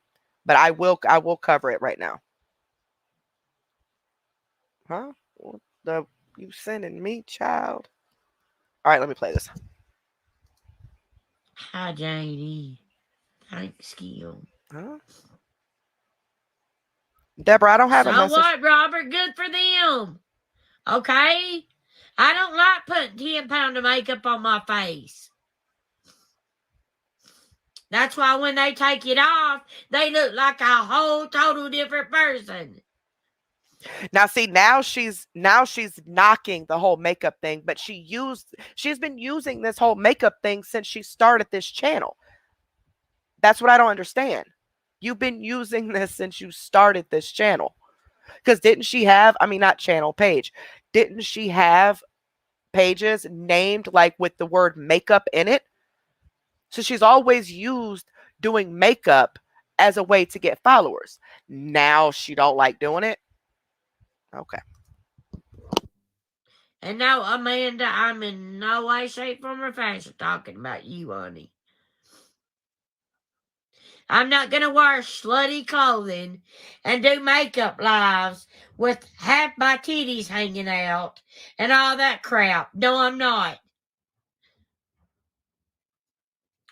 But I will cover it right now. Huh? What you sending me, child? All right, let me play this. Hi, JD. Thanks, Gil. Huh? Deborah, I don't have a message. So what, Robert? Good for them. Okay? I don't like putting 10 pounds of makeup on my face. That's why when they take it off, they look like a whole total different person. Now, see, now she's knocking the whole makeup thing, but she's been using this whole makeup thing since she started this channel. That's what I don't understand. You've been using this since you started this channel. Because didn't she have, not channel, page. Didn't she have pages named like with the word makeup in it? So she's always used doing makeup as a way to get followers. Now she don't like doing it. Okay. And no, Amanda, I'm in no way, shape, form, or fashion talking about you, honey. I'm not going to wear slutty clothing and do makeup lives with half my titties hanging out and all that crap. No, I'm not.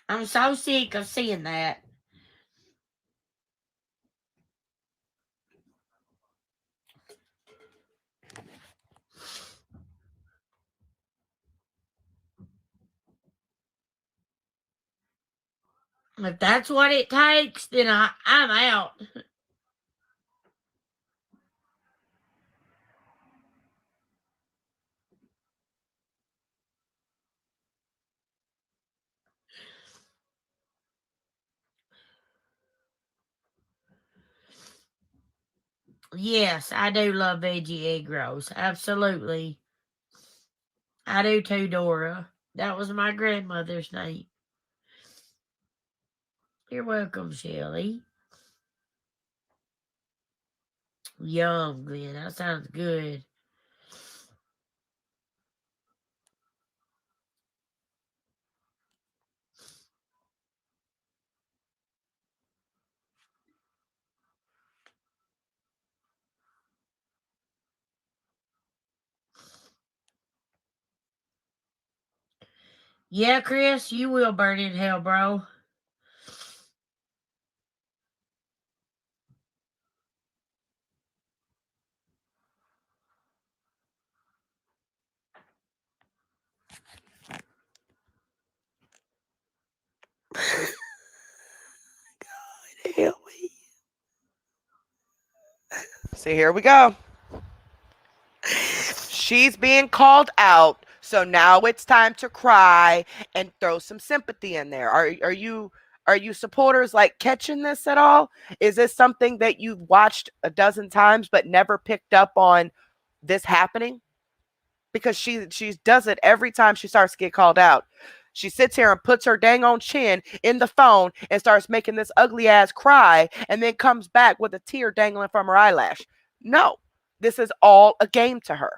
I'm so sick of seeing that. If that's what it takes, then I'm out. Yes, I do love veggie egg rolls. Absolutely. I do too, Dora. That was my grandmother's name. You're welcome, Shelley. Yum, Glenn. That sounds good. Yeah, Chris, you will burn in hell, bro. Help me. See, here we go. She's being called out, so now it's time to cry and throw some sympathy in there. Are you supporters like catching this at all? Is this something that you've watched a dozen times but never picked up on this happening? Because she does it every time she starts to get called out. She sits here and puts her dang on chin in the phone and starts making this ugly ass cry and then comes back with a tear dangling from her eyelash. No, this is all a game to her.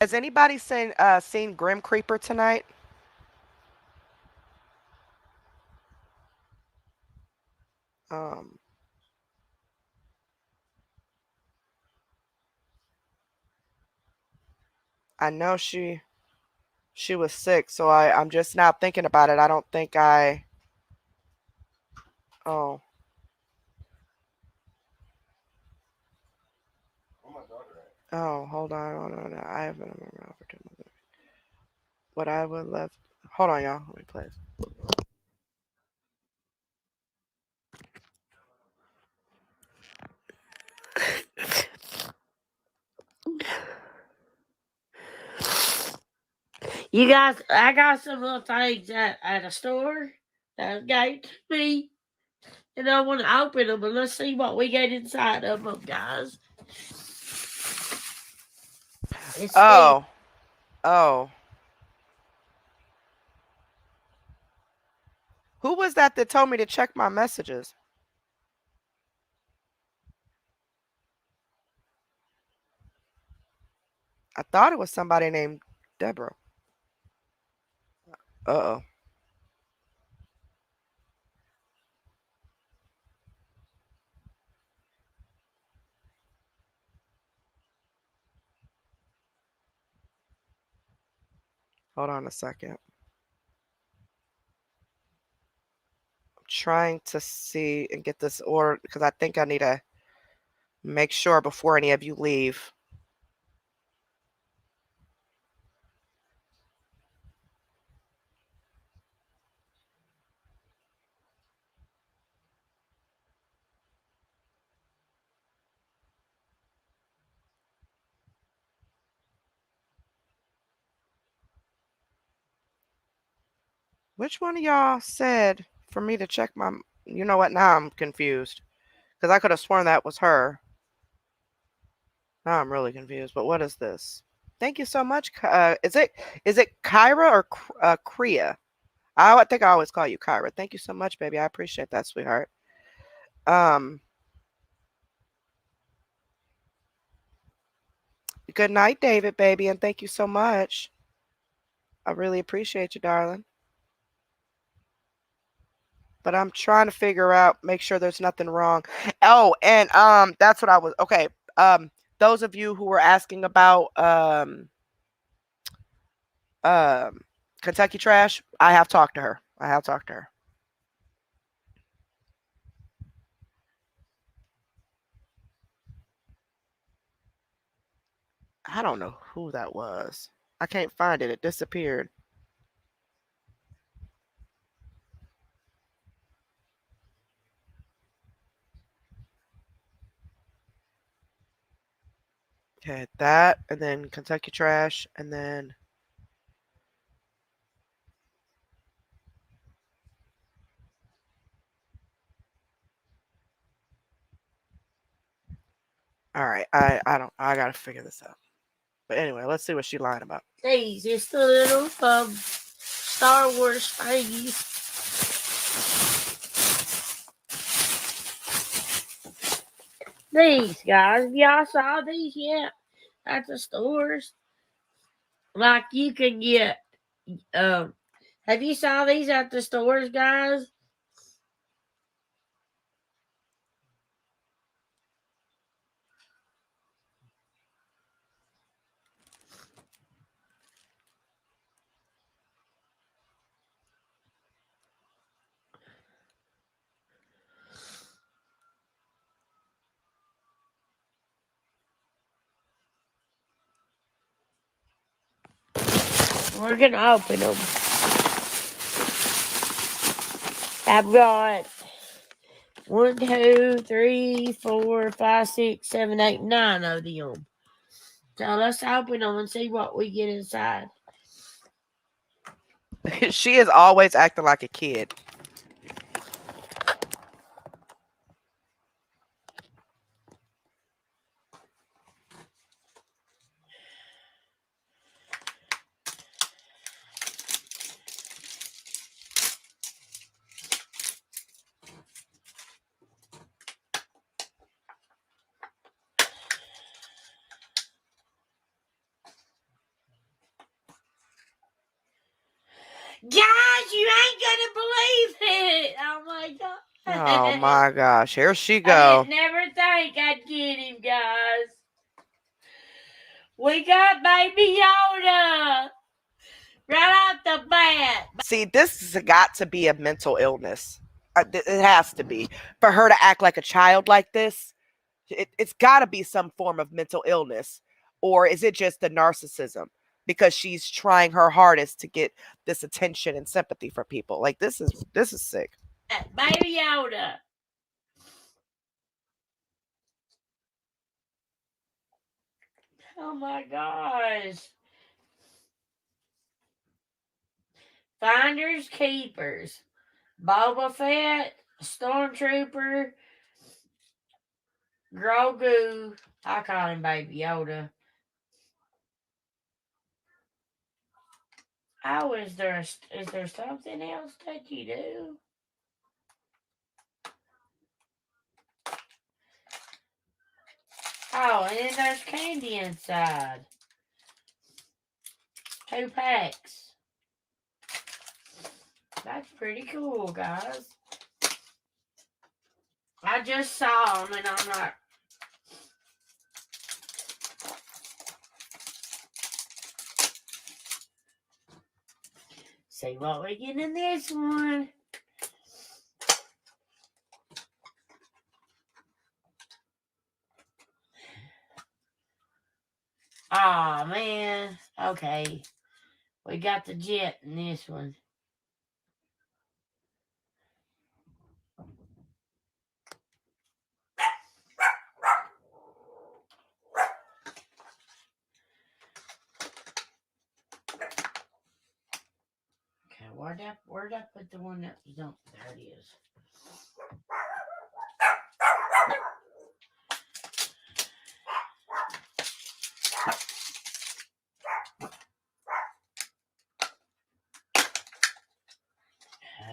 Has anybody seen Grim Creeper tonight? Um, I know she was sick, so I'm just now thinking about it. I don't think I. Oh, Where my daughter at? oh, hold on. I haven't remembered opportunity. What I would love. Hold on, y'all. Let me play this. You guys, I got some little things at a store that gave to me, and I want to open them and let's see what we get inside of them, guys. It's Oh, oh. Who was that told me to check my messages? I thought it was somebody named Deborah. Uh oh. Hold on a second. I'm trying to see and get this order because I think I need to make sure before any of you leave. Which one of y'all said for me to check my? You know what? Now I'm confused because I could have sworn that was her. Now I'm really confused. But what is this? Thank you so much. Is it Kyra or Kriya? I think I always call you Kyra. Thank you so much, baby. I appreciate that, sweetheart. Um, Good night, David, baby, and thank you so much. I really appreciate you, darling. But I'm trying to figure out, make sure there's nothing wrong. Oh, and that's what I was okay. Those of you who were asking about um Kentucky Trash, I have talked to her. I have talked to her. I don't know who that was. I can't find it. It disappeared. Okay, that, and then Kentucky Trash, and then All right. I gotta figure this out. But anyway, let's see what she's lying about. These is the little Star Wars figgies. These guys, y'all saw these yet at the stores? Like you can get, have you saw these at the stores, guys? We're gonna open them. I've got 1, 2, 3, 4, 5, 6, 7, 8, 9 of them. So let's open them and see what we get inside. She is always acting like a kid. Guys, you ain't gonna believe it! Oh my god! Oh my gosh, here she I go. didn't never think I'd get him, guys. We got Baby Yoda right off the bat. See, this has got to be a mental illness. It has to be for her to act like a child like this. It's got to be some form of mental illness, or is it just the narcissism? Because she's trying her hardest to get this attention and sympathy for people. Like this is sick. Baby Yoda. Oh my gosh. Finders Keepers. Boba Fett, Stormtrooper, Grogu. I call him Baby Yoda. Oh, is there something else that you do? Oh, and then there's candy inside. 2 packs. That's pretty cool, guys. I just saw them and I'm like, see what we get in this one. Oh man. Okay. We got the jet in this one. Okay, where'd I put the one that you don't? There it is.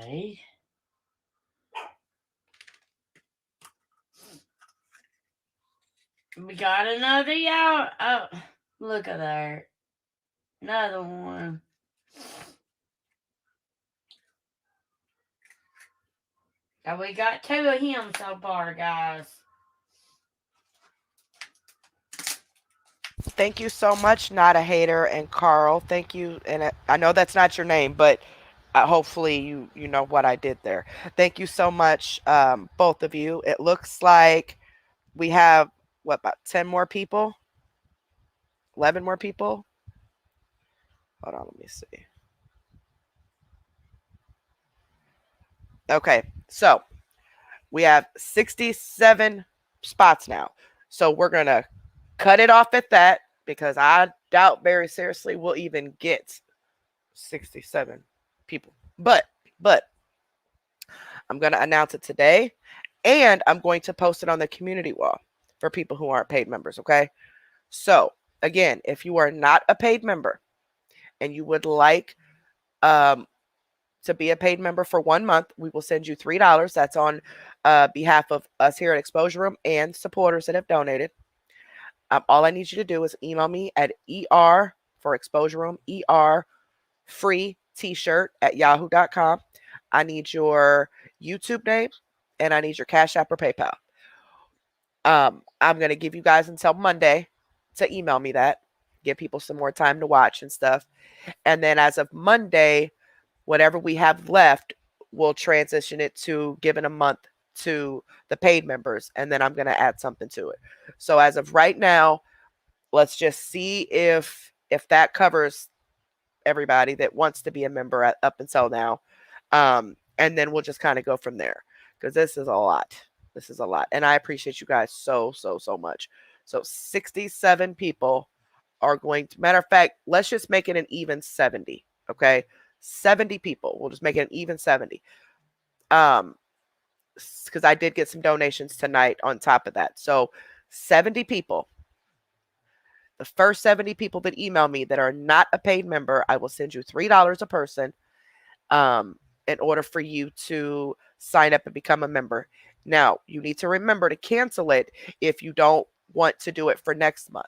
Okay. We got another yacht. Oh, look at there. Another one. And we got 2 of him so far, guys. Thank you so much, Not a Hater and Carl. Thank you, and I know that's not your name, but hopefully you know what I did there. Thank you so much, both of you. It looks like we have what, about 10 more people, 11 more people. Hold on, let me see. Okay, so we have 67 spots now. So we're gonna cut it off at that because I doubt very seriously we'll even get 67 people. But I'm gonna announce it today, and I'm going to post it on the community wall. for people who aren't paid members. Okay. So again, if you are not a paid member and you would like to be a paid member for 1 month, we will send you $3. That's on behalf of us here at Exposure Room and supporters that have donated. All I need you to do is email me at ER for Exposure Room, ER free t-shirt at yahoo.com. I need your YouTube name and I need your Cash App or PayPal. I'm going to give you guys until Monday to email me that, give people some more time to watch and stuff. And then as of Monday, whatever we have left, we'll transition it to giving a month to the paid members. And then I'm going to add something to it. So as of right now, let's just see if that covers everybody that wants to be a member up until now. And then we'll just kind of go from there, because this is a lot. This is a lot. And I appreciate you guys so much. So 67 people are going to, matter of fact, let's just make it an even 70. Okay. 70 people. We'll just make it an even 70. Because I did get some donations tonight on top of that. So 70 people. The first 70 people that email me that are not a paid member, I will send you $3 a person in order for you to sign up and become a member. Now, you need to remember to cancel it if you don't want to do it for next month.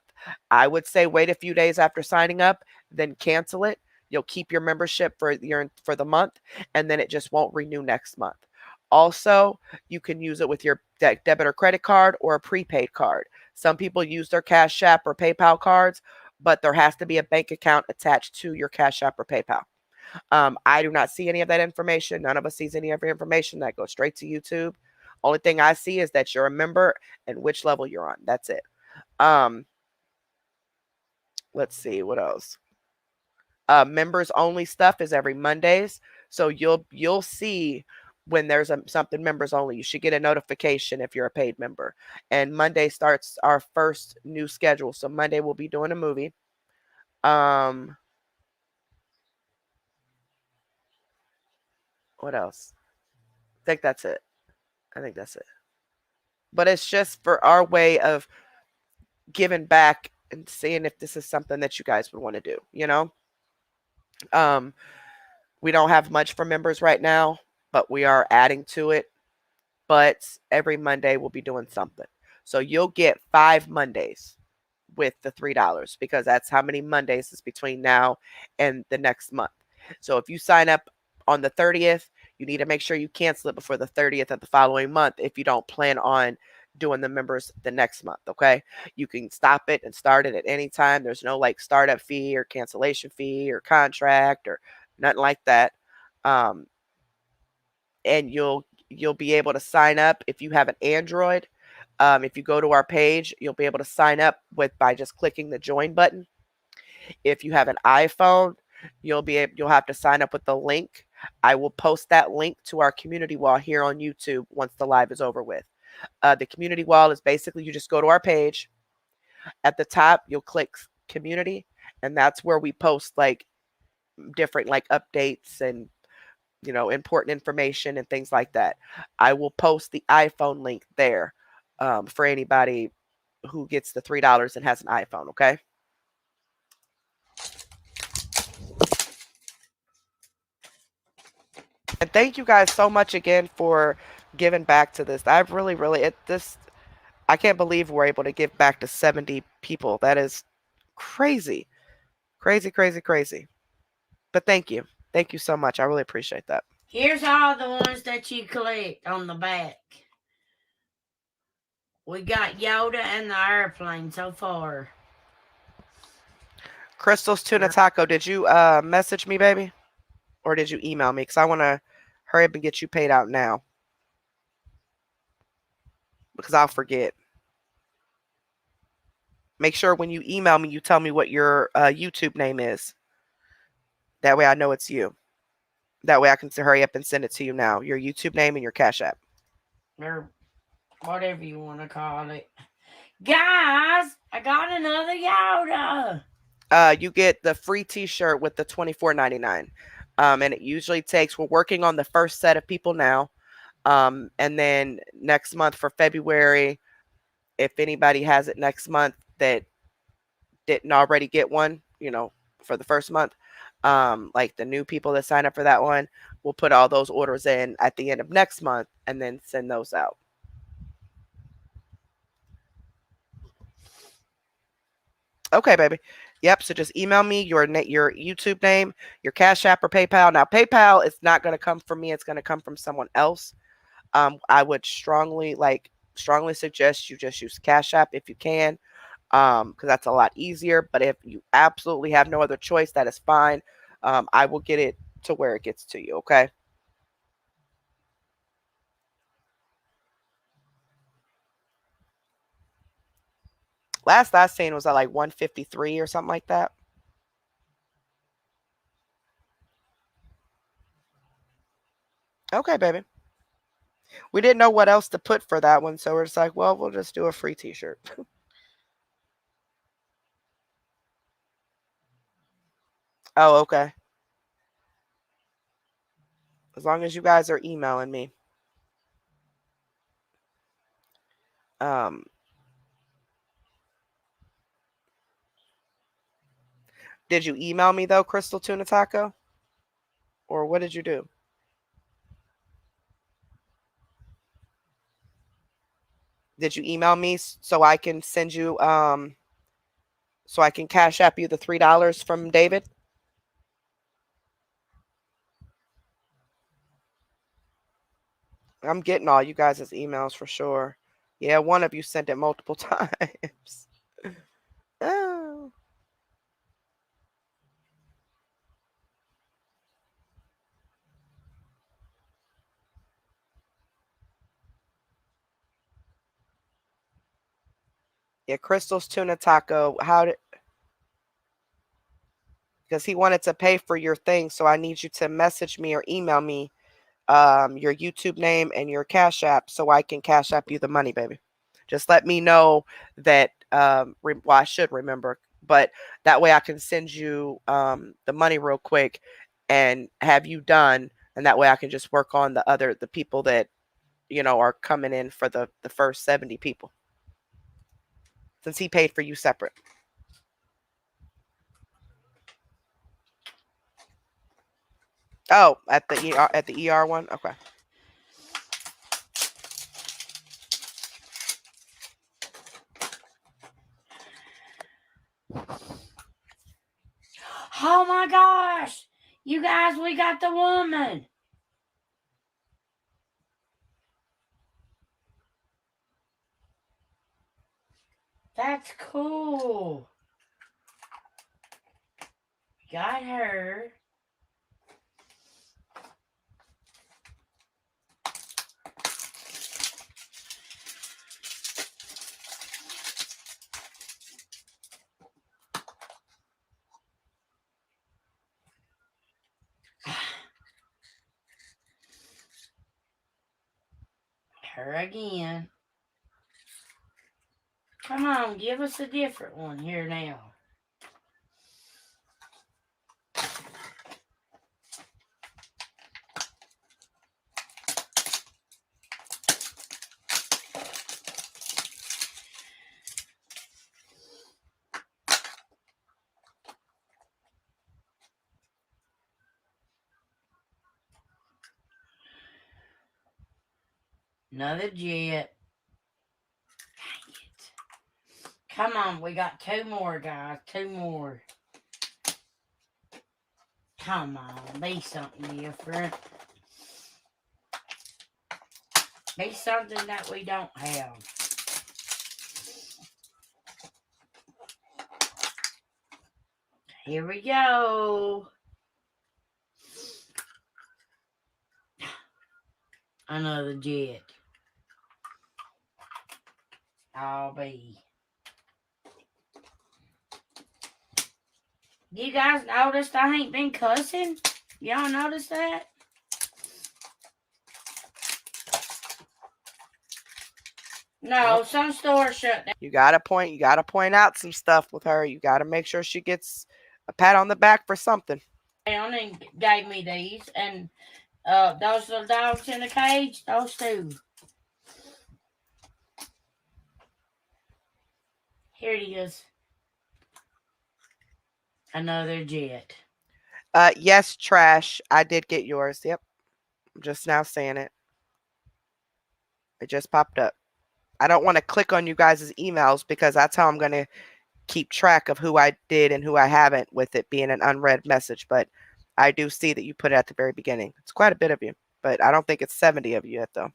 I would say wait a few days after signing up, then cancel it. You'll keep your membership for the month, and then it just won't renew next month. Also, you can use it with your debit or credit card or a prepaid card. Some people use their Cash App or PayPal cards, but there has to be a bank account attached to your Cash App or PayPal. I do not see any of that information. None of us sees any of your information. That goes straight to YouTube. Only thing I see is that you're a member and which level you're on. That's it. Let's see what else. Members only stuff is every Mondays. So you'll see when there's something members only. You should get a notification if you're a paid member. And Monday starts our first new schedule. So Monday we'll be doing a movie. What else? I think that's it. But it's just for our way of giving back and seeing if this is something that you guys would want to do, you know? We don't have much for members right now, but we are adding to it. But every Monday we'll be doing something. So you'll get 5 Mondays with the $3 because that's how many Mondays is between now and the next month. So if you sign up on the 30th, you need to make sure you cancel it before the 30th of the following month if you don't plan on doing the members the next month. Okay. You can stop it and start it at any time. There's no like startup fee or cancellation fee or contract or nothing like that. And you'll be able to sign up if you have an Android. If you go to our page, you'll be able to sign up by just clicking the join button. If you have an iPhone, you'll have to sign up with the link. I will post that link to our community wall here on YouTube once the live is over with. The community wall is basically you just go to our page. At the top, you'll click community, and that's where we post like different like updates and important information and things like that. I will post the iPhone link there for anybody who gets the $3 and has an iPhone. Okay. And thank you guys so much again for giving back to this. I can't believe we're able to give back to 70 people. That is crazy. Crazy. But thank you. Thank you so much. I really appreciate that. Here's all the ones that you collect on the back. We got Yoda and the airplane so far. Crystal's Tuna Taco, did you message me, baby? Or did you email me? Because I want to hurry up and get you paid out now. Because I'll forget. Make sure when you email me, you tell me what your YouTube name is. That way I know it's you. That way I can hurry up and send it to you now. Your YouTube name and your Cash App. Or whatever you want to call it. Guys, I got another Yoda. You get the free t-shirt with the $24.99. And it usually takes, we're working on the first set of people now. And then next month for February, if anybody has it next month that didn't already get one, for the first month, like the new people that sign up for that one, we'll put all those orders in at the end of next month and then send those out. Okay, baby. Yep. So just email me your YouTube name, your Cash App or PayPal. Now, PayPal is not going to come from me. It's going to come from someone else. I would strongly suggest you just use Cash App if you can, because that's a lot easier. But if you absolutely have no other choice, that is fine. I will get it to where it gets to you. Okay. Last I seen was at like 153 or something like that. Okay, baby. We didn't know what else to put for that one, so we're just like, well, we'll just do a free t-shirt. Oh, okay. As long as you guys are emailing me. Did you email me though, Crystal Tuna Taco? Or what did you do? Did you email me so I can send you so I can cash app you the $3 from David? I'm getting all you guys' emails for sure. Yeah, one of you sent it multiple times. Oh. Yeah, Crystal's Tuna Taco. Because he wanted to pay for your thing, so I need you to message me or email me your YouTube name and your Cash App so I can Cash App you the money, baby. Just let me know that. Well, I should remember, but that way I can send you the money real quick and have you done, and that way I can just work on the people that are coming in for the first 70 people, since he paid for you separate. Oh, at the ER one, okay. Oh my gosh. You guys, we got the woman. That's cool. Got her. Her again. Come on, give us a different one here now. Another jet. Dang it. Come on, we got two more, guys. Two more. Come on, be something different. Be something that we don't have. Here we go. Another jet. I'll be. You guys noticed I ain't been cussing? Y'all notice that? No, some stores shut down. You gotta point out some stuff with her. You gotta make sure she gets a pat on the back for something. And gave me these, and those little dogs in the cage, those two. Here it is. Another jet. Yes, trash. I did get yours. Yep. I'm just now saying it. It just popped up. I don't want to click on you guys' emails because that's how I'm going to keep track of who I did and who I haven't with it being an unread message. But I do see that you put it at the very beginning. It's quite a bit of you, but I don't think it's 70 of you yet, though.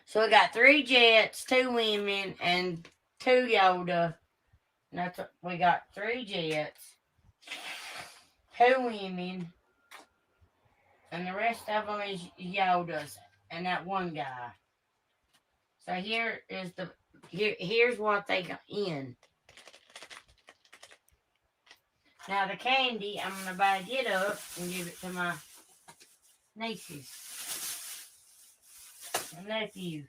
So we got 3 jets, 2 women, and 2 Yoda. And that's what we got. 3 jets, 2 women, and the rest of them is Yodas, and that one guy. So here's what they got in. Now the candy, I'm gonna bag it up and give it to my nieces and nephews.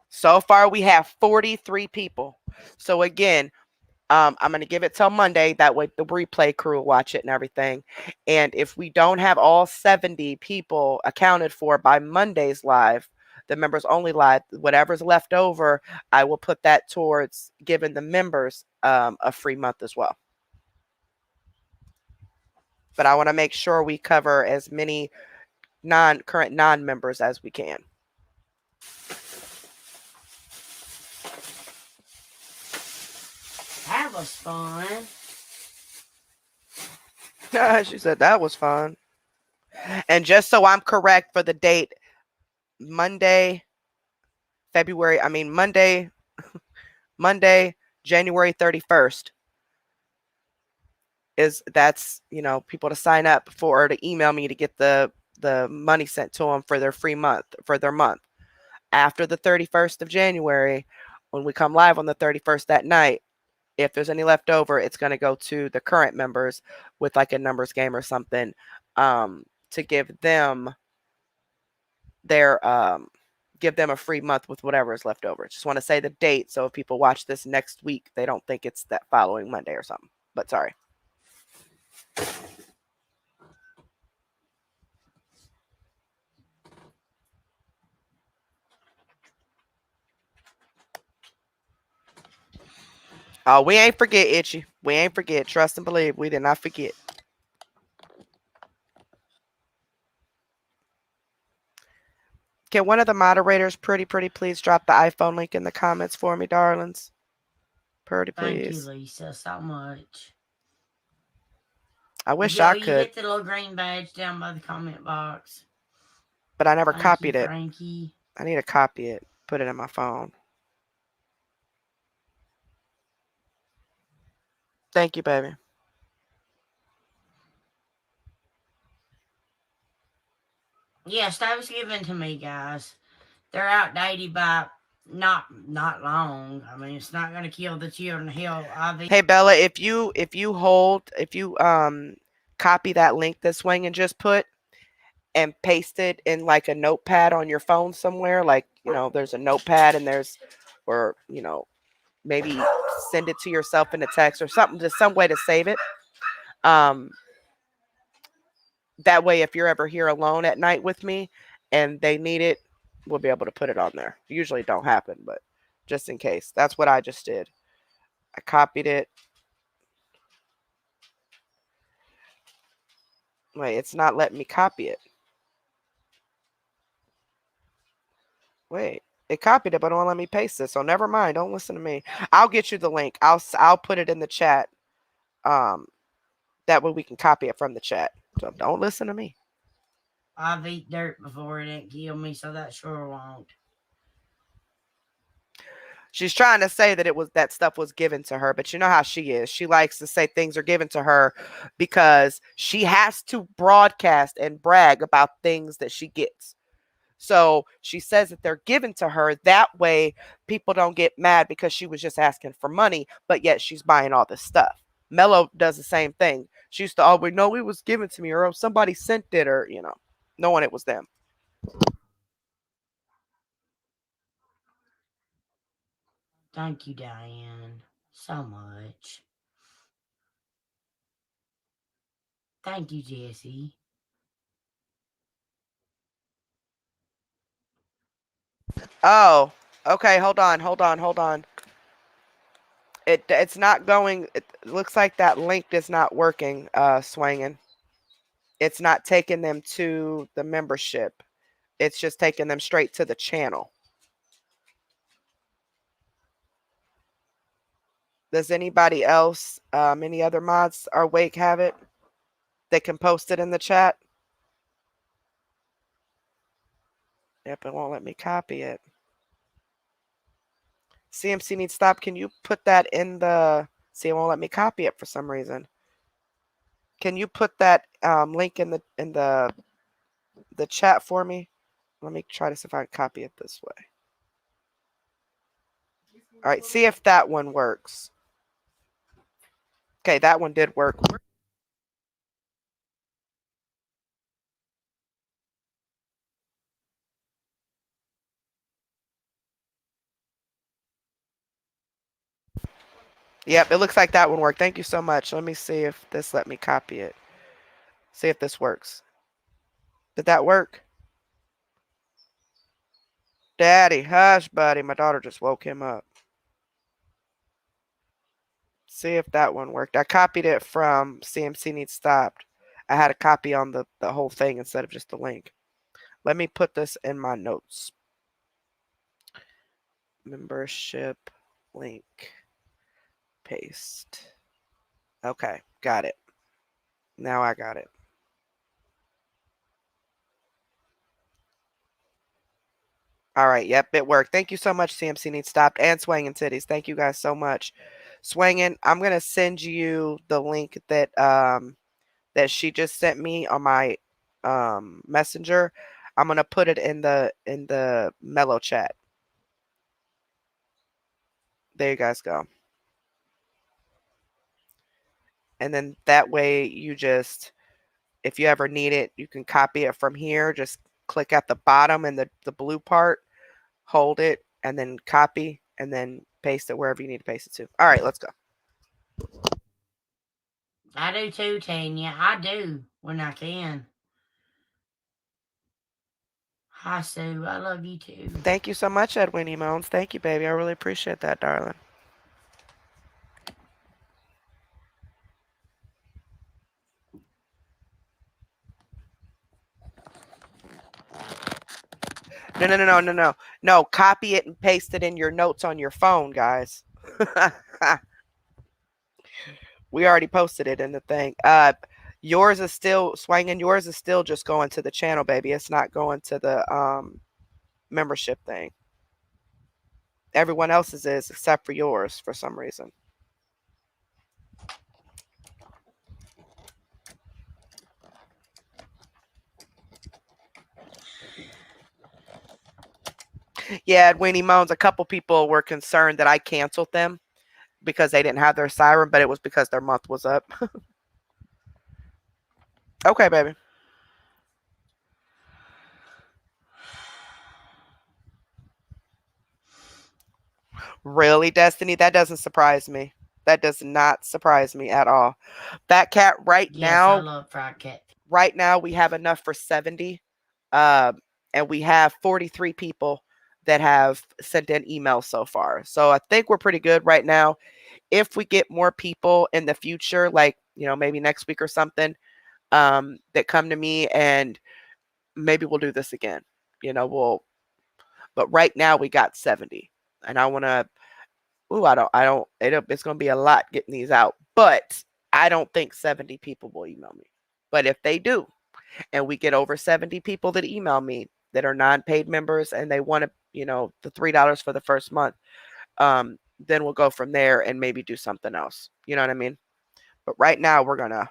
So far, we have 43 people. So again, I'm going to give it till Monday. That way the replay crew will watch it and everything. And if we don't have all 70 people accounted for by Monday's live, the members only live, whatever's left over, I will put that towards giving the members a free month as well. But I want to make sure we cover as many current non-members as we can. That was fun. She said that was fun. And just so I'm correct for the date, Monday, January 31st that's people to sign up for or to email me to get the money sent to them for their free month, for their month. After the 31st of January, when we come live on the 31st that night, if there's any left over, it's going to go to the current members with like a numbers game or something, to give them a free month with whatever is left over. Just want to say the date so if people watch this next week, they don't think it's that following Monday or something. But sorry. Oh, we ain't forget, Itchy. We ain't forget. Trust and believe. We did not forget. Can one of the moderators, pretty please drop the iPhone link in the comments for me, darlings? Pretty please. Thank you, Lisa, so much. I wish Joe, I you could. hit the little green badge down by the comment box. But I never copied it. Frankie. I need to copy it. Put it in my phone. Thank you, baby. Yes, that was given to me, guys. They're outdated by not long. I mean, it's not going to kill the children. Hell, Hey Bella, if you copy that link this Swing and just put and paste it in like a notepad on your phone somewhere, like there's a notepad and or maybe send it to yourself in a text or something, just some way to save it. That way, if you're ever here alone at night with me and they need it, we'll be able to put it on there. Usually it don't happen, but just in case. That's what I just did. I copied it. Wait, it's not letting me copy it. Wait, it copied it, but it won't let me paste it. So never mind. Don't listen to me. I'll get you the link. I'll put it in the chat. That way we can copy it from the chat. So don't listen to me. I've eaten dirt before. It didn't kill me, so that sure won't. She's trying to say that stuff was given to her, but you know how she is. She likes to say things are given to her because she has to broadcast and brag about things that she gets. So she says that they're given to her. That way people don't get mad because she was just asking for money, but yet she's buying all this stuff. Mello does the same thing. She used to always know it was given to me, or somebody sent it, or knowing it was them. Thank you, Diane, so much. Thank you, Jesse. Oh, Okay, hold on. It's not going. It looks like that link is not working. Swangin'. It's not taking them to the membership. It's just taking them straight to the channel. Does anybody else, any other mods or Wake have it? They can post it in the chat. Yep, it won't let me copy it. CMC needs stop. Can you put that in the? See, it won't let me copy it for some reason. Can you put that link in the chat for me? Let me try to see if I can copy it this way. All right, see if that one works. Okay, that one did work. Yep, it looks like that one worked. Thank you so much. Let me see if this let me copy it. See if this works. Did that work? Daddy, hush, buddy. My daughter just woke him up. See if that one worked. I copied it from CMC Needs Stopped. I had a copy on the whole thing instead of just the link. Let me put this in my notes. Membership link. Paste. Okay, got it. Now I got it. All right, yep, it worked. Thank you so much, CMC Needs Stopped and Swangin' Titties. Thank you guys so much. Swangin', I'm gonna send you the link that that she just sent me on my messenger. I'm gonna put it in the mellow chat. There you guys go. And then that way you just, if you ever need it, you can copy it from here. Just click at the bottom and the blue part, hold it, and then copy, and then paste it wherever you need to paste it to. All right, let's go. I do too, Tanya. I do when I can. Hi, Sue. I love you too. Thank you so much, Edwin Emones. Thank you, baby. I really appreciate that, darling. No. Copy it and paste it in your notes on your phone, guys. We already posted it in the thing. Yours is still swinging. Yours is still just going to the channel, baby. It's not going to the membership thing. Everyone else's is except for yours for some reason. Yeah, Winnie Moans, a couple people were concerned that I canceled them because they didn't have their siren, but it was because their month was up. Okay, baby. Really, Destiny? That doesn't surprise me. That does not surprise me at all. Fat Cat, right Yes, now, I love fried cat. right now we have enough for 70. And we have 43 people that have sent in emails so far. So I think we're pretty good right now. If we get more people in the future, like, maybe next week or something, that come to me, and maybe we'll do this again. But right now we got 70. And I want to, it's going to be a lot getting these out, but I don't think 70 people will email me. But if they do, and we get over 70 people that email me that are non-paid members and they want to, the $3 for the first month, then we'll go from there and maybe do something else. You know what I mean? But right now we're going to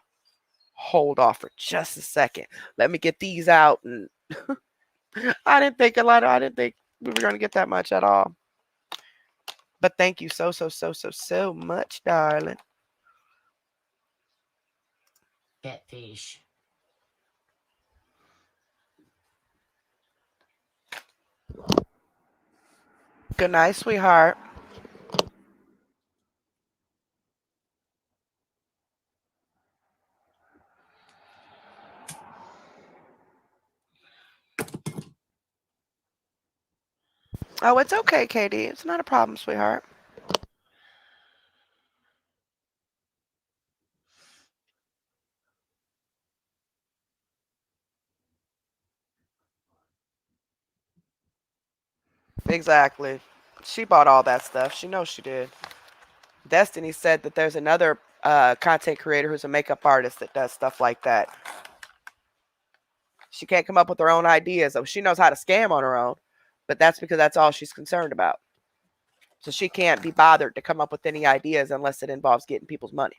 hold off for just a second. Let me get these out. And I didn't think we were going to get that much at all. But thank you so much, darling. Catfish. Good night, sweetheart. Oh, it's okay, Katie. It's not a problem, sweetheart. Exactly. She bought all that stuff. She knows she did. Destiny said that there's another content creator who's a makeup artist that does stuff like that. She can't come up with her own ideas. So she knows how to scam on her own, but that's because that's all she's concerned about. So she can't be bothered to come up with any ideas unless it involves getting people's money.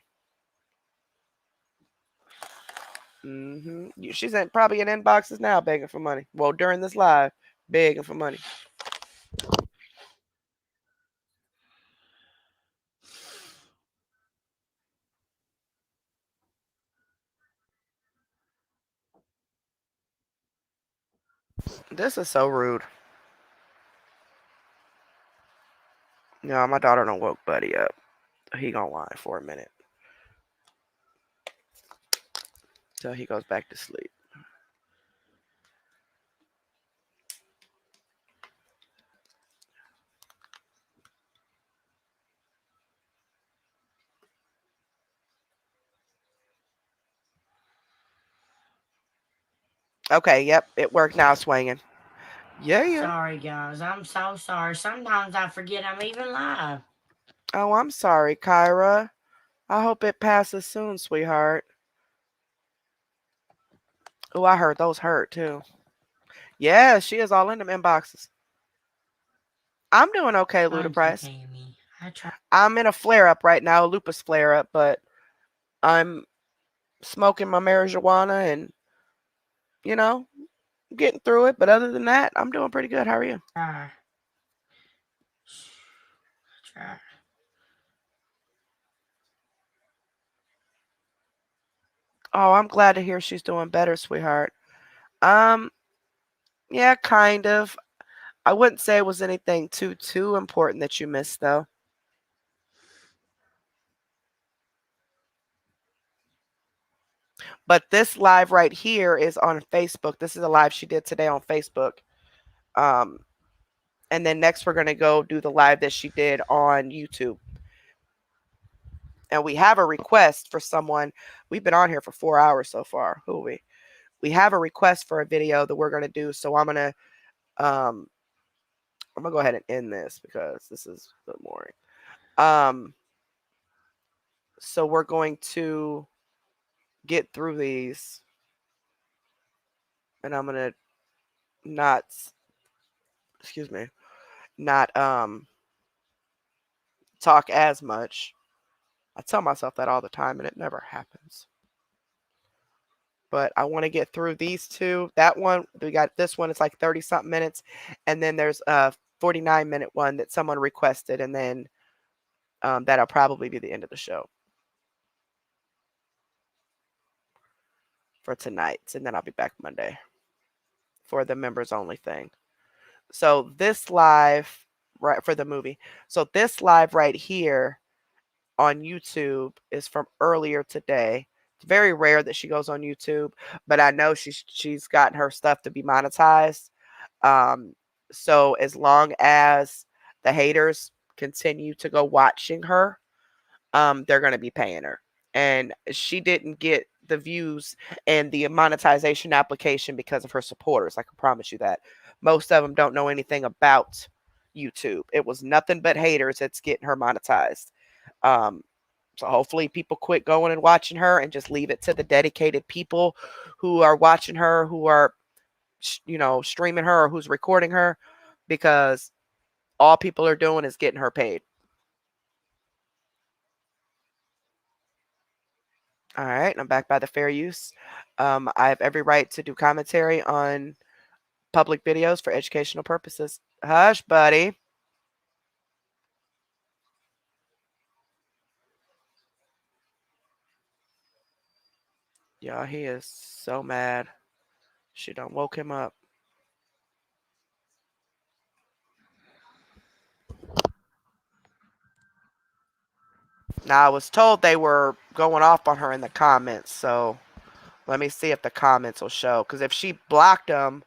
She's probably in inboxes now begging for money. Well, during this live, begging for money. This is so rude. No, my daughter don't woke Buddy up. He gonna whine for a minute till he goes back to sleep. Okay, yep, it worked now, swinging. Yeah. Sorry, guys. I'm so sorry. Sometimes I forget I'm even live. Oh, I'm sorry, Kyra. I hope it passes soon, sweetheart. Oh, I heard those hurt too. Yeah, she is all in them inboxes. I'm doing okay, Thank you, Ludaprice. Tammy. I try. I'm in a flare up right now, a lupus flare up, but I'm smoking my marijuana and, you know, getting through it. But other than that, I'm doing pretty good. How are you? Try. Oh, I'm glad to hear she's doing better, sweetheart. Um, yeah, kind of. I wouldn't say it was anything too important that you missed though. But this live right here is on Facebook. This is a live she did today on Facebook. Um, and then next we're gonna go do the live that she did on YouTube. And we have a request for someone. We've been on here for 4 hours so far. Who are we? We have a request for a video that we're gonna do. So I'm gonna go ahead and end this because this is a bit boring. So we're going to get through these, and I'm gonna not, excuse me, not talk as much. I tell myself that all the time, and it never happens. But I want to get through these two. That one, we got this one. It's like 30 something minutes, and then there's a 49-minute one that someone requested, and then that'll probably be the end of the show for tonight, and then I'll be back Monday for the members only thing. So this live, right, for the movie. So this live right here on YouTube is from earlier today. It's very rare that she goes on YouTube, but I know she's gotten her stuff to be monetized. So as long as the haters continue to go watching her, they're going to be paying her. And she didn't get the views and the monetization application because of her supporters. I can promise you that. Most of them don't know anything about YouTube. It was nothing but haters that's getting her monetized. So hopefully people quit going and watching her and just leave it to the dedicated people who are watching her, who are, streaming her or who's recording her, because all people are doing is getting her paid. All right, I'm back by the fair use. I have every right to do commentary on public videos for educational purposes. Hush, buddy. Yeah, he is so mad. She done woke him up. Now, I was told they were going off on her in the comments, so let me see if the comments will show. Because if she blocked them,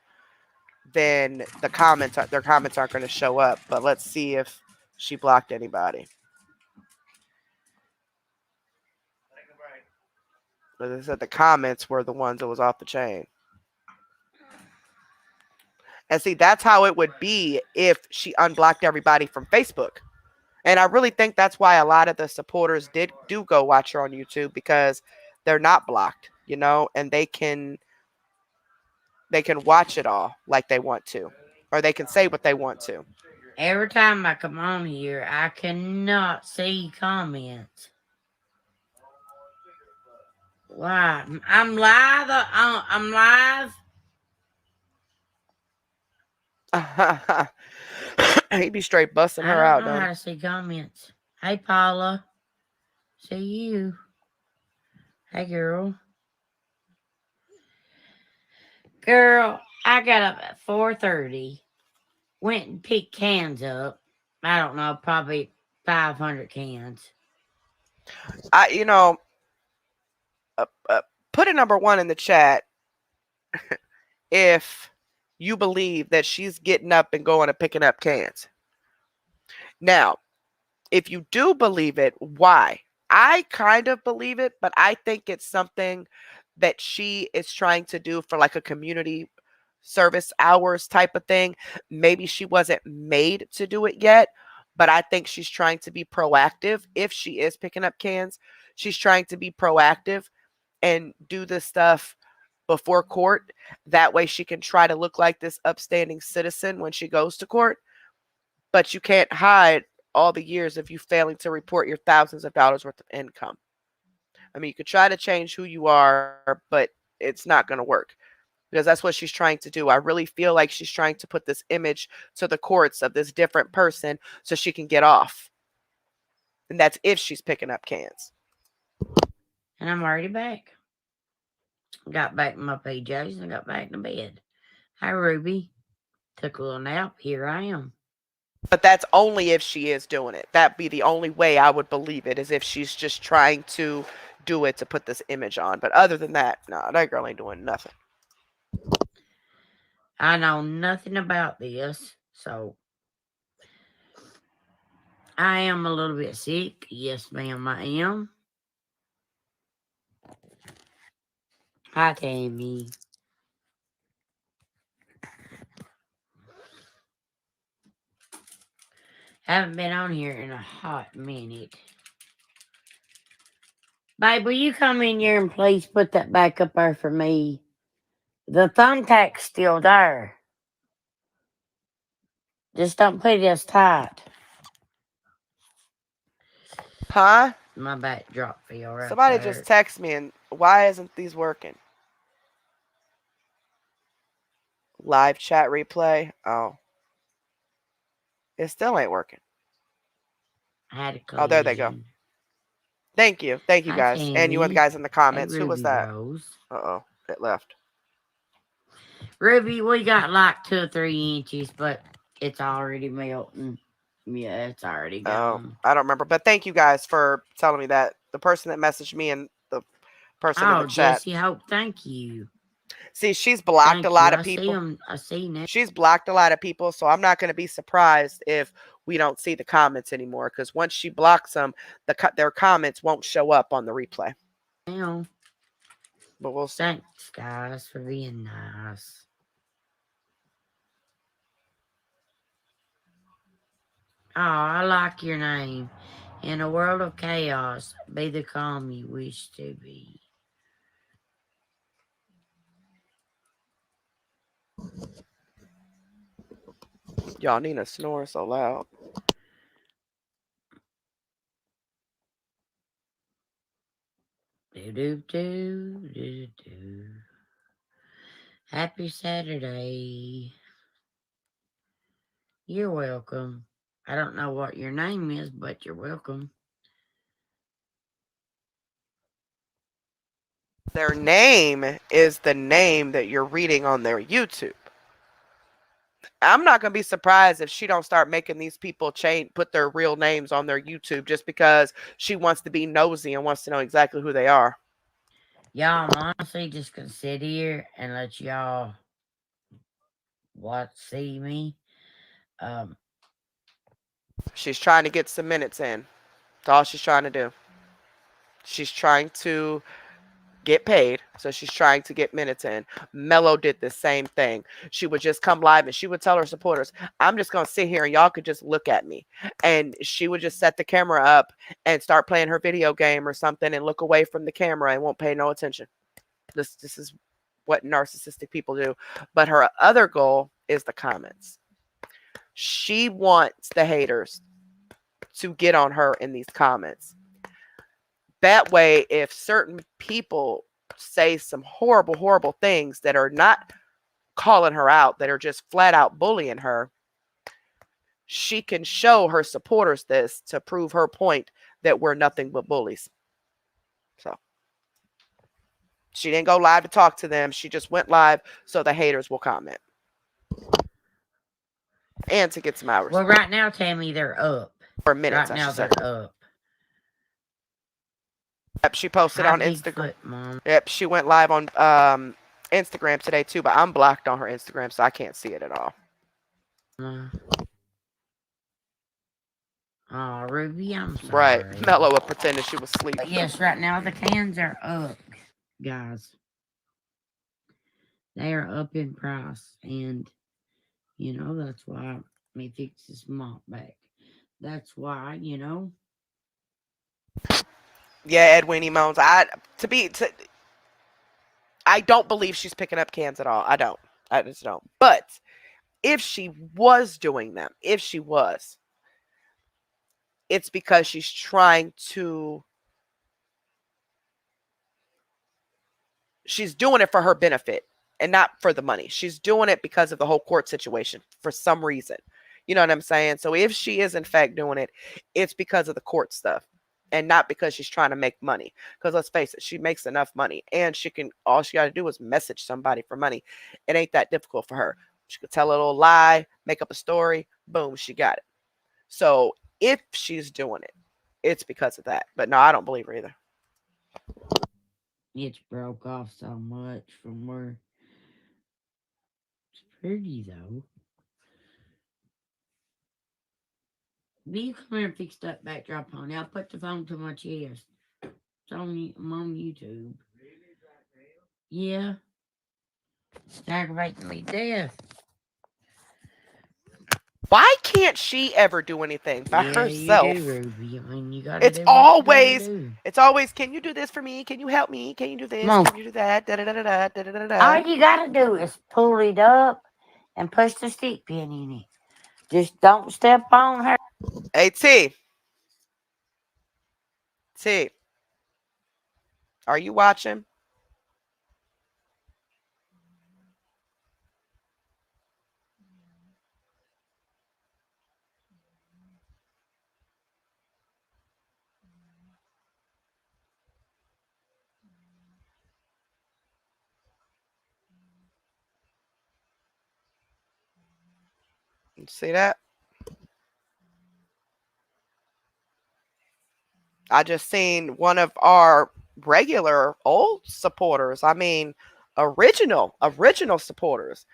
then their comments aren't going to show up. But let's see if she blocked anybody. As I said, the comments were the ones that was off the chain. And see, that's how it would be if she unblocked everybody from Facebook. And I really think that's why a lot of the supporters do go watch her on YouTube, because they're not blocked, and they can watch it all like they want to, or they can say what they want to. Every time I come on here, I cannot see comments. Why? I'm live. I'm live. He'd be straight busting her I out, don't know though. how to see comments. Hey, Paula. See you. Hey, girl. Girl, I got up at 4:30. Went and picked cans up. I don't know, probably 500 cans. Put a number 1 in the chat if you believe that she's getting up and going and picking up cans. Now, if you do believe it, why? I kind of believe it, but I think it's something that she is trying to do for like a community service hours type of thing. Maybe she wasn't made to do it yet, but I think she's trying to be proactive. If she is picking up cans, she's trying to be proactive and do this stuff before court. That way she can try to look like this upstanding citizen when she goes to court. But you can't hide all the years of you failing to report your thousands of dollars worth of income. I mean, you could try to change who you are, but it's not going to work, because that's what she's trying to do. I really feel like she's trying to put this image to the courts of this different person so she can get off. And that's if she's picking up cans. And I'm already back. Got back in my PJs and got back to bed. Hi, Ruby. Took a little nap. Here I am. But that's only if she is doing it. That'd be the only way I would believe it, is if she's just trying to do it to put this image on. But other than that, no, that girl ain't doing nothing. I know nothing about this, so I am a little bit sick. Yes, ma'am, I am. Hi, Tammy. Haven't been on here in a hot minute. Babe, will you come in here and please put that back up there for me? The thumbtack's still there. Just don't put it as tight. Huh? My backdrop feel right Somebody there. just text me, and why isn't these working? Live chat replay. Oh. It still ain't working. I had a Oh, there they go. collision. Thank you. Thank you, Hi, guys. And you Tammy. guys in the Hey, comments. Who was Ruby that? Rose. Uh-oh. It left. Ruby, we got like 2 or 3 inches, but it's already melting. Yeah, it's already gone. I don't remember. But thank you guys for telling me that. The person that messaged me and the person in Oh, the chat. Jesse Hope, thank you. See, she's blocked Thank a lot you. of people. I see now. She's blocked a lot of people, so I'm not going to be surprised if we don't see the comments anymore, because once she blocks them, their comments won't show up on the replay. Now, But we'll see. thanks, guys, for being nice. Oh, I like your name. In a world of chaos, be the calm you wish to be. Y'all, Nina snores so loud. Do. Happy Saturday. You're welcome. I don't know what your name is, but you're welcome. Their name is the name that you're reading on their YouTube. I'm not going to be surprised if she don't start making these people put their real names on their YouTube just because she wants to be nosy and wants to know exactly who they are. Y'all, I'm honestly just going to sit here and let y'all see me. She's trying to get some minutes in. That's all she's trying to do. She's trying to get paid, so she's trying to get minutes in. Mello did the same thing. She would just come live and she would tell her supporters, I'm just going to sit here and y'all could just look at me. And she would just set the camera up and start playing her video game or something and look away from the camera and won't pay no attention. This is what narcissistic people do. But her other goal is the comments. She wants the haters to get on her in these comments. That way, if certain people say some horrible, horrible things that are not calling her out, that are just flat out bullying her, she can show her supporters this to prove her point that we're nothing but bullies. So she didn't go live to talk to them. She just went live so the haters will comment. And to get some hours. Well, right now, Tammy, they're up. Or minutes, right I now, should say. they're up. Yep, she posted on Instagram. Yep, she went live on Instagram today too, but I'm blocked on her Instagram, so I can't see it at all. Oh, Ruby, I'm sorry. Right, Mello would pretend that she was sleeping. But yes, right now the cans are up, guys. They are up in price, and you know that's why me fix this mop back. That's why, you know. Yeah, Edwin moans. I don't believe she's picking up cans at all. I just don't. But if she was doing them, it's because she's trying to. She's doing it for her benefit and not for the money. She's doing it because of the whole court situation for some reason. You know what I'm saying? So if she is in fact doing it, it's because of the court stuff and not because she's trying to make money. Because let's face it, she makes enough money and all she got to do is message somebody for money. It ain't that difficult for her. She could tell a little lie, make up a story, boom, she got it. So if she's doing it, it's because of that. But no, I don't believe her either. It's broke off so much from where it's pretty though. Will you come here and fix that backdrop on? I'll put the phone to my chest. I'm on YouTube. Yeah. It's aggravating me to death. Why can't she ever do anything by herself? You do, Ruby. I mean, you gotta it's always, can you do this for me? Can you help me? Can you do this? Can you do that? Da, da, da, da, da, da, da. All you gotta do is pull it up and push the stick pin in it. Just don't step on her. Hey, T. Are you watching? You see that? I just seen one of our regular old supporters. I mean, original supporters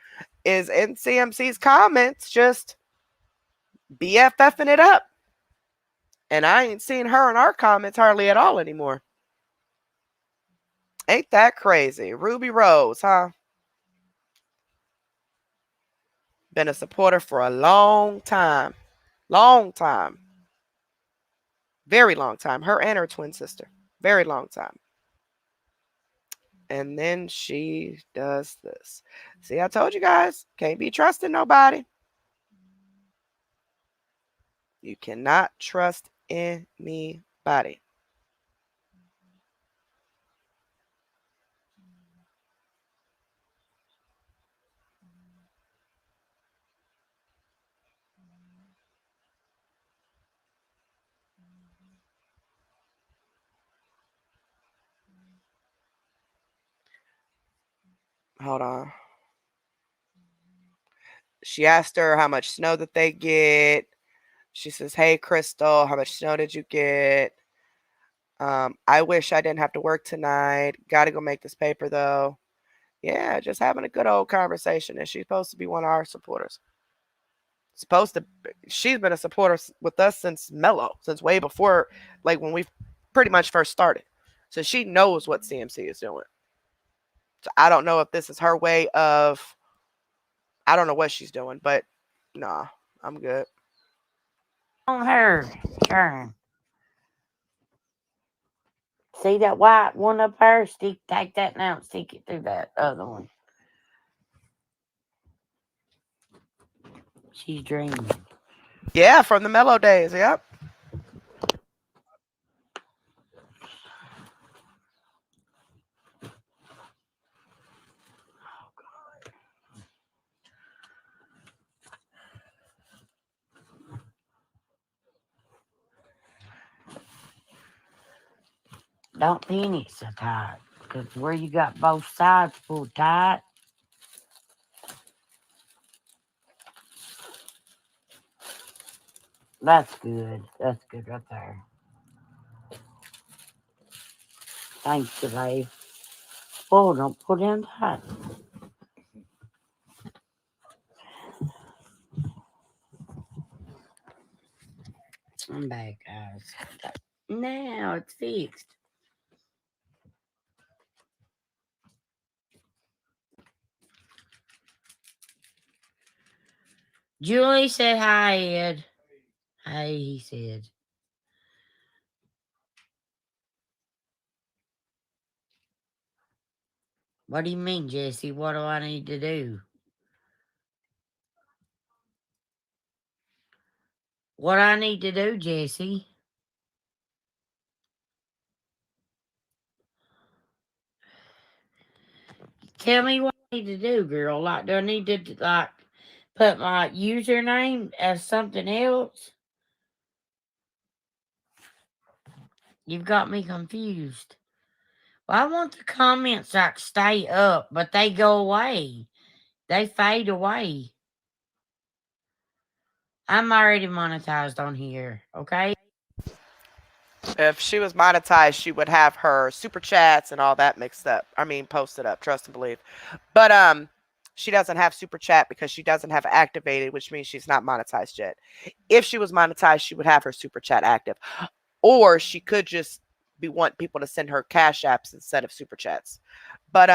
is in CMC's comments just BFFing it up. And I ain't seen her in our comments hardly at all anymore. Ain't that crazy? Ruby Rose, huh? Been a supporter for a long time. Long time. Very long time. Her and her twin sister. Very long time. And then she does this. See, I told you guys, can't be trusting nobody. You cannot trust anybody. Hold on. She asked her how much snow that they get. She says, hey, Crystal, how much snow did you get? I wish I didn't have to work tonight. Got to go make this paper, though. Yeah, just having a good old conversation. And she's supposed to be one of our supporters. She's been a supporter with us since Mello, since way before, like when we pretty much first started. So she knows what CMC is doing. So I don't know if this is her way of, I don't know what she's doing, but nah, I'm good. On her turn. See that white one up there? Take that now and stick it through that other one. She's dreaming. Yeah, from the Mellow days. Yep. Don't pin it so tight. Because where you got both sides pulled tight. That's good. That's good right there. Thanks, Dave. Oh, don't pull down tight. I'm back, guys. Now it's fixed. Julie said hi, Ed. Hey, he said. What do you mean, Jesse? What do I need to do? What I need to do, Jesse? Tell me what I need to do, girl. Like, do I need to like put my username as something else? You've got me confused. Well, I want the comments like stay up, but they go away. They fade away. I'm already monetized on here, okay? If she was monetized, she would have her super chats and all that mixed up. I mean, posted up, trust and believe. But she doesn't have super chat because she doesn't have activated, which means she's not monetized yet. If she was monetized, she would have her super chat active. Or she could just want people to send her cash apps instead of super chats. But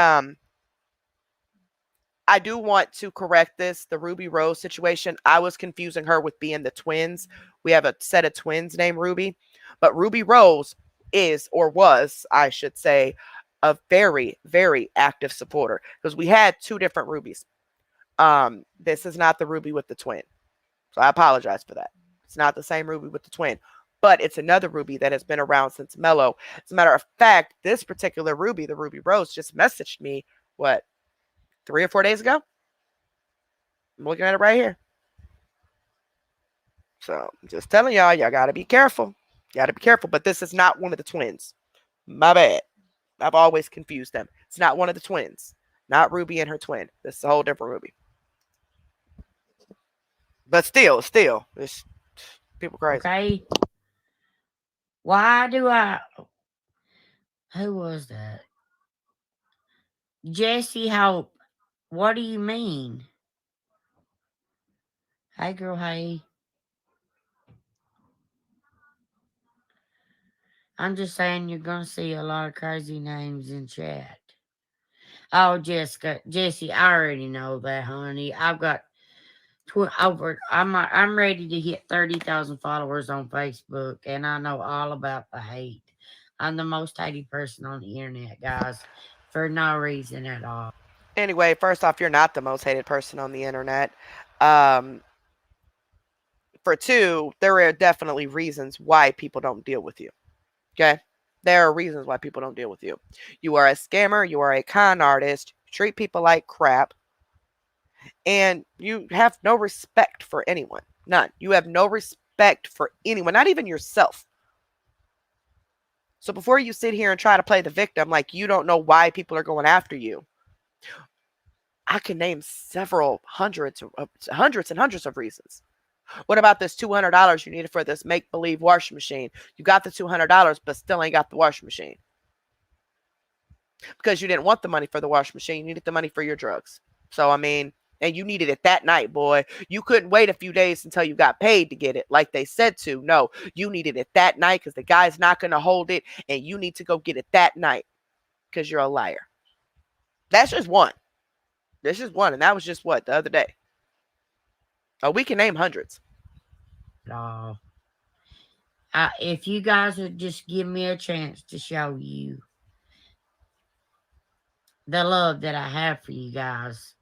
I do want to correct this, the Ruby Rose situation. I was confusing her with being the twins. We have a set of twins named Ruby, but Ruby Rose is, or was, I should say, a very, very active supporter because we had two different Rubies. This is not the Ruby with the twin. So I apologize for that. It's not the same Ruby with the twin, but it's another Ruby that has been around since Mello. As a matter of fact, this particular Ruby, the Ruby Rose, just messaged me, 3 or 4 days ago? I'm looking at it right here. So I'm just telling y'all gotta be careful. You gotta be careful. But this is not one of the twins. My bad. I've always confused them. It's not one of the twins. Not Ruby and her twin. This is a whole different Ruby. But still, it's people crazy. Okay. Why do I? Who was that? Jesse Hope. What do you mean? Hey, girl, hey. I'm just saying you're going to see a lot of crazy names in chat. Oh, Jesse, I already know that, honey. I've got I'm ready to hit 30,000 followers on Facebook, and I know all about the hate. I'm the most hated person on the internet, guys, for no reason at all. Anyway, first off, you're not the most hated person on the internet. For two, there are definitely reasons why people don't deal with you. Okay? There are reasons why people don't deal with you. You are a scammer, you are a con artist, you treat people like crap, and you have no respect for anyone. None. You have no respect for anyone, not even yourself. So before you sit here and try to play the victim like you don't know why people are going after you, I can name several hundreds and hundreds of reasons. What about this $200 you needed for this make-believe washing machine? You got the $200, but still ain't got the washing machine. because you didn't want the money for the washing machine. You needed the money for your drugs. So, I mean, and you needed it that night, boy. You couldn't wait a few days until you got paid to get it like they said to. No, you needed it that night because the guy's not going to hold it, and you need to go get it that night because you're a liar. That's just one. That's just one. And that was just what, the other day? Oh, we can name hundreds. If you guys would just give me a chance to show you the love that I have for you guys,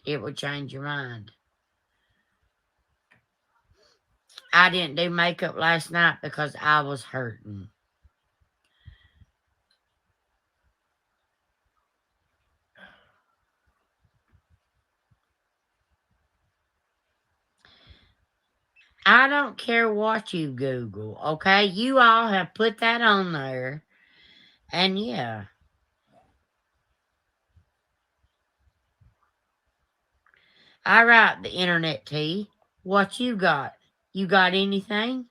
it would change your mind. I didn't do makeup last night because I was hurting. I don't care what you Google, okay? You all have put that on there. And yeah. All right, the internet T. What you got? You got anything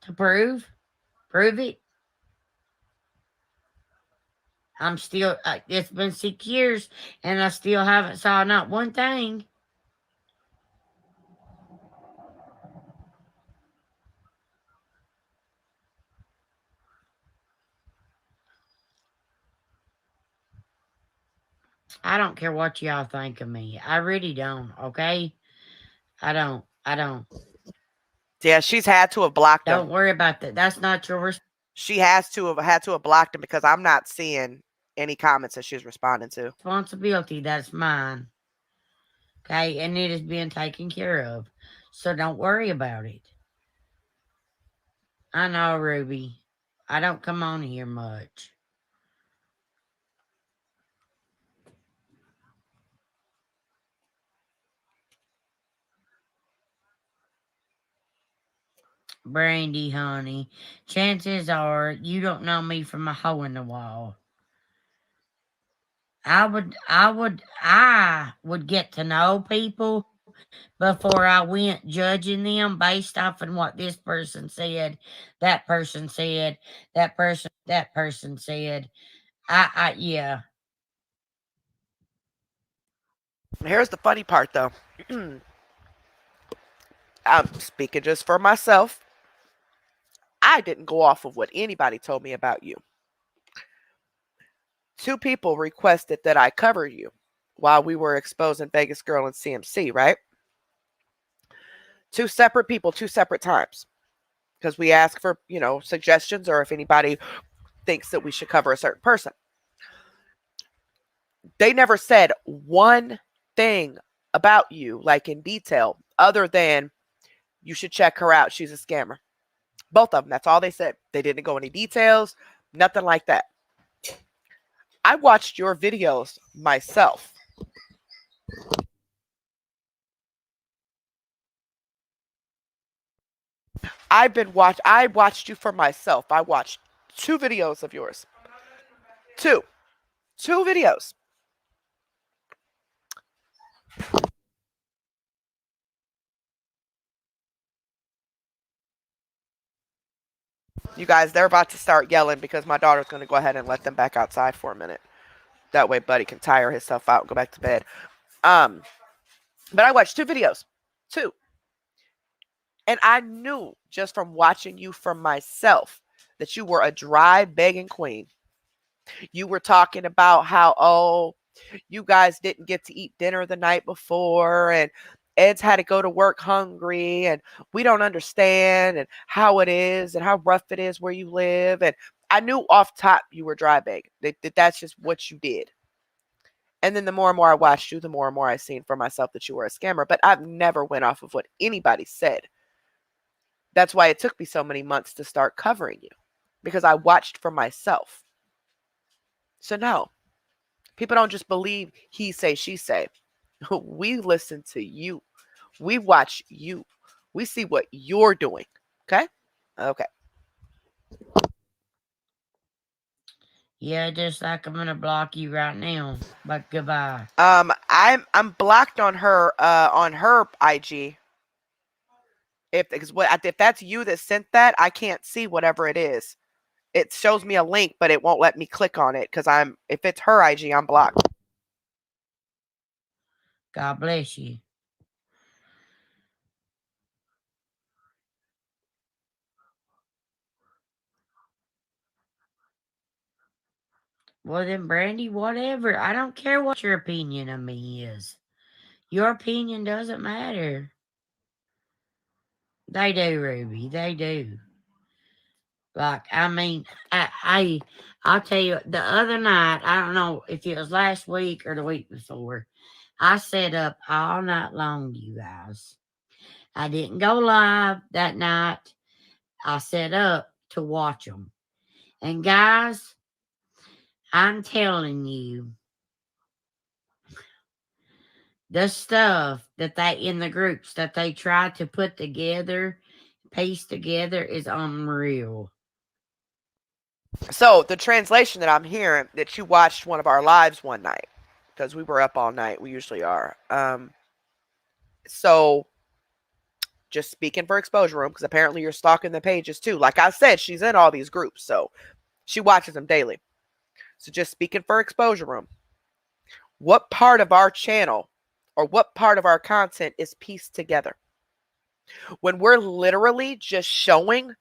to prove? Prove it. I'm still, it's been 6 years and I still haven't saw not one thing. I don't care what y'all think of me. I really don't, okay? I don't. Yeah, she's had to have blocked Don't him. worry about that. That's not your She has to have had to have blocked him because I'm not seeing any comments that she's responding to. responsibility. That's mine. Okay? And it is being taken care of. So don't worry about it. I know, Ruby. I don't come on here much. Brandy, honey, chances are you don't know me from a hole in the wall. I would get to know people before I went judging them based off on what this person said, that person said, that person said. Yeah. Here's the funny part, though. I'm speaking just for myself. I didn't go off of what anybody told me about you. 2 people requested that I cover you while we were exposing Vegas Girl and CMC, right? 2 separate people, 2 separate times. Because we ask for, suggestions or if anybody thinks that we should cover a certain person. They never said one thing about you, like in detail, other than you should check her out. She's a scammer. Both of them. That's all they said. They didn't go any details, nothing like that. I watched your videos myself. I watched you for myself. I watched 2 videos of yours. 2 videos. You guys, they're about to start yelling because my daughter's going to go ahead and let them back outside for a minute. That way Buddy can tire himself out and go back to bed. But I watched 2 videos. 2. And I knew just from watching you for myself that you were a dry begging queen. You were talking about how, you guys didn't get to eat dinner the night before and Ed's had to go to work hungry and we don't understand and how it is and how rough it is where you live. And I knew off top you were dry begging. That's just what you did. And then the more and more I watched you, the more and more I seen for myself that you were a scammer. But I've never went off of what anybody said. That's why it took me so many months to start covering you. Because I watched for myself. So no. People don't just believe he say, she say. We listen to you. We watch you. We see what you're doing. Okay? Okay. Yeah, just like I'm gonna block you right now. But goodbye. I'm blocked on her IG. If that's you that sent that, I can't see whatever it is. It shows me a link, but it won't let me click on it because if it's her IG, I'm blocked. God bless you. Well, then, Brandy, whatever. I don't care what your opinion of me is. Your opinion doesn't matter. They do, Ruby. They do. Like, I mean, I'll tell you, the other night, I don't know if it was last week or the week before, I sat up all night long, you guys. I didn't go live that night. I set up to watch them. And guys, I'm telling you, the stuff that they in the groups that they try to put together, piece together, is unreal. So the translation that I'm hearing, that you watched one of our lives one night, because we were up all night. We usually are. So just speaking for Exposure Room, because apparently you're stalking the pages too. Like I said, she's in all these groups, so she watches them daily. So just speaking for Exposure Room, what part of our channel or what part of our content is pieced together? When we're literally just showing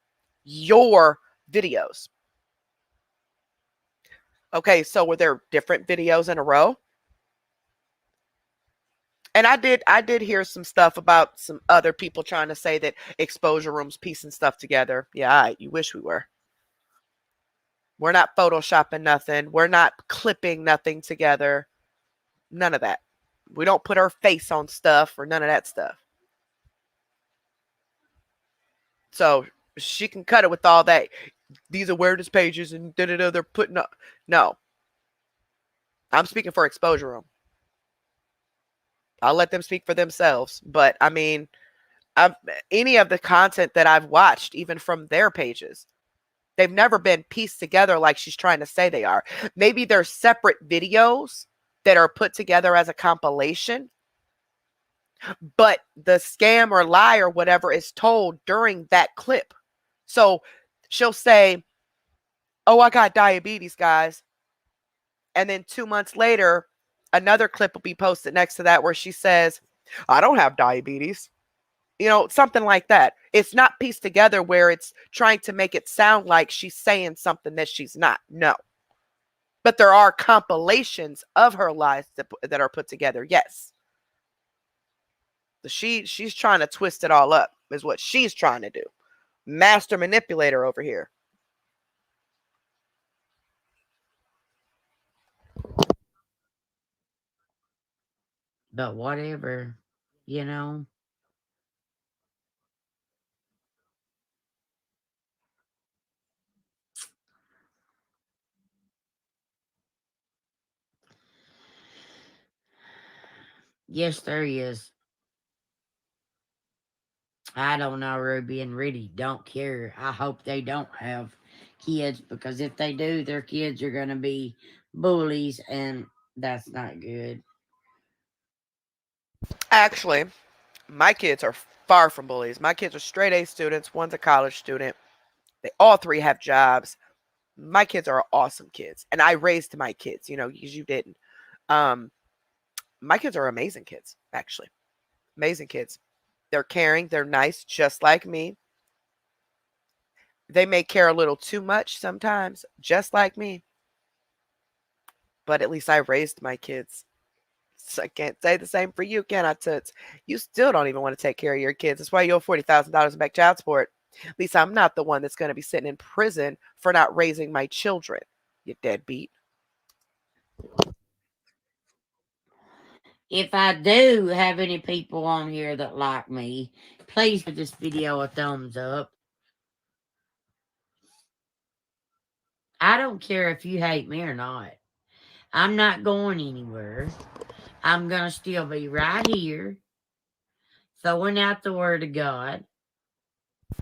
your videos. Okay, so were there different videos in a row? And I did hear some stuff about some other people trying to say that Exposure Room's piecing stuff together. Yeah, you wish we were. We're not photoshopping nothing. We're not clipping nothing together. None of that. We don't put our face on stuff or none of that stuff. So she can cut it with all that. These awareness pages and they're putting up. No. I'm speaking for Exposure Room. I'll let them speak for themselves. But I mean, any of the content that I've watched, even from their pages, they've never been pieced together like she's trying to say they are. Maybe they're separate videos that are put together as a compilation, but the scam or lie or whatever is told during that clip. So she'll say, oh, I got diabetes, guys. And then 2 months later, another clip will be posted next to that where she says, I don't have diabetes. You know, something like that. It's not pieced together where it's trying to make it sound like she's saying something that she's not. No. But there are compilations of her lies that are put together. Yes. She's trying to twist it all up is what she's trying to do. Master manipulator over here. But whatever, you know. Yes, there is. I don't know, Ruby, and really don't care. I hope they don't have kids, because if they do, their kids are going to be bullies, and that's not good. Actually, my kids are far from bullies. My kids are straight A students. One's a college student. They all three have jobs. My kids are awesome kids. And I raised my kids, because you didn't. My kids are amazing kids, actually. Amazing kids. They're caring. They're nice, just like me. They may care a little too much sometimes, just like me. But at least I raised my kids. So I can't say the same for you, can I, Toots? You still don't even want to take care of your kids. That's why you owe $40,000 back child support. At least I'm not the one that's going to be sitting in prison for not raising my children, you deadbeat. If I do have any people on here that like me, please give this video a thumbs up. I don't care if you hate me or not. I'm not going anywhere. I'm going to still be right here, throwing out the word of God.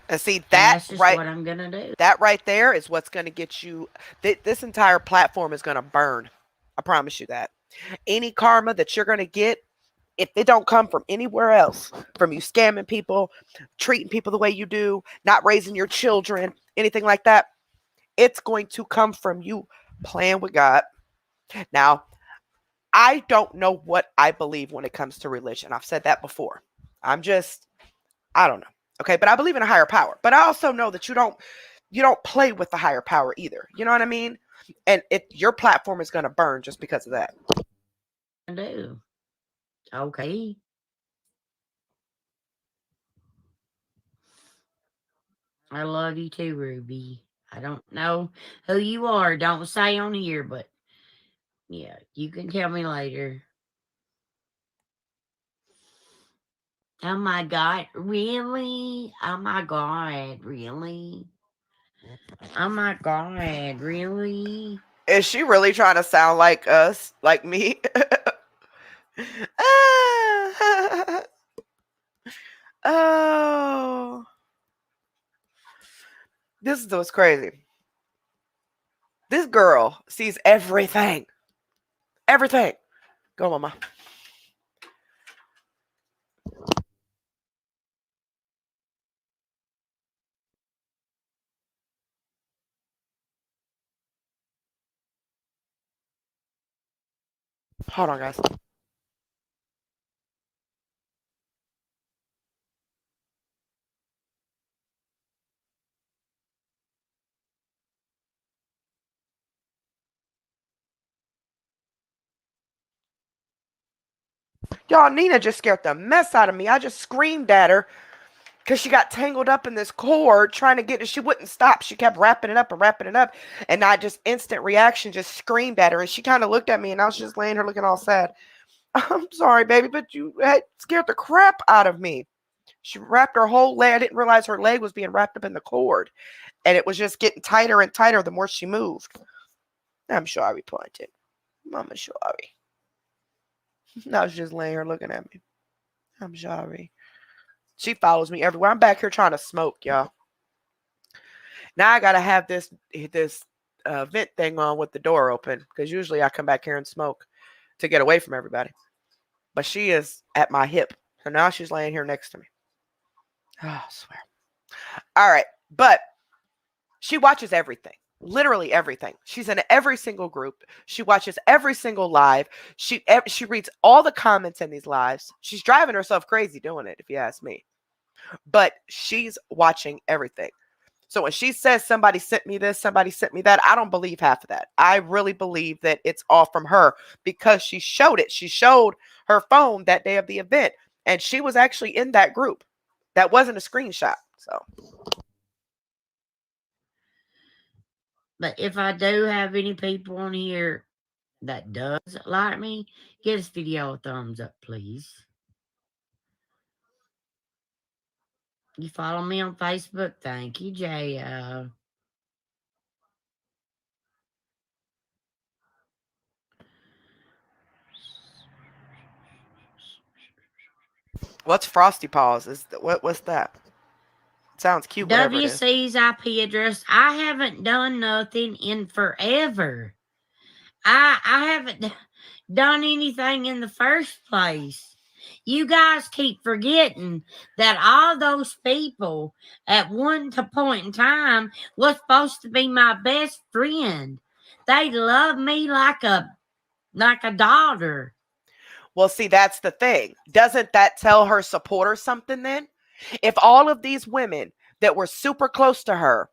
And see, And that that's just right, what I'm going to do. that right there is what's going to get you. This entire platform is going to burn. I promise you that. Any karma that you're going to get, if it don't come from anywhere else, from you scamming people, treating people the way you do, not raising your children, anything like that, it's going to come from you playing with God. Now, I don't know what I believe when it comes to religion. I've said that before. I don't know. Okay, but I believe in a higher power. But I also know that you don't play with the higher power either. You know what I mean? And your platform is going to burn just because of that. I do. Okay. I love you too, Ruby. I don't know who you are. Don't say on here, but yeah, you can tell me later. Oh my God, really? Oh my God, really? Oh my God, really? Is she really trying to sound like us, like me? Oh, this is what's crazy. This girl sees everything. Everything. Go, mama. Hold on, guys. Y'all, Nina just scared the mess out of me. I just screamed at her because she got tangled up in this cord trying to get it. She wouldn't stop. She kept wrapping it up and wrapping it up. And I just instant reaction just screamed at her. And she kind of looked at me and I was just laying her looking all sad. I'm sorry, baby, but you had scared the crap out of me. She wrapped her whole leg. I didn't realize her leg was being wrapped up in the cord. And it was just getting tighter and tighter the more she moved. I'm sorry, pointed. Mama sorry. I was just laying here looking at me. I'm sorry. She follows me everywhere. I'm back here trying to smoke, y'all. Now I gotta have this vent thing on with the door open because usually I come back here and smoke to get away from everybody. But she is at my hip, so now she's laying here next to me. Oh, I swear. All right, but she watches everything. Literally everything. She's in every single group. She watches every single live. She reads all the comments in these lives. She's driving herself crazy doing it, if you ask me. But she's watching everything. So when she says somebody sent me this, somebody sent me that, I don't believe half of that. I really believe that it's all from her because she showed it. She showed her phone that day of the event, and she was actually in that group. That wasn't a screenshot. So. But if I do have any people on here that does like me, give this video a thumbs up, please. You follow me on Facebook? Thank you, J.O. What's Frosty Paws? What's that? Sounds cute, whatever it is. WC's IP address. I haven't done nothing in forever. I haven't done anything in the first place. You guys keep forgetting that all those people at one point in time was supposed to be my best friend. They love me like a daughter. Well, see, that's the thing. Doesn't that tell her supporters something then? If all of these women that were super close to her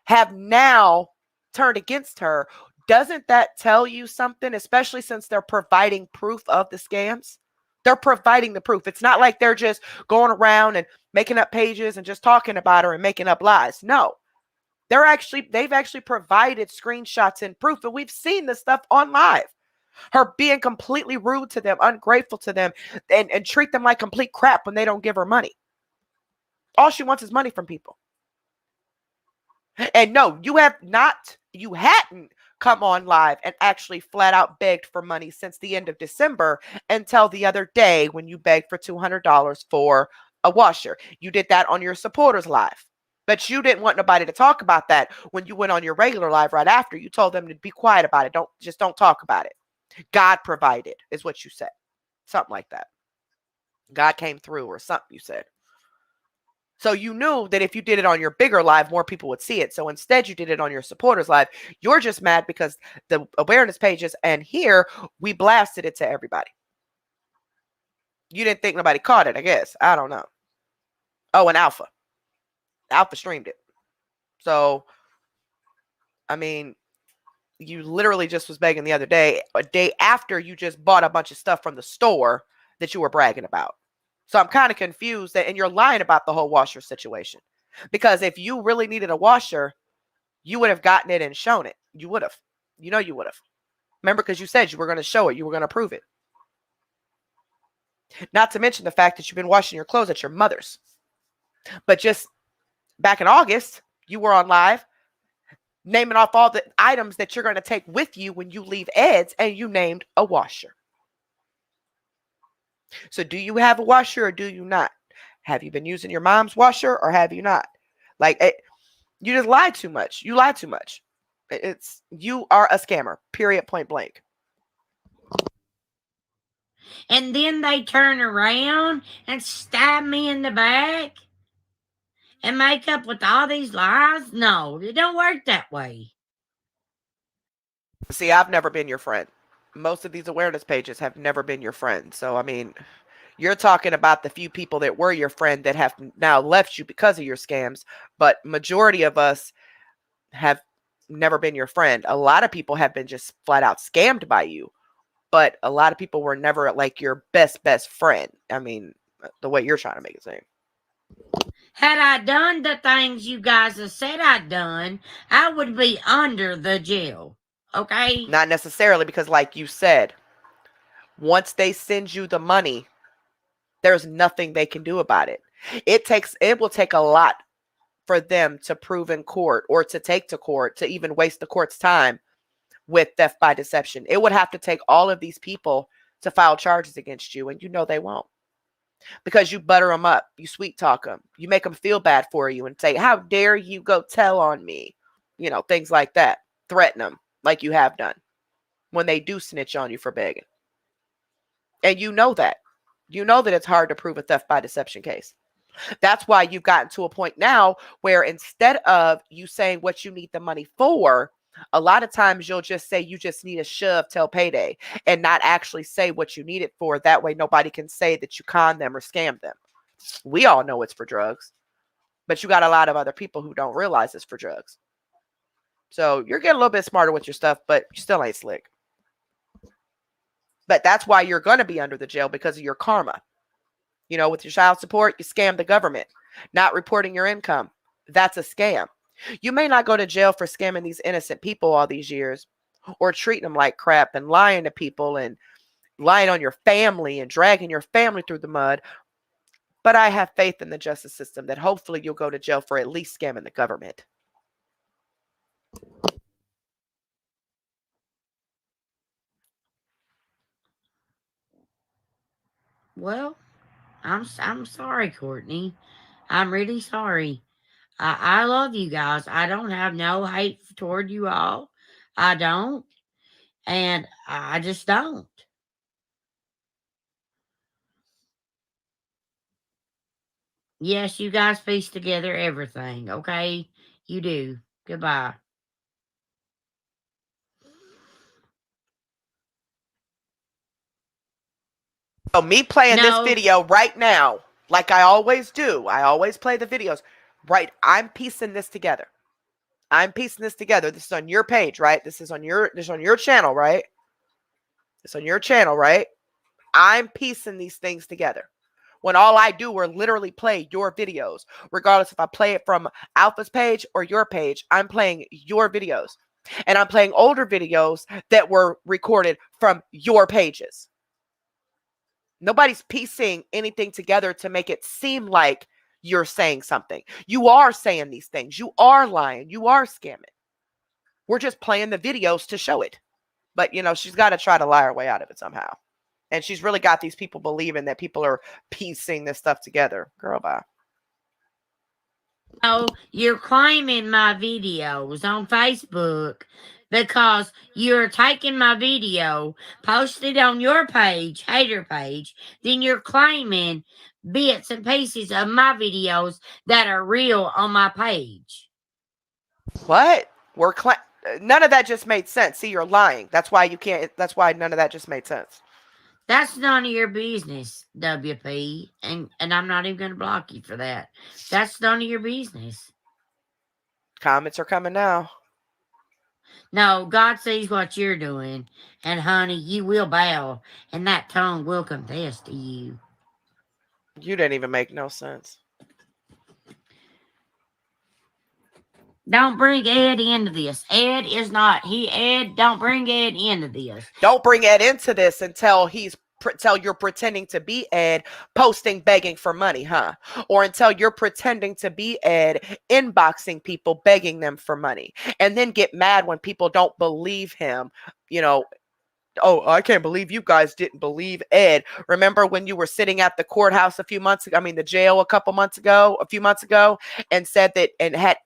have now turned against her, doesn't that tell you something, especially since they're providing proof of the scams? They're providing the proof. It's not like they're just going around and making up pages and just talking about her and making up lies. No. They've actually provided screenshots and proof, and we've seen this stuff on live. Her being completely rude to them, ungrateful to them, and treat them like complete crap when they don't give her money. All she wants is money from people. And no, you hadn't come on live and actually flat out begged for money since the end of December until the other day when you begged for $200 for a washer. You did that on your supporters live. But you didn't want nobody to talk about that when you went on your regular live right after. You told them to be quiet about it. Don't talk about it. God provided is what you said. Something like that. God came through or something you said. So you knew that if you did it on your bigger live, more people would see it. So instead, you did it on your supporters live. You're just mad because the awareness pages and here we blasted it to everybody. You didn't think nobody caught it, I guess. I don't know. Oh, and Alpha streamed it. So, I mean, you literally just was begging the other day, a day after you just bought a bunch of stuff from the store that you were bragging about. So I'm kind of confused and you're lying about the whole washer situation. Because if you really needed a washer, you would have gotten it and shown it. You would have. You know you would have. Remember, because you said you were going to show it. You were going to prove it. Not to mention the fact that you've been washing your clothes at your mother's. But just back in August, you were on live naming off all the items that you're going to take with you when you leave Ed's, and you named a washer. So do you have a washer or do you not? Have you been using your mom's washer or have you not? You just lied too much. You lied too much. You are a scammer, period, point blank. And then they turn around and stab me in the back and make up with all these lies? No, it don't work that way. See, I've never been your friend. Most of these awareness pages have never been your friend. So, I mean, you're talking about the few people that were your friend that have now left you because of your scams. But majority of us have never been your friend. A lot of people have been just flat out scammed by you. But a lot of people were never like your best friend. I mean, the way you're trying to make it seem. Had I done the things you guys have said I'd done, I would be under the jail. Okay? Not necessarily, because like you said, once they send you the money, there's nothing they can do about it. It will take a lot for them to prove in court or to take to court to even waste the court's time with theft by deception. It would have to take all of these people to file charges against you, and you know they won't. Because you butter them up, you sweet talk them, you make them feel bad for you and say, how dare you go tell on me? You know, things like that. Threaten them like you have done when they do snitch on you for begging. And you know that. You know that it's hard to prove a theft by deception case. That's why you've gotten to a point now where instead of you saying what you need the money for, a lot of times you'll just say you just need a shove till payday and not actually say what you need it for. That way nobody can say that you conned them or scammed them. We all know it's for drugs, but you got a lot of other people who don't realize it's for drugs. So you're getting a little bit smarter with your stuff, but you still ain't slick. But that's why you're going to be under the jail, because of your karma. You know, with your child support, you scam the government. Not reporting your income, that's a scam. You may not go to jail for scamming these innocent people all these years or treating them like crap and lying to people and lying on your family and dragging your family through the mud. But I have faith in the justice system that hopefully you'll go to jail for at least scamming the government. Well, I'm sorry, Courtney. I'm really sorry. I love you guys. I don't have no hate toward you all. I don't. And I just don't. Yes, you guys piece together everything, okay? You do. Goodbye. So me playing this No. video right now, like I always do, I always play the videos, right? I'm piecing this together. I'm piecing this together. This is on your page, right? This is on your channel, right? It's on your channel, right? I'm piecing these things together. When all I do are literally play your videos, regardless if I play it from Alpha's page or your page, I'm playing your videos. And I'm playing older videos that were recorded from your pages. Nobody's piecing anything together to make it seem like you're saying something. You are saying these things. You are lying. You are scamming. We're just playing the videos to show it. But, you know, she's got to try to lie her way out of it somehow. And she's really got these people believing that people are piecing this stuff together. Girl, bye. Oh, you're claiming my videos on Facebook because you're taking my video, posted on your page, hater page, then you're claiming bits and pieces of my videos that are real on my page. What? None of that just made sense. See, you're lying. That's why you can't. That's why none of that just made sense. That's none of your business, WP. And I'm not even going to block you for that. That's none of your business. Comments are coming now. No, God sees what you're doing. And honey, you will bow. And that tongue will confess to you. You didn't even make no sense. Don't bring Ed into this. Ed is not. Ed, don't bring Ed into this. Don't bring Ed into this until you're pretending to be Ed, posting begging for money, huh? Or until you're pretending to be Ed, inboxing people, begging them for money, and then get mad when people don't believe him. Oh, I can't believe you guys didn't believe Ed. Remember when you were sitting at the courthouse the jail a few months ago, and said that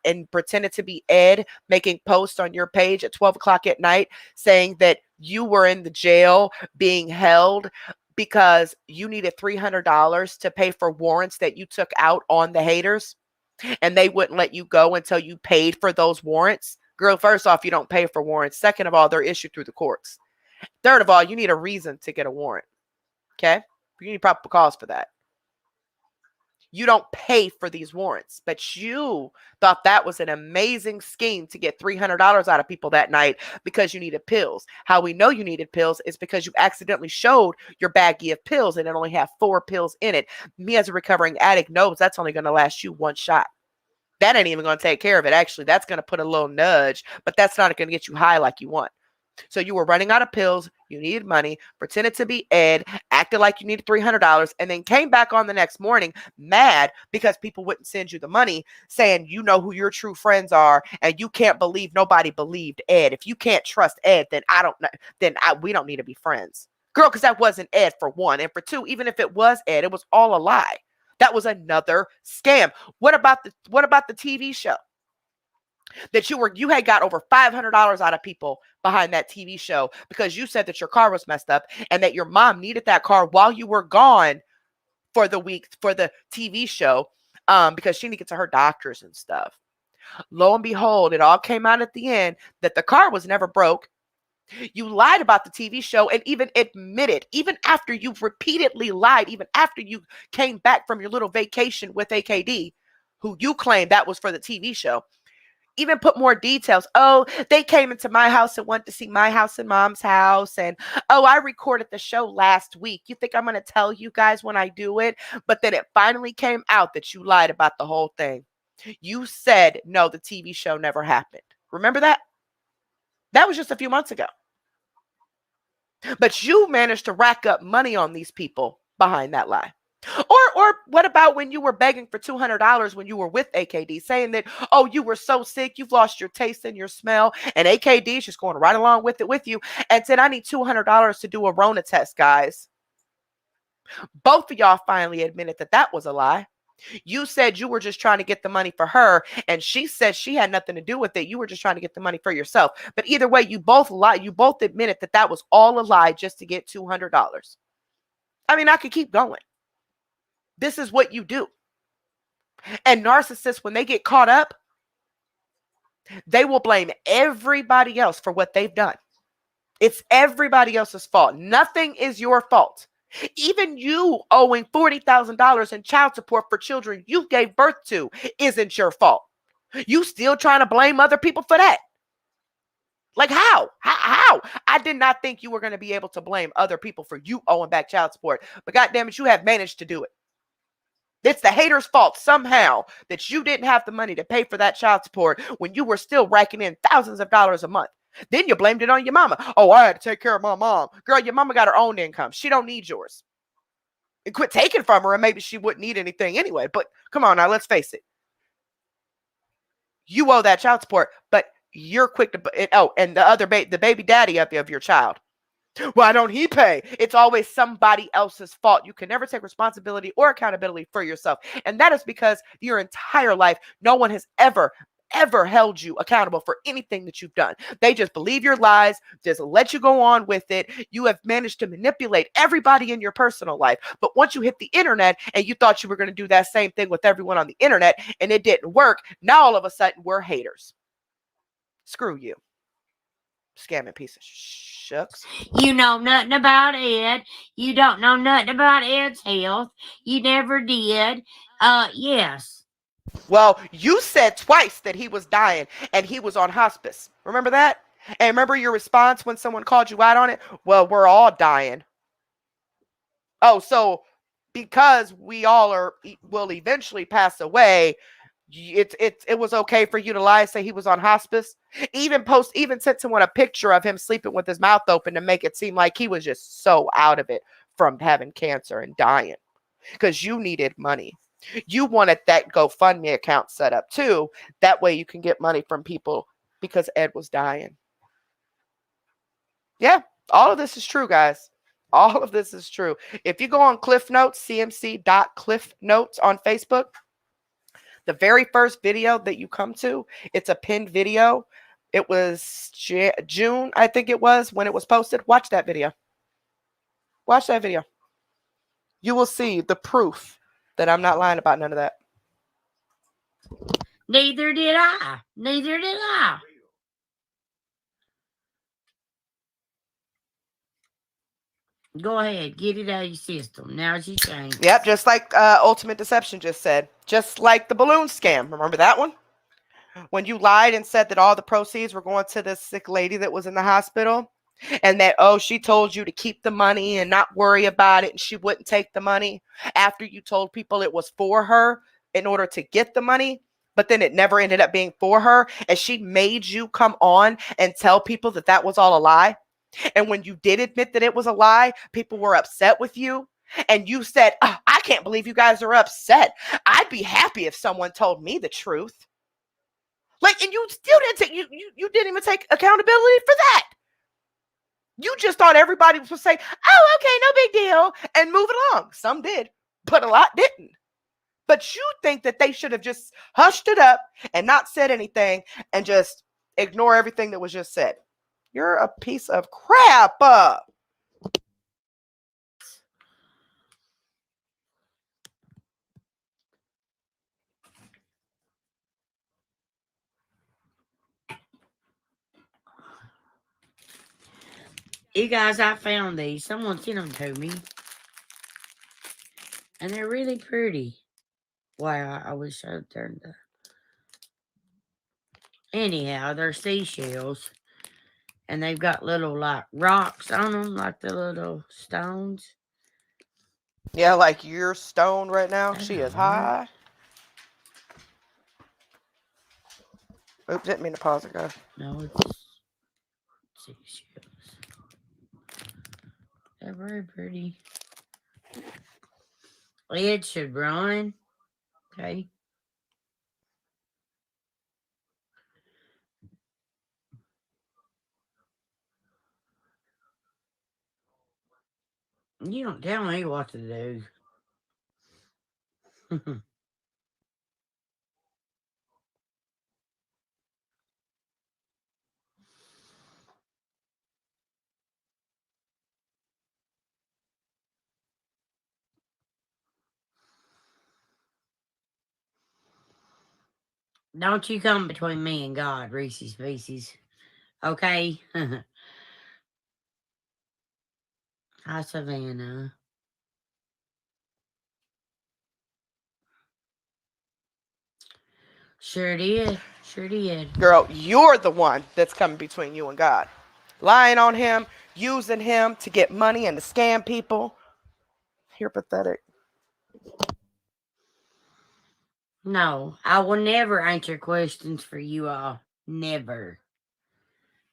and pretended to be Ed, making posts on your page at 12 o'clock at night saying that you were in the jail being held because you needed $300 to pay for warrants that you took out on the haters, and they wouldn't let you go until you paid for those warrants. Girl, first off, you don't pay for warrants. Second of all, they're issued through the courts. Third of all, you need a reason to get a warrant. Okay? You need proper cause for that. You don't pay for these warrants, but you thought that was an amazing scheme to get $300 out of people that night because you needed pills. How we know you needed pills is because you accidentally showed your baggie of pills and it only had 4 pills in it. Me as a recovering addict knows that's only going to last you one shot. That ain't even going to take care of it. Actually, that's going to put a little nudge, but that's not going to get you high like you want. So you were running out of pills, you needed money, pretended to be Ed, acted like you needed $300, and then came back on the next morning mad because people wouldn't send you the money, saying you know who your true friends are and you can't believe nobody believed Ed. If you can't trust Ed, then we don't need to be friends. Girl, because that wasn't Ed, for one. And for two, even if it was Ed, it was all a lie. That was another scam. What about the TV show? That you had got over $500 out of people behind that TV show because you said that your car was messed up and that your mom needed that car while you were gone for the week for the TV show because she needed to get to her doctors and stuff. Lo and behold, it all came out at the end that the car was never broke. You lied about the TV show and even admitted, even after you've repeatedly lied, even after you came back from your little vacation with AKD, who you claimed that was for the TV show. Even put more details. Oh, they came into my house and wanted to see my house and mom's house. And, oh, I recorded the show last week. You think I'm going to tell you guys when I do it? But then it finally came out that you lied about the whole thing. You said, no, the TV show never happened. Remember that? That was just a few months ago. But you managed to rack up money on these people behind that lie. Or what about when you were begging for $200 when you were with AKD, saying that, oh, you were so sick, you've lost your taste and your smell, and AKD is just going right along with it with you, and said, I need $200 to do a Rona test, guys. Both of y'all finally admitted that that was a lie. You said you were just trying to get the money for her, and she said she had nothing to do with it. You were just trying to get the money for yourself. But either way, you both lied. You both admitted that that was all a lie just to get $200. I mean, I could keep going. This is what you do. And narcissists, when they get caught up, they will blame everybody else for what they've done. It's everybody else's fault. Nothing is your fault. Even you owing $40,000 in child support for children you gave birth to isn't your fault. You still trying to blame other people for that. Like how? How? I did not think you were going to be able to blame other people for you owing back child support. But goddamn it, you have managed to do it. It's the hater's fault somehow that you didn't have the money to pay for that child support when you were still racking in thousands of dollars a month. Then you blamed it on your mama. Oh, I had to take care of my mom. Girl, your mama got her own income. She don't need yours. And quit taking from her, and maybe she wouldn't need anything anyway. But come on now, let's face it. You owe that child support, but you're quick to and the baby daddy of your child. Why don't he pay? It's always somebody else's fault. You can never take responsibility or accountability for yourself. And that is because your entire life, no one has ever ever held you accountable for anything that you've done. They just believe your lies, just let you go on with it. You have managed to manipulate everybody in your personal life. But once you hit the internet and you thought you were going to do that same thing with everyone on the internet and it didn't work, now all of a sudden we're haters. Screw you. Scamming piece of shucks. You know nothing about Ed. You don't know nothing about Ed's health. You never did. Yes. Well, you said twice that he was dying and he was on hospice. Remember that? And remember your response when someone called you out on it? Well, we're all dying. Oh, so because we all will eventually pass away, it was okay for you to lie and say he was on hospice? Even sent someone a picture of him sleeping with his mouth open to make it seem like he was just so out of it from having cancer and dying because you needed money. You wanted that GoFundMe account set up too. That way you can get money from people because Ed was dying. Yeah, all of this is true, guys. All of this is true. If you go on Cliff Notes, cmc.cliffnotes on Facebook, the very first video that you come to, it's a pinned video. It was June, I think it was, when it was posted. Watch that video. Watch that video. You will see the proof that I'm not lying about none of that. Neither did I. Neither did I. Go ahead. Get it out of your system. Now's your chance. Yep, just like Ultimate Deception just said. Just like the balloon scam. Remember that one? When you lied and said that all the proceeds were going to this sick lady that was in the hospital. And that, oh, she told you to keep the money and not worry about it. And she wouldn't take the money after you told people it was for her in order to get the money. But then it never ended up being for her. And she made you come on and tell people that that was all a lie. And when you did admit that it was a lie, people were upset with you. And you said, oh, I can't believe you guys are upset. I'd be happy if someone told me the truth. Like, and you still didn't take, you didn't even take accountability for that. You just thought everybody was saying, oh, okay, no big deal, and move it along. Some did, but a lot didn't. But you think that they should have just hushed it up and not said anything and just ignore everything that was just said. You're a piece of crap. You guys, I found these. Someone sent them to me. And they're really pretty. Wow, I wish I had turned that. Anyhow, they're seashells. And they've got little, like, rocks on them, like the little stones. Yeah, like you're stoned right now. She is high. Oops, didn't mean to pause it, guys. No, it's seashells. They're very pretty. It should run. Okay. You don't tell me what to do. Don't you come between me and God, Reese's Pieces. Okay? Hi, Savannah. Sure did. Sure did. Girl, you're the one that's coming between you and God. Lying on him, using him to get money and to scam people. You're pathetic. No, I will never answer questions for you all. Never.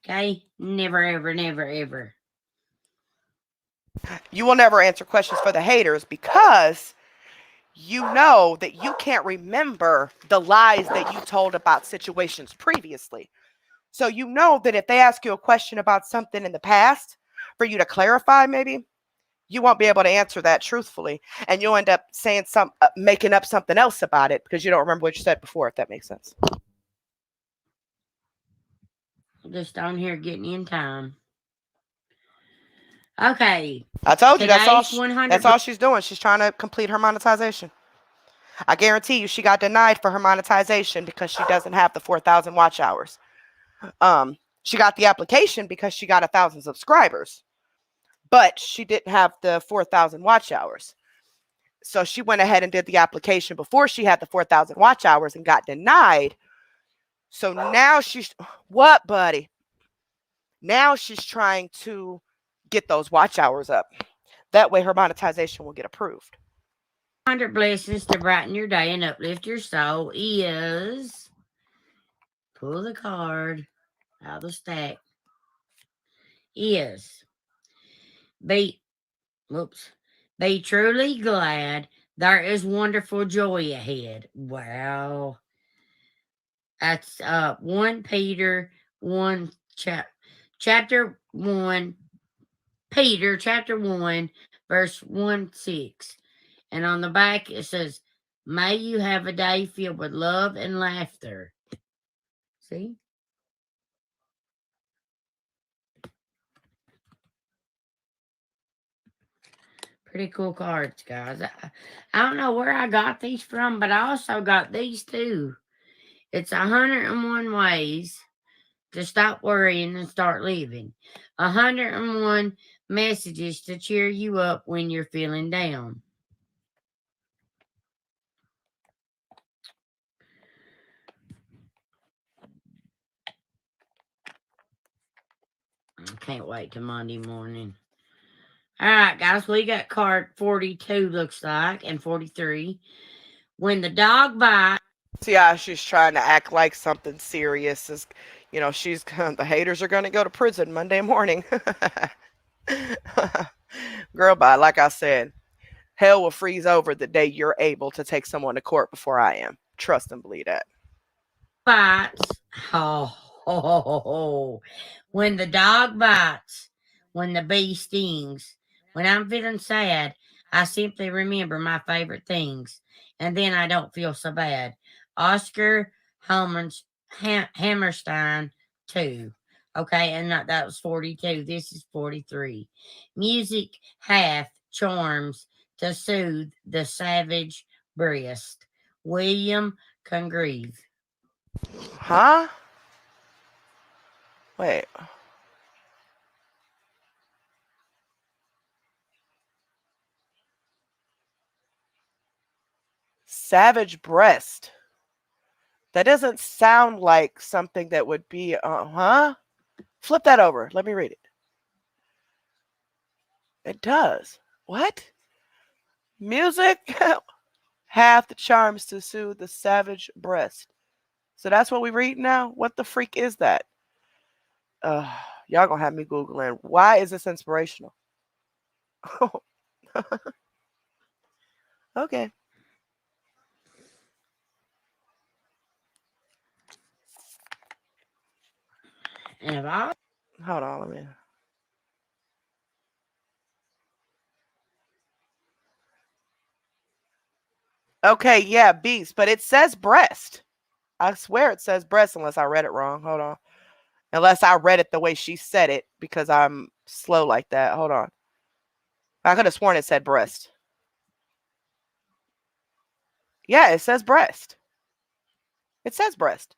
Okay? Never, ever, never, ever. You will never answer questions for the haters because you know that you can't remember the lies that you told about situations previously. So you know that if they ask you a question about something in the past for you to clarify, maybe you won't be able to answer that truthfully, and you'll end up saying making up something else about it because you don't remember what you said before, if that makes sense. just on here getting in time. Okay. I told you that's all. Today's 100. That's all she's doing. She's trying to complete her monetization. I guarantee you, she got denied for her monetization because she doesn't have the 4,000 watch hours. She got the application because she got 1,000 subscribers, but she didn't have the 4,000 watch hours. So she went ahead and did the application before she had the 4,000 watch hours and got denied. So now she's, what, buddy? Now she's trying to get those watch hours up. That way her monetization will get approved. 100 blessings to brighten your day and uplift your soul is, pull the card out of the stack, is be truly glad there is wonderful joy ahead. Wow. That's 1 Peter 1 chapter 1, Peter chapter 1 verse 1-6. And on the back it says, may you have a day filled with love and laughter. See? Pretty cool cards, guys. I don't know where I got these from, but I also got these too. It's 101 ways to stop worrying and start living. 101 messages to cheer you up when you're feeling down. I can't wait till Monday morning. All right, guys, we got card 42, looks like, and 43. When the dog bites. See how she's trying to act like something serious is, you know, she's the haters are going to go to prison Monday morning. Girl, bye. Like I said, hell will freeze over the day you're able to take someone to court before I am. Trust and believe that. Bites. Oh. When the dog bites, when the bee stings, when I'm feeling sad, I simply remember my favorite things, and then I don't feel so bad. Oscar Hammerstein 2. Okay, and that was 42. This is 43. Music hath charms to soothe the savage breast. William Congreve. Huh? Wait. Savage breast. That doesn't sound like something that would be, huh? Flip that over. Let me read it. It does. What? Music hath the charms to soothe the savage breast. So that's what we read now? What the freak is that? Y'all gonna have me Googling. Why is this inspirational? Okay. And if I Hold on, let me. Okay, yeah, beast, but it says breast. I swear it says breast unless I read it wrong. Hold on. Unless I read it the way she said it because I'm slow like that. Hold on. I could have sworn it said breast. Yeah, it says breast. It says breast.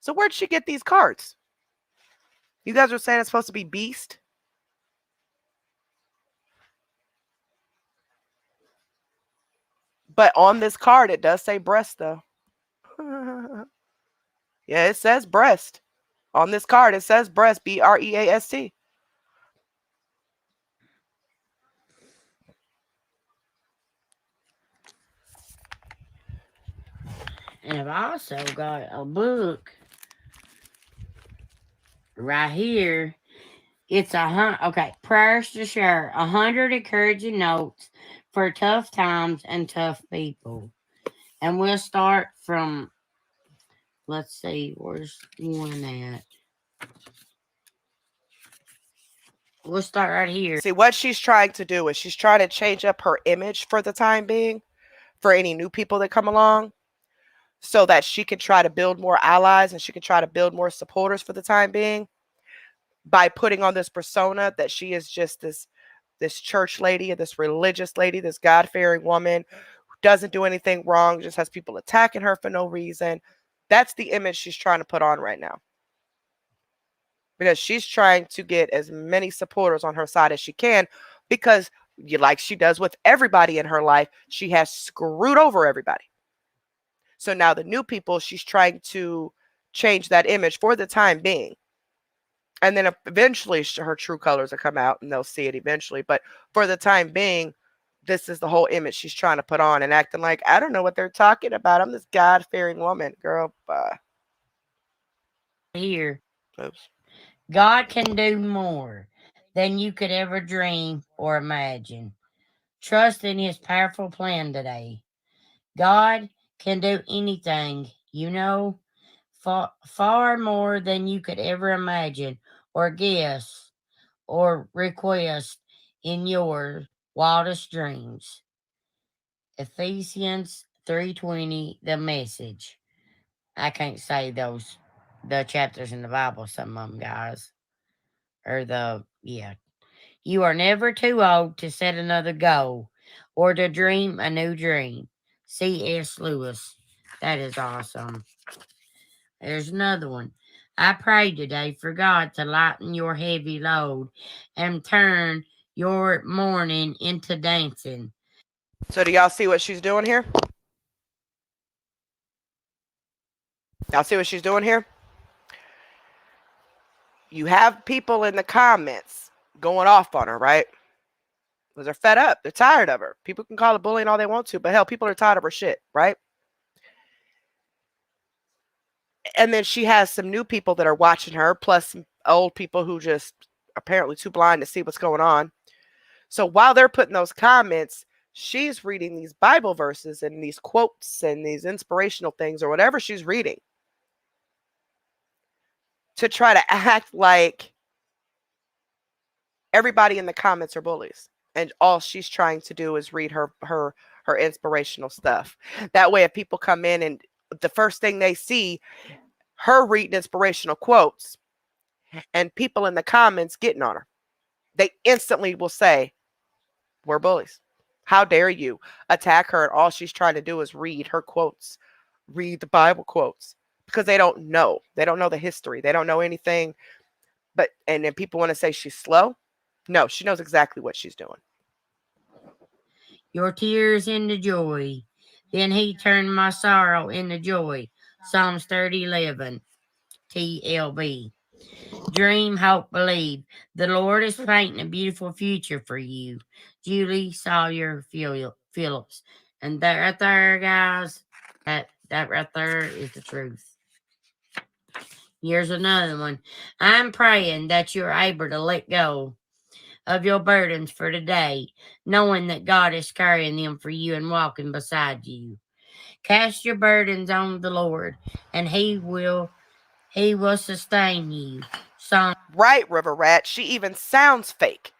So where'd she get these cards? You guys are saying it's supposed to be beast? But on this card, it does say breast, though. Yeah, it says breast. On this card, it says breast, B-R-E-A-S-T. And I've also got a book right here. It's prayers to share 100 encouraging notes for tough times and tough people. And we'll start from, let's see, where's one at? We'll start right here. See, what she's trying to do is she's trying to change up her image for the time being for any new people that come along so that she can try to build more allies and she can try to build more supporters for the time being. by putting on this persona that she is just this church lady, this religious lady, this God-fearing woman who doesn't do anything wrong, just has people attacking her for no reason. That's the image she's trying to put on right now. Because she's trying to get as many supporters on her side as she can, because like she does with everybody in her life, she has screwed over everybody. So now the new people, she's trying to change that image for the time being. And then eventually her true colors will come out and they'll see it eventually. But for the time being, this is the whole image she's trying to put on and acting like, I don't know what they're talking about. I'm this God-fearing woman. Girl, Here, oops. God can do more than you could ever dream or imagine. Trust in his powerful plan today. God can do anything, far more than you could ever imagine or guess or request in your wildest dreams. Ephesians 3:20, the Message. I can't say the chapters in the Bible, some of them, guys. You are never too old to set another goal or to dream a new dream. C.S. Lewis. That is awesome. There's another one. I pray today for God to lighten your heavy load and turn your mourning into dancing. So do y'all see what she's doing here? Y'all see what she's doing here? You have people in the comments going off on her, right? Because they're fed up. They're tired of her. People can call it bullying all they want to, but hell, people are tired of her shit, right? And then she has some new people that are watching her, plus some old people who just apparently too blind to see what's going on. So while they're putting those comments, she's reading these Bible verses and these quotes and these inspirational things or whatever she's reading to try to act like everybody in the comments are bullies. And all she's trying to do is read her inspirational stuff. That way, if people come in and the first thing they see, her reading inspirational quotes and people in the comments getting on her, they instantly will say, we're bullies. How dare you attack her? And all she's trying to do is read her quotes, read the Bible quotes, because they don't know. They don't know the history. They don't know anything. And then people want to say she's slow. No, she knows exactly what she's doing. Your tears into joy. Then he turned my sorrow into joy. Psalms 30:11. TLB. Dream, hope, believe. The Lord is painting a beautiful future for you. Julie Sawyer Phillips. And that right there, guys, that right there is the truth. Here's another one. I'm praying that you're able to let go of your burdens for today, knowing that God is carrying them for you and walking beside you. Cast your burdens on the Lord, and He will sustain you. Right, River Rat. She even sounds fake.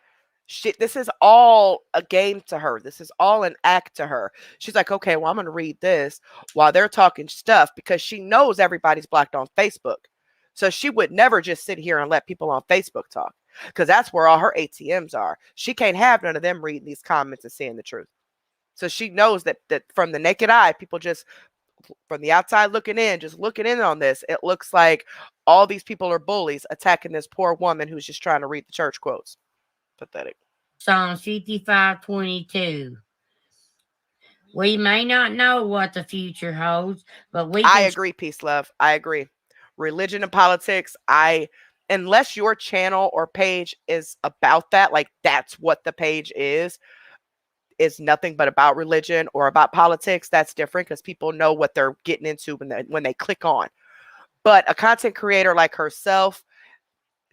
This is all a game to her. This is all an act to her. She's like, okay, well, I'm going to read this while they're talking stuff, because she knows everybody's blocked on Facebook. So she would never just sit here and let people on Facebook talk, because that's where all her ATMs are. She can't have none of them reading these comments and saying the truth. So she knows that from the naked eye, people just from the outside looking in, just looking in on this, it looks like all these people are bullies attacking this poor woman who's just trying to read the church quotes. Pathetic. Psalms 55:22. We may not know what the future holds, but I agree, peace, love. I agree. Religion and politics, unless your channel or page is about that, like that's what the page is nothing but about religion or about politics, that's different, because people know what they're getting into when they click on. But a content creator like herself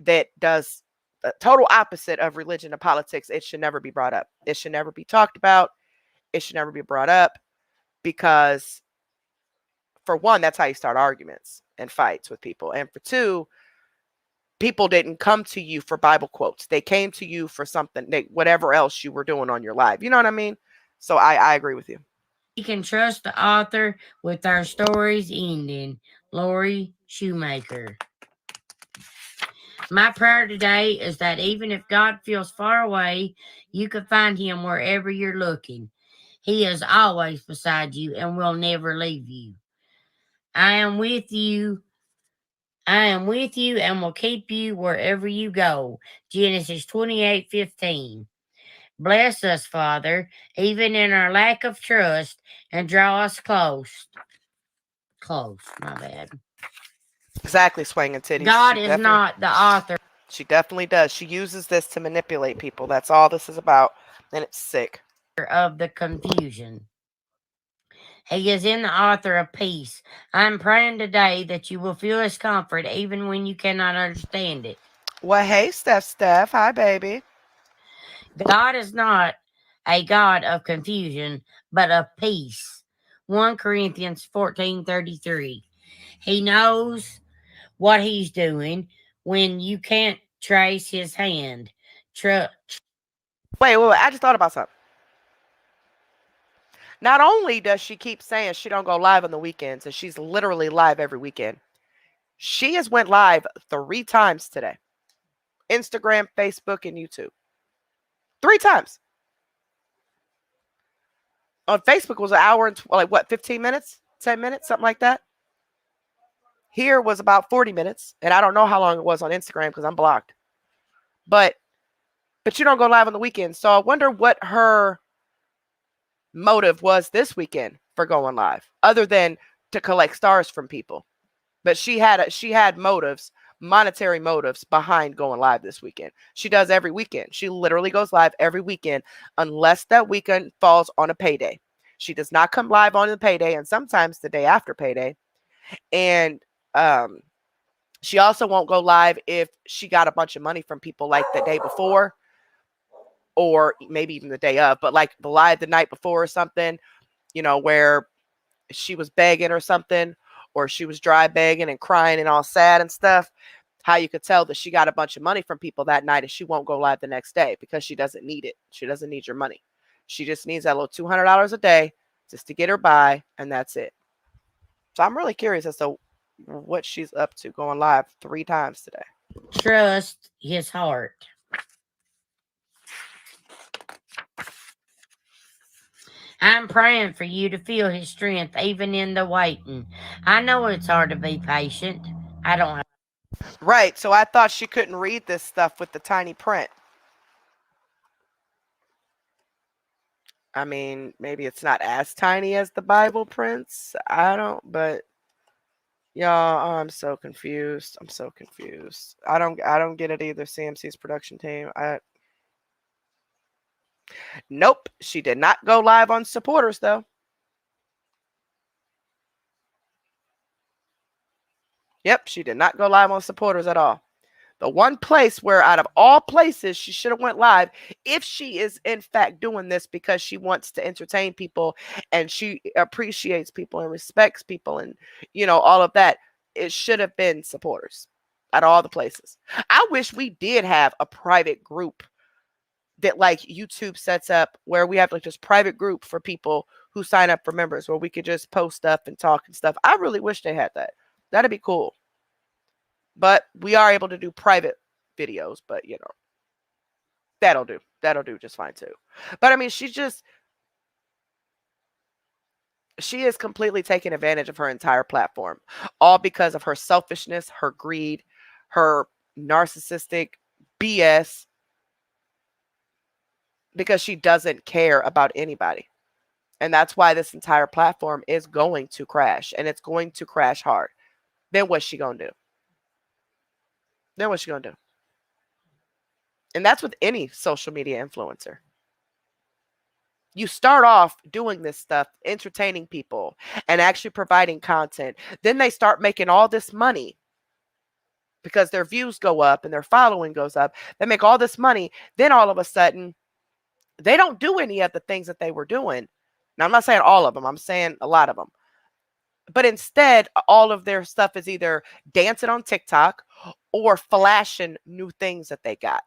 that does the total opposite of religion and politics, it should never be brought up. It should never be talked about. It should never be brought up, because for one, that's how you start arguments and fights with people. And for two, people didn't come to you for Bible quotes. They came to you for something, whatever else you were doing on your live. You know what I mean? So I agree with you. You can trust the author with our stories ending. Lori Shoemaker. My prayer today is that even if God feels far away, you can find him wherever you're looking. He is always beside you and will never leave you. I am with you. I am with you and will keep you wherever you go. Genesis 28:15. Bless us, Father, even in our lack of trust, and draw us close. Close, my bad. Exactly, swinging titties. God is not the author She definitely does. She uses this to manipulate people. That's all this is about. And it's sick. of the confusion. He is in the author of peace. I'm praying today that you will feel his comfort even when you cannot understand it. Well, hey, Steph. Hi, baby. God is not a God of confusion, but of peace. 1 Corinthians 14:33. He knows what he's doing when you can't trace his hand. Wait. I just thought about something. Not only does she keep saying she don't go live on the weekends, and she's literally live every weekend, she has went live 3 times today. Instagram, Facebook, and YouTube. 3 times. On Facebook was an hour and 15 minutes, 10 minutes, something like that. Here was about 40 minutes, and I don't know how long it was on Instagram because I'm blocked. But you don't go live on the weekend, so I wonder what her motive was this weekend for going live, other than to collect stars from people. But she had motives, monetary motives behind going live this weekend. She does every weekend. She literally goes live every weekend unless that weekend falls on a payday. She does not come live on the payday, and sometimes the day after payday. And she also won't go live if she got a bunch of money from people like the day before or maybe even the day of, but like the live the night before or something, where she was begging or something, or she was dry begging and crying and all sad and stuff. How you could tell that she got a bunch of money from people that night and she won't go live the next day because she doesn't need it. She doesn't need your money. She just needs that little $200 a day just to get her by, and that's it. So I'm really curious as to what she's up to going live 3 times today. Trust his heart. I'm praying for you to feel his strength even in the waiting. I know it's hard to be patient. I don't have. Right. So I thought she couldn't read this stuff with the tiny print. I mean, maybe it's not as tiny as the Bible prints. But y'all, I'm so confused. I don't get it either. CMC's production team. Nope. She did not go live on supporters though. Yep, she did not go live on supporters at all. The one place where out of all places she should have went live, if she is in fact doing this because she wants to entertain people and she appreciates people and respects people and all of that, it should have been supporters at all the places. I wish we did have a private group that like YouTube sets up where we have like just private group for people who sign up for members where we could just post stuff and talk and stuff. I really wish they had that. That'd be cool. But we are able to do private videos, but that'll do. That'll do just fine too. But I mean, she is completely taking advantage of her entire platform, all because of her selfishness, her greed, her narcissistic BS, because she doesn't care about anybody. And that's why this entire platform is going to crash, and it's going to crash hard. Then what's she going to do? And that's with any social media influencer. You start off doing this stuff, entertaining people and actually providing content. Then they start making all this money because their views go up and their following goes up. They make all this money. Then all of a sudden, they don't do any of the things that they were doing. Now, I'm not saying all of them. I'm saying a lot of them. But instead, all of their stuff is either dancing on TikTok or flashing new things that they got.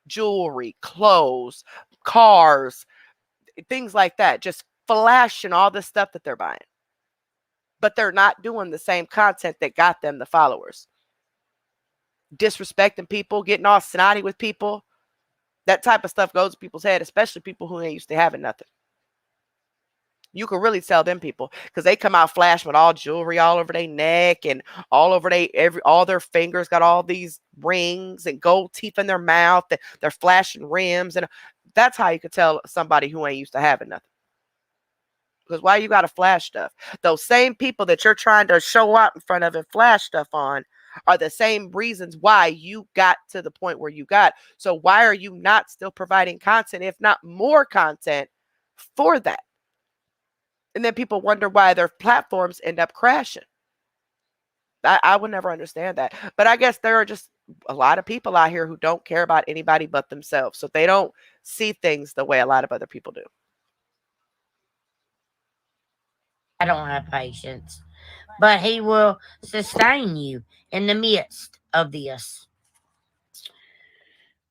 Jewelry, clothes, cars, things like that. Just flashing all the stuff that they're buying. But they're not doing the same content that got them the followers. disrespecting people, getting all snotty with people. That type of stuff goes to people's head, especially people who ain't used to having nothing. You can really tell them people because they come out flashing with all jewelry all over their neck and all over all their fingers got all these rings and gold teeth in their mouth and they're flashing rims, and that's how you could tell somebody who ain't used to having nothing. Because why you got to flash stuff? Those same people that you're trying to show out in front of and flash stuff on are the same reasons why you got to the point where you got. So why are you not still providing content, if not more content, for that? And then people wonder why their platforms end up crashing. I would never understand that. But I guess there are just a lot of people out here who don't care about anybody but themselves. So they don't see things the way a lot of other people do. I don't have patience, but he will sustain you in the midst of this.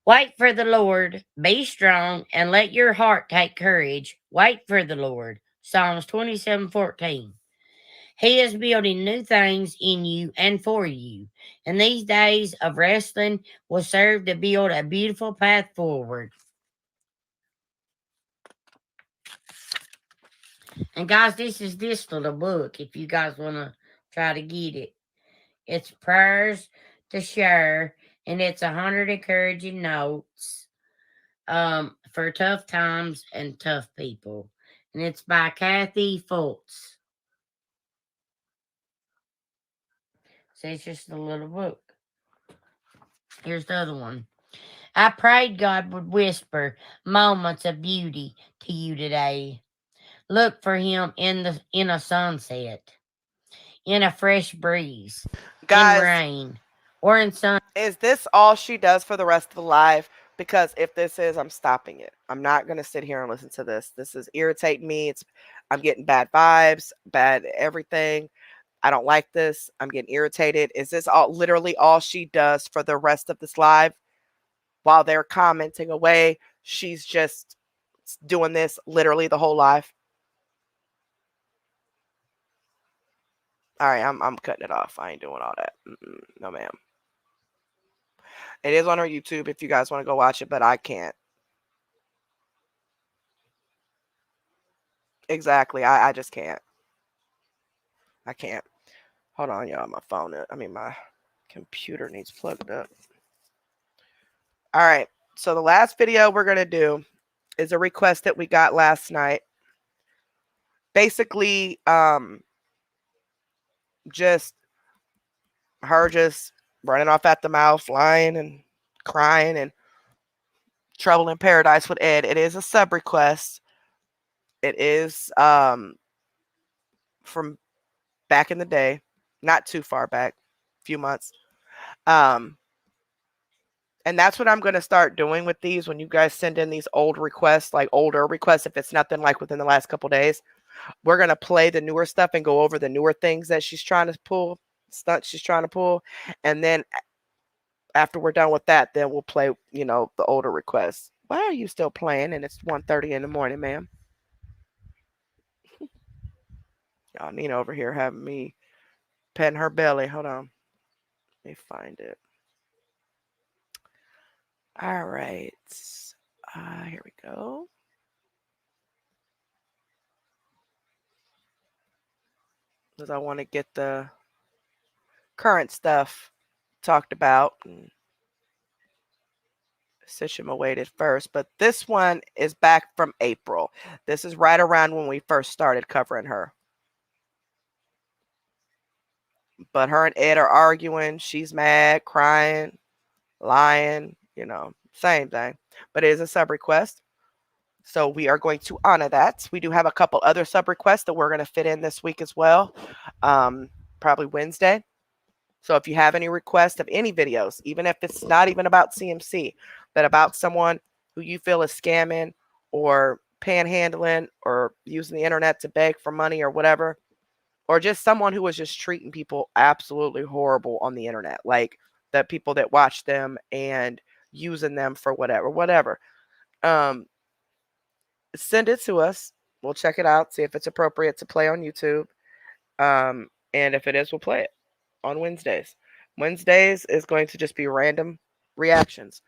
Wait for the Lord, be strong, and let your heart take courage. Wait for the Lord. Psalms 27:14. He is building new things in you and for you. And these days of wrestling will serve to build a beautiful path forward. And guys, this is this little book if you guys want to try to get it. It's prayers to share, and it's 100 encouraging notes for tough times and tough people. And it's by Kathy Fultz. So it's just a little book. Here's the other one. I prayed God would whisper moments of beauty to you today. Look for him in a sunset, in a fresh breeze, Guys, in rain, or in sun. Is this all she does for the rest of the live? Because if this is, I'm stopping it. I'm not going to sit here and listen to this. This is irritating me. I'm getting bad vibes, bad everything. I don't like this. I'm getting irritated. Is this literally all she does for the rest of this live? While they're commenting away, she's just doing this literally the whole live. All right, I'm cutting it off. I ain't doing all that. No, ma'am. It is on her YouTube if you guys want to go watch it, but I can't. Exactly. I just can't. I can't. Hold on, y'all. My computer needs plugged up. All right. So the last video we're going to do is a request that we got last night. Basically, just her just running off at the mouth, lying and crying and Trouble in Paradise with Ed. It is a sub request. It is from back in the day, not too far back, a few months. And that's what I'm going to start doing with these when you guys send in these old requests, like older requests, if it's nothing like within the last couple days. We're going to play the newer stuff and go over the newer things that she's trying to pull, stunts she's trying to pull. And then after we're done with that, then we'll play, the older requests. Why are you still playing? And it's 1:30 in the morning, ma'am. Y'all, Nina over here having me petting her belly. Hold on. Let me find it. All right. Here we go. Because I want to get the current stuff talked about. Sishima awaited first, but this one is back from April. This is right around when we first started covering her. But her and Ed are arguing. She's mad, crying, lying, same thing. But it is a sub request. So we are going to honor that. We do have a couple other sub requests that we're going to fit in this week as well. Probably Wednesday. So if you have any requests of any videos, even if it's not even about CMC, but about someone who you feel is scamming or panhandling or using the internet to beg for money or whatever, or just someone who was just treating people absolutely horrible on the internet, like the people that watch them and using them for whatever. Send it to us. We'll check it out, see if it's appropriate to play on YouTube. And if it is, we'll play it on Wednesdays. Wednesdays is going to just be random reactions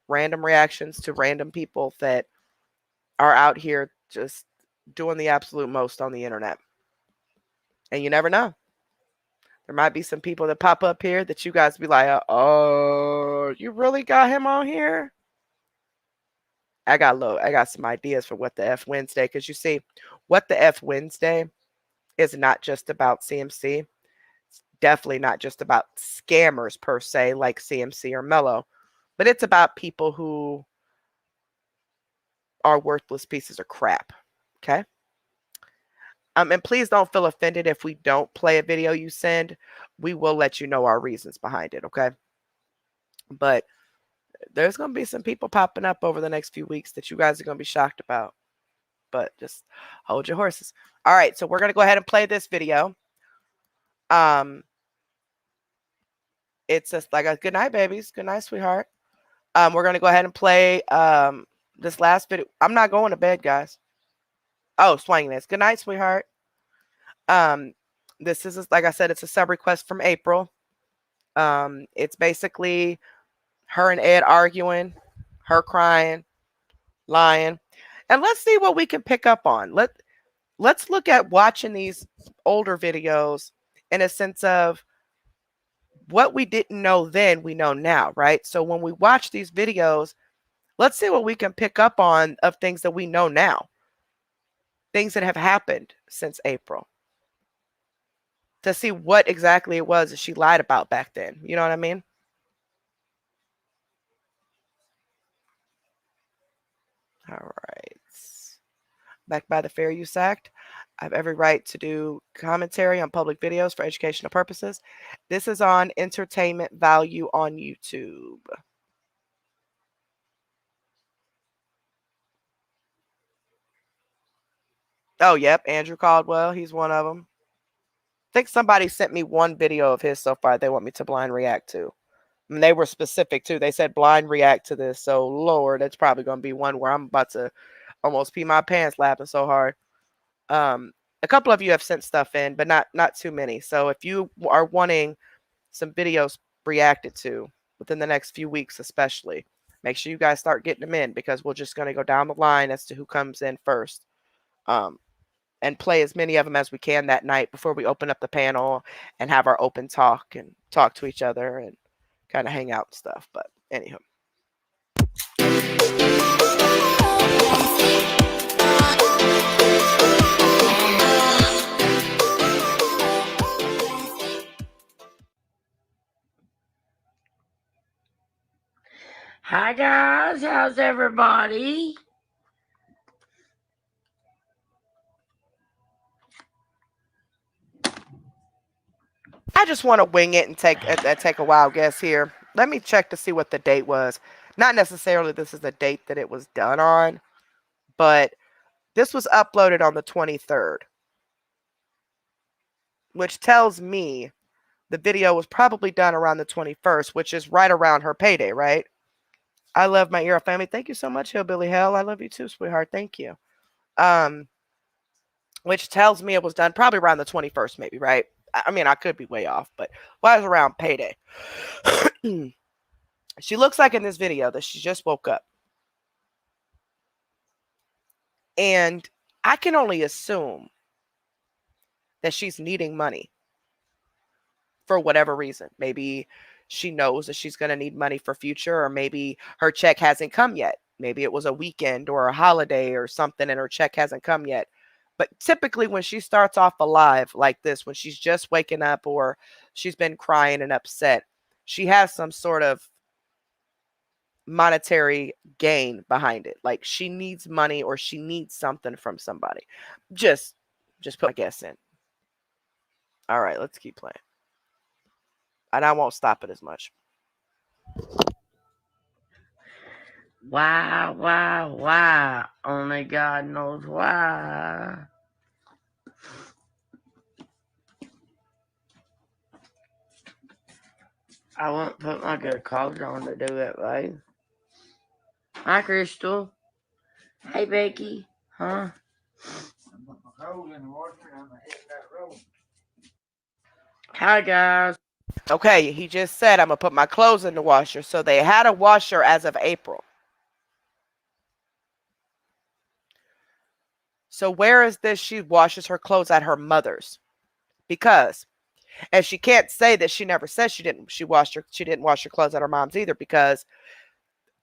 to random people that are out here just doing the absolute most on the internet. And you never know. There might be some people that pop up here that you guys be like, oh, you really got him on here? I got some ideas for What the F Wednesday, because you see, What the F Wednesday is not just about CMC. It's definitely not just about scammers per se, like CMC or Mello, but it's about people who are worthless pieces of crap. Okay. And please don't feel offended if we don't play a video you send. We will let you know our reasons behind it. Okay. But there's going to be some people popping up over the next few weeks that you guys are going to be shocked about. But just hold your horses. All right. So we're going to go ahead and play this video. It's just like a good night, babies. Good night, sweetheart. We're going to go ahead and play this last video. I'm not going to bed, guys. Oh, swinging this. Good night, sweetheart. This is, like I said, it's a sub request from April. It's basically her and Ed arguing, her crying, lying. And let's see what we can pick up on. Let's look at watching these older videos in a sense of what we didn't know then, we know now, right? So when we watch these videos, let's see what we can pick up on of things that we know now. Things that have happened since April. To see what exactly it was that she lied about back then. You know what I mean? All right. Back by the Fair Use Act. I have every right to do commentary on public videos for educational purposes. This is on entertainment value on YouTube. Oh, yep. Andrew Caldwell. He's one of them. I think somebody sent me one video of his so far they want me to blind react to. And they were specific too. They said blind react to this. So, Lord, it's probably going to be one where I'm about to almost pee my pants laughing so hard. A couple of you have sent stuff in, but not too many. So if you are wanting some videos reacted to within the next few weeks, especially, make sure you guys start getting them in, because we're just going to go down the line as to who comes in first. And play as many of them as we can that night before we open up the panel and have our open talk and talk to each other and kind of hang out and stuff. But anyhow. Hi guys, how's everybody? I just want to wing it and take a wild guess here. Let me check to see what the date was. Not necessarily this is the date that it was done on, but this was uploaded on the 23rd, which tells me the video was probably done around the 21st, which is right around her payday, right? I love my Eero family. Thank you so much, Hillbilly Hell. I love you too, sweetheart. Thank you. Which tells me it was done probably around the 21st, maybe, right? I mean, I could be way off, but was around payday. She looks like in this video that she just woke up. And I can only assume that she's needing money for whatever reason. Maybe she knows that she's going to need money for future, or maybe her check hasn't come yet. Maybe it was a weekend or a holiday or something and her check hasn't come yet. But typically when she starts off a live like this, when she's just waking up or she's been crying and upset, she has some sort of monetary gain behind it. Like she needs money or she needs something from somebody. Just put my guess in. All right, let's keep playing. And I won't stop it as much. Why? Only God knows why. I won't put my good clothes on to do it, right? Hi, Crystal. Hey, Becky. Huh? Hi, guys. Okay, he just said I'm gonna put my clothes in the washer. So they had a washer as of April. So where is this? She washes her clothes at her mother's because, and she can't say that she never said she didn't. She didn't wash her clothes at her mom's either because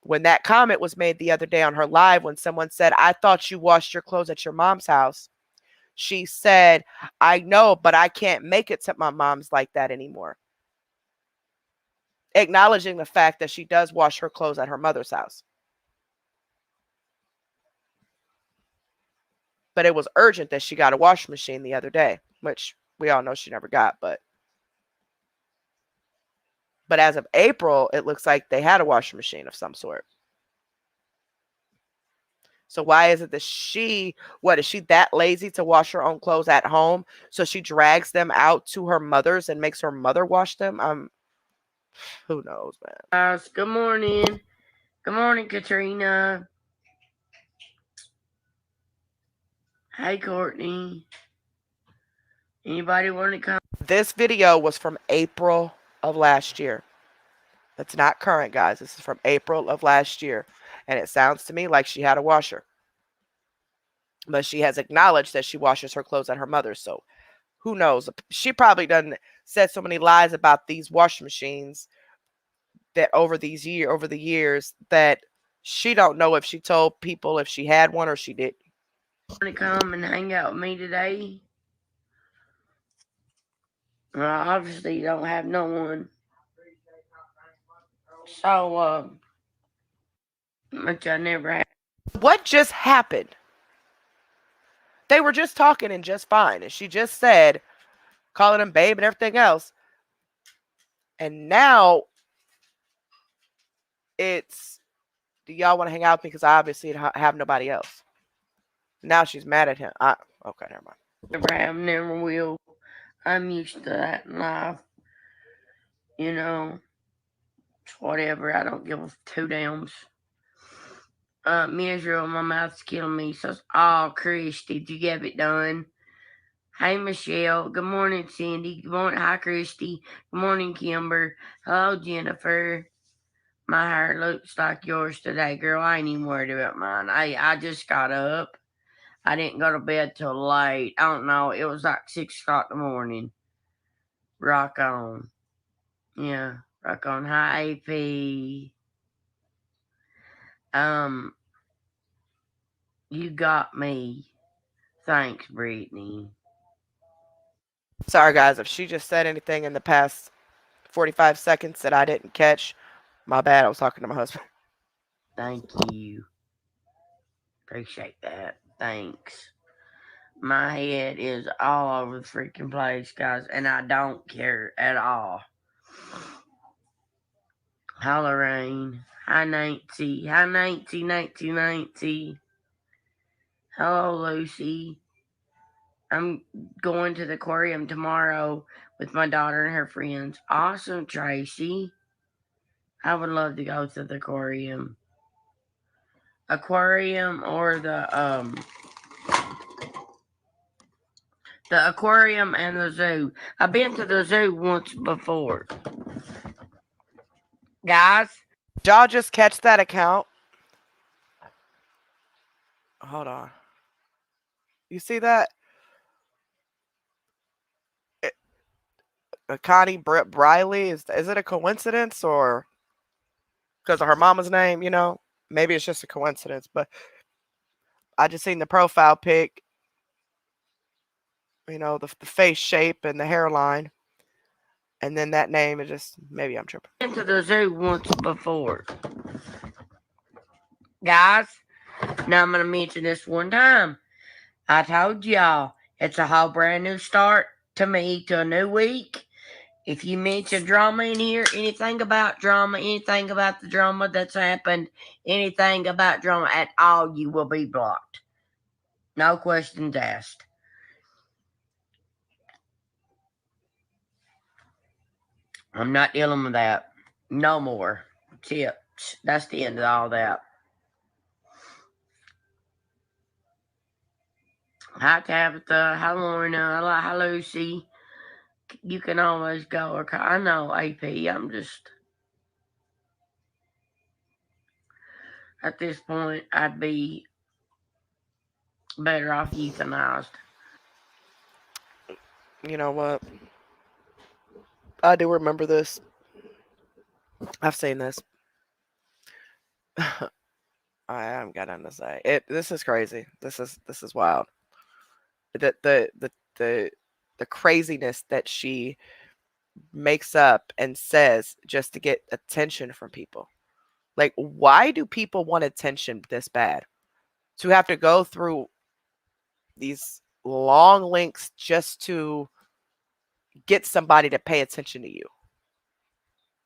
when that comment was made the other day on her live, when someone said, "I thought you washed your clothes at your mom's house," she said, "I know, but I can't make it to my mom's like that anymore." Acknowledging the fact that she does wash her clothes at her mother's house. But it was urgent that she got a washing machine the other day, which we all know she never got. But as of April, it looks like they had a washing machine of some sort. So why is it that what is she that lazy to wash her own clothes at home? So she drags them out to her mother's and makes her mother wash them? Who knows, man. Guys, good morning. Good morning, Katrina. Hey, Courtney. Anybody want to come? This video was from April of last year. That's not current, guys. This is from April of last year. And it sounds to me like she had a washer. But she has acknowledged that she washes her clothes at her mother's. So who knows? She probably done said so many lies about these washing machines that over the years that she don't know if she told people if she had one or she did. Want to come and hang out with me today? Well, obviously you don't have no one. So, which I never had. What just happened? They were just talking and just fine. And she just said, calling him babe and everything else. And now it's, do y'all want to hang out with me? Because I obviously have nobody else. Now she's mad at him. Okay, never mind. Never have, never will. I'm used to that in life. You know, it's whatever. I don't give two damns. Israel, my mouth's killing me. So, Chris, did you get it done? Hey, Michelle. Good morning, Cindy. Good morning. Hi, Christy. Good morning, Kimber. Hello, Jennifer. My hair looks like yours today, girl. I ain't even worried about mine. I just got up. I didn't go to bed till late. I don't know. It was like 6 o'clock in the morning. Rock on. Yeah, rock on. Hi, AP. You got me. Thanks, Brittany. Sorry, guys, if she just said anything in the past 45 seconds that I didn't catch, my bad. I was talking to my husband. Thank you. Appreciate that. Thanks. My head is all over the freaking place, guys, and I don't care at all. Hi, Lorraine. Hi, Nancy. Hi, Nancy. Hello, Lucy. I'm going to the aquarium tomorrow with my daughter and her friends. Awesome, Tracy. I would love to go to the aquarium. Aquarium or the aquarium and the zoo. I've been to the zoo once before. Guys, Did y'all just catch that account? Hold on. You see that? Connie Briley? Is it a coincidence or because of her mama's name? You know, maybe it's just a coincidence. But I just seen the profile pic. You know, the face shape and the hairline, and then that name is just maybe I'm tripping. I've been to the zoo once before. Guys, now I'm going to mention this one time. I told y'all it's a whole brand new start to me, to a new week. If you mention drama in here, anything about drama, anything about the drama that's happened, anything about drama at all, you will be blocked. No questions asked. I'm not dealing with that. No more. Tips. That's the end of all that. Hi, Tabitha. Hi, Lorna. Hi, Lucy. you can always go, okay, I know, AP, I'm just, at this point, I'd be better off euthanized. You know what? I do remember this. I've seen this. I haven't got nothing to say. This is crazy. This is wild. The the craziness that she makes up and says just to get attention from people. Like, why do people want attention this bad? To have to go through these long links just to get somebody to pay attention to you.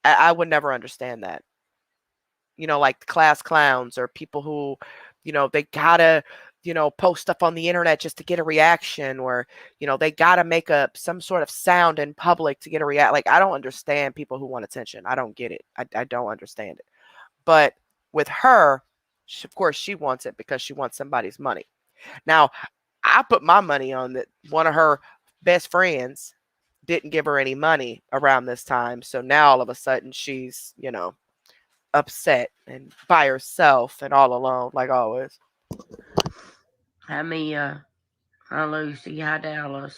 I would never understand that. Like class clowns or people who, they gotta, post stuff on the internet just to get a reaction, or, they gotta make up some sort of sound in public to get a react. Like, I don't understand people who want attention. I don't get it. I don't understand it. But with her, of course, she wants it because she wants somebody's money. Now, I put my money on that one of her best friends didn't give her any money around this time. So now all of a sudden she's, upset and by herself and all alone, like always. Hi, Mia. Hi, Lucy. Hi, Dallas.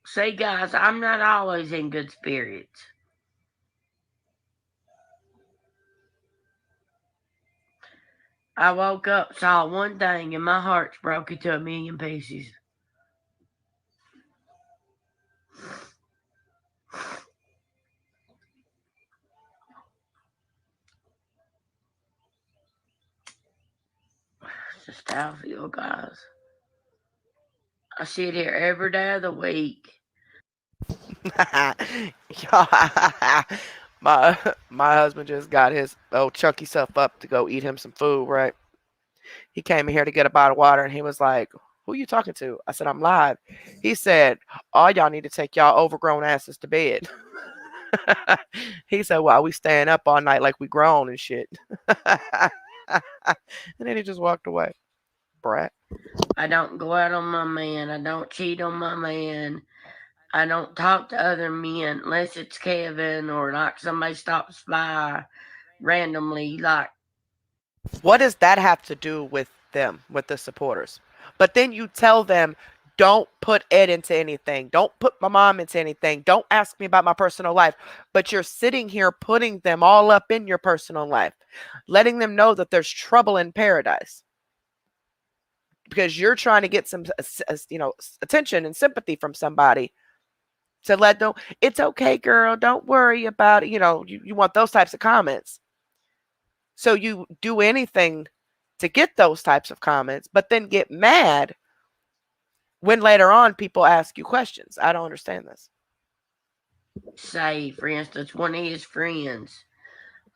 See, guys, I'm not always in good spirits. I woke up, saw one thing, and my heart's broke into a million pieces. It's just how I feel, guys. I sit here every day of the week. my my husband just got his old chunky self up to go eat him some food, right? He came in here to get a bottle of water and he was like, "Who you talking to?" I said, "I'm live." He said, "All y'all need to take y'all overgrown asses to bed." He said, "Why we staying up all night like we grown and shit?" And then he just walked away. Brat. I don't go out on my man. I don't cheat on my man. I don't talk to other men unless it's Kevin or like somebody stops by randomly. Like, What does that have to do with them, with the supporters? But then you tell them, don't put Ed into anything. Don't put my mom into anything. Don't ask me about my personal life. But you're sitting here putting them all up in your personal life, letting them know that there's trouble in paradise because you're trying to get some, attention and sympathy from somebody to let them, it's okay, girl. Don't worry about it. You want those types of comments. So you do anything to get those types of comments, but then get mad when later on people ask you questions. I don't understand this. say, for instance, one of his friends,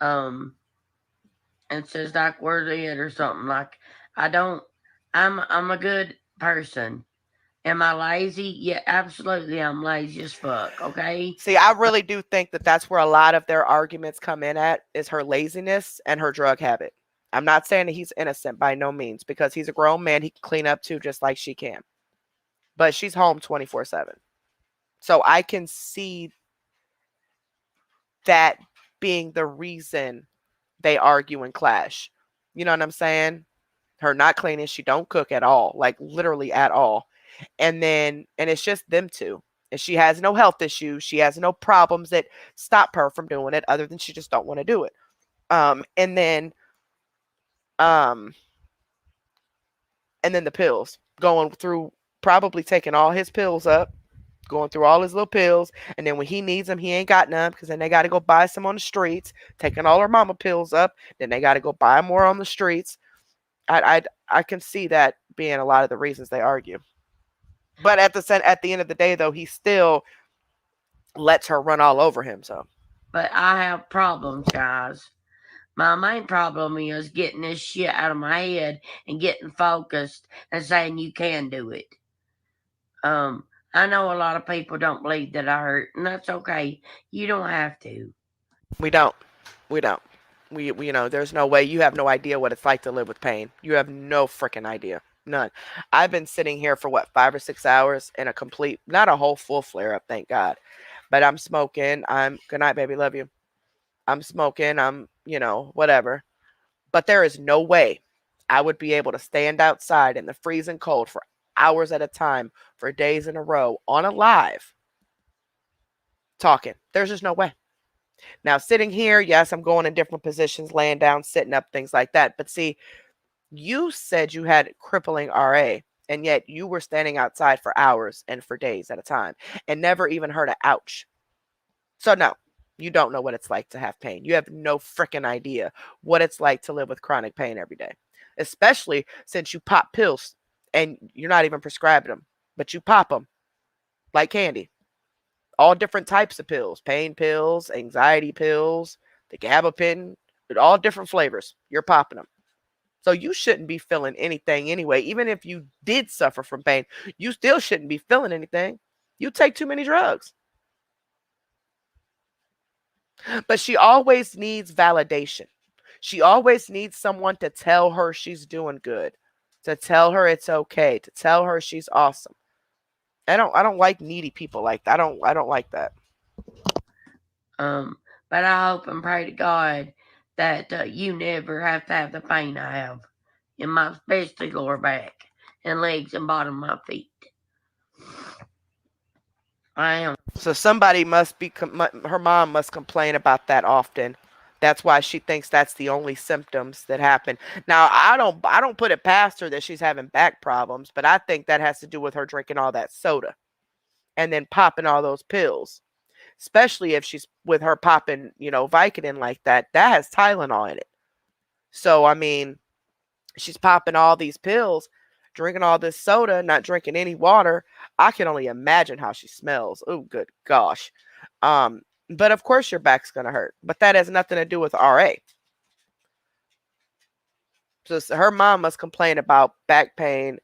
um, and says like, "Where's Ed?" or something. Like, I don't. I'm a good person. Am I lazy? Yeah, absolutely. I'm lazy as fuck. Okay. See, I really do think that that's where a lot of their arguments come in at, is her laziness and her drug habit. I'm not saying that he's innocent by no means, because he's a grown man. He can clean up too, just like she can. But she's home 24/7. So I can see that being the reason they argue and clash. You know what I'm saying? Her not cleaning, she don't cook at all, like literally at all. And it's just them two. And she has no health issues. She has no problems that stop her from doing it, other than she just don't want to do it. And then um and then the pills, going through, probably taking all his pills up, going through all his little pills, and then when he needs them, he ain't got none, because then they got to go buy some on the streets. Taking all her mama pills up, then they got to go buy more on the streets. I can see that being a lot of the reasons they argue. But at the end of the day, though, he still lets her run all over him. So But I have problems, guys. My main problem is getting this shit out of my head and getting focused and saying you can do it. Um, I know a lot of people don't believe that I hurt, and that's okay. You don't have to. we don't, we don't. We there's no way. You have no idea what it's like to live with pain. You have no freaking idea. None. I've been sitting here for what, 5 or 6 hours in a complete, not a whole full flare up, thank God. But I'm smoking. Good night, baby. Love you. I'm smoking. Whatever. But there is no way I would be able to stand outside in the freezing cold for hours at a time for days in a row on a live talking. There's just no way. Now, sitting here, yes, I'm going in different positions, laying down, sitting up, things like that. But see, you said you had crippling RA, and yet you were standing outside for hours and for days at a time and never even heard an ouch. So, no, you don't know what it's like to have pain. You have no freaking idea what it's like to live with chronic pain every day, especially since you pop pills and you're not even prescribing them, but you pop them like candy. All different types of pills, pain pills, anxiety pills, the gabapentin, all different flavors. You're popping them. So you shouldn't be feeling anything anyway. Even if you did suffer from pain, you still shouldn't be feeling anything. You take too many drugs. But she always needs validation. She always needs someone to tell her she's doing good, to tell her it's okay, to tell her she's awesome. I don't like needy people like that. I don't like that. But I hope and pray to God that you never have to have the pain I have in my especially lower back and legs and bottom of my feet. I am. So somebody must be, her mom must complain about that often. That's why she thinks that's the only symptoms that happen. Now, I don't put it past her that she's having back problems, but I think that has to do with her drinking all that soda and then popping all those pills. Especially if she's with her popping, Vicodin like that. That has Tylenol in it. So, I mean, she's popping all these pills, drinking all this soda, not drinking any water. I can only imagine how she smells. Oh, good gosh. But of course your back's going to hurt. But that has nothing to do with RA. So her mom must complain about back pain,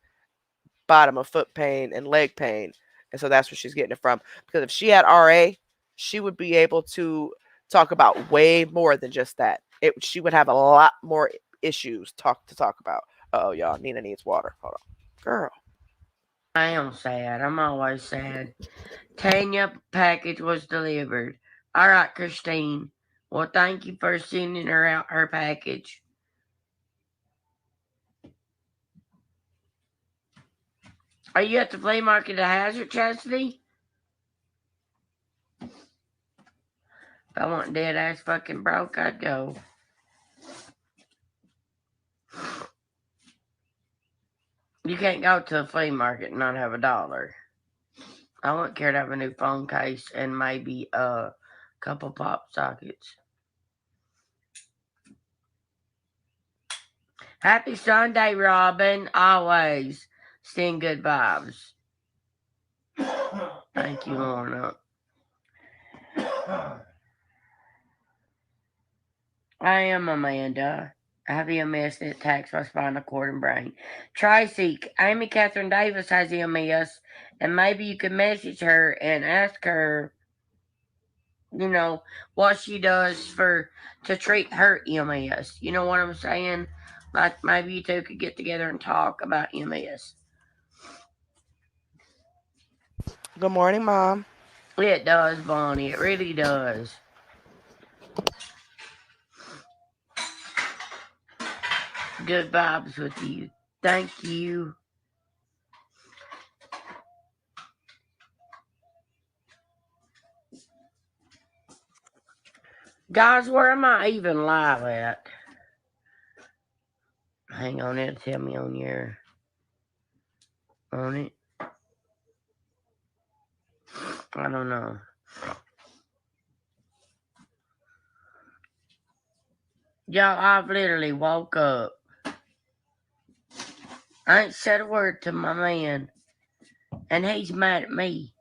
bottom of foot pain, and leg pain. And so that's where she's getting it from. Because if she had RA, she would be able to talk about way more than just that. She would have a lot more issues to talk about. Oh, y'all, Nina needs water. Hold on. Girl. I am sad. I'm always sad. Tanya package was delivered. All right, Christine. Well, thank you for sending her out her package. Are you at the flea market at Hazard, Chastity? If I want dead ass fucking broke, I'd go. You can't go to a flea market and not have $1. I wouldn't care to have a new phone case and maybe a couple pop sockets. Happy Sunday, Robin. Always send good vibes. Thank you, Lorna. I am Amanda. I have EMS that attacks my spinal cord and brain. Tracy, Amy Catherine Davis has EMS, and maybe you could message her and ask her, what she does to treat her EMS. You know what I'm saying? Like maybe you two could get together and talk about EMS. Good morning, Mom. It does, Bonnie. It really does. Good vibes with you. Thank you. Guys, where am I even live at? Hang on, it'll tell me on it. I don't know. Y'all, I've literally woke up. I ain't said a word to my man, and he's mad at me.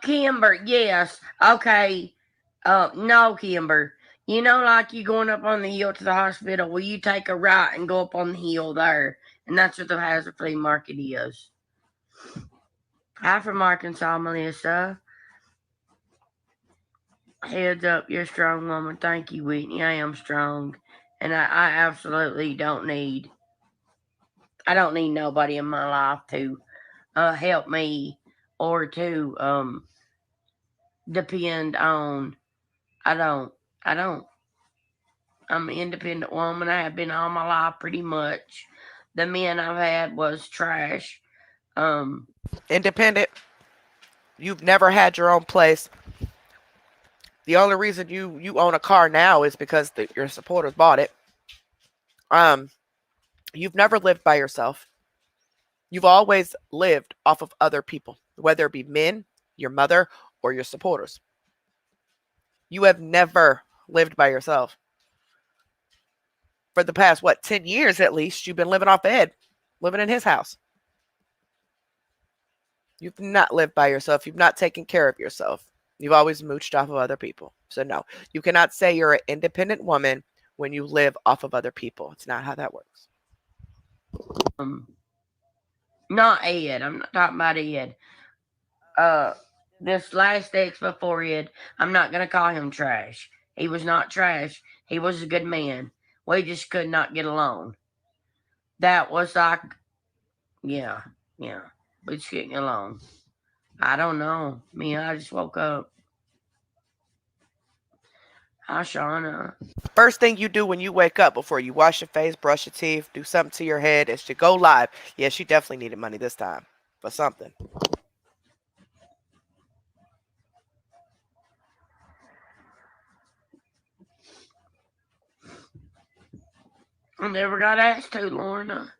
Kimber, yes. Okay. No, Kimber. Like you going up on the hill to the hospital, will you take a right and go up on the hill there? And that's what the Hazard Flea Market is. Hi from Arkansas, Melissa. Heads up, you're a strong woman. Thank you, Whitney. I am strong. And I absolutely don't need nobody in my life to help me or to depend on. I don't. I don't. I'm an independent woman. I have been all my life pretty much. The men I've had was trash. Independent. You've never had your own place. The only reason you own a car now is because your supporters bought it. Um, you've never lived by yourself. You've always lived off of other people, whether it be men, your mother, or your supporters. You have never lived by yourself. For the past, 10 years at least, you've been living off Ed, living in his house. You've not lived by yourself. You've not taken care of yourself. You've always mooched off of other people. So no, you cannot say you're an independent woman when you live off of other people. It's not how that works. Not Ed. I'm not talking about Ed. This last ex before Ed, I'm not gonna call him trash. He was not trash. He was a good man. We just could not get along. That was like, yeah. We just couldn't get along. I don't know. I just woke up. Hi, Shauna. First thing you do when you wake up before you wash your face, brush your teeth, do something to your head is to go live. Yeah, she definitely needed money this time for something. I never got asked to, Lorna.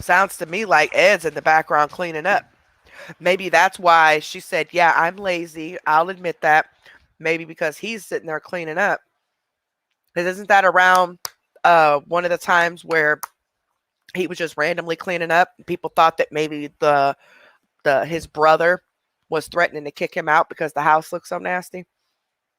Sounds to me like Ed's in the background cleaning up. Maybe that's why she said, yeah, I'm lazy. I'll admit that. Maybe because he's sitting there cleaning up. Because isn't that around one of the times where he was just randomly cleaning up? People thought that maybe his brother was threatening to kick him out because the house looks so nasty.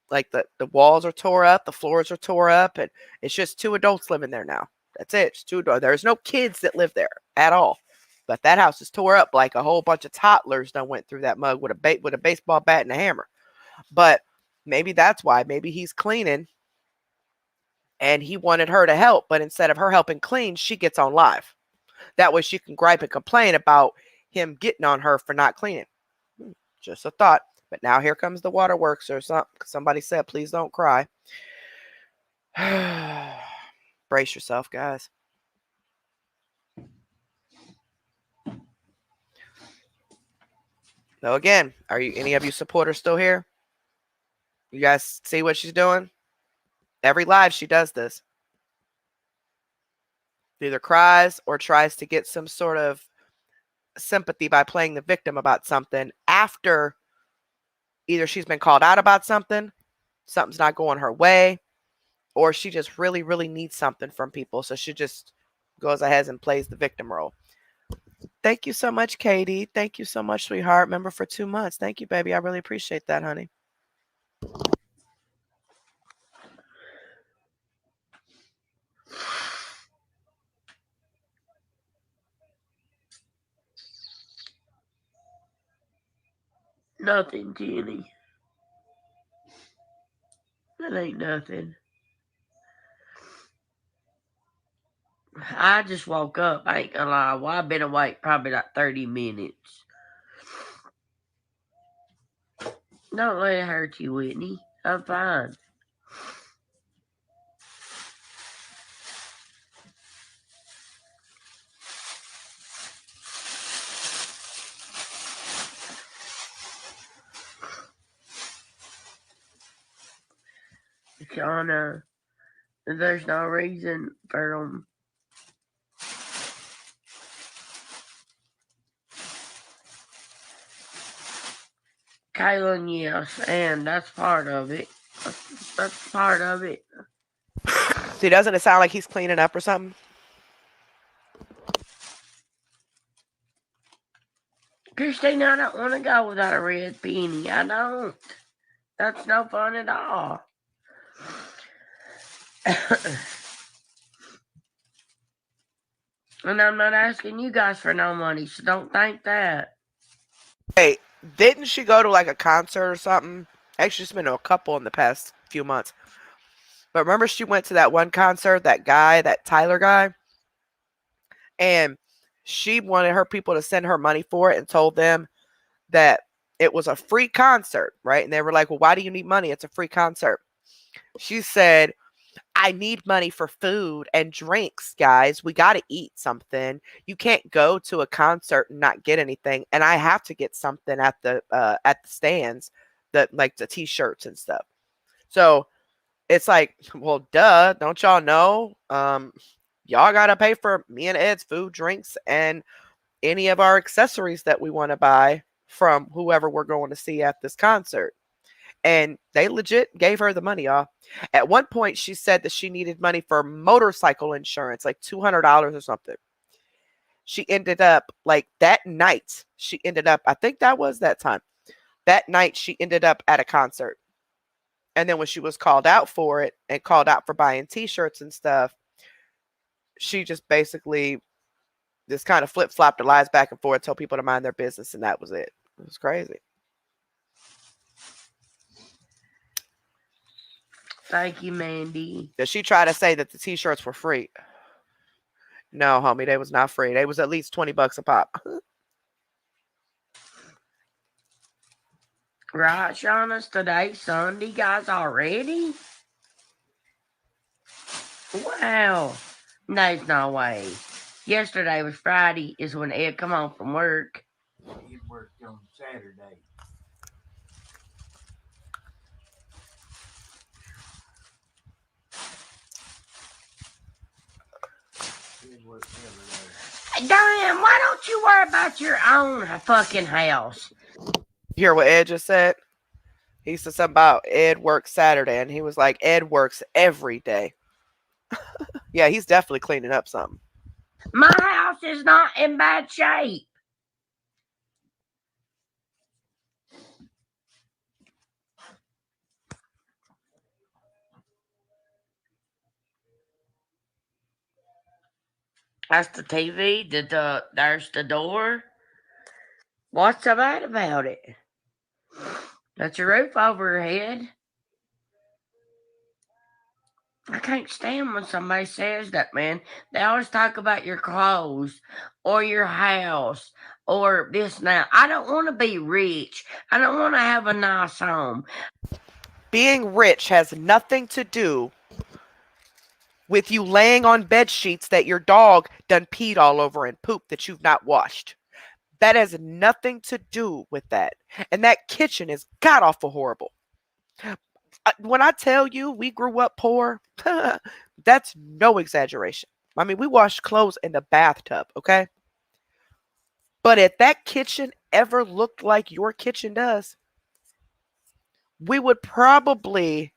Like the walls are tore up, the floors are tore up, and it's just two adults living there now. That's it. It's two adults. There's no kids that live there at all. But that house is tore up like a whole bunch of toddlers done went through that mug with a baseball bat and a hammer. But maybe that's why. Maybe he's cleaning and he wanted her to help, but instead of her helping clean, she gets on live. That way she can gripe and complain about him getting on her for not cleaning. Just a thought. But now here comes the waterworks or something. Somebody said, please don't cry. Brace yourself, guys. So again, are you any of you supporters still here? You guys see what she's doing? Every live she does this. Either cries or tries to get some sort of sympathy by playing the victim about something after either she's been called out about something's not going her way, or she just really, really needs something from people. So she just goes ahead and plays the victim role. Thank you so much, Katie. Thank you so much, sweetheart. Member for 2 months. Thank you, baby. I really appreciate that, honey. Nothing, Jenny. That ain't nothing. I just woke up. I ain't gonna lie. Well, I've been awake probably like 30 minutes. Don't let it hurt you, Whitney. I'm fine. Shauna, there's no reason for Kaylin, yes, and that's part of it. That's part of it. See, doesn't it sound like he's cleaning up or something? Christina, I don't want to go without a red penny. I don't. That's no fun at all. And I'm not asking you guys for no money, so don't think that. Hey, didn't she go to like a concert or something? Actually, she's been to a couple in the past few months. But remember, she went to that one concert, that guy, that Tyler guy, and she wanted her people to send her money for it and told them that it was a free concert, right? And they were like, well, why do you need money? It's a free concert. She said, I need money for food and drinks, guys. We got to eat something. You can't go to a concert and not get anything, and I have to get something at the stands, that like the t-shirts and stuff. So it's like, well, duh, don't y'all know? Y'all got to pay for me and Ed's food, drinks, and any of our accessories that we want to buy from whoever we're going to see at this concert. And they legit gave her the money, y'all. At one point, she said that she needed money for motorcycle insurance, like $200 or something. She ended up, like that night, I think that was that time. That night, she ended up at a concert. And then when she was called out for it and called out for buying t-shirts and stuff, she just basically just kind of flip-flopped her lies back and forth, told people to mind their business, and that was it. It was crazy. Thank you, Mandy. Did she try to say that the t-shirts were free? No, homie, they was not free. They was at least $20 a pop. Right, Shauna? Today's Sunday, guys, already? Wow. There's no way. Yesterday was Friday, is when Ed come home from work. He worked on Saturday. He worked every day. Damn, why don't you worry about your own fucking house? You hear what Ed just said? He said something about Ed works Saturday, and he was like, Ed works every day. Yeah, he's definitely cleaning up something. My house is not in bad shape. That's the TV. There's the door. What's so bad about it? That's a roof over your head. I can't stand when somebody says that, man. They always talk about your clothes or your house or this now. I don't want to be rich. I don't want to have a nice home. Being rich has nothing to do with you laying on bed sheets that your dog done peed all over and pooped that you've not washed. That has nothing to do with that. And that kitchen is god awful horrible. When I tell you we grew up poor, that's no exaggeration. I mean, we washed clothes in the bathtub, okay? But if that kitchen ever looked like your kitchen does, we would probably,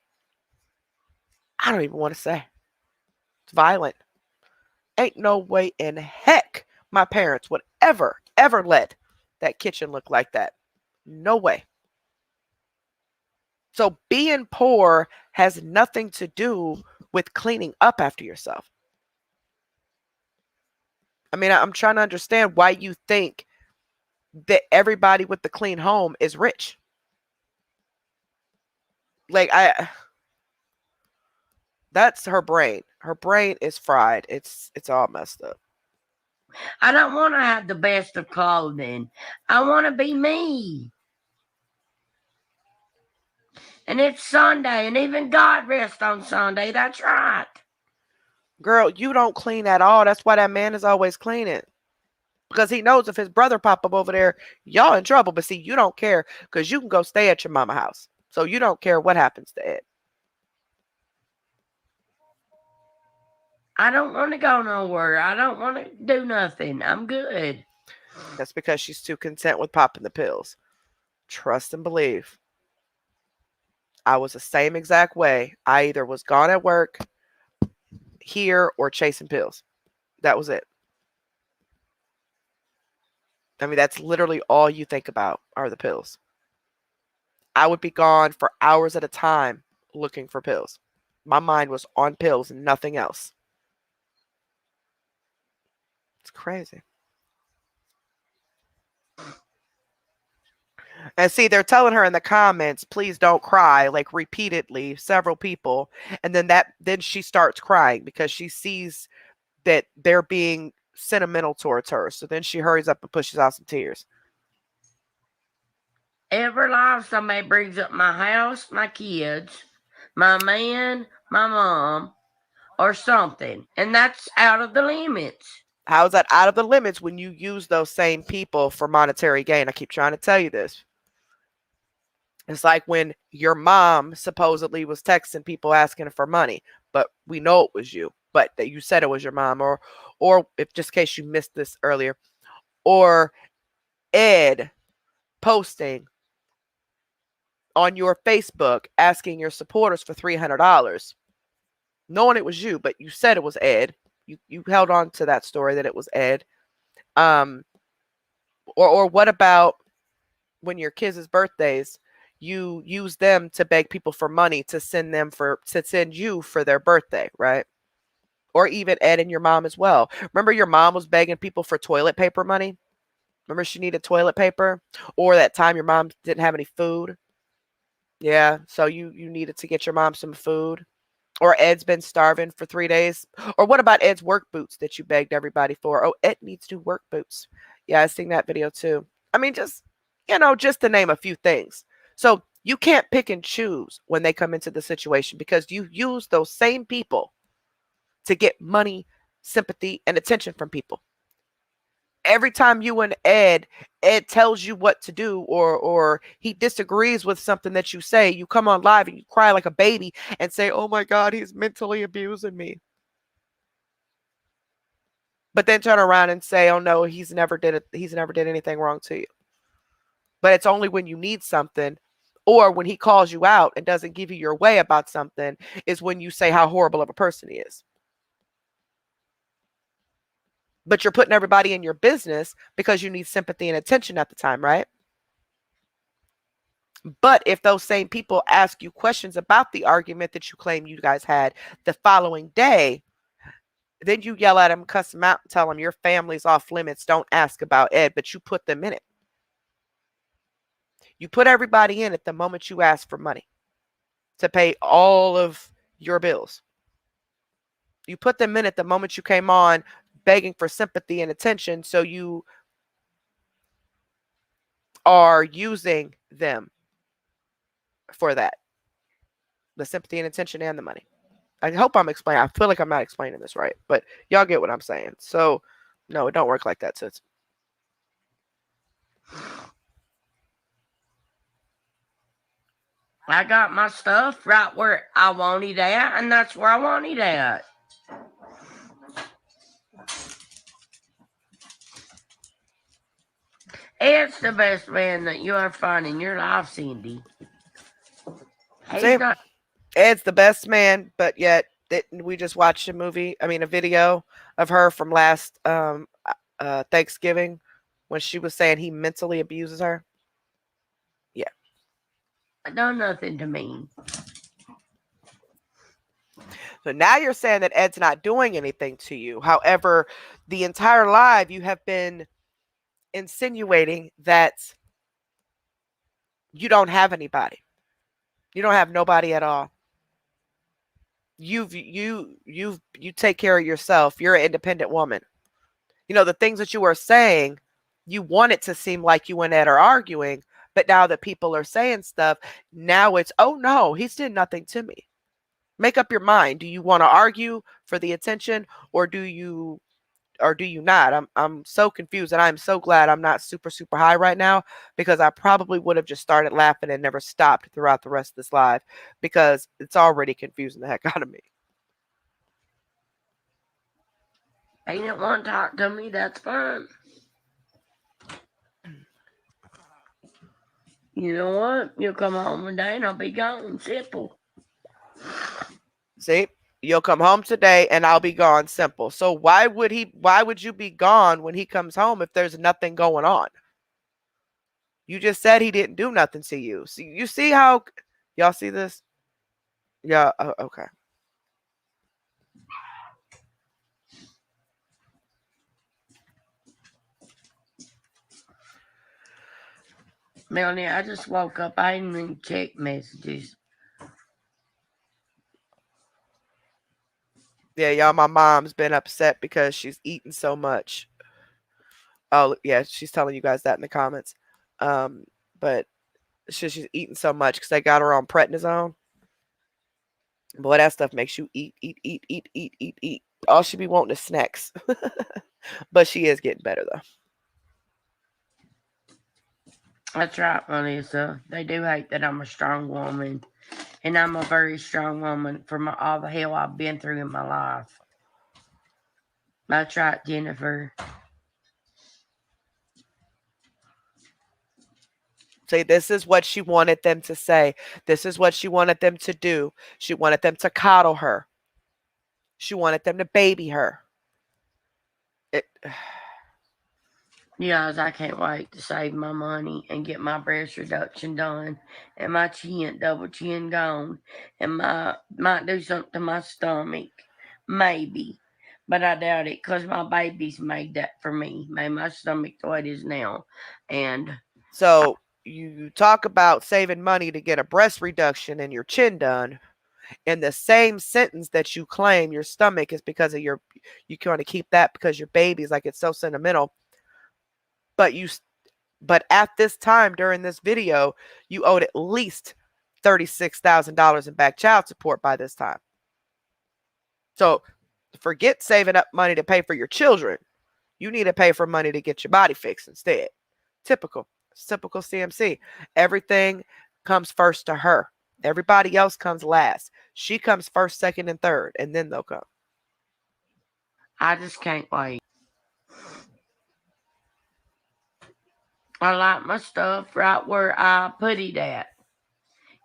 I don't even want to say, it's violent. Ain't no way in heck my parents would ever let that kitchen look like that. No way. So being poor has nothing to do with cleaning up after yourself. I mean, I'm trying to understand why you think that everybody with the clean home is rich. Like, that's her brain. Her brain is fried. It's all messed up. I don't want to have the best of clothing. I want to be me. And it's Sunday, and even God rests on Sunday. That's right. Girl, you don't clean at all. That's why that man is always cleaning. Because he knows if his brother pop up over there, y'all in trouble. But see, you don't care because you can go stay at your mama house. So you don't care what happens to Ed. I don't want to go nowhere. I don't want to do nothing. I'm good. That's because she's too content with popping the pills. Trust and believe. I was the same exact way. I either was gone at work, here, or chasing pills. That was it. I mean, that's literally all you think about are the pills. I would be gone for hours at a time looking for pills. My mind was on pills and nothing else. It's crazy. And see, they're telling her in the comments, please don't cry, like repeatedly, several people. And then she starts crying because she sees that they're being sentimental towards her. So then she hurries up and pushes out some tears. Every life somebody brings up my house, my kids, my man, my mom, or something. And that's out of the limits. How is that out of the limits when you use those same people for monetary gain? I keep trying to tell you this. It's like when your mom supposedly was texting people asking for money, but we know it was you, but that you said it was your mom, or if just in case you missed this earlier, or Ed posting on your Facebook asking your supporters for $300, knowing it was you, but you said it was Ed. You held on to that story that it was Ed. Or what about when your kids' birthdays, you use them to beg people for money to send you for their birthday, right? Or even Ed and your mom as well. Remember your mom was begging people for toilet paper money? Remember she needed toilet paper? Or that time your mom didn't have any food? Yeah, so you needed to get your mom some food. Or Ed's been starving for 3 days. Or what about Ed's work boots that you begged everybody for? Oh, Ed needs new work boots. Yeah, I seen that video too. I mean, just to name a few things. So you can't pick and choose when they come into the situation because you use those same people to get money, sympathy, and attention from people. Every time you and Ed tells you what to do or he disagrees with something that you say, you come on live and you cry like a baby and say, oh my God, he's mentally abusing me. But then turn around and say, oh no, he's never did anything wrong to you. But it's only when you need something or when he calls you out and doesn't give you your way about something is when you say how horrible of a person he is. But you're putting everybody in your business because you need sympathy and attention at the time, right? But if those same people ask you questions about the argument that you claim you guys had the following day, then you yell at them, cuss them out, and tell them your family's off limits. Don't ask about Ed, but you put them in it. You put everybody in it the moment you ask for money to pay all of your bills. You put them in it the moment you came on begging for sympathy and attention, so you are using them for that. The sympathy and attention and the money. I hope I'm explaining. I feel like I'm not explaining this right, but y'all get what I'm saying. So, no, it don't work like that, sis. I got my stuff right where I want it at, and that's where I want it at. Ed's the best man that you ever find in your life, Cindy. Ed's the best man, but yet we just watched a video of her from last Thanksgiving when she was saying he mentally abuses her. Yeah. Done nothing to me. So now you're saying that Ed's not doing anything to you. However, the entire live you have been insinuating that you don't have anybody. You don't have nobody at all. You take care of yourself. You're an independent woman. The things that you are saying, you want it to seem like you and Ed are arguing, but now that people are saying stuff, now it's, oh no, he's did nothing to me. Make up your mind. Do you want to argue for the attention or do you not? I'm so confused, and I'm so glad I'm not super, super high right now because I probably would have just started laughing and never stopped throughout the rest of this live because it's already confusing the heck out of me. They didn't want to talk to me, that's fine. You know what? You'll come home today and I'll be gone. Simple. See? You'll come home today and I'll be gone. Simple. So why would you be gone when he comes home if there's nothing going on? You just said he didn't do nothing to you. So you see how y'all see this? Yeah, okay. Melanie, I just woke up. I didn't even check messages. Yeah, y'all, my mom's been upset because she's eating so much. Oh, yeah, she's telling you guys that in the comments. But she's eating so much because they got her on prednisone. Boy, that stuff makes you eat, eat, eat, eat, eat, eat, eat. All she be wanting is snacks. But she is getting better, though. That's right, Melissa. They do hate that I'm a strong woman. And I'm a very strong woman for all the hell I've been through in my life. That's right, Jennifer. See, this is what she wanted them to say. This is what she wanted them to do. She wanted them to coddle her. She wanted them to baby her. Yes, I can't wait to save my money and get my breast reduction done and my double chin gone and might do something to my stomach. Maybe. But I doubt it because my baby's made that for me. Made my stomach the way it is now. And so you talk about saving money to get a breast reduction and your chin done. In the same sentence that you claim your stomach is because of you want to keep that because your baby's like it's so sentimental. But at this time during this video, you owed at least $36,000 in back child support by this time. So forget saving up money to pay for your children. You need to pay for money to get your body fixed instead. Typical CMC. Everything comes first to her. Everybody else comes last. She comes first, second, and third, and then they'll come. I just can't wait. I like my stuff right where I put it at.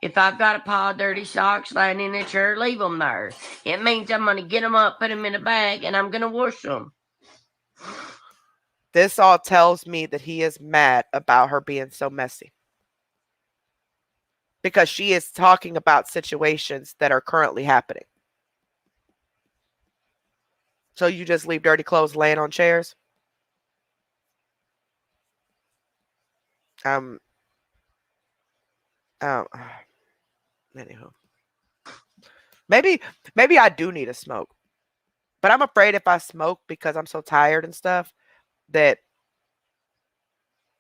If I've got a pile of dirty socks laying in a chair, leave them there. It means I'm going to get them up, put them in a bag, and I'm going to wash them. This all tells me that he is mad about her being so messy. Because she is talking about situations that are currently happening. So you just leave dirty clothes laying on chairs? Oh, anywho. Maybe I do need a smoke. But I'm afraid if I smoke because I'm so tired and stuff that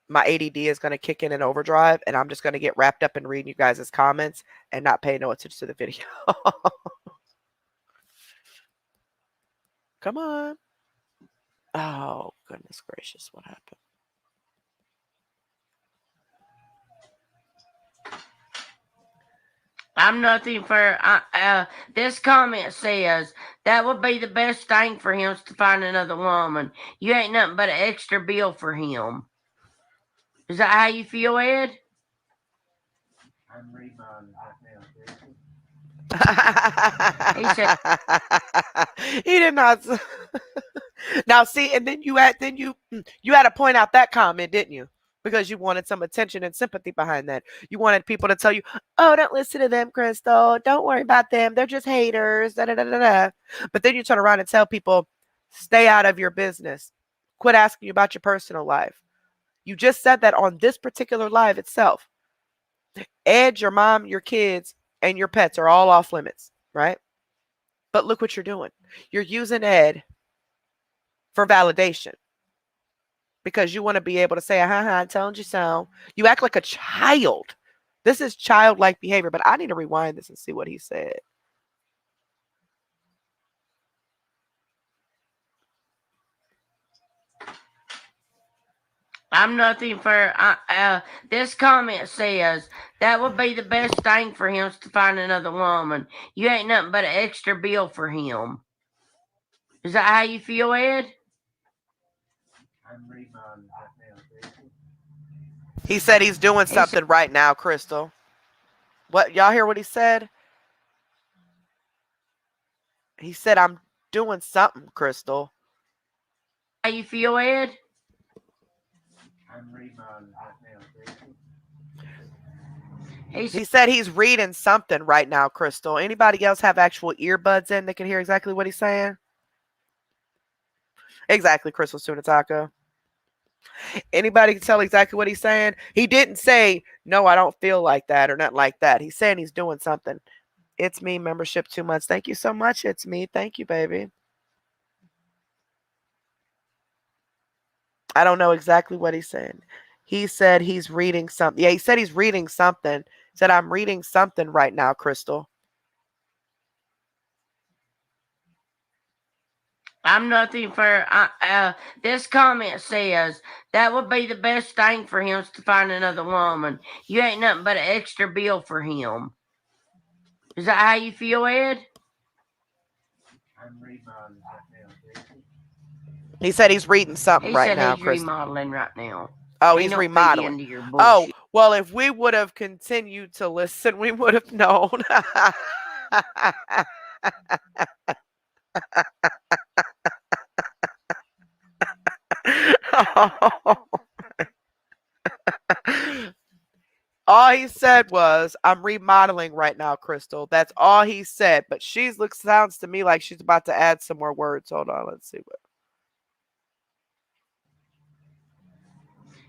my ADD is going to kick in overdrive and I'm just going to get wrapped up in reading you guys' comments and not pay no attention to the video. Come on. Oh, goodness gracious. What happened? I'm nothing for this comment says that would be the best thing for him to find another woman. You ain't nothing but an extra bill for him. Is that how you feel, Ed? I'm reading on that now, He said he did not. Now see, and then you had to point out that comment, didn't you? Because you wanted some attention and sympathy behind that. You wanted people to tell you, "Oh, don't listen to them, Crystal. Don't worry about them. They're just haters." Da, da, da, da, da. But then you turn around and tell people, "Stay out of your business. Quit asking you about your personal life." You just said that on this particular live itself. Ed, your mom, your kids, and your pets are all off limits, right? But look what you're doing. You're using Ed for validation. Because you want to be able to say, I told you so. You act like a child. This is childlike behavior, but I need to rewind this and see what he said. I'm nothing for this comment says that would be the best thing for him to find another woman. You ain't nothing but an extra bill for him. Is that how you feel, Ed? I'm reading on that now. He said he's doing something right now, Crystal. What? Y'all hear what he said? He said, I'm doing something, Crystal. How you feel, Ed? I'm reading on that now. He said he's reading something right now, Crystal. Anybody else have actual earbuds in that can hear exactly what he's saying? Exactly, Crystal Sunataka. Anybody can tell exactly what he's saying. He didn't say, no, I don't feel like that or nothing like that. He's saying he's doing something. It's me membership 2 months. Thank you so much. It's me. Thank you, baby. I don't know exactly what he's saying. He said he's reading something. Yeah, he said he's reading something. He said, I'm reading something right now, Crystal. I'm nothing for. This comment says that would be the best thing for him is to find another woman. You ain't nothing but an extra bill for him. Is that how you feel, Ed? I'm remodeling right now, Daisy. He said he's reading something He right said now, he's Crystal. remodeling right now. Oh, He he's don't feed remodeling. into your Oh, bullshit. well, if we would have continued to listen, we would have known. All he said was, I'm remodeling right now, Crystal. That's all he said. But sounds to me like she's about to add some more words. Hold on, let's see what.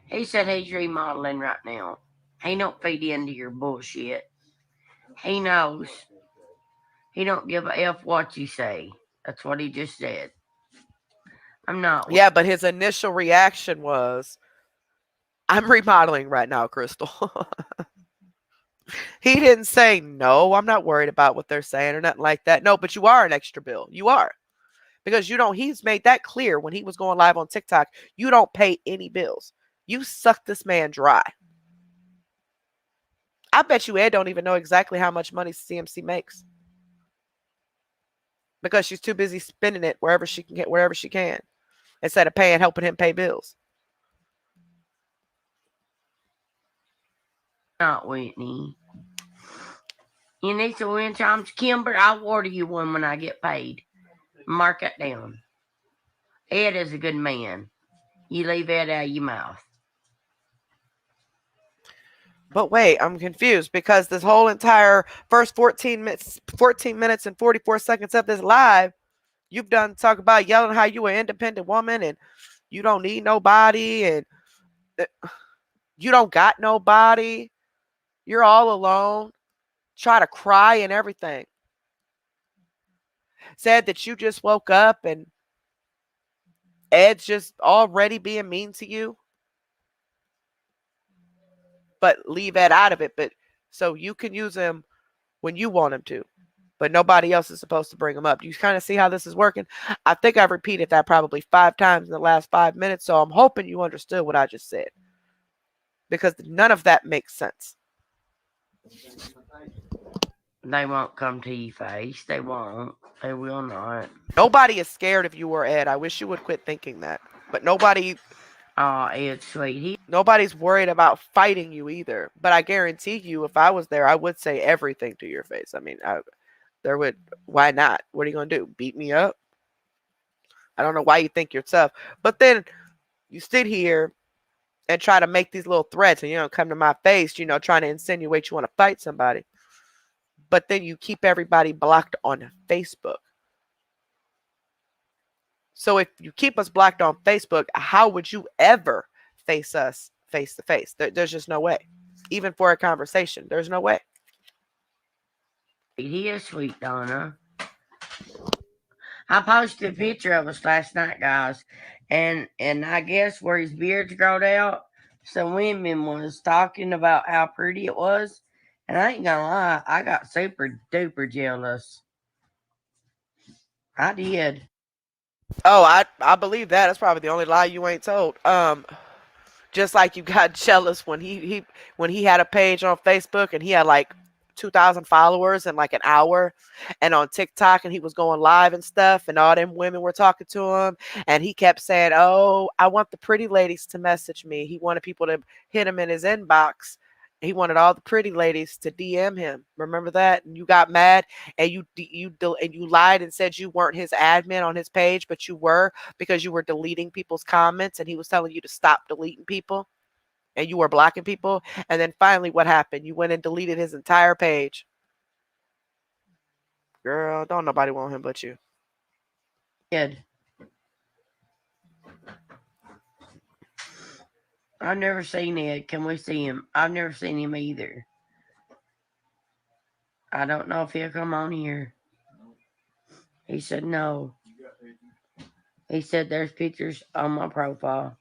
He said he's remodeling right now. He don't feed into your bullshit. He knows. He don't give a F what you say. That's what he just said. I'm not. Yeah, but his initial reaction was, I'm remodeling right now, Crystal. He didn't say, no, I'm not worried about what they're saying or nothing like that. No, but you are an extra bill. You are. Because he's made that clear when he was going live on TikTok. You don't pay any bills. You suck this man dry. I bet you Ed don't even know exactly how much money CMC makes. Because she's too busy spending it wherever she can, instead of helping him pay bills. Not Whitney. You need some wind chimes, Kimber. I'll order you one when I get paid. Mark it down. Ed is a good man. You leave Ed out of your mouth. But wait, I'm confused because this whole entire first 14 minutes and 44 seconds of this live, you've done talk about yelling how you an independent woman and you don't need nobody and you don't got nobody. You're all alone. Try to cry and everything. Said that you just woke up and Ed's just already being mean to you. But leave Ed out of it. But so you can use him when you want him to. But nobody else is supposed to bring him up. You kind of see how this is working? I think I've repeated that probably 5 times in the last 5 minutes. So I'm hoping you understood what I just said. Because none of that makes sense. They won't come to your face. They won't. They will not. Nobody is scared of you or Ed. I wish you would quit thinking that. But nobody's sweet. Nobody's worried about fighting you either. But I guarantee you, if I was there, I would say everything to your face. I mean, why not? What are you going to do? Beat me up? I don't know why you think you're tough. But then you sit here and try to make these little threats and, come to my face, trying to insinuate you want to fight somebody. But then you keep everybody blocked on Facebook. So if you keep us blocked on Facebook, how would you ever face us face to face? There's just no way. Even for a conversation, there's no way. He is sweet, Donna. I posted a picture of us last night, guys, and I guess where his beard's growed out, some women was talking about how pretty it was, and I ain't gonna lie, I got super duper jealous. I did. Oh, I believe that. That's probably the only lie you ain't told. Just like you got jealous when he had a page on Facebook and he had like 2,000 followers in like an hour, and on TikTok and he was going live and stuff, and all them women were talking to him, and he kept saying, "Oh, I want the pretty ladies to message me." He wanted people to hit him in his inbox. He wanted all the pretty ladies to DM him. Remember that? And you got mad and you lied and said you weren't his admin on his page, but you were, because you were deleting people's comments and he was telling you to stop deleting people and you were blocking people. And then finally what happened? You went and deleted his entire page. Girl, don't nobody want him but you. Did. I've never seen Ed. Can we see him? I've never seen him either. I don't know if he'll come on here. He said no. You got pictures? He said there's pictures on my profile.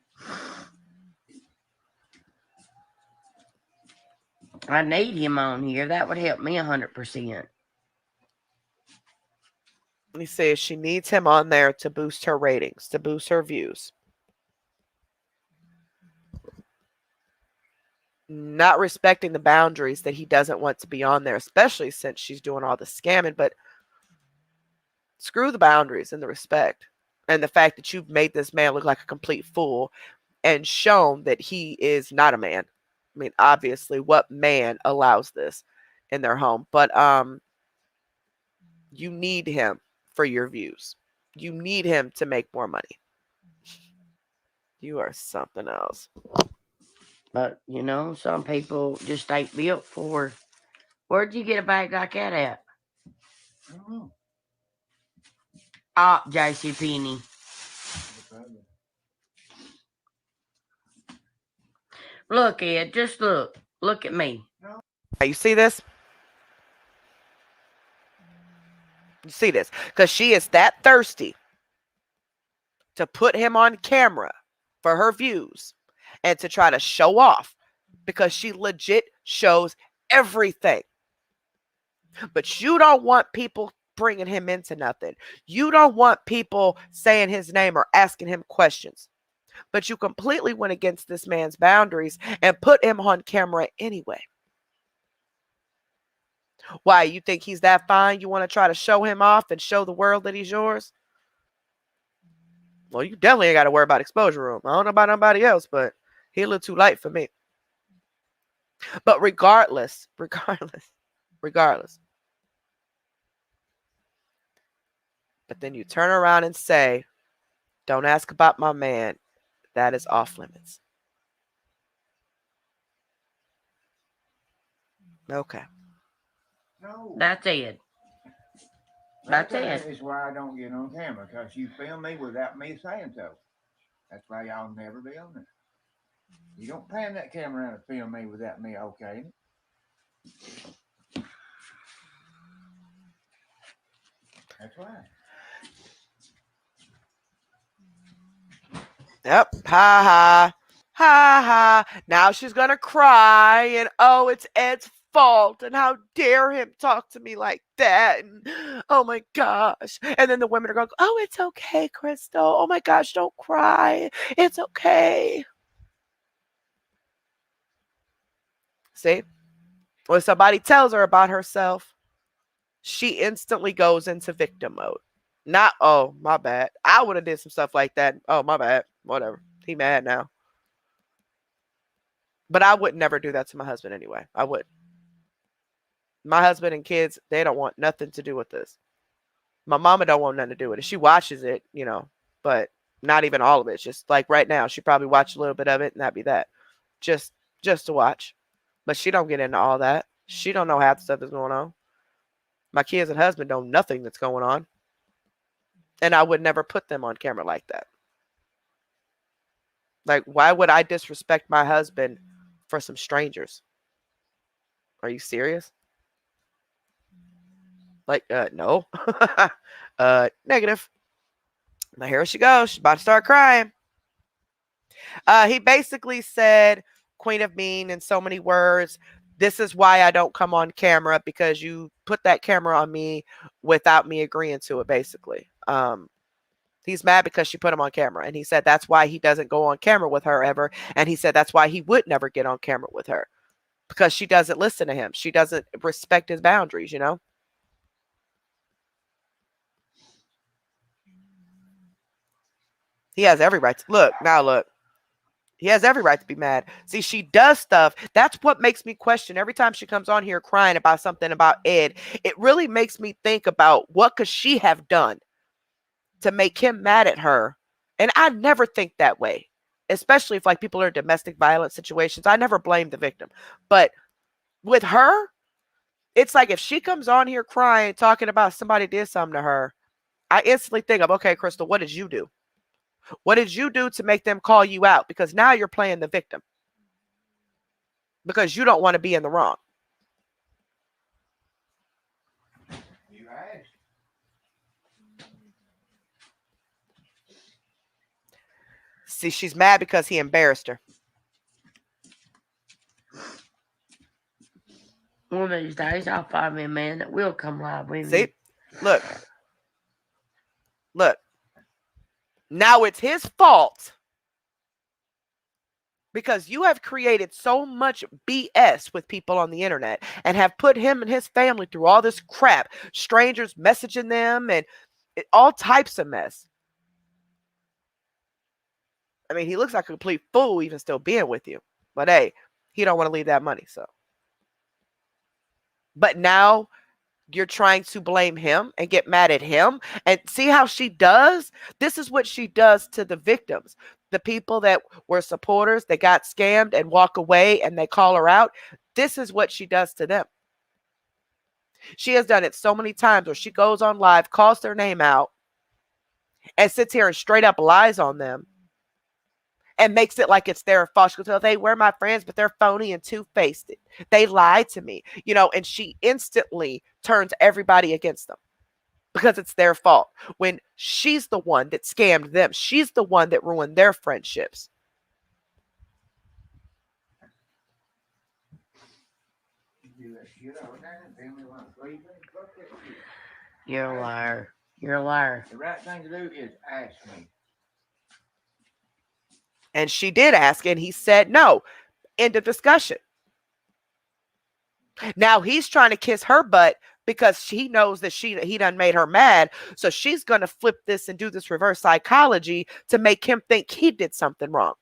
I need him on here. That would help me 100%. He says she needs him on there to boost her ratings, to boost her views. Not respecting the boundaries that he doesn't want to be on there, especially since she's doing all the scamming. But screw the boundaries and the respect and the fact that you've made this man look like a complete fool and shown that he is not a man. I mean, obviously, what man allows this in their home? But you need him for your views. You need him to make more money. You are something else. But, you know, some people just ain't built for. Where'd you get a bag like that at? I don't know. JC Penney. Look, Ed, just look. Look at me. Hey, you see this? You see this? Because she is that thirsty to put him on camera for her views and to try to show off because she legit shows everything. But you don't want people bringing him into nothing. You don't want people saying his name or asking him questions. But you completely went against this man's boundaries and put him on camera anyway. Why? You think he's that fine? You want to try to show him off and show the world that he's yours? Well, you definitely ain't got to worry about exposure room. I don't know about nobody else, but he a little too light for me. But regardless. But then you turn around and say, don't ask about my man. That is off limits. Okay. No. That's Ed. That's That it. is why I don't get on camera, because you film me without me saying so. That's why y'all never be on there. You don't pan that camera around and film me without me okay. That's why. Yep. Ha ha. Ha ha. Now she's going to cry and, oh, it's Ed's fault. And how dare him talk to me like that. And, oh, my gosh. And then the women are going, oh, it's okay, Crystal. Oh, my gosh, don't cry. It's okay. See? When somebody tells her about herself, she instantly goes into victim mode. Not, oh, my bad. I would have did some stuff like that. Oh, my bad. Whatever. He mad now. But I would never do that to my husband anyway. I would. My husband and kids, they don't want nothing to do with this. My mama don't want nothing to do with it. She watches it, you know, but not even all of it. It's just like right now, she probably watched a little bit of it and that'd be that. Just to watch. But she don't get into all that. She don't know half the stuff that's going on. My kids and husband know nothing that's going on. And I would never put them on camera like that. Like, why would I disrespect my husband for some strangers? Are you serious? Like, no. Negative. Now here she goes. She's about to start crying. He basically said, Queen of Mean, in so many words, this is why I don't come on camera, because you put that camera on me without me agreeing to it, basically. He's mad because she put him on camera. And he said that's why he doesn't go on camera with her ever. And he said that's why he would never get on camera with her. Because she doesn't listen to him. She doesn't respect his boundaries, you know? He has every right to look. Now look. He has every right to be mad. See, she does stuff. That's what makes me question every time she comes on here crying about something about Ed. It really makes me think about what could she have done to make him mad at her. And I never think that way, especially if like people are in domestic violence situations. I never blame the victim. But with her, it's like if she comes on here crying, talking about somebody did something to her, I instantly think of, okay, Crystal, what did you do? What did you do to make them call you out? Because now you're playing the victim. because you don't want to be in the wrong. You asked. See, she's mad because he embarrassed her. One of these days, I'll find me a man that will come live with me. See, look. Now it's his fault because you have created so much BS with people on the internet and have put him and his family through all this crap, strangers messaging them and all types of mess. I mean, he looks like a complete fool even still being with you. But hey, he don't want to leave that money, so. But now you're trying to blame him and get mad at him. And see how she does? This is what she does to the victims. The people that were supporters that got scammed and walk away and they call her out. This is what she does to them. She has done it so many times where she goes on live, calls their name out, and sits here and straight up lies on them and makes it like it's their fault. She'll tell they were my friends, but they're phony and two-faced. They lied to me, and she instantly turns everybody against them because it's their fault when she's the one that scammed them. She's the one that ruined their friendships. You're a liar. You're a liar. The right thing to do is ask me. And she did ask, and he said no. End of discussion. Now he's trying to kiss her butt because he knows that he done made her mad. So she's going to flip this and do this reverse psychology to make him think he did something wrong.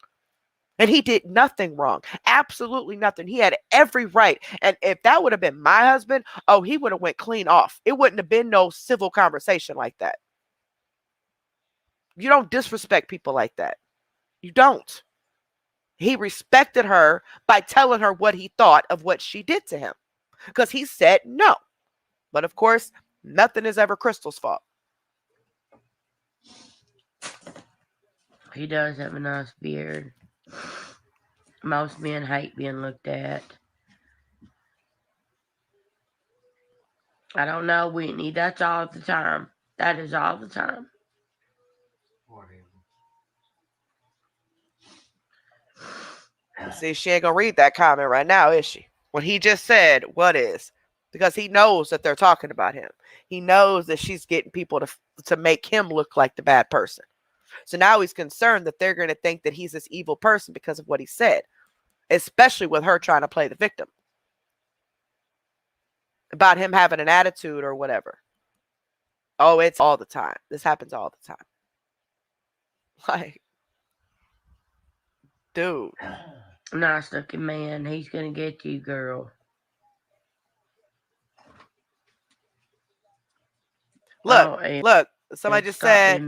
And he did nothing wrong. Absolutely nothing. He had every right. And if that would have been my husband, oh, he would have went clean off. It wouldn't have been no civil conversation like that. You don't disrespect people like that. You don't. He respected her by telling her what he thought of what she did to him. Because he said no. But of course, nothing is ever Crystal's fault. He does have a nice beard. Most men hate being looked at. I don't know, Whitney. That's all the time. That is all the time. See, she ain't gonna read that comment right now, is she? When he just said, what is? Because he knows that they're talking about him. He knows that she's getting people to make him look like the bad person. So now he's concerned that they're going to think that he's this evil person because of what he said, especially with her trying to play the victim. About him having an attitude or whatever. Oh, it's all the time. This happens all the time. Like, dude. Nice looking man. He's going to get you, girl. Look, look. Somebody just said,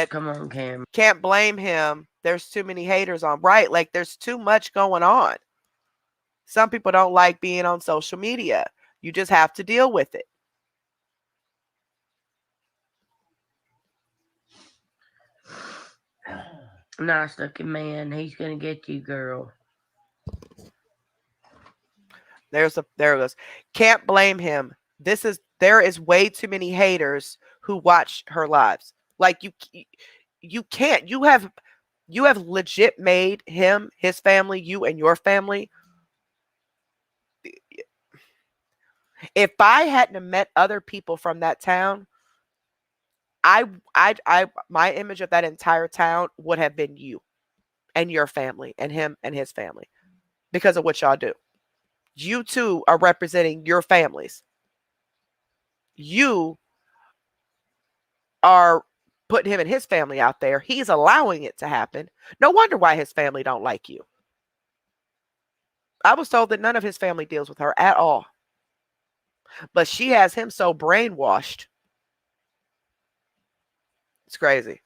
come on, Cam. Can't blame him. There's too many haters on. Right. Like, there's too much going on. Some people don't like being on social media. You just have to deal with it. Nice looking man. He's going to get you, girl. There it goes. Can't blame him. There is way too many haters who watch her lives. Like you can't. You have legit made him, his family, you and your family. If I hadn't met other people from that town, my image of that entire town would have been you and your family and him and his family because of what y'all do. You two are representing your families. You are putting him and his family out there. He's allowing it to happen. No wonder why his family don't like you. I was told that none of his family deals with her at all. But she has him so brainwashed. It's crazy.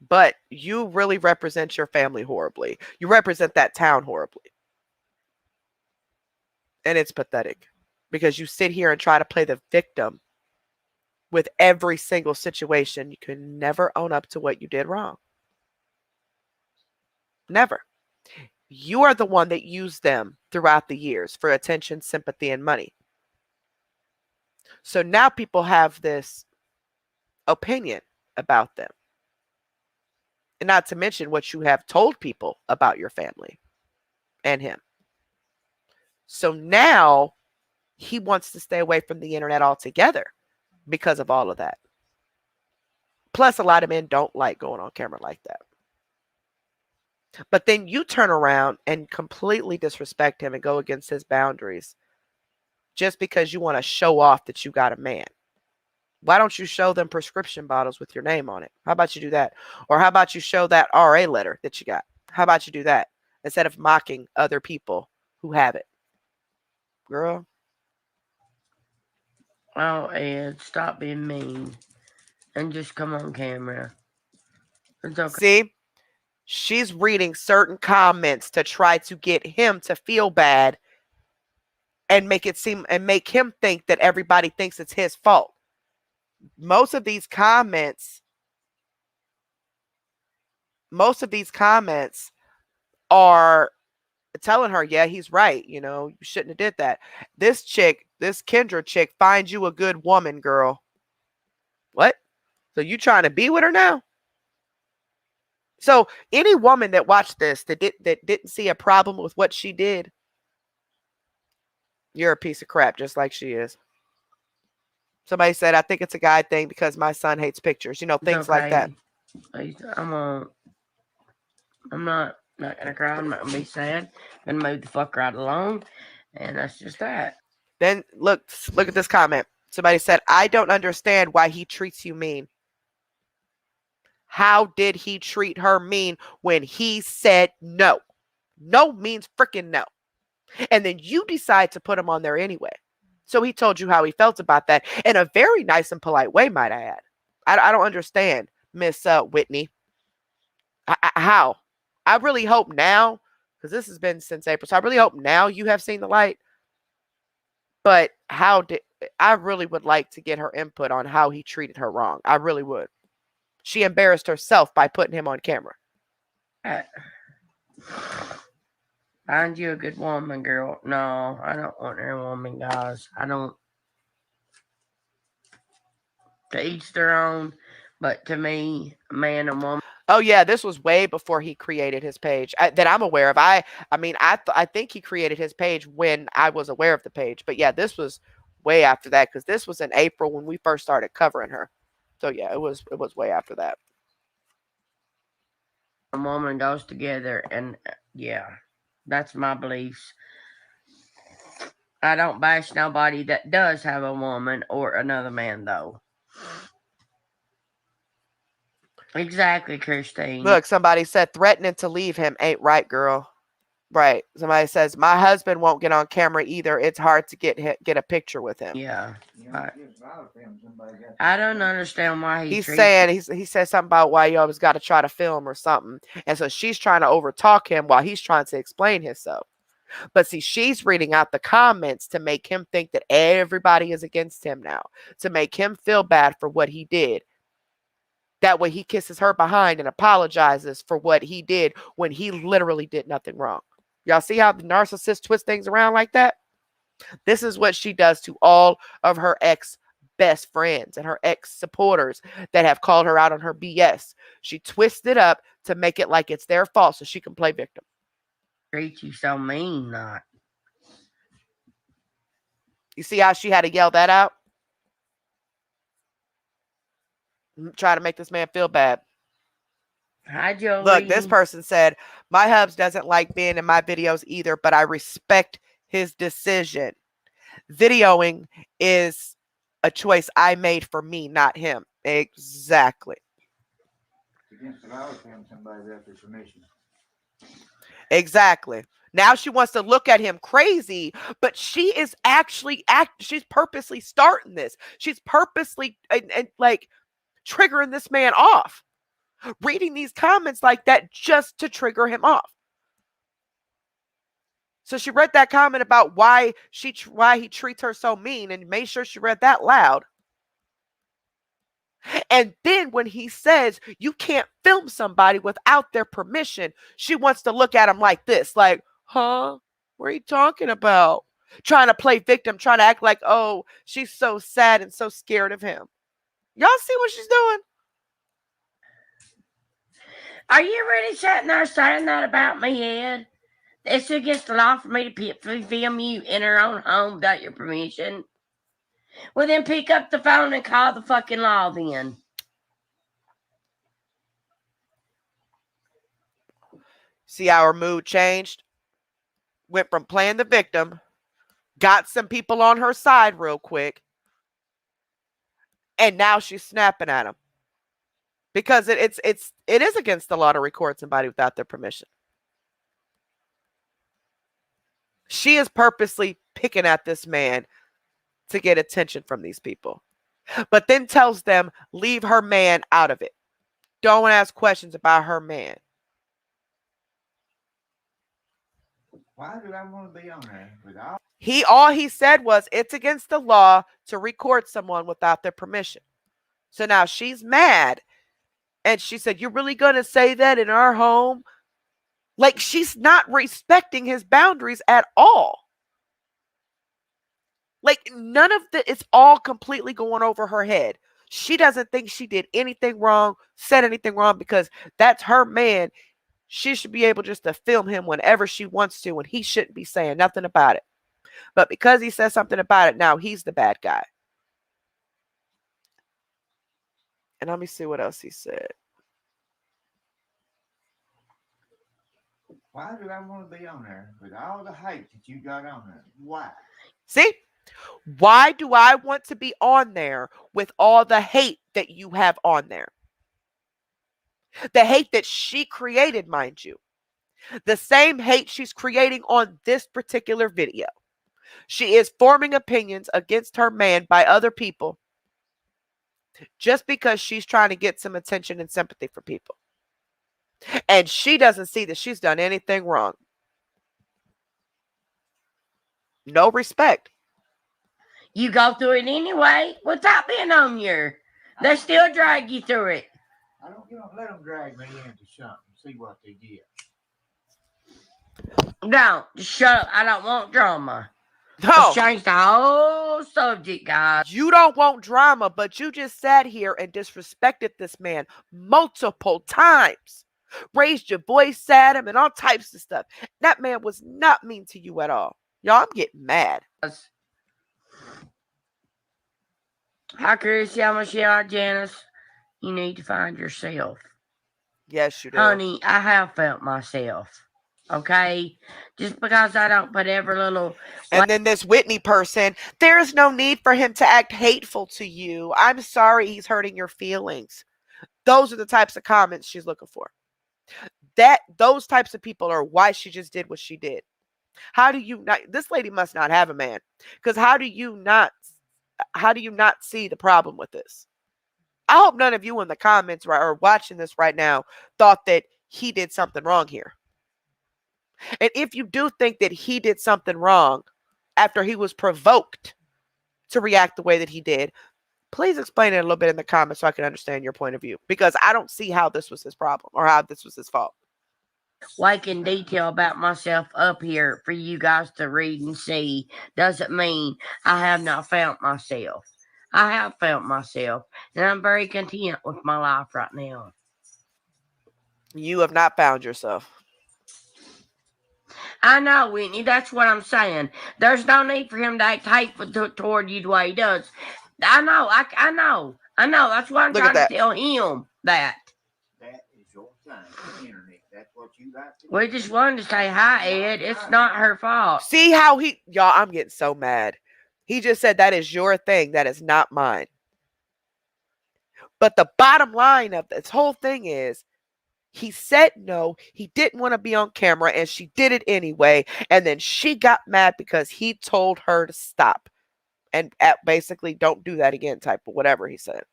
But you really represent your family horribly. You represent that town horribly. And it's pathetic. Because you sit here and try to play the victim with every single situation. You can never own up to what you did wrong. Never. You are the one that used them throughout the years for attention, sympathy, and money. So now people have this opinion about them. And not to mention what you have told people about your family and him. So now he wants to stay away from the internet altogether because of all of that. Plus, a lot of men don't like going on camera like that. But then you turn around and completely disrespect him and go against his boundaries just because you want to show off that you got a man. Why don't you show them prescription bottles with your name on it? How about you do that? Or how about you show that RA letter that you got? How about you do that instead of mocking other people who have it? Girl. Oh, Ed, stop being mean and just come on camera. It's okay. See? She's reading certain comments to try to get him to feel bad and make it seem and make him think that everybody thinks it's his fault. Most of these comments are telling her, yeah, he's right. You know, you shouldn't have did that. This Kendra chick, find you a good woman, girl. What? So you trying to be with her now? So any woman that watched this that didn't see a problem with what she did, you're a piece of crap, just like she is. Somebody said, I think it's a guy thing because my son hates pictures. You know, things like that. I'm not gonna cry. I'm not gonna be sad. I'm gonna move the fuck right along, and that's just that. Then look at this comment. Somebody said, I don't understand why he treats you mean. How did he treat her mean when he said no? No means freaking no. And then you decide to put him on there anyway. So he told you how he felt about that in a very nice and polite way, might I add. I don't understand, Miss Whitney. How? I really hope now, because this has been since April, so I really hope now you have seen the light. But I really would like to get her input on how he treated her wrong. I really would. She embarrassed herself by putting him on camera. Find you a good woman, girl. No, I don't want a woman, guys. I don't. To each their own, but to me, a man and woman. Oh yeah, this was way before he created his page that I'm aware of. I think he created his page when I was aware of the page. But yeah, this was way after that because this was in April when we first started covering her. So yeah, it was way after that. A woman goes together, and yeah, that's my beliefs. I don't bash nobody that does have a woman or another man, though. Exactly, Christine. Look, somebody said threatening to leave him ain't right, girl. Right. Somebody says my husband won't get on camera either. It's hard to get a picture with him. Yeah. I don't understand why he said something about why you always got to try to film or something. And so she's trying to overtalk him while he's trying to explain himself. But see, she's reading out the comments to make him think that everybody is against him now, to make him feel bad for what he did. That way he kisses her behind and apologizes for what he did when he literally did nothing wrong. Y'all see how the narcissist twists things around like that? This is what she does to all of her ex-best friends and her ex-supporters that have called her out on her BS. She twists it up to make it like it's their fault so she can play victim. Treat you so mean, not. You see how she had to yell that out? Try to make this man feel bad. Hi, Joey. Look, this person said, my hubs doesn't like being in my videos either, but I respect his decision. Videoing is a choice I made for me, not him. Exactly. Against the law to have somebody without their permission. Exactly. Now she wants to look at him crazy, but she is actually she's purposely starting this. She's purposely and like triggering this man off. Reading these comments like that just to trigger him off. So she read that comment about why he treats her so mean and made sure she read that loud. And then when he says you can't film somebody without their permission, she wants to look at him like this, like, huh? What are you talking about? Trying to play victim, trying to act like, oh, she's so sad and so scared of him. Y'all see what she's doing? Are you really sitting there saying that about me, Ed? It's against the law for me to film you in her own home without your permission. Well, then pick up the phone and call the fucking law then. See how her mood changed? Went from playing the victim, got some people on her side real quick, and now she's snapping at him. Because it is against the law to record somebody without their permission. She is purposely picking at this man to get attention from these people, but then tells them, leave her man out of it. Don't ask questions about her man. Why do I want to be on there with all? All he said was it's against the law to record someone without their permission. So now she's mad. And she said, you're really going to say that in our home? Like, she's not respecting his boundaries at all. Like, none of it's all completely going over her head. She doesn't think she did anything wrong, said anything wrong, because that's her man. She should be able just to film him whenever she wants to, and he shouldn't be saying nothing about it. But because he says something about it, now he's the bad guy. And let me see what else he said. Why do I want to be on there with all the hate that you got on there? Why? See? Why do I want to be on there with all the hate that you have on there? The hate that she created, mind you. The same hate she's creating on this particular video. She is forming opinions against her man by other people just because she's trying to get some attention and sympathy from people. And she doesn't see that she's done anything wrong. No respect. You go through it anyway without being on your. They still drag you through it. I don't let them drag me into something. See what they get. Don't. Just shut up. I don't want drama. No. Let's change the whole subject, guys. You don't want drama, but you just sat here and disrespected this man multiple times. Raised your voice at him and all types of stuff. That man was not mean to you at all. Y'all, I'm getting mad. Hi, Chrissy. I'm Michelle Janice. You need to find yourself. Yes, you do. Honey, I have felt myself. Okay? Just because I don't put every little... And then this Whitney person, there's no need for him to act hateful to you. I'm sorry he's hurting your feelings. Those are the types of comments she's looking for. Those types of people are why she just did what she did. How do you not? This lady must not have a man. Because how do you not see the problem with this? I hope none of you in the comments or watching this right now thought that he did something wrong here. And if you do think that he did something wrong after he was provoked to react the way that he did, please explain it a little bit in the comments so I can understand your point of view. Because I don't see how this was his problem or how this was his fault. Like in detail about myself up here for you guys to read and see doesn't mean I have not felt myself. I have felt myself, and I'm very content with my life right now. You have not found yourself. I know, Whitney. That's what I'm saying. There's no need for him to act hateful toward you the way he does. I know. I know. That's why I'm Look at trying that. to tell him that. That is your thing, the internet. That's what you like to do. We just wanted to say hi, Ed. It's not her fault. See how y'all, I'm getting so mad. He just said that is your thing. That is not mine. But the bottom line of this whole thing is he said no. He didn't want to be on camera and she did it anyway. And then she got mad because he told her to stop. And basically don't do that again type of whatever he said.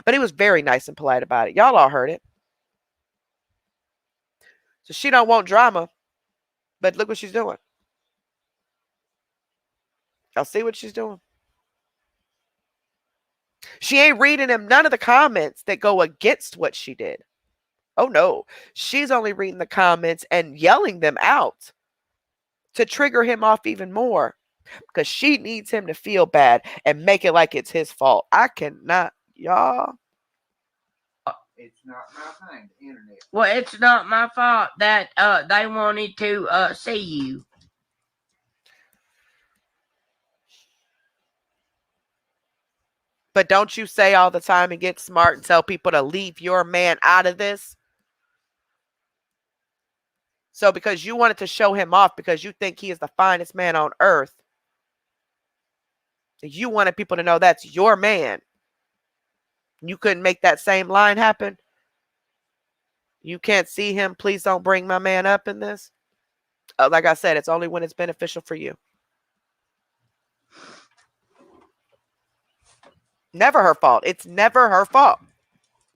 But he was very nice and polite about it. Y'all all heard it. So she don't want drama. But look what she's doing. Y'all see what she's doing? She ain't reading him none of the comments that go against what she did. Oh no, she's only reading the comments and yelling them out to trigger him off even more because she needs him to feel bad and make it like it's his fault. I cannot, y'all. It's not my thing, the internet. Well, it's not my fault that they wanted to see you. But don't you say all the time and get smart and tell people to leave your man out of this? So because you wanted to show him off because you think he is the finest man on earth, you wanted people to know that's your man. You couldn't make that same line happen? You can't see him. Please don't bring my man up in this. Like I said, it's only when it's beneficial for you. Never her fault. It's never her fault.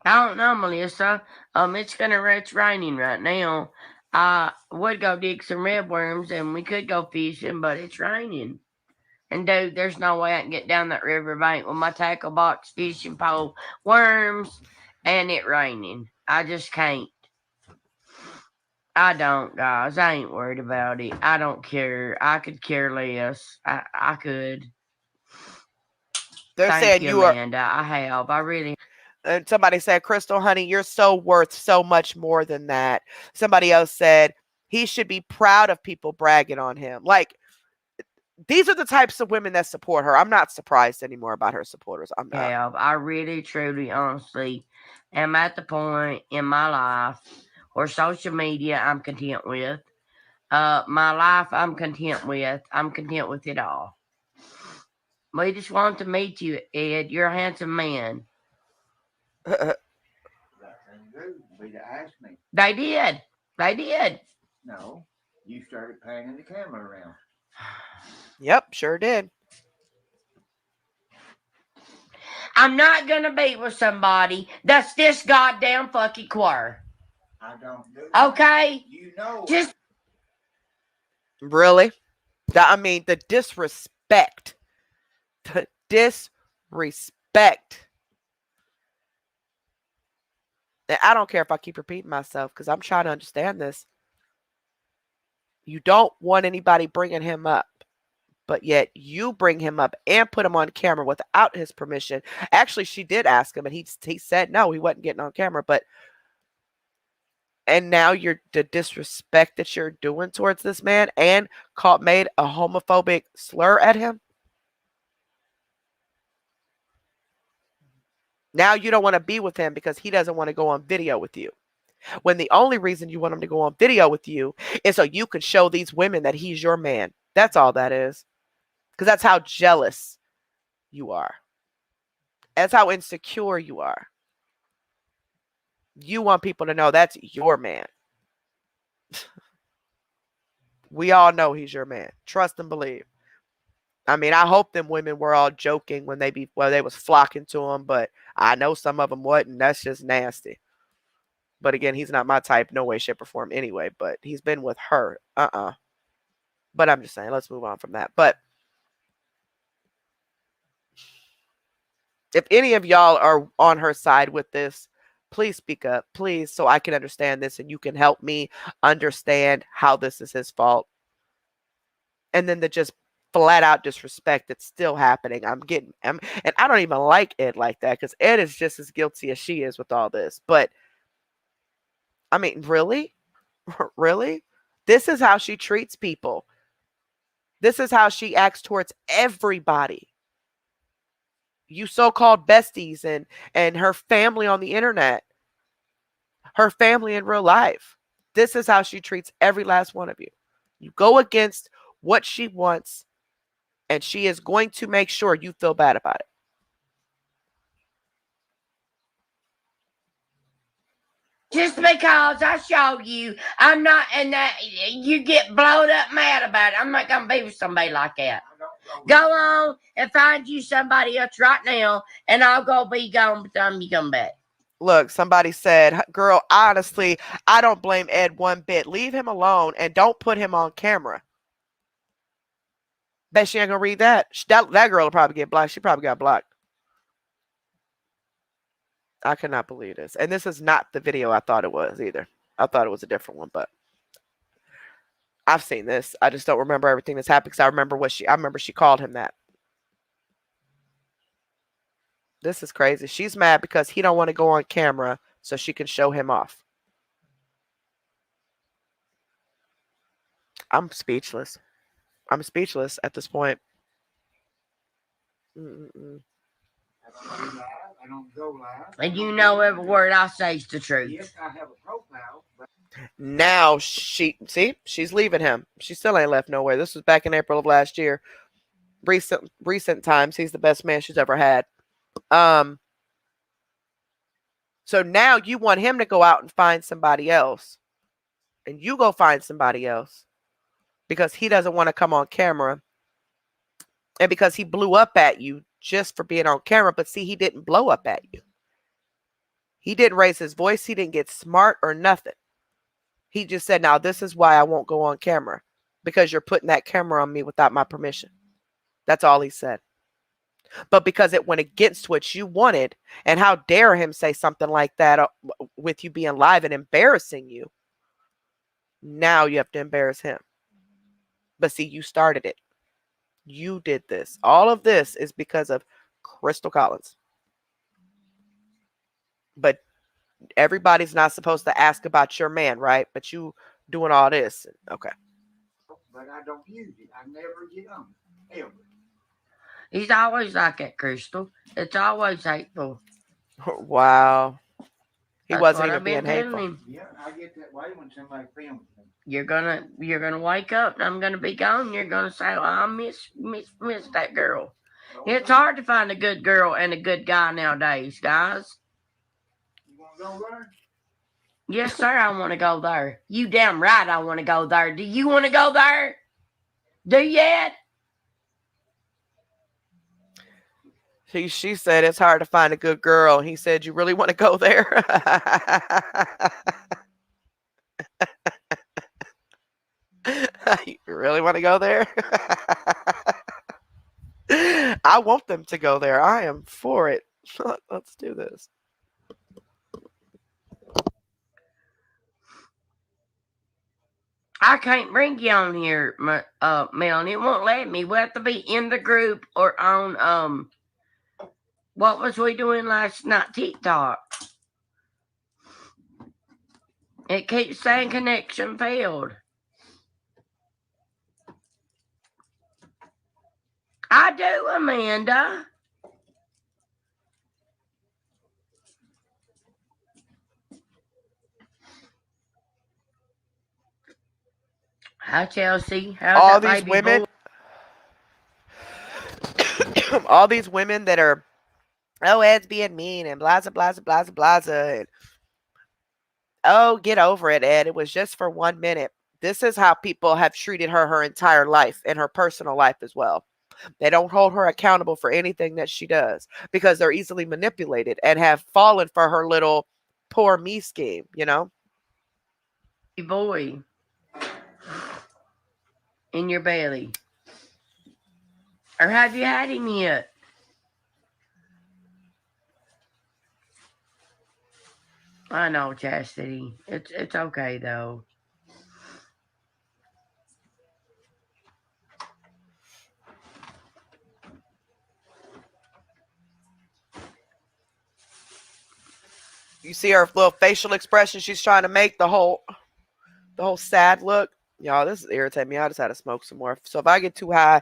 I don't know, Melissa. It's raining right now. I would go dig some redworms and we could go fishing, but it's raining. And dude, there's no way I can get down that riverbank with my tackle box, fishing pole, worms, and it raining. I just can't. I don't, guys. I ain't worried about it. I don't care. I could care less. I could. They're Thank saying you, you are. Amanda. I have. I really. And somebody said, Crystal, honey, you're so worth so much more than that. Somebody else said he should be proud of people bragging on him. Like, these are the types of women that support her. I'm not surprised anymore about her supporters. I'm not. Have. I really, truly, honestly am at the point in my life where social media I'm content with. My life I'm content with. I'm content with it all. We just want to meet you, Ed. You're a handsome man. Right thing to do would be to ask me. They did. They did. No, you started panning the camera around. Yep, sure did. I'm not gonna be with somebody that's this goddamn fucking queer. I don't do that. Okay? You know. Just Really? I mean, the disrespect. The disrespect. And I don't care if I keep repeating myself because I'm trying to understand this. You don't want anybody bringing him up, but yet you bring him up and put him on camera without his permission. Actually, she did ask him, and he said no, he wasn't getting on camera. And now the disrespect that you're doing towards this man and made a homophobic slur at him. Now you don't want to be with him because he doesn't want to go on video with you. When the only reason you want him to go on video with you is so you can show these women that he's your man. That's all that is. Because that's how jealous you are. That's how insecure you are. You want people to know that's your man. We all know he's your man. Trust and believe. I mean, I hope them women were all joking when they was flocking to him, but I know some of them wasn't. That's just nasty. But again, he's not my type, no way, shape, or form anyway. But he's been with her. But I'm just saying, let's move on from that. But if any of y'all are on her side with this, please speak up, please, so I can understand this and you can help me understand how this is his fault. And then the just flat out disrespect that's still happening. And I don't even like Ed like that because Ed is just as guilty as she is with all this. But I mean, really? Really? This is how she treats people. This is how she acts towards everybody. You so-called besties and her family on the internet, her family in real life. This is how she treats every last one of you. You go against what she wants, and she is going to make sure you feel bad about it. just because I showed you, I'm not, and that you get blowed up mad about it. I'm not gonna be with somebody like that. Go on and find you somebody else right now, and I'll go be gone by the time you come back. Look, somebody said, girl, honestly, I don't blame Ed one bit. Leave him alone and don't put him on camera. Bet she ain't gonna read that. That girl will probably get blocked. She probably got blocked. I cannot believe this. And this is not the video I thought it was either. I thought it was a different one, but I've seen this. I just don't remember everything that's happened because I remember she called him that. This is crazy. She's mad because he don't want to go on camera so she can show him off. I'm speechless. I'm speechless at this point. Mm-mm-mm. I don't do live. I don't go live. And you know every word I say is the truth. Yes, I have a profile, but Now she's leaving him. She still ain't left nowhere. This was back in April of last year. Recent times, he's the best man she's ever had. So now you want him to go out and find somebody else. And you go find somebody else because he doesn't want to come on camera. And because he blew up at you just for being on camera. But see, he didn't blow up at you. He didn't raise his voice. He didn't get smart or nothing. He just said, now this is why I won't go on camera. Because you're putting that camera on me without my permission. That's all he said. But because it went against what you wanted, and how dare him say something like that with you being live and embarrassing you, now you have to embarrass him. But see, you started it. You did this. All of this is because of Crystal Collins. But everybody's not supposed to ask about your man, right? But you doing all this. Okay. I don't use it. I never get on it. Ever. He's always like that, Crystal. It's always hateful. Wow. He That's wasn't what even I've been being telling hateful. him. Yeah, I get that way when somebody films me. You're gonna wake up and I'm gonna be gone. You're gonna say, well, I miss that girl. It's hard to find a good girl and a good guy nowadays, guys. You wanna go there? Yes, sir, I want to go there. You damn right I want to go there. Do you want to go there? Do you yet? She said it's hard to find a good girl. He said, you really want to go there? You really want to go there? I want them to go there. I am for it. Let's do this. I can't bring you on here, Melanie. It won't let me. We'll have to be in the group or on what was we doing last night? TikTok. It keeps saying connection failed. I do, Amanda. Hi, Chelsea. How's All that these baby women, boy? all these women that are, oh, Ed's being mean and blah, blah, blah, blah, blah, blah. And, oh, get over it, Ed. It was just for 1 minute. This is how people have treated her entire life and her personal life as well. They don't hold her accountable for anything that she does because they're easily manipulated and have fallen for her little poor me scheme, you know? Boy in your belly. Or have you had him yet? I know, Chastity. It's okay though. You see her little facial expression she's trying to make, the whole sad look. Y'all, this is irritating me. I just had to smoke some more. So if I get too high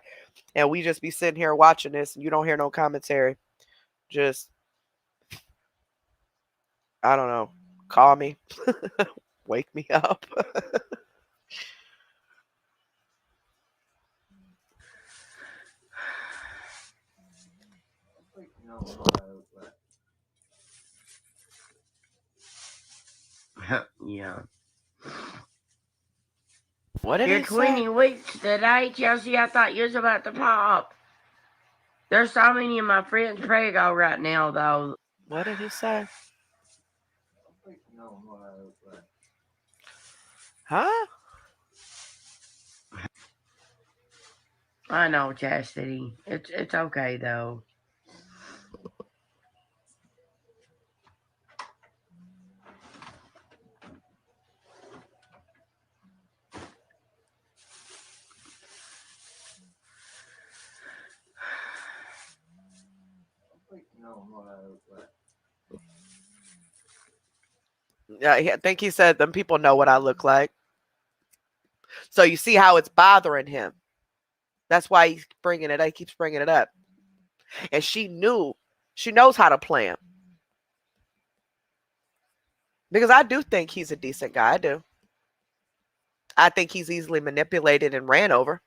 and we just be sitting here watching this and you don't hear no commentary, just, I don't know, call me, wake me up. Yeah. What did You're he say? 20 weeks today, Chelsea. I thought you was about to pop. There's so many of my friends prego right now, though. What did he say? Huh? I know, Chastity. It's okay though. what? Yeah, I think he said them people know what I look like. So you see how it's bothering him. That's why he's bringing it. He keeps bringing it up. And she knows how to play him. Because I do think he's a decent guy. I do. I think he's easily manipulated and ran over.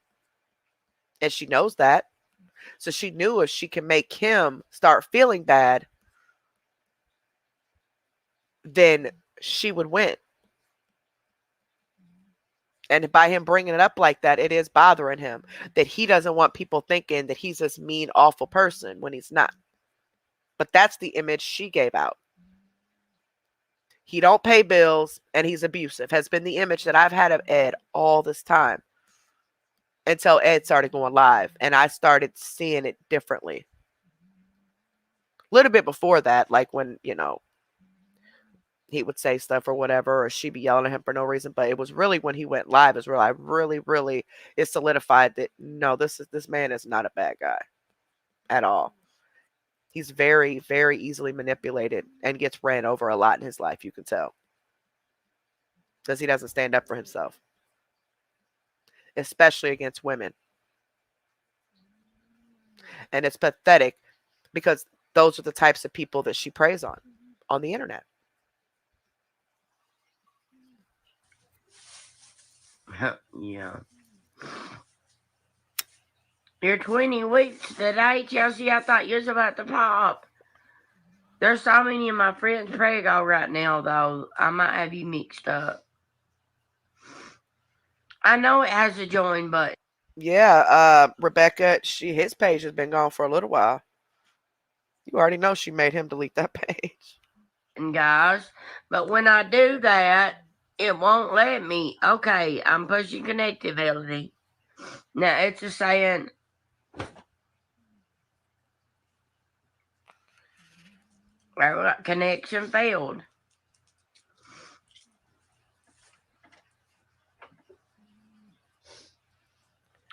And she knows that. So she knew if she can make him start feeling bad, then she would win. And by him bringing it up like that, it is bothering him that he doesn't want people thinking that he's this mean, awful person when he's not. But that's the image she gave out. He don't pay bills and he's abusive has been the image that I've had of Ed all this time until Ed started going live and I started seeing it differently. A little bit before that, like when, he would say stuff or whatever, or she'd be yelling at him for no reason. But it was really when he went live is where I really it solidified that no, this man is not a bad guy at all. He's very, very easily manipulated and gets ran over a lot in his life, you can tell. Because he doesn't stand up for himself. Especially against women. And it's pathetic because those are the types of people that she preys on the internet. Yeah. You're 20 weeks today, Chelsea. I thought you was about to pop. There's so many of my friends prego right now, though. I might have you mixed up. I know it has a join button. Yeah, Rebecca, his page has been gone for a little while. You already know she made him delete that page. And guys, but when I do that, it won't let me. Okay, I'm pushing connectivity. Now it's just saying connection failed.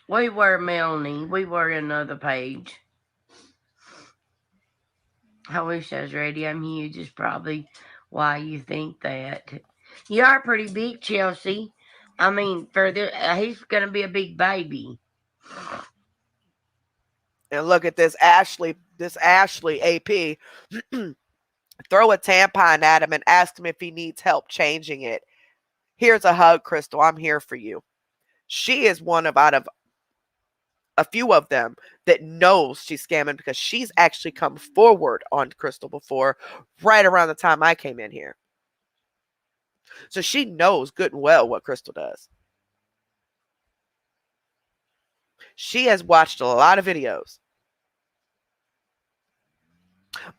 We were Melanie. We were another page. I wish I was ready. I'm huge is probably why you think that. You are pretty big, Chelsea. I mean, he's gonna be a big baby. And look at this Ashley AP. Throw a tampon at him and ask him if he needs help changing it. Here's a hug, Crystal. I'm here for you. She is one out of a few of them that knows she's scamming because she's actually come forward on Crystal before, right around the time I came in here. So she knows good and well what Crystal does. She has watched a lot of videos.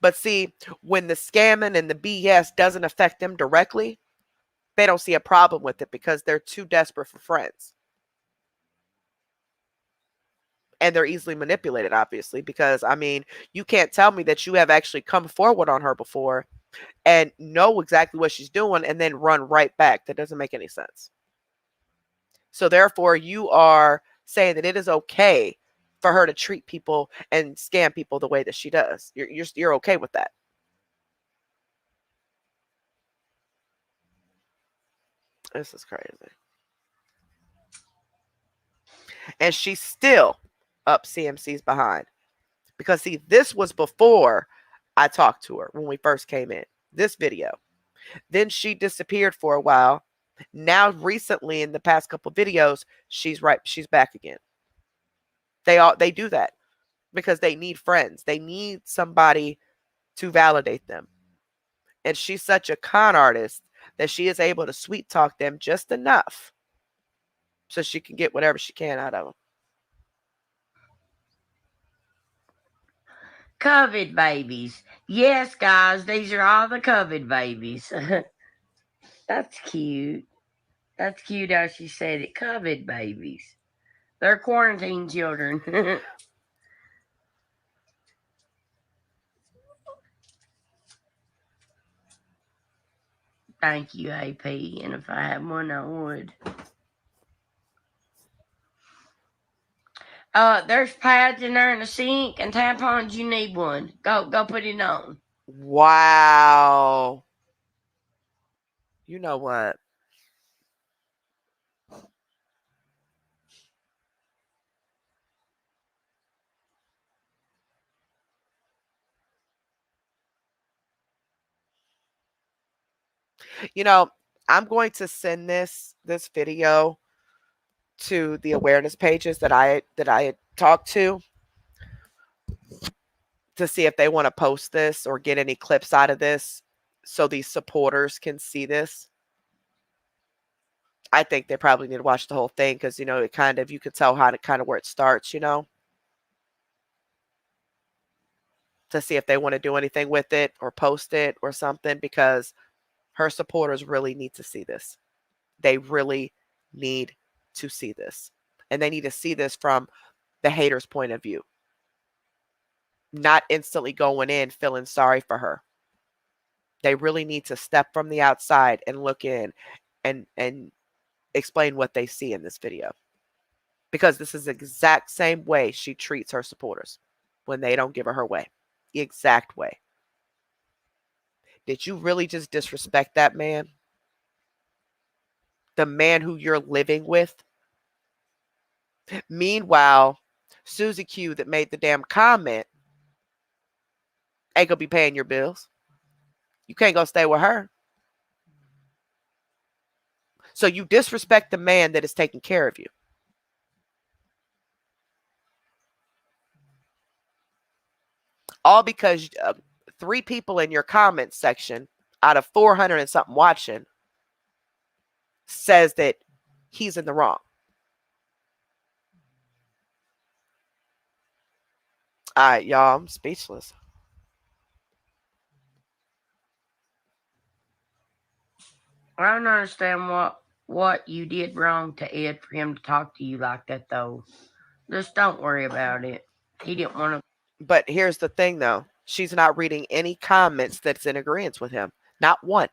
But see, when the scamming and the BS doesn't affect them directly, they don't see a problem with it because they're too desperate for friends. And they're easily manipulated, obviously, because, I mean, you can't tell me that you have actually come forward on her before and know exactly what she's doing and then run right back. That doesn't make any sense. So therefore, you are saying that it is okay for her to treat people and scam people the way that she does. You're okay with that. This is crazy. And she's still up CMC's behind. Because, see, this was before I talked to her when we first came in. This video. Then she disappeared for a while. Now, recently, in the past couple videos, she's back again. They do that because they need friends. They need somebody to validate them. And she's such a con artist that she is able to sweet talk them just enough so she can get whatever she can out of them. COVID babies. Yes, guys, these are all the COVID babies. That's cute. That's cute how she said it. COVID babies. They're quarantine children. Thank you, AP. And if I had one, I would. There's pads in there in the sink and tampons. You need one. Go put it on. Wow. You know what? You know, I'm going to send this video to the awareness pages that I had talked to see if they want to post this or get any clips out of this so these supporters can see this. I think they probably need to watch the whole thing because, it kind of, you could tell how to kind of where it starts, to see if they want to do anything with it or post it or something because her supporters really need to see this. They really need to see this. And they need to see this from the hater's point of view, not instantly going in feeling sorry for her. They really need to step from the outside and look in and explain what they see in this video. Because this is the exact same way she treats her supporters when they don't give her way. The exact way. Did you really just disrespect that man? The man who you're living with? Meanwhile, Susie Q that made the damn comment ain't gonna be paying your bills. You can't go stay with her. So you disrespect the man that is taking care of you. All because 3 people in your comment section out of 400 and something watching says that he's in the wrong. All right, y'all, I'm speechless. I don't understand what you did wrong to Ed for him to talk to you like that, though. Just don't worry about it. He didn't want to. But here's the thing, though. She's not reading any comments that's in agreement with him. Not one.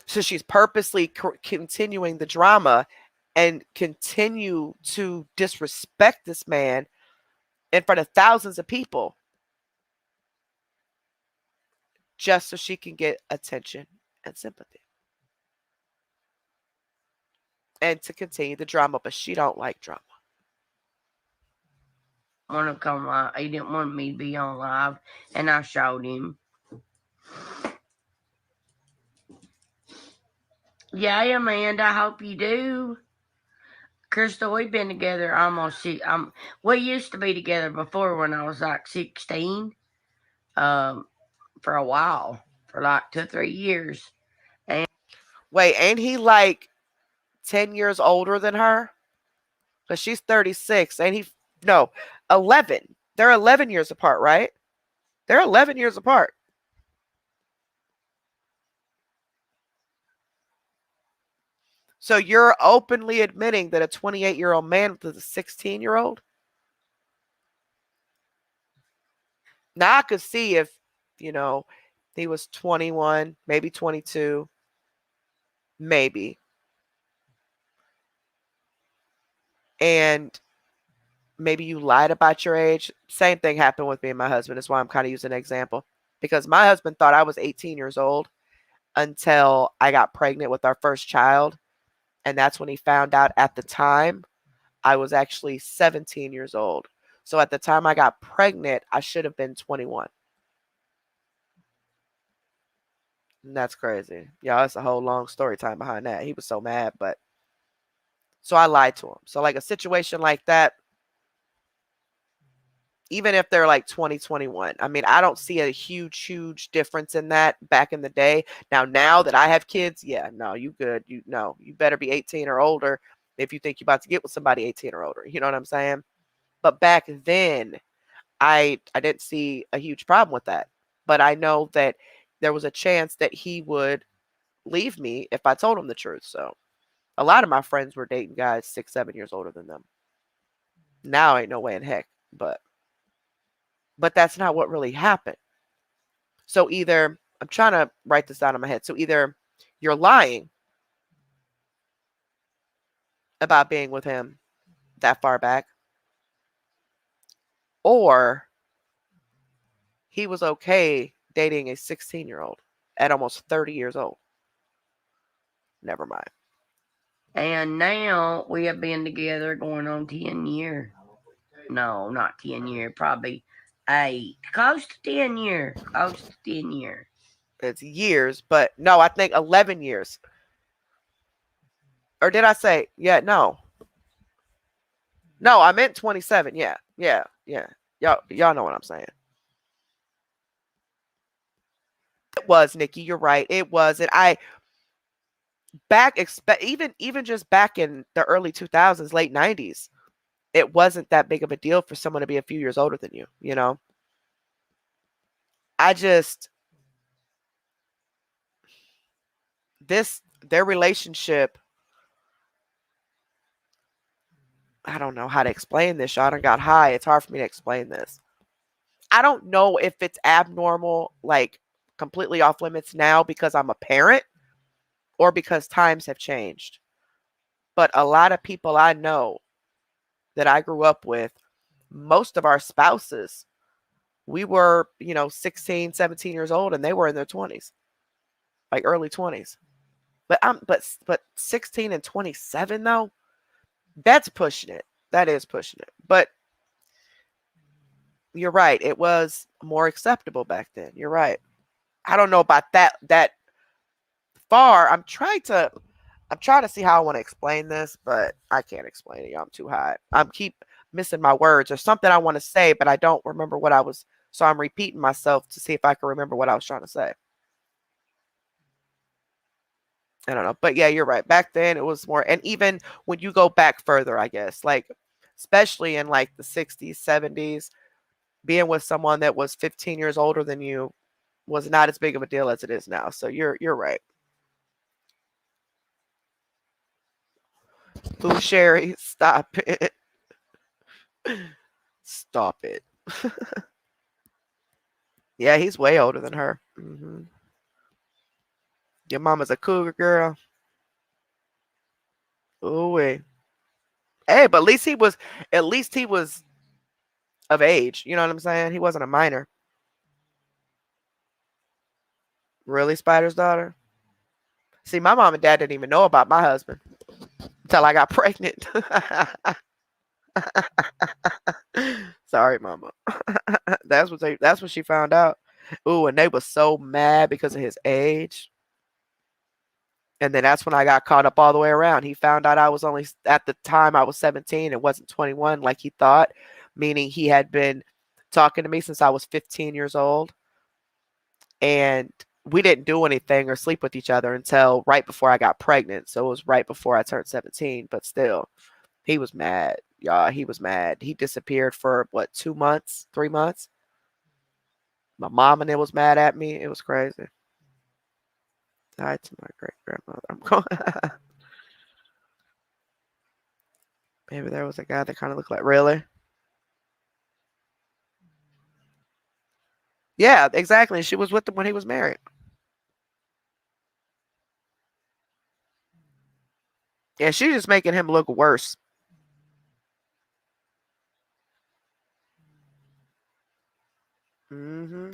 So she's purposely continuing the drama and continue to disrespect this man in front of thousands of people just so she can get attention and sympathy. And to continue the drama, but she don't like drama. Want to come live. He didn't want me to be on live, and I showed him. Yeah, Amanda, I hope you do. Crystal, we've been together almost. We used to be together before when I was like 16. For a while, for like 2 or 3 years. And wait, ain't he like 10 years older than her? Because she's 36. Ain't he? No, 11. They're 11 years apart, right? They're 11 years apart. So you're openly admitting that a 28-year-old man with a 16-year-old? Now I could see if, he was 21, maybe 22, maybe. And maybe you lied about your age. Same thing happened with me and my husband. That's why I'm kind of using an example. Because my husband thought I was 18 years old until I got pregnant with our first child. And that's when he found out at the time I was actually 17 years old. So at the time I got pregnant, I should have been 21. And that's crazy. Y'all, it's a whole long story time behind that. He was so mad, but so I lied to him. So like a situation like that, even if they're like 2021, I mean, I don't see a huge difference in that back in the day. Now that I have kids, yeah, no, you good. You better be 18 or older if you think you're about to get with somebody 18 or older. You know what I'm saying? But back then, I didn't see a huge problem with that. But I know that there was a chance that he would leave me if I told him the truth. So a lot of my friends were dating guys 6, 7 years older than them. Now ain't no way in heck, but that's not what really happened. So either, I'm trying to write this down in my head. So either you're lying about being with him that far back, or he was okay dating a 16-year-old at almost 30 years old. Never mind. And now we have been together going on 10 years. No, not 10 years, probably 8. Close to 10 years. Close to 10 years. It's years, but no, I think 11 years. Or did I say, yeah, no. No, I meant 27. Yeah. Y'all know what I'm saying. It was, Nikki, you're right. It was. And even just back in the early 2000s, late 90s, it wasn't that big of a deal for someone to be a few years older than you, you know? Their relationship, I don't know how to explain this. Y'all done got high. It's hard for me to explain this. I don't know if it's abnormal, like completely off limits now because I'm a parent or because times have changed. But a lot of people I know that I grew up with, most of our spouses, we were, 16, 17 years old and they were in their 20s, like early 20s. But 16 and 27 though, that's pushing it. That is pushing it. But you're right. It was more acceptable back then. You're right. I don't know about that far. I'm trying to see how I want to explain this, but I can't explain it. I'm too high. I'm keep missing my words or something I want to say, but I don't remember what I was. So I'm repeating myself to see if I can remember what I was trying to say. I don't know. But yeah, you're right. Back then it was more, and even when you go back further, I guess, like especially in like the 60s, 70s, being with someone that was 15 years older than you was not as big of a deal as it is now. So you're right. Boo Sherry, stop it. Stop it. Yeah, he's way older than her. Mm-hmm. Your mama's a cougar girl. Ooh, hey, but at least he was of age. You know what I'm saying? He wasn't a minor. Really, Spider's daughter? See, my mom and dad didn't even know about my husband until I got pregnant. Sorry, mama. That's what she found out. Ooh, and they were so mad because of his age. And then that's when I got caught up all the way around. He found out I was only, at the time I was 17. It wasn't 21 like he thought, meaning he had been talking to me since I was 15 years old. And we didn't do anything or sleep with each other until right before I got pregnant. So it was right before I turned 17, but still, he was mad. Y'all, he was mad. He disappeared for what, 2 months, 3 months? My mom and it was mad at me. It was crazy. Died to my great grandmother. I'm going. Maybe there was a guy that kind of looked like, really? Yeah, exactly. She was with him when he was married. Yeah, she's just making him look worse.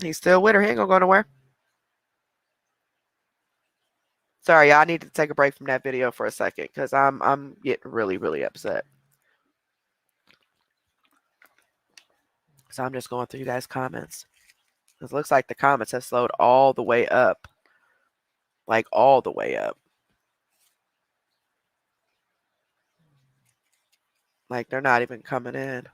He's still with her. He ain't gonna go nowhere. Sorry, I need to take a break from that video for a second because I'm getting really, really upset. So I'm just going through you guys' comments. It looks like the comments have slowed all the way up. Like all the way up. Like they're not even coming in.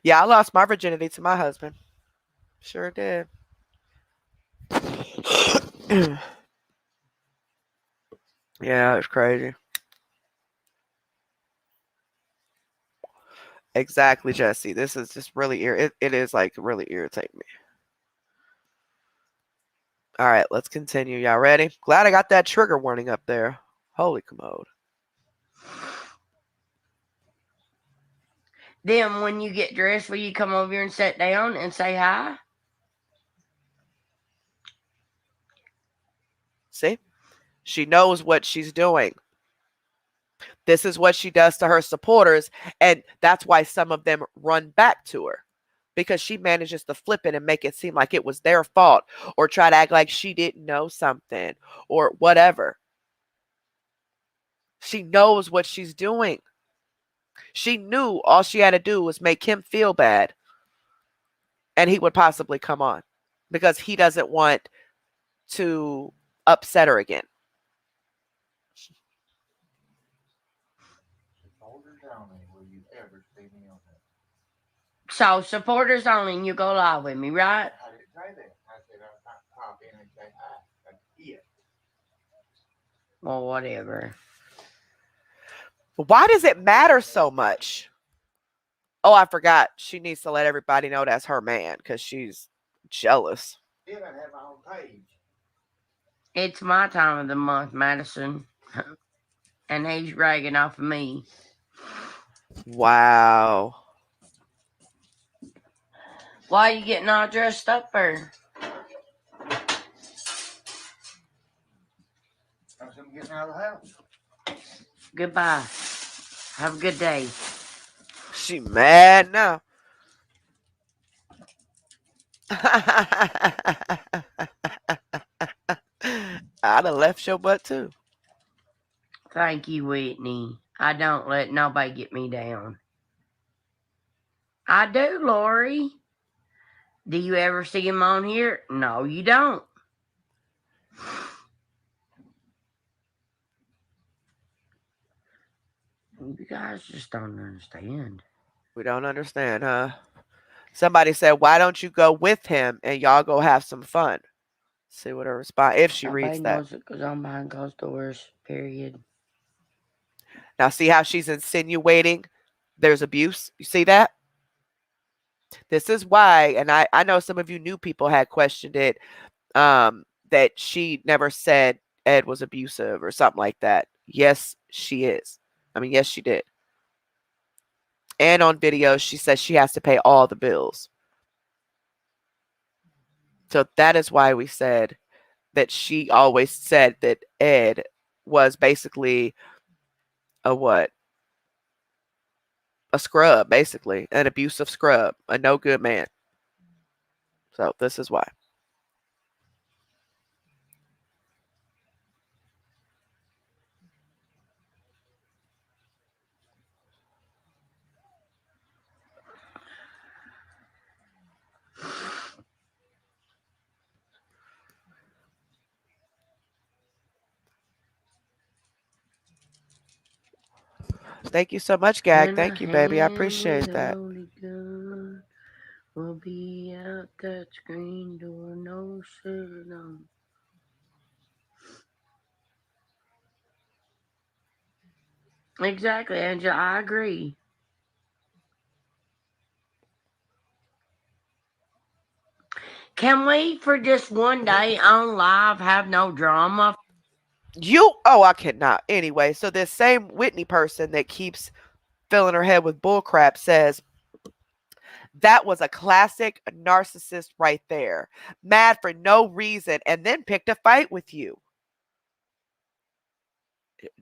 Yeah, I lost my virginity to my husband. Sure did. Yeah, it's crazy. Exactly, Jesse. This is just really it is like really irritating me. All right, let's continue. Y'all ready? Glad I got that trigger warning up there. Holy commode. Then when you get dressed, will you come over here and sit down and say hi? See? She knows what she's doing. This is what she does to her supporters, and that's why some of them run back to her, because she manages to flip it and make it seem like it was their fault, or try to act like she didn't know something or whatever. She knows what she's doing. She knew all she had to do was make him feel bad, and he would possibly come on, because he doesn't want to upset her again. Supporters only, will you ever see me on that? So supporters only, and you go live with me, right? I didn't say that. I said I'm not pop in and say hi. That's it. Well, whatever. Why does it matter so much? Oh, I forgot. She needs to let everybody know that's her man, because she's jealous. Then I'd have my own page. It's my time of the month, Madison. And he's ragging off of me. Wow. Why are you getting all dressed up for? I'm getting out of the house. Goodbye. Have a good day. She mad now. I'd have left your butt too. Thank you, Whitney. I don't let nobody get me down. I do, Lori. Do you ever see him on here? No, you don't. You guys just don't understand. We don't understand, huh? Somebody said, why don't you go with him and y'all go have some fun? See what her response, if she Nobody reads that. knows it because I'm behind closed doors, period. Now, see how she's insinuating there's abuse? You see that? This is why, and I know some of you new people had questioned it, that she never said Ed was abusive or something like that. Yes, she is. I mean, yes, she did. And on video, she says she has to pay all the bills. So that is why we said that she always said that Ed was basically a what? A scrub, basically. An abusive scrub. A no good man. So this is why. Thank you so much, Gag. Thank you, baby. I appreciate that. We'll be out that screen door, no shirt on. Exactly, Angela. I agree. Can we, for just one day on live, have no drama? I cannot. Anyway, so this same Whitney person that keeps filling her head with bullcrap says, that was a classic narcissist right there. Mad for no reason and then picked a fight with you.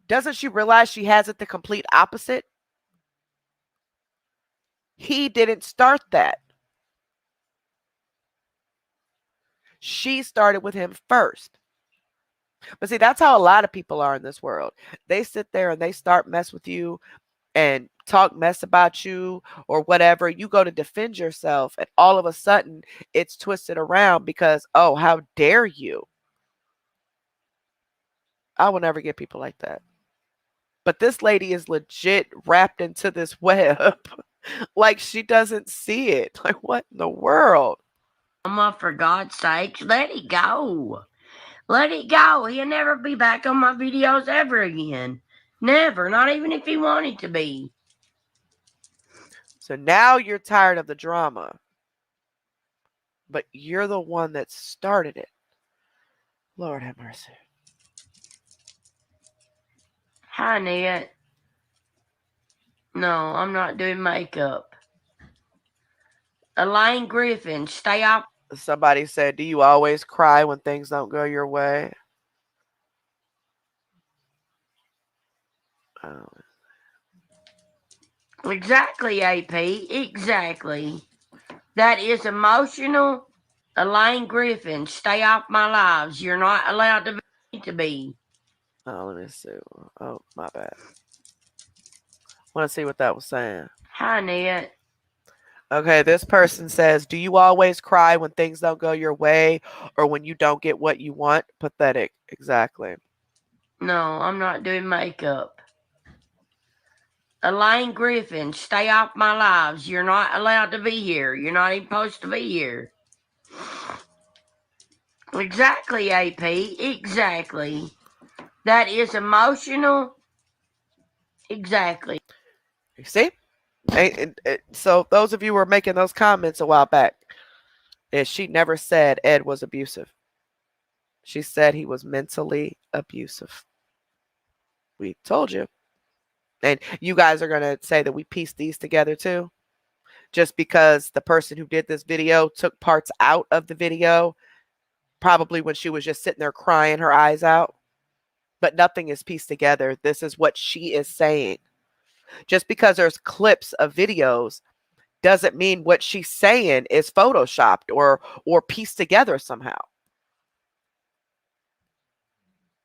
Doesn't she realize she has it the complete opposite? He didn't start that. She started with him first. But see, that's how a lot of people are in this world. They sit there and they start mess with you and talk mess about you or whatever. You go to defend yourself and all of a sudden it's twisted around because, oh, how dare you? I will never get people like that. But this lady is legit wrapped into this web. Like she doesn't see it. Like what in the world? Drama, for God's sakes, let it go. Let it go. He'll never be back on my videos ever again. Never. Not even if he wanted to be. So now you're tired of the drama. But you're the one that started it. Lord have mercy. Hi, Ned. No, I'm not doing makeup. Elaine Griffin, stay off. Somebody said, do you always cry when things don't go your way? Oh, Exactly, AP. Exactly. That is emotional. Elaine Griffin, stay off my lives. You're not allowed to be. let me see. Oh, my bad. Want to see what that was saying. Hi, Ned. Okay, this person says, "Do you always cry when things don't go your way or when you don't get what you want?" Pathetic. Exactly. No, I'm not doing makeup. Elaine Griffin, stay off my lives. You're not allowed to be here. You're not even supposed to be here. Exactly, AP. Exactly. That is emotional. Exactly. You see? So those of you who were making those comments a while back, she never said Ed was abusive. She said he was mentally abusive. We told you. And you guys are going to say that we pieced these together too. Just because the person who did this video took parts out of the video, probably when she was just sitting there crying her eyes out. But nothing is pieced together. This is what she is saying. Just because there's clips of videos doesn't mean what she's saying is photoshopped or pieced together somehow.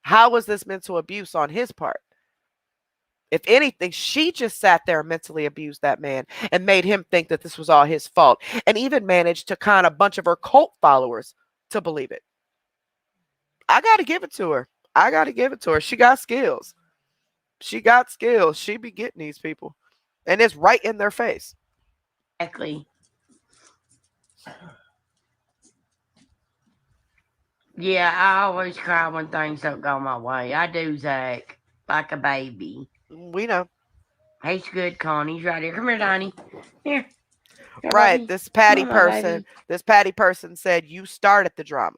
How was this mental abuse on his part? If anything, she just sat there and mentally abused that man and made him think that this was all his fault, and even managed to con a bunch of her cult followers to believe it. I got to give it to her. I got to give it to her. She got skills. She got skills. She be getting these people. And it's right in their face. Exactly. Yeah, I always cry when things don't go my way. I do, Zach. Like a baby. We know. He's good, Connie. He's right here. Come here, Donnie. Here. Here, Right. baby. This Patty Come on, person, baby. this Patty person said you started the drama.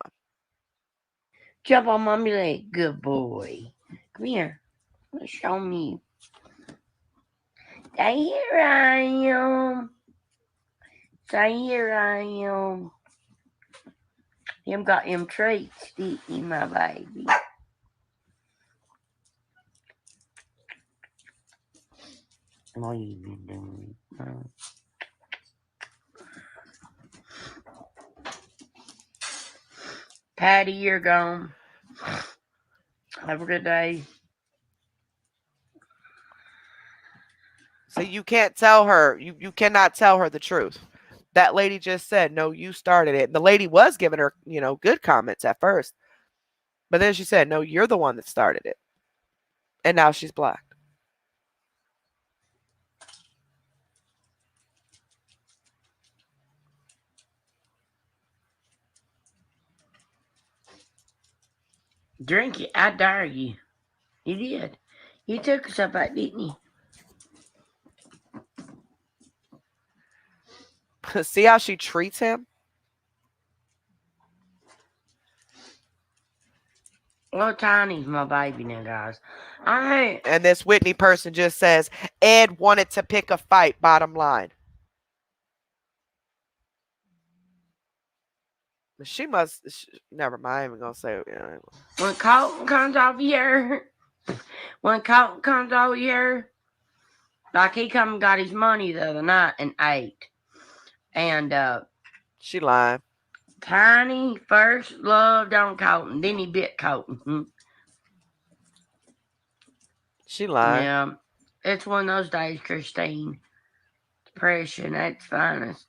Jump on mommy leg. Good boy. Come here. Let's show me. Say here I am. Say here I am. Him got him treats, didn't he, my baby? What you been doing? Patty, you're gone. Have a good day. So you can't tell her, you cannot tell her the truth. That lady just said, no, you started it. And the lady was giving her, good comments at first. But then she said, no, you're the one that started it. And now she's blocked. Drink it. I dare you. You did. You took us up out, didn't you? See how she treats him? Little Tiny's my baby now, guys. Alright. And this Whitney person just says, Ed wanted to pick a fight, bottom line. She must, never mind, I'm going to say, When Colton comes over here, like he come and got his money the other night and ate. And she lying. Tiny first loved on Colton, then he bit Colton. She lying. Yeah, it's one of those days, Christine. Depression at its finest.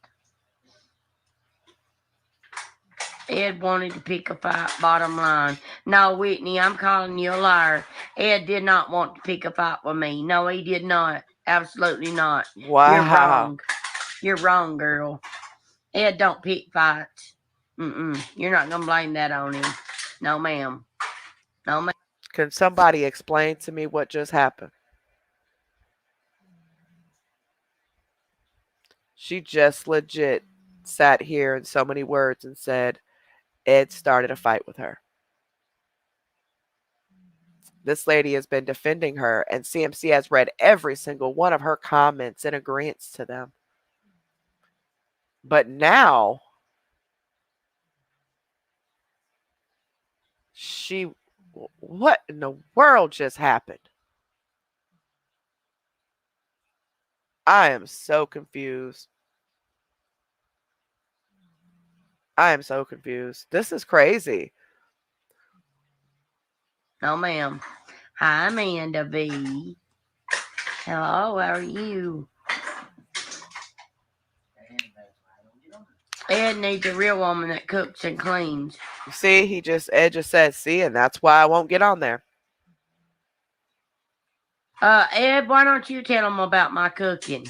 Ed wanted to pick a fight, bottom line. No, Whitney, I'm calling you a liar. Ed did not want to pick a fight with me. No, he did not. Absolutely not. Wow. You're wrong. You're wrong, girl. Ed don't pick fights. You're not going to blame that on him. No, ma'am. No, ma'am. Can somebody explain to me what just happened? She just legit sat here in so many words and said Ed started a fight with her. This lady has been defending her, and CMC has read every single one of her comments in agreement to them. But now, what in the world just happened? I am so confused. I am so confused. This is crazy. No, ma'am. Hi, Amanda V. Hello, how are you? Ed needs a real woman that cooks and cleans. You see, Ed just said, see, and that's why I won't get on there. Ed, why don't you tell them about my cooking?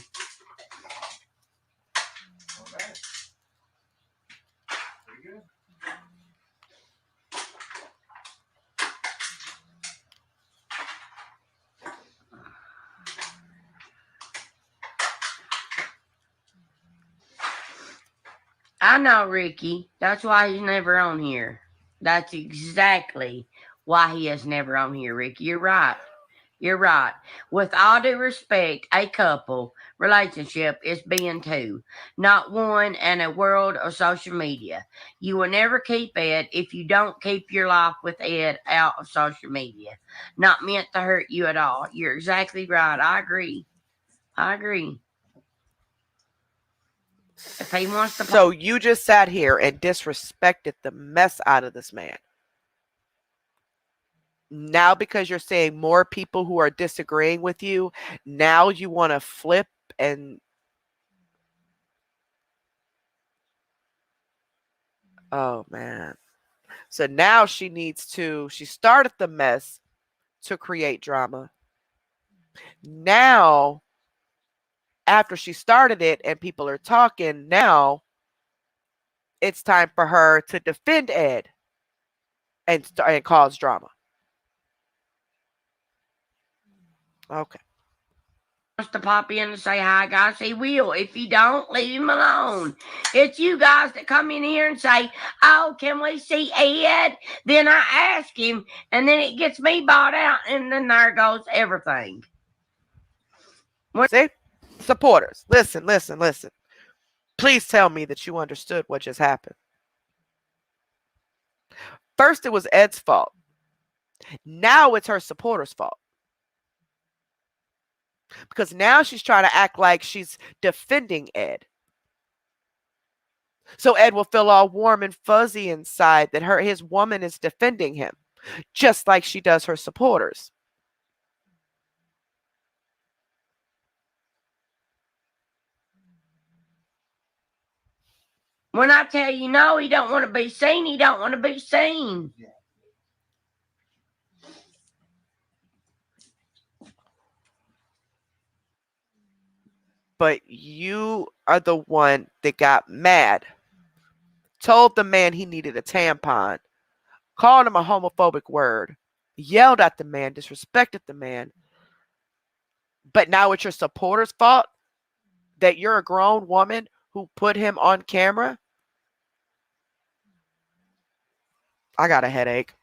Okay. Pretty good. I know, Ricky. That's why he's never on here. That's exactly why he is never on here, Ricky. You're right. You're right. With all due respect, a couple relationship is being two, not one, in a world of social media. You will never keep Ed if you don't keep your life with Ed out of social media. Not meant to hurt you at all. You're exactly right. I agree. I agree. If he wants to So you just sat here and disrespected the mess out of this man. Now, because you're saying more people who are disagreeing with you, now you want to flip and. Oh, man. So now she started the mess to create drama. Now, after she started it and people are talking, now it's time for her to defend Ed and cause drama. Okay. wants to pop in and say hi, guys, he will. If you don't, leave him alone. It's you guys that come in here and say, oh, can we see Ed? Then I ask him, and then it gets me bought out, and then there goes everything. See? Supporters, listen. Please tell me that you understood what just happened. First, it was Ed's fault. Now it's her supporters' fault. Because now she's trying to act like she's defending Ed. So Ed will feel all warm and fuzzy inside that his woman is defending him, just like she does her supporters. When I tell you no, he don't want to be seen, he don't want to be seen. But you are the one that got mad, told the man he needed a tampon, called him a homophobic word, yelled at the man, disrespected the man. But now it's your supporters' fault that you're a grown woman who put him on camera? I got a headache.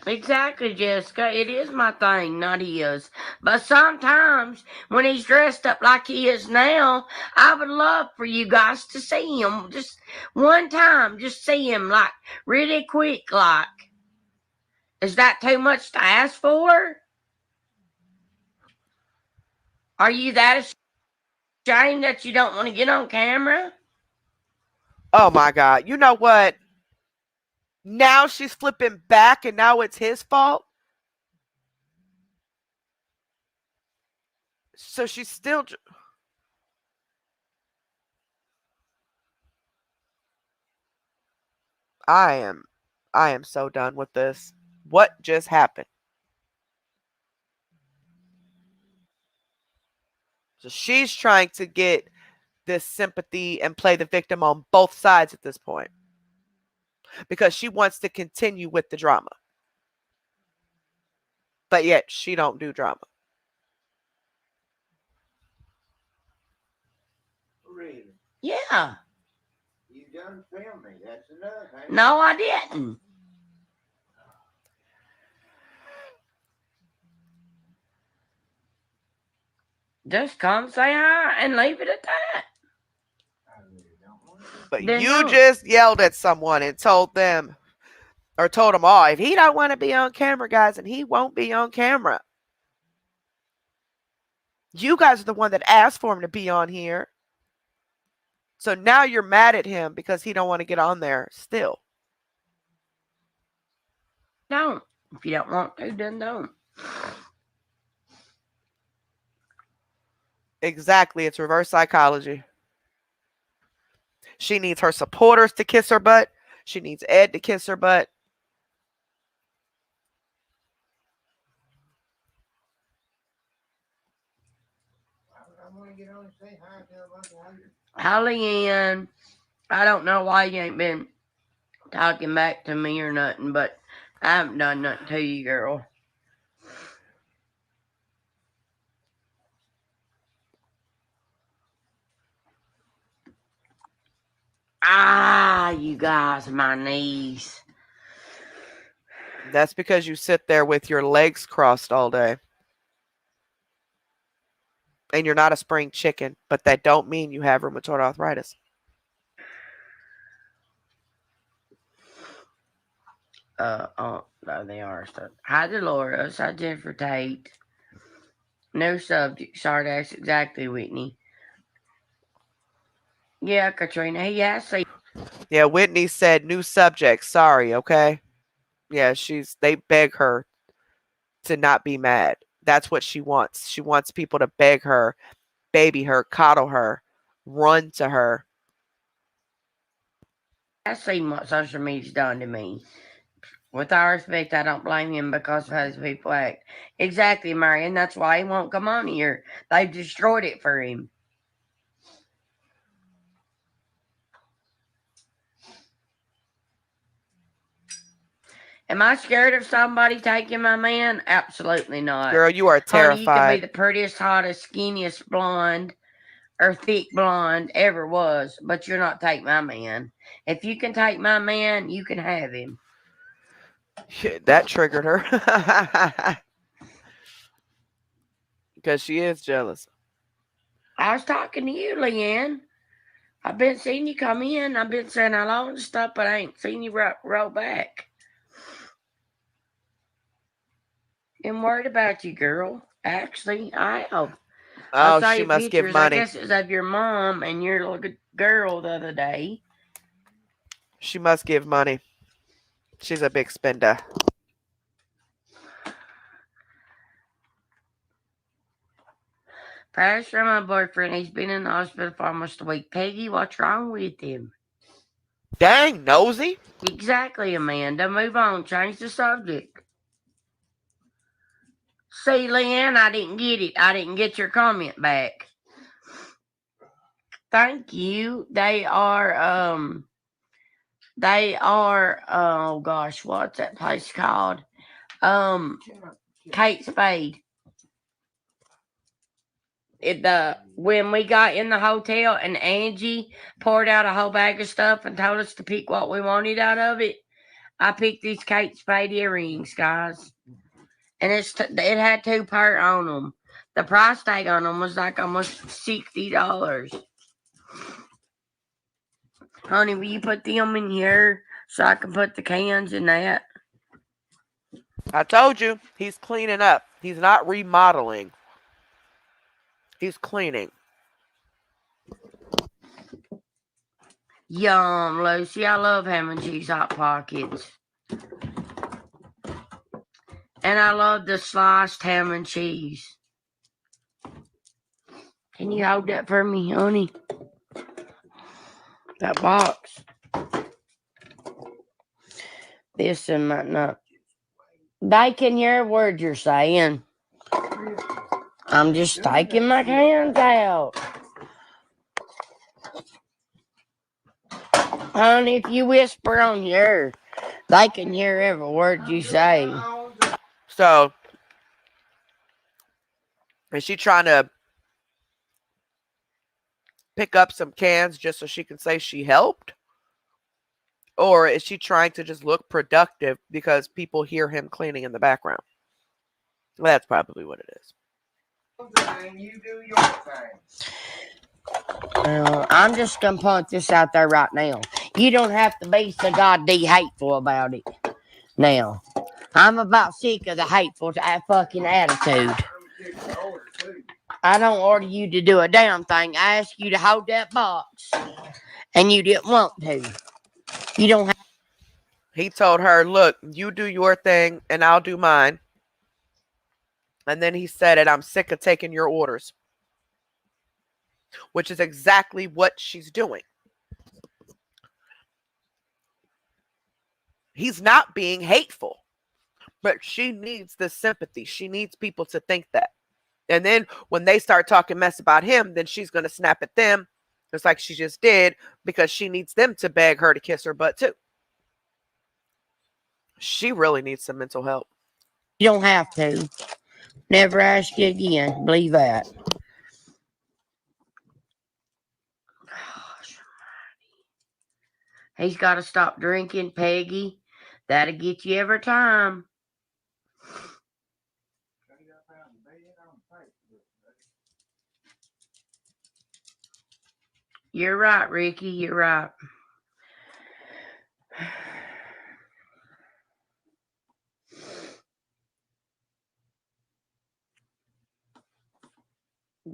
Exactly, Jessica. It is my thing, not his. But sometimes when he's dressed up like he is now, I would love for you guys to see him just one time. Just see him like really quick, like. Is that too much to ask for? Are you that ashamed that you don't want to get on camera? Oh my God. You know what? Now she's flipping back and now it's his fault. So she's still. I am so done with this. What just happened? So she's trying to get this sympathy and play the victim on both sides at this point because she wants to continue with the drama. But yet she don't do drama. Really? Yeah. You done filmed me. That's enough. Ain't it? No, I didn't. Just come say hi and leave it at that. I really don't want to. But Then you no. just yelled at someone and told them, Or told them all, if he don't want to be on camera, guys, and he won't be on camera. You guys are the one that asked for him to be on here. So now you're mad at him because he don't want to get on there still. Don't. If you don't want to, then don't. Exactly. It's reverse psychology. She needs her supporters to kiss her butt. She needs Ed to kiss her butt. I'm gonna get on and say hi to him. Holly Ann, I don't know why you ain't been talking back to me or nothing, but I haven't done nothing to you, girl. You guys, my knees. That's because you sit there with your legs crossed all day. And you're not a spring chicken, but that don't mean you have rheumatoid arthritis. No, they are. Hi, Dolores. Hi, Jennifer Tate. No subject. Sorry to ask exactly, Whitney. Yeah, Katrina. He has seen. Yeah, Whitney said new subject. Sorry, okay? Yeah, they beg her to not be mad. That's what she wants. She wants people to beg her, baby her, coddle her, run to her. I've seen what social media's done to me. With all respect, I don't blame him because of how these people act. Exactly, Marion. That's why he won't come on here. They've destroyed it for him. Am I scared of somebody taking my man? Absolutely not. Girl, you are terrified. Honey, you can be the prettiest, hottest, skinniest blonde or thick blonde ever was, but you're not take my man. If you can take my man, you can have him. That triggered her. Because she is jealous. I was talking to you, Leanne. I've been seeing you come in. I've been saying hello and stuff, but I ain't seen you roll back. I'm worried about you, girl. Actually, I have. Oh, she must give money. I guess it was of your mom and your little girl the other day. She must give money. She's a big spender. Pastor, my boyfriend, he's been in the hospital for almost a week. Peggy, what's wrong with him? Dang, nosy. Exactly, Amanda. Move on. Change the subject. See, Leanne, I didn't get it. I didn't get your comment back. Thank you. They are, oh gosh, what's that place called? Kate Spade. When we got in the hotel and Angie poured out a whole bag of stuff and told us to pick what we wanted out of it, I picked these Kate Spade earrings, guys. And it had 2 pair on them. The price tag on them was like almost $60. Honey, will you put them in here so I can put the cans in that? I told you, he's cleaning up. He's not remodeling. He's cleaning. Yum, Lucy. I love ham and cheese Hot Pockets. And I love the sliced ham and cheese. Can you hold that for me, honey? That box. This and might not. They can hear a word you're saying. I'm just taking my hands out. Honey, if you whisper on here, they can hear every word you say. So, is she trying to pick up some cans just so she can say she helped? Or is she trying to just look productive because people hear him cleaning in the background? That's probably what it is. You do your thing. I'm just going to point this out there right now. You don't have to be so goddamn hateful about it. Now, I'm about sick of the hateful fucking attitude. I don't order you to do a damn thing. I ask you to hold that box, and you didn't want to. You don't have. He told her, look, you do your thing and I'll do mine. And then he said it, I'm sick of taking your orders. Which is exactly what she's doing. He's not being hateful. But she needs the sympathy. She needs people to think that. And then when they start talking mess about him, then she's going to snap at them, just like she just did, because she needs them to beg her to kiss her butt too. She really needs some mental help. You don't have to. Never ask you again. Believe that. Gosh, he's got to stop drinking, Peggy. That'll get you every time. You're right, Ricky. You're right.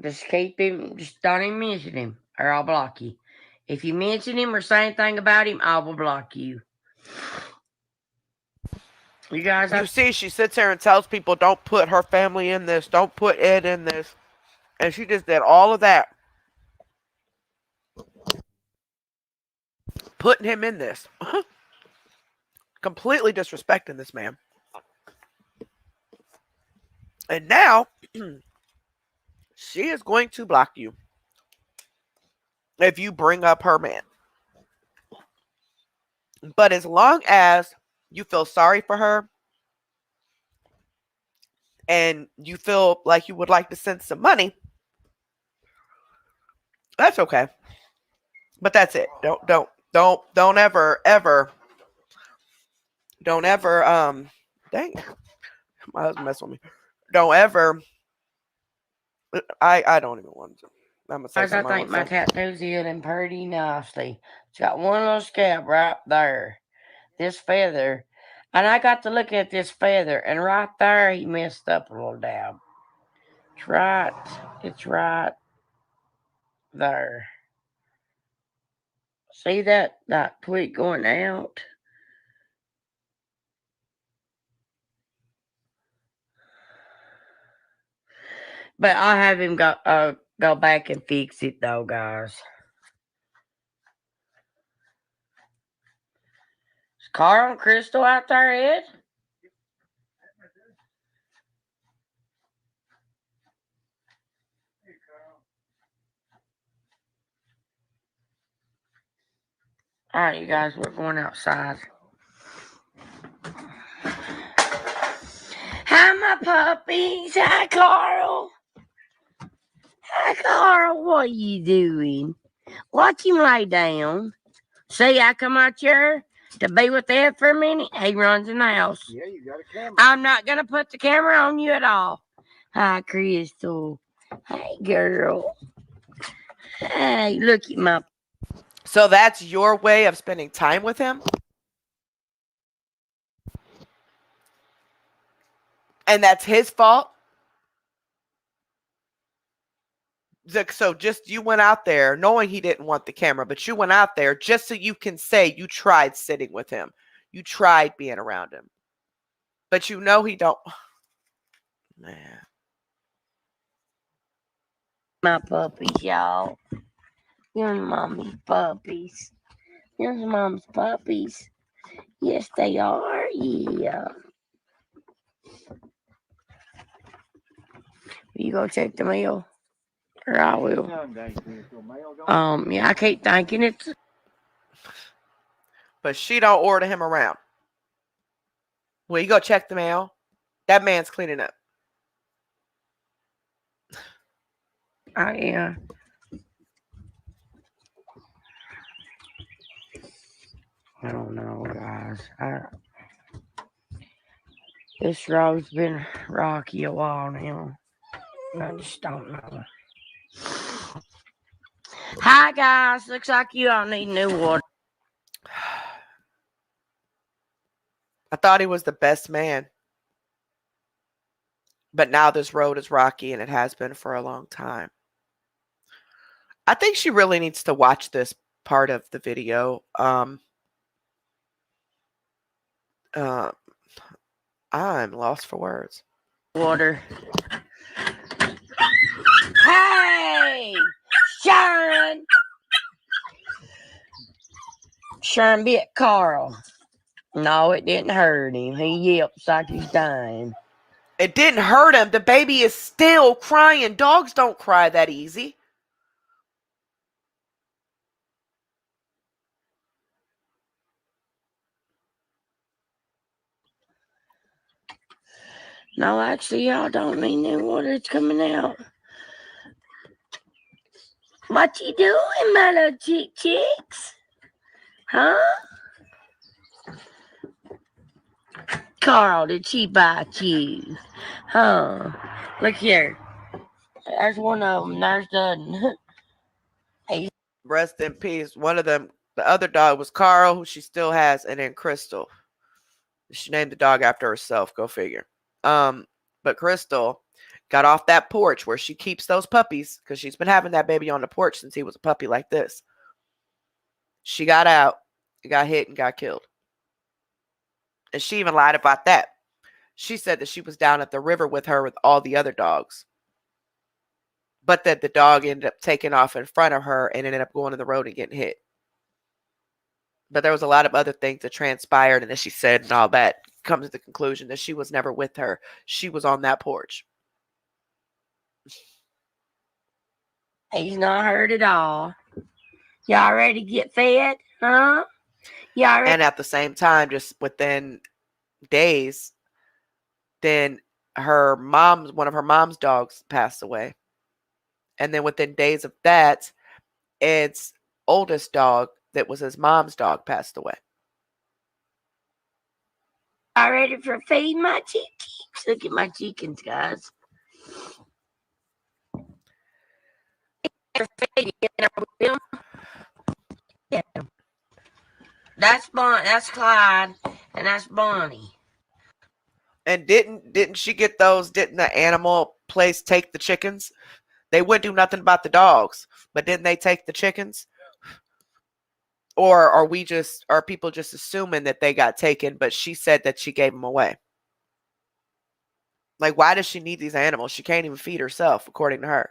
Just keep him. Just don't even mention him, or I'll block you. If you mention him or say anything about him, I will block you. You guys, You see, she sits there and tells people, don't put her family in this. Don't put Ed in this. And she just did all of that. Putting him in this. Completely disrespecting this man. And now, she is going to block you if you bring up her man. But as long as you feel sorry for her and you feel like you would like to send some money, that's okay. But that's it. Don't ever, dang, my husband messed with me. Don't ever, I don't even want to. I'm gonna say guys, I think my tattoo's healing pretty nicely. It's got one little scab right there. This feather. And I got to look at this feather, and right there he messed up a little dab. It's right there. See that twig going out? But I'll have him go back and fix it though, guys. Is Carl and Crystal out there, Ed? All right, you guys, we're going outside. Hi, my puppies. Hi, Carl. Hi, Carl. What are you doing? Watch him lay down. See, I come out here to be with Ed for a minute. He runs in the house. Yeah, you got a camera. I'm not going to put the camera on you at all. Hi, Crystal. Hey, girl. Hey, look at my... So that's your way of spending time with him? And that's his fault? So just you went out there knowing he didn't want the camera, but you went out there just so you can say you tried sitting with him. You tried being around him. But you know he don't. Man. My puppies, y'all. Here's mommy's puppies. Here's mom's puppies. Yes, they are. Yeah. You go check the mail, or I will. Yeah, I keep thinking it's. But she don't order him around. Well, you go check the mail. That man's cleaning up. Yeah. I don't know, guys. This road's been rocky a while now. I just don't know. Hi, guys. Looks like you all need new water. I thought he was the best man. But now this road is rocky, and it has been for a long time. I think she really needs to watch this part of the video. I'm lost for words. Water. Hey! Sharon! Sharon bit Carl. No, it didn't hurt him. He yelps like he's dying. It didn't hurt him. The baby is still crying. Dogs don't cry that easy. No, actually, y'all don't mean that water. It's coming out. What you doing, my little chicks? Huh? Carl, did she bite you? Huh? Look here. There's one of them. There's the... Rest in peace. One of them, the other dog was Carl, who she still has, and then Crystal. She named the dog after herself. Go figure. But Crystal got off that porch where she keeps those puppies, because she's been having that baby on the porch since he was a puppy like this. She got out, got hit, and got killed. And she even lied about that. She said that she was down at the river with her with all the other dogs. But that the dog ended up taking off in front of her and ended up going to the road and getting hit. But there was a lot of other things that transpired, and as she said and all that, comes to the conclusion that she was never with her. She was on that porch. He's not hurt at all. Y'all ready to get fed? Huh? Y'all ready? And at the same time, just within days, then one of her mom's dogs passed away. And then within days of that, Ed's oldest dog, that was his mom's dog, passed away. Y'all ready for feeding my chickens? Look at my chickens, guys. That's that's Clyde, and that's Bonnie. And didn't she get those? Didn't the animal place take the chickens? They wouldn't do nothing about the dogs, but didn't they take the chickens? Or are people just assuming that they got taken, but she said that she gave them away? Like, why does she need these animals? She can't even feed herself, according to her.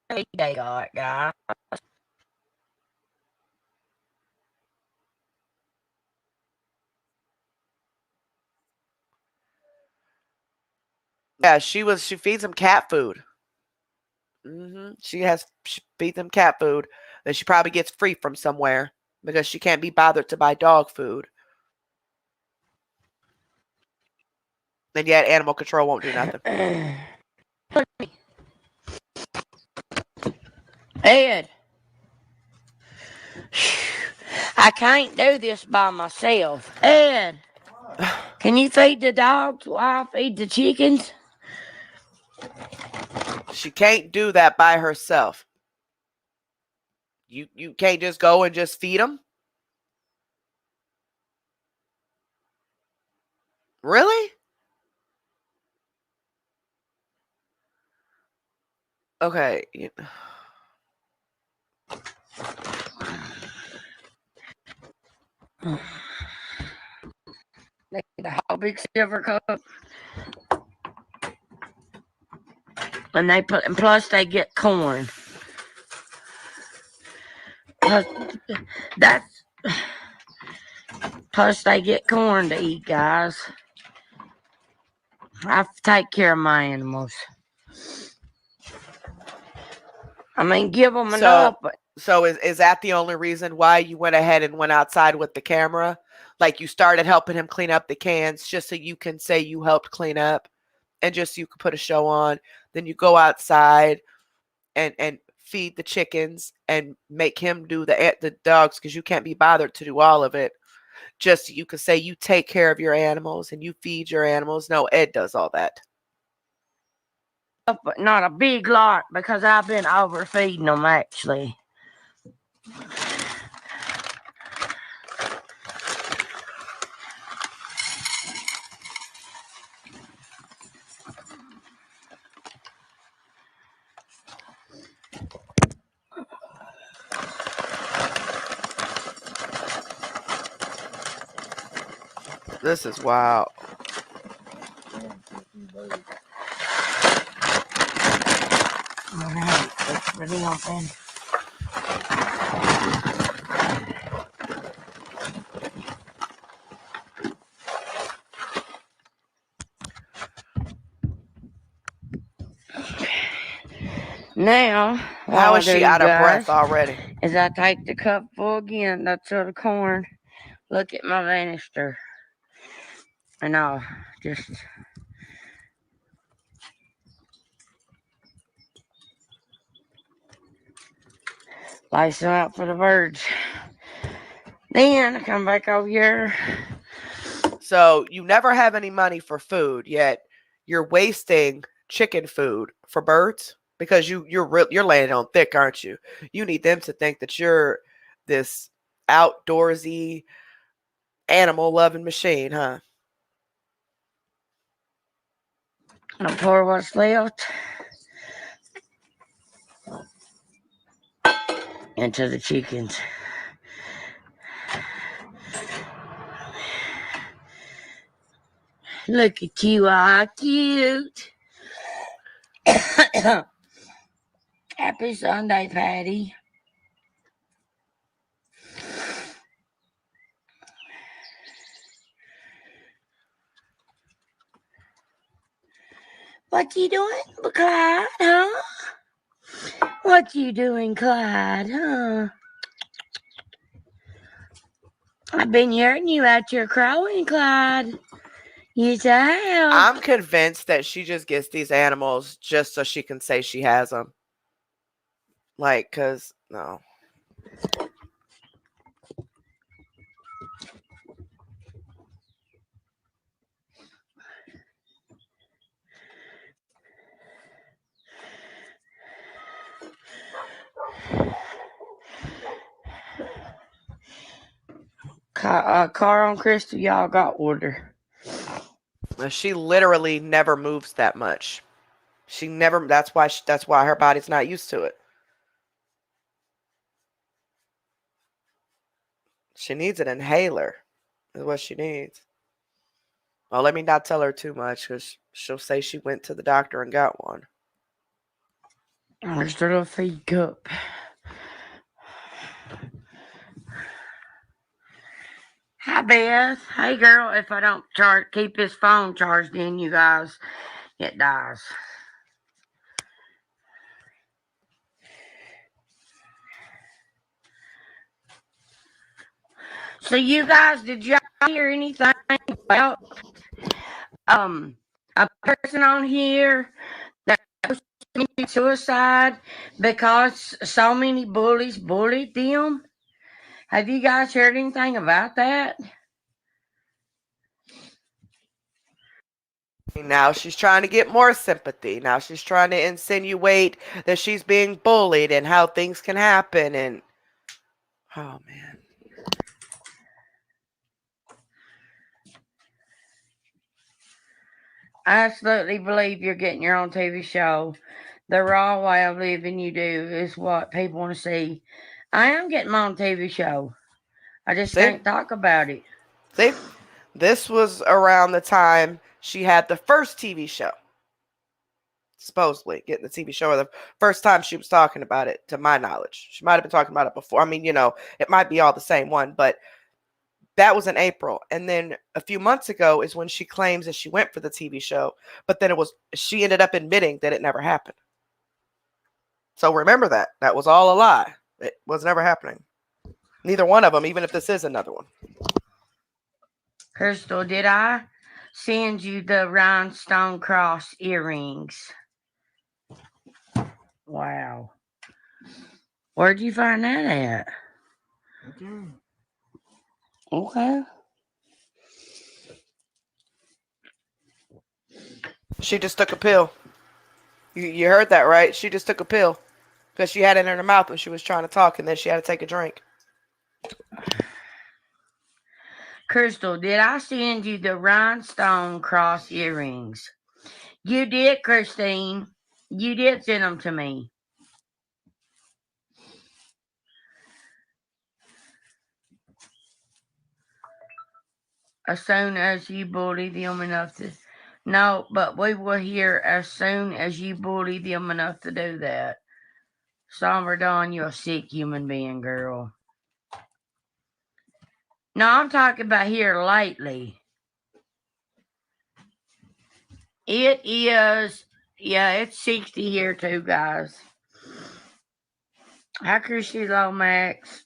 They got, guys. Yeah, she feeds them cat food. She feeds them cat food that she probably gets free from somewhere because she can't be bothered to buy dog food. And yet animal control won't do nothing. Ed, I can't do this by myself. Ed, can you feed the dogs while I feed the chickens? She can't do that by herself. You can't just go and just feed them? Really? Okay. They get a whole big silver cup. And plus they get corn. Plus they get corn to eat, guys. I have to take care of my animals. I mean, give them enough. But so is that the only reason why you went ahead and went outside with the camera? Like, you started helping him clean up the cans just so you can say you helped clean up and just so you could put a show on. Then you go outside and feed the chickens and make him do the dogs because you can't be bothered to do all of it. Just so you can say you take care of your animals and you feed your animals. No, Ed does all that. But not a big lot because I've been overfeeding them, actually. This is wild. All right, it's pretty open. Now, what How I is do, she you out of guys, breath already? is I take the cup full again, that's of the corn, look at my banister, and I'll just lay some out for the birds. Then I come back over here. So you never have any money for food, yet you're wasting chicken food for birds because you're laying on thick, aren't you? You need them to think that you're this outdoorsy animal loving machine, huh? I'll pour what's left into the chickens. Look at you, all cute. Happy Sunday, Patty. What you doing, Clyde, huh? What you doing, Clyde, huh? I've been hearing you out here crowing, Clyde. Yes, I have. I'm convinced that she just gets these animals just so she can say she has them. Like, cause no. Carl and Crystal, y'all got order. She literally never moves that much. She never. That's why her body's not used to it. She needs an inhaler. Is what she needs. Well, let me not tell her too much because she'll say she went to the doctor and got one. There's the little feed cup. Hi, Beth. Hey, girl. If I don't keep his phone charged in, you guys, it dies. So, you guys, did y'all hear anything about a person on here that committed suicide because so many bullies bullied them? Have you guys heard anything about that? Now she's trying to get more sympathy. Now she's trying to insinuate that she's being bullied and how things can happen. And oh man. I absolutely believe you're getting your own TV show. The raw way of living you do is what people want to see. I am getting my own TV show. I just See? can't talk about it. See? This was around the time she had the first TV show. Supposedly getting the TV show, or the first time she was talking about it, to my knowledge. She might have been talking about it before. I mean, it might be all the same one, but that was in April. And then a few months ago is when she claims that she went for the TV show, but then she ended up admitting that it never happened. So remember that. That was all a lie. It was never happening. Neither one of them, even if this is another one. Crystal, did I send you the rhinestone cross earrings? Wow. Where'd you find that at? Okay. She just took a pill. You heard that, right? She just took a pill because she had it in her mouth when she was trying to talk, and then she had to take a drink. Crystal, did I send you the rhinestone cross earrings? You did, Christine. You did send them to me. as soon as you bully them enough to. No, but we will hear as soon as you bully them enough to do that. Somber Dawn, you're a sick human being, girl. No, I'm talking about here lately. It is, yeah, it's 60 here too, guys. Hi, Chrissy Lomax.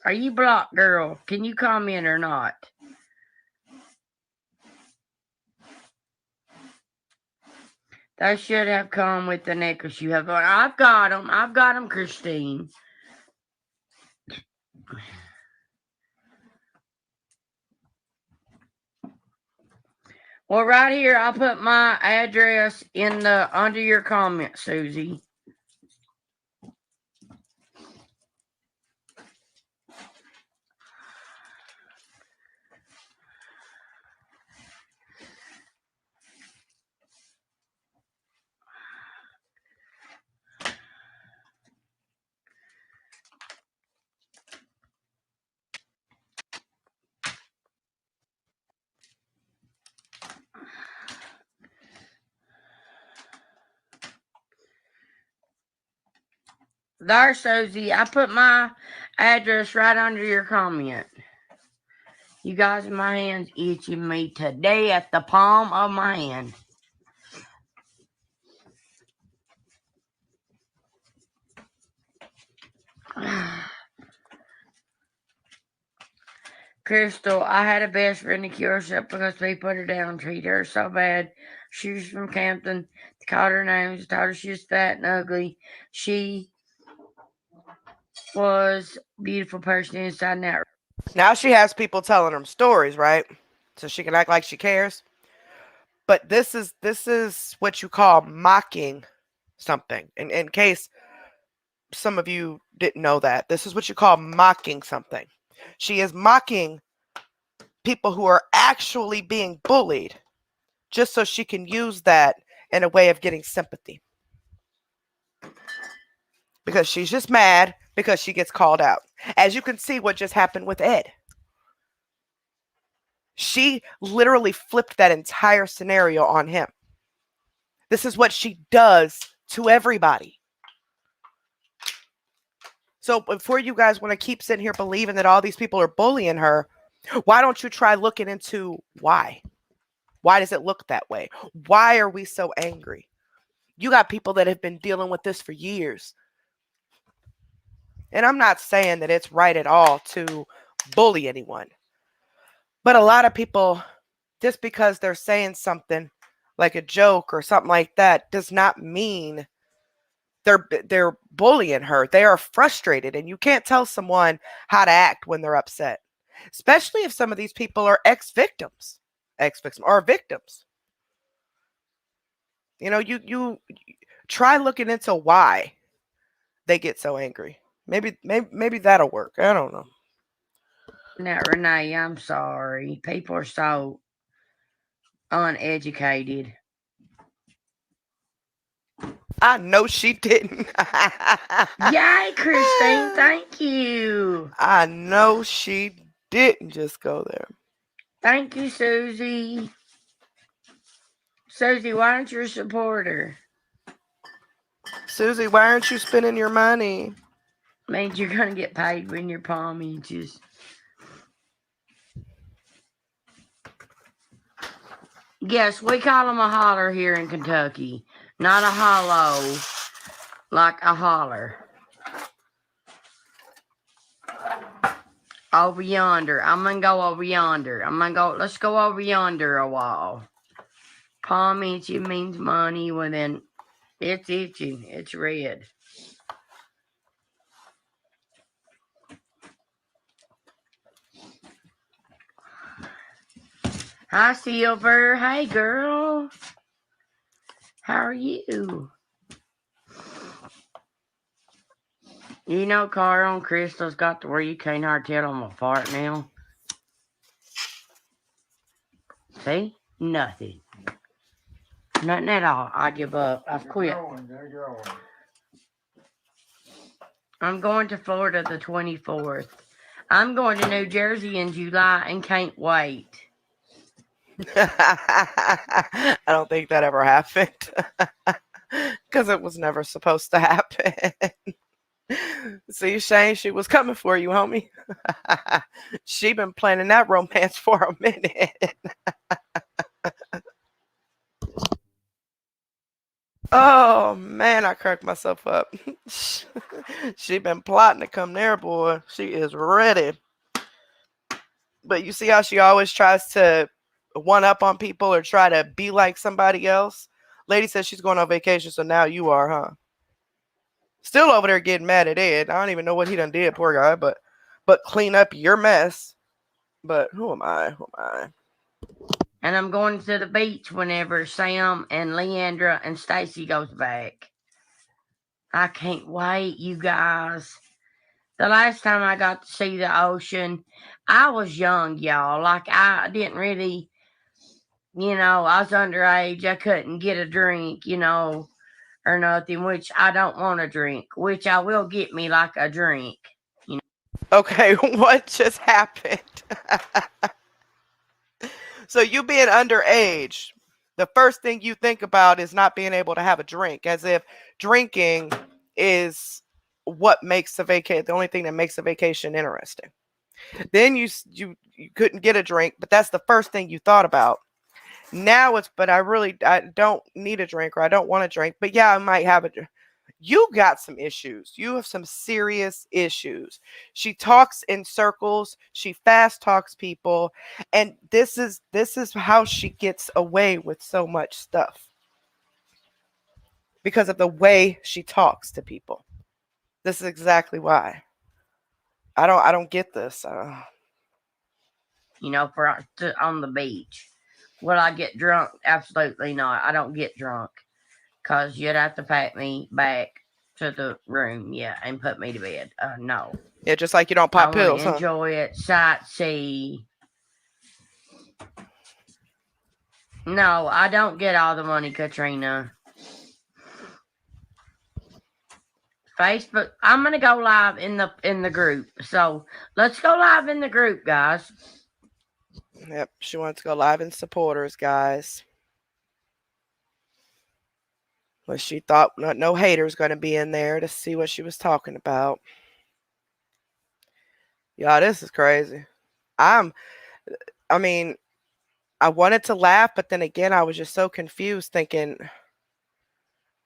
Are you blocked, girl? Can you comment or not? They should have come with the necklace you have on. I've got them. I've got them, Christine. Well, right here, I'll put my address in the under your comment, Susie. There, Susie. I put my address right under your comment. You guys, my hand's itching me today at the palm of my hand. Crystal, I had a best friend that killed herself because they put her down, treated her so bad. She was from Campton. They called her names, told her she was fat and ugly. She was a beautiful person inside and out. Now she has people telling her stories, right? So she can act like she cares. But this is what you call mocking something. And in case some of you didn't know that, this is what you call mocking something. She is mocking people who are actually being bullied just so she can use that in a way of getting sympathy. Because she's just mad because she gets called out. As you can see what just happened with Ed. She literally flipped that entire scenario on him. This is what she does to everybody. So before you guys want to keep sitting here believing that all these people are bullying her, why don't you try looking into why? Why does it look that way? Why are we so angry? You got people that have been dealing with this for years. And I'm not saying that it's right at all to bully anyone. But a lot of people, just because they're saying something like a joke or something like that, does not mean they're bullying her. They are frustrated, and you can't tell someone how to act when they're upset, especially if some of these people are ex-victims or victims. You know, you try looking into why they get so angry. Maybe that'll work. I don't know. Now, Renee, I'm sorry. People are so uneducated. I know she didn't. Yay, Christine. Thank you. I know she didn't just go there. Thank you, Susie. Susie, why aren't you a supporter? Susie, why aren't you spending your money? Means you're going to get paid when your palm inches. Yes, we call them a holler here in Kentucky. Not a hollow, like a holler. Over yonder. I'm going to go over yonder. Let's go over yonder a while. Palm itching means money. Well, then it's itching. It's red. Hi, Silver. Hey, girl. How are you? You know, Carl and Crystal's got to where you can't hardly tell them apart now. See? Nothing. Nothing at all. I give up. I've quit. They're growing. I'm going to Florida the 24th. I'm going to New Jersey in July and can't wait. I don't think that ever happened because it was never supposed to happen. See, Shane, she was coming for you, homie. She been planning that romance for a minute. Oh man, I cracked myself up. She been plotting to come there, boy. She is ready. But you see how she always tries to one up on people or try to be like somebody else? Lady says she's going on vacation, so now you are, huh? Still over there getting mad at Ed. I don't even know what he done did, poor guy, but clean up your mess. But who am I? Who am I? And I'm going to the beach whenever Sam and Leandra and Stacy goes back. I can't wait, you guys. The last time I got to see the ocean, I was young, y'all. Like, I didn't really, I was underage. I couldn't get a drink, or nothing, which I don't want to drink, which I will get me like a drink. Okay, what just happened? So you being underage, the first thing you think about is not being able to have a drink, as if drinking is what makes the only thing that makes a vacation interesting. Then you couldn't get a drink, but that's the first thing you thought about. Now it's, but I don't need a drink or I don't want a drink, but yeah, I might have a drink. You got some issues. You have some serious issues. She talks in circles. She fast talks people, and this is how she gets away with so much stuff because of the way she talks to people. This is exactly why. I don't get this. On the beach. Will I get drunk? Absolutely not. I don't get drunk because you'd have to pack me back to the room, and put me to bed. No. Yeah, just like you don't I pop want pills, to huh? enjoy it, sightsee. No, I don't get all the money, Katrina. Facebook. I'm gonna go live in the group. So let's go live in the group, guys. Yep, she wants to go live in supporters, guys. Well, she thought no haters going to be in there to see what she was talking about. Yeah, this is crazy. I mean, I wanted to laugh, but then again, I was just so confused thinking,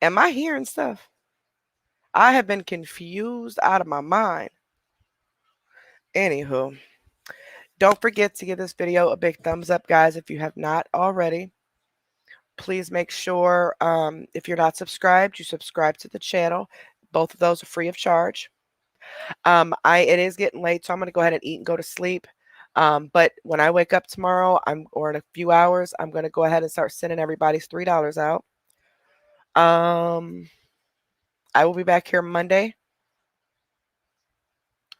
am I hearing stuff? I have been confused out of my mind. Anywho, don't forget to give this video a big thumbs up, guys, if you have not already. Please make sure, if you're not subscribed, you subscribe to the channel. Both of those are free of charge. It is getting late, so I'm going to go ahead and eat and go to sleep. But when I wake up tomorrow, or in a few hours, I'm going to go ahead and start sending everybody's $3 out. I will be back here Monday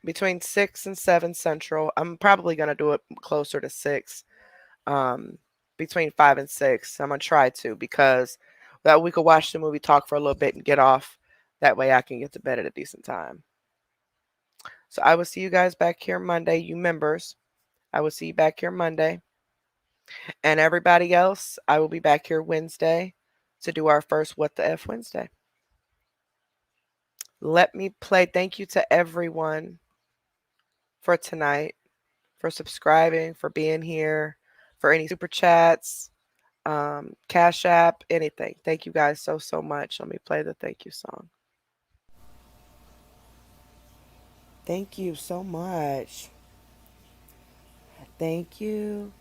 between 6 and 7 Central. I'm probably going to do it closer to 6, between 5 and 6. I'm going to try to, because that we could watch the movie, talk for a little bit, and get off. That way I can get to bed at a decent time. So I will see you guys back here Monday, you members. I will see you back here Monday. And everybody else, I will be back here Wednesday to do our first What the F Wednesday. Let me play. Thank you to everyone for tonight, for subscribing, for being here, for any super chats, Cash App, anything. Thank you guys so much. Let me play the thank you song. Thank you so much. Thank you.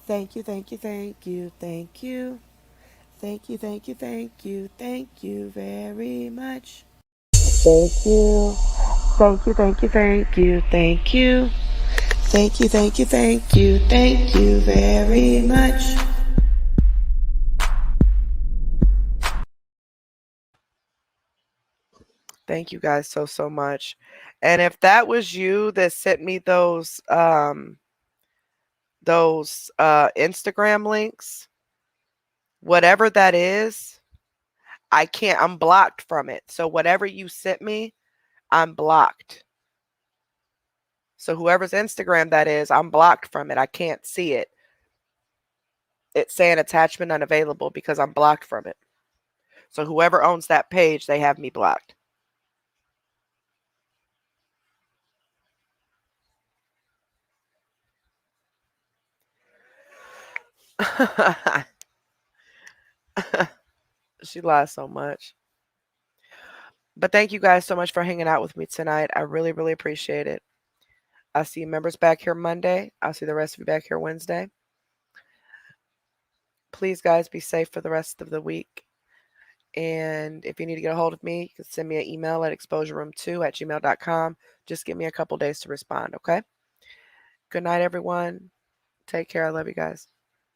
Thank you, thank you, thank you, thank you. Thank you, thank you, thank you, thank you very much. Thank you. Thank you, thank you, thank you, thank you. Thank you, thank you, thank you, thank you very much. Thank you guys so much. And if that was you that sent me those Instagram links, whatever that is, I'm blocked from it. So whatever you sent me, I'm blocked. So whoever's Instagram that is, I'm blocked from it. I can't see it. it's saying attachment unavailable because I'm blocked from it. So whoever owns that page, they have me blocked. She lies so much. But thank you guys so much for hanging out with me tonight. I really, really appreciate it. I'll see you members back here Monday. I'll see the rest of you back here Wednesday. Please, guys, be safe for the rest of the week. And if you need to get a hold of me, you can send me an email at exposureroom2@gmail.com. Just give me a couple days to respond, okay? Good night, everyone. Take care. I love you guys.